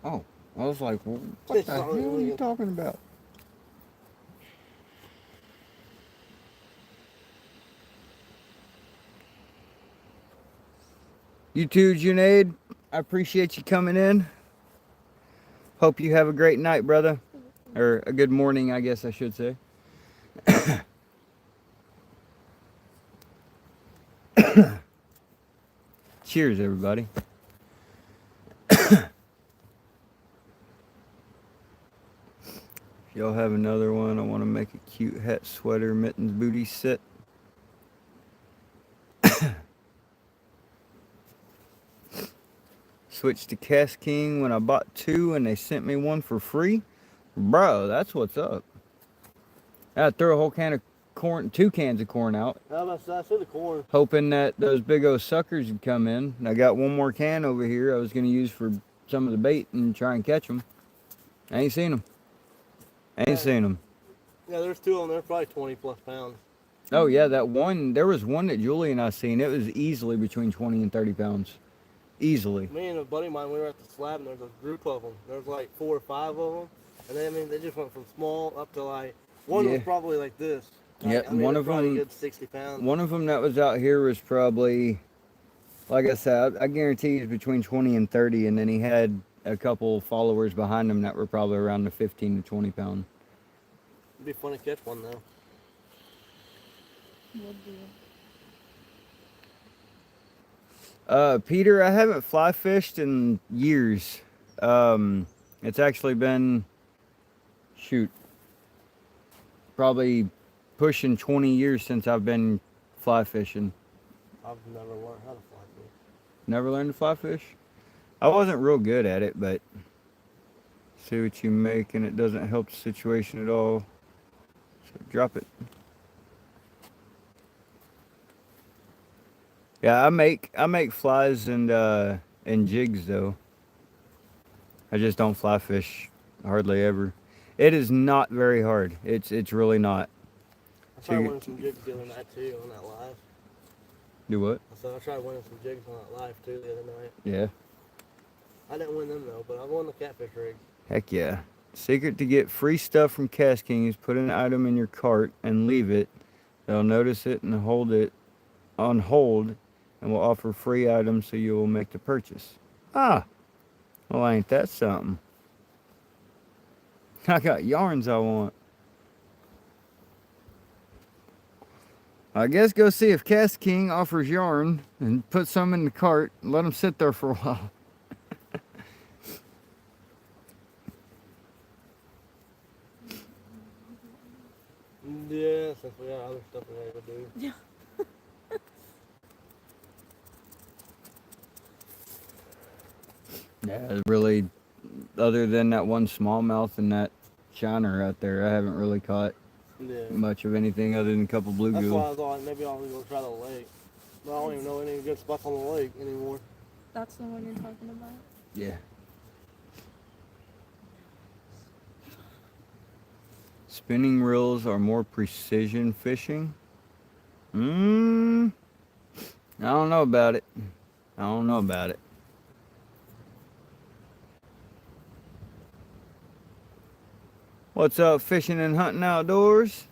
Oh, I was like, well, what the hell are you talking about? You too, Junaid. I appreciate you coming in. Hope you have a great night, brother. Or a good morning, I guess I should say. Cheers, everybody. If y'all have another one, I want to make a cute hat, sweater, mittens, booty set. Switched to Cast King when I bought 2 and they sent me 1 for free. Bro, that's what's up. I threw a whole can of corn, 2 cans of corn out. I said the corn. Hoping that those big old suckers would come in. And I got 1 more can over here I was going to use for some of the bait and try and catch them. I ain't seen them. Ain't seen them. Yeah, there's 2 of them. They're probably 20 plus pounds. Oh yeah, that one, there was one that Julie and I seen. It was easily between 20 and 30 pounds. Easily. Me and a buddy of mine, we were at the slab and there's a group of them. There was like 4 or 5 of them. And then, I mean, they just went from small up to like, one was probably like this. Yeah, I mean, one of them, good 60 pounds. One of them that was out here was probably, like I said, I guarantee he's between 20 and 30, and then he had a couple followers behind him that were probably around the 15 to 20 pound. It'd be fun to catch one though. Would be. Peter, I haven't fly fished in years. It's actually been, shoot, probably pushing 20 years since I've been fly fishing. I've never learned how to fly fish. Never learned to fly fish? I wasn't real good at it, but see what you make and it doesn't help the situation at all. So drop it. Yeah, I make flies and jigs though. I just don't fly fish hardly ever. It is not very hard. It's really not. I tried winning some jigs the other night too on that live. Do what? I tried winning some jigs on that live too the other night. Yeah. I didn't win them though, but I won the catfish rig. Heck yeah. Secret to get free stuff from Cast King is put an item in your cart and leave it. They'll notice it and hold it on hold and will offer free items so you will make the purchase. Ah, well ain't that something. I got yarns I want. I guess go see if Cast King offers yarn and put some in the cart and let them sit there for a while. Yeah, since we got other stuff we gotta go do. Yeah. Yeah, really, other than that one smallmouth and that shiner out there, I haven't really caught much of anything other than a couple bluegill. That's why I thought maybe I'll go try the lake. But I don't even know any good spots on the lake anymore. That's the one you're talking about? Yeah. Spinning reels are more precision fishing? I don't know about it. I don't know about it. What's up, fishing and hunting outdoors?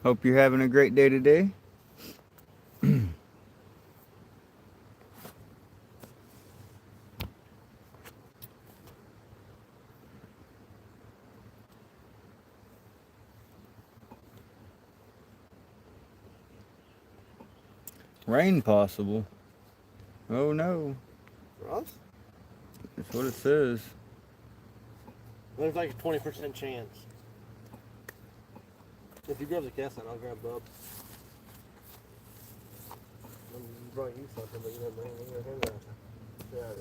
Hope you're having a great day today. Rain possible. Oh no. For us? That's what it says. There's like a 20% chance. If you grab the cast line, I'll grab Bub. I brought you something, but you didn't bring him that. Yeah, I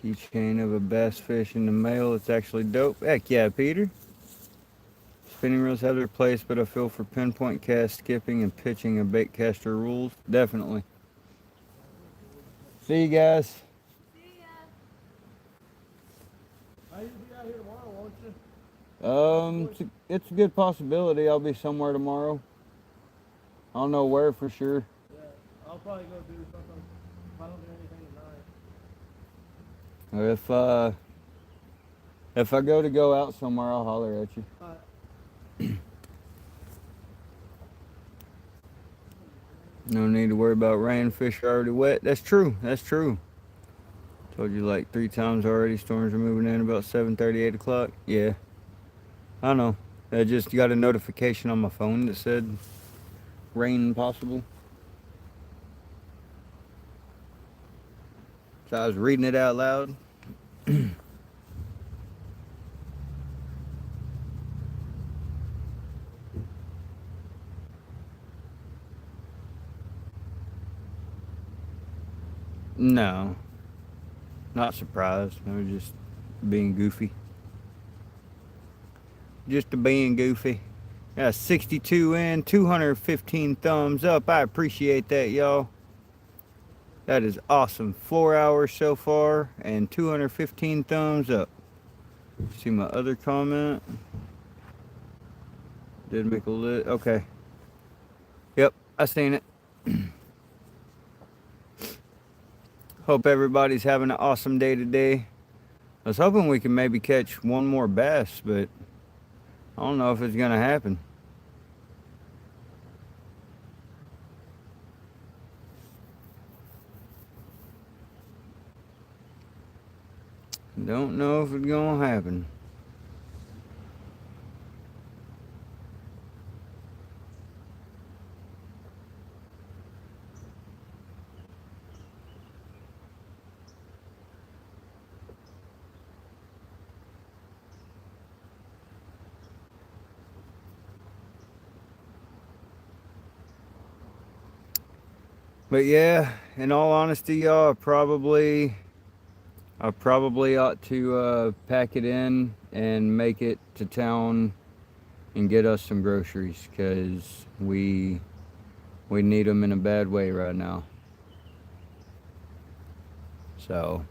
did. Keychain of a bass fish in the mail. It's actually dope. Heck yeah, Peter. Spinning reels have their place, but I feel for pinpoint cast, skipping, and pitching a bait caster rules. Definitely. See you guys. See ya. You'll be out here tomorrow, won't you? It's a good possibility. I'll be somewhere tomorrow. I don't know where for sure. Yeah, I'll probably go do something if I don't do anything tonight. If I go out somewhere, I'll holler at you. No need to worry about rain. Fish are already wet. That's true. That's true. Told you like 3 times already. Storms are moving in about 7:30, 8 o'clock. Yeah. I know. I just got a notification on my phone that said rain possible. So I was reading it out loud. No. Not surprised. I was just being goofy. Just being goofy. Got 62 in, 215 thumbs up. I appreciate that, y'all. That is awesome. 4 hours so far and 215 thumbs up. See my other comment? Did make a lit. Okay. Yep, I seen it. Hope everybody's having an awesome day today. I was hoping we could maybe catch one more bass, but I don't know if it's gonna happen. Don't know if it's gonna happen. But yeah, in all honesty, y'all, I probably ought to pack it in and make it to town and get us some groceries, because we need them in a bad way right now. So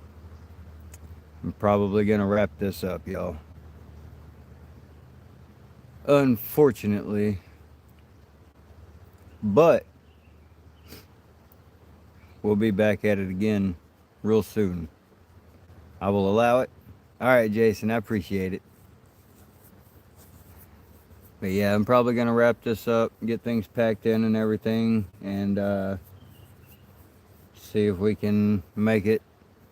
I'm probably gonna wrap this up, y'all. Unfortunately, but we'll be back at it again real soon. I will allow it. All right, Jason, I appreciate it. But yeah, I'm probably gonna wrap this up, get things packed in and everything, and see if we can make it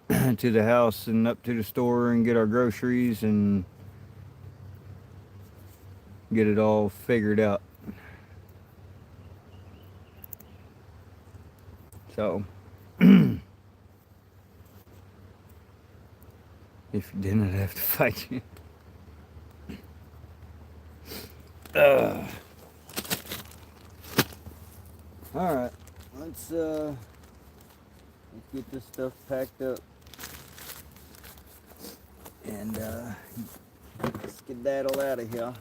to the house and up to the store and get our groceries and get it all figured out. So if you didn't, I'd have to fight you. All right, let's get this stuff packed up and skedaddle out of here.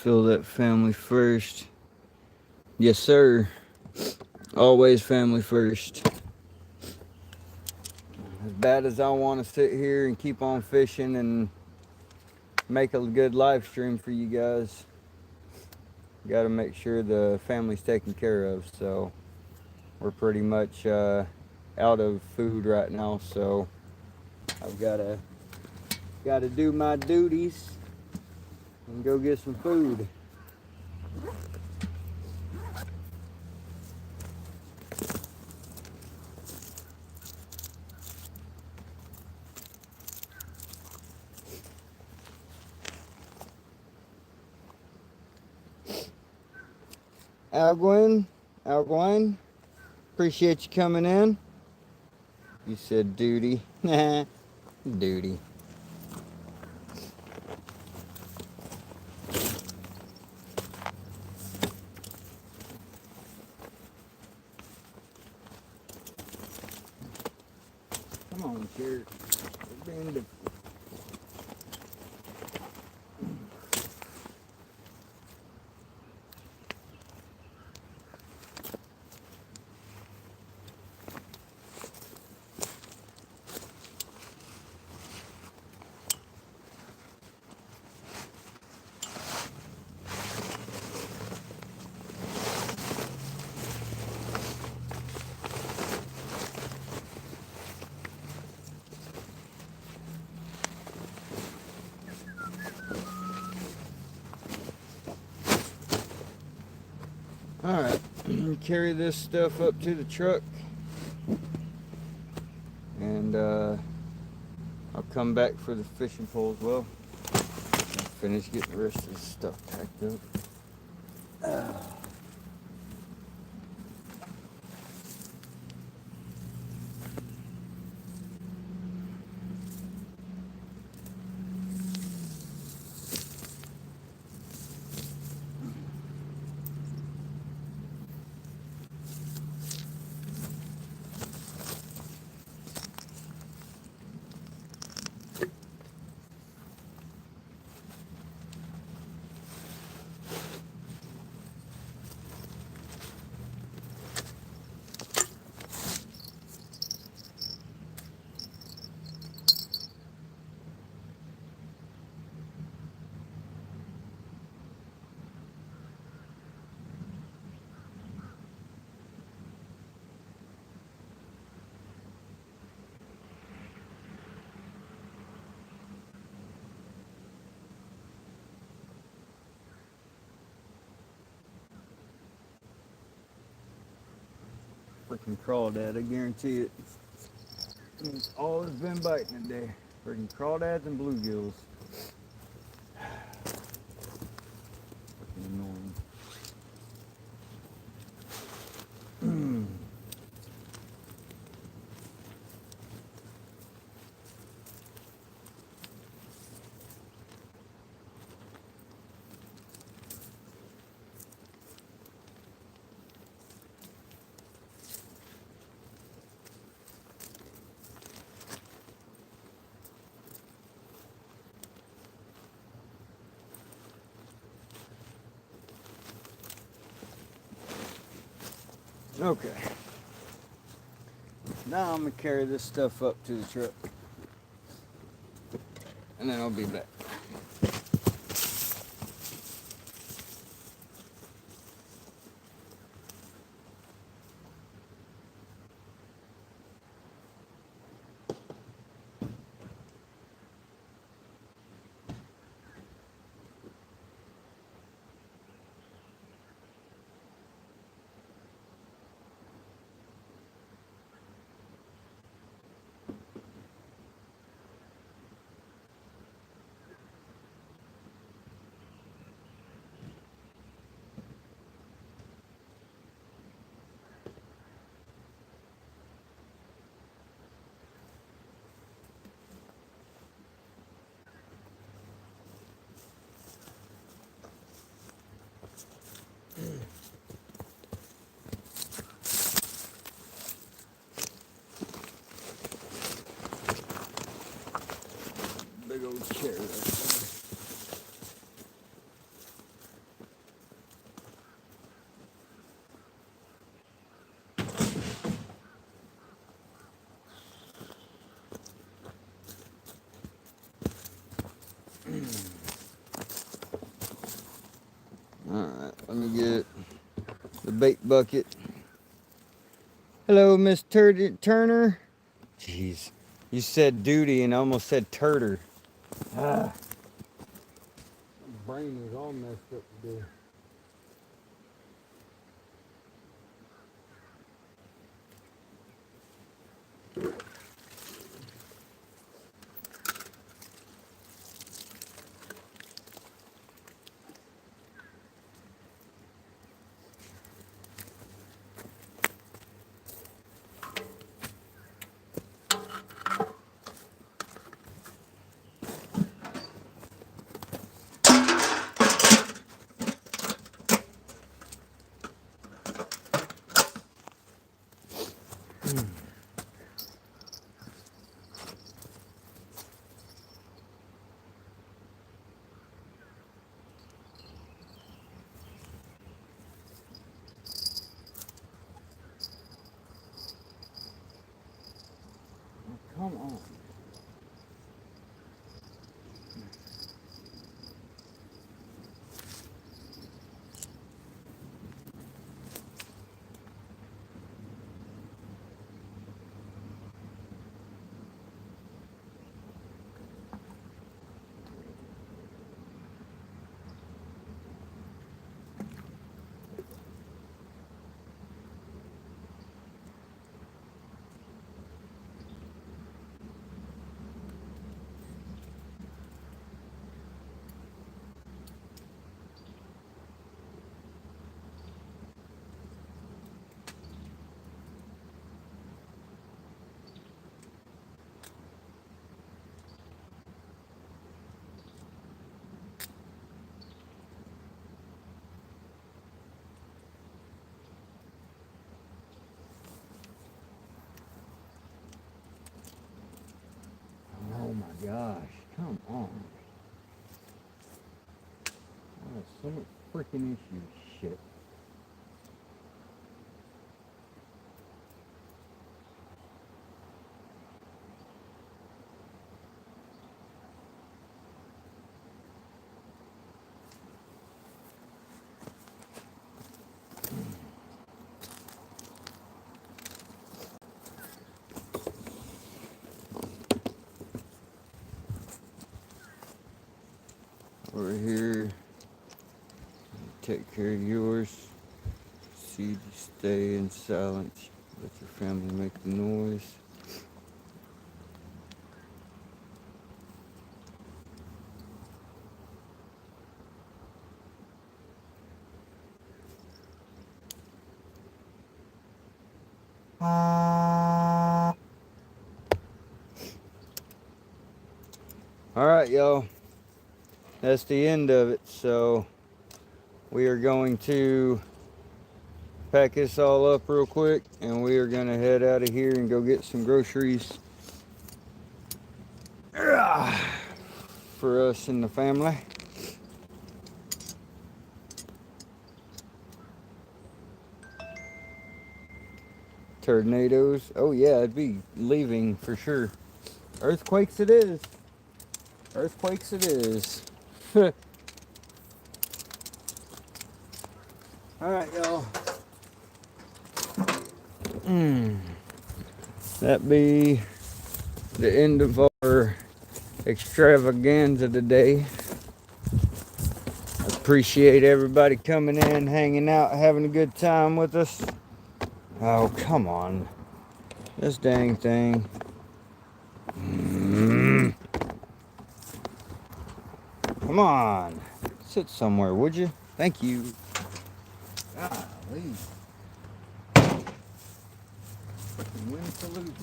Fill that family first. Yes, sir. Always family first. As bad as I want to sit here and keep on fishing and make a good live stream for you guys, got to make sure the family's taken care of. So we're pretty much out of food right now. So I've got to do my duties and go get some food. Alguin, appreciate you coming in. You said duty. Duty. Come on, Jared. We're being difficult. Alright, carry this stuff up to the truck and I'll come back for the fishing pole as well. Finish getting the rest of this stuff packed up. Freaking crawdad, I guarantee it. It's all it's been biting today. Freaking crawdads and bluegills. Freaking annoying. Okay. Now I'm gonna carry this stuff up to the truck. And then I'll be back. Big old chair right there. Alright, let me get the bait bucket. Hello, Miss Turner. Jeez. You said duty and I almost said turter. Ah. My brain is all messed up today. Come on. Oh my gosh, come on. I have so much freaking issues. Shit. Over here, take care of yours. See you stay in silence. Let your family make the noise. Alright, y'all. That's the end of it. So we are going to pack this all up real quick and we are going to head out of here and go get some groceries for us and the family. Tornadoes. Oh yeah, I'd be leaving for sure. Earthquakes it is. Earthquakes it is. Alright, y'all. That be the end of our extravaganza today. Appreciate everybody coming in, hanging out, having a good time with us. Oh, come on. This dang thing. Come on. Sit somewhere, would you? Thank you. Golly. Fucking win for losing.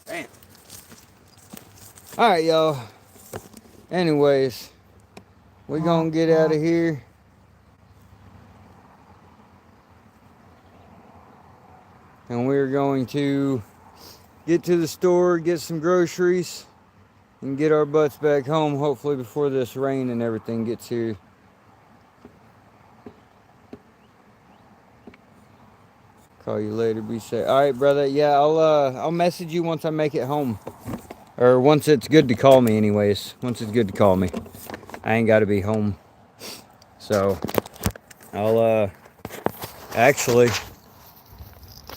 Damn. Alright, y'all. Anyways, we're gonna get out of here. And we're going to get to the store, get some groceries. and get our butts back home, hopefully before this rain and everything gets here. Call you later, be safe. All right, brother. Yeah, I'll message you once I make it home, or once it's good to call me. Anyways, once it's good to call me, I ain't got to be home. So I'll actually,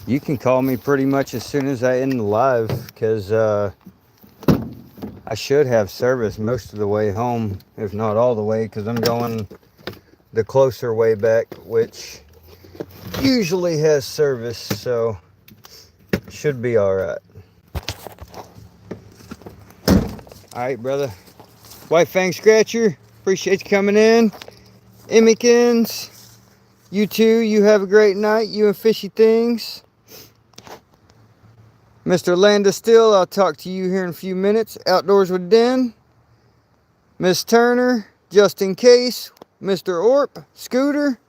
you can call me pretty much as soon as I end the live, because I should have service most of the way home, if not all the way, because I'm going the closer way back, which usually has service, so should be all right. All right, brother. White Fang Scratcher, appreciate you coming in. Emmykins, you too, you have a great night, you and Fishy Things. Mr. Landa Still, I'll talk to you here in a few minutes. Outdoors with Den. Miss Turner, just in case. Mr. Orp, Scooter.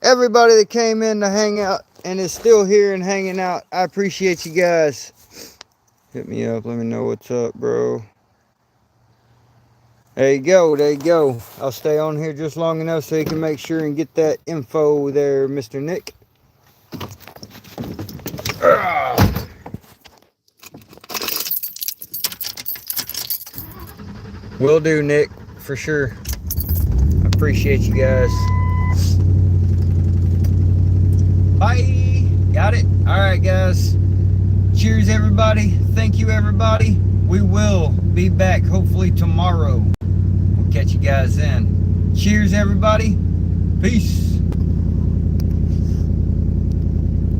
Everybody that came in to hang out and is still here and hanging out, I appreciate you guys. Hit me up, let me know what's up, bro. There you go, there you go. I'll stay on here just long enough so you can make sure and get that info there, Mr. Nick. Will do, Nick, for sure. I appreciate you guys. Bye. Got it? All right, guys. Cheers, everybody. Thank you, everybody. We will be back hopefully tomorrow. We'll catch you guys then. Cheers, everybody. Peace.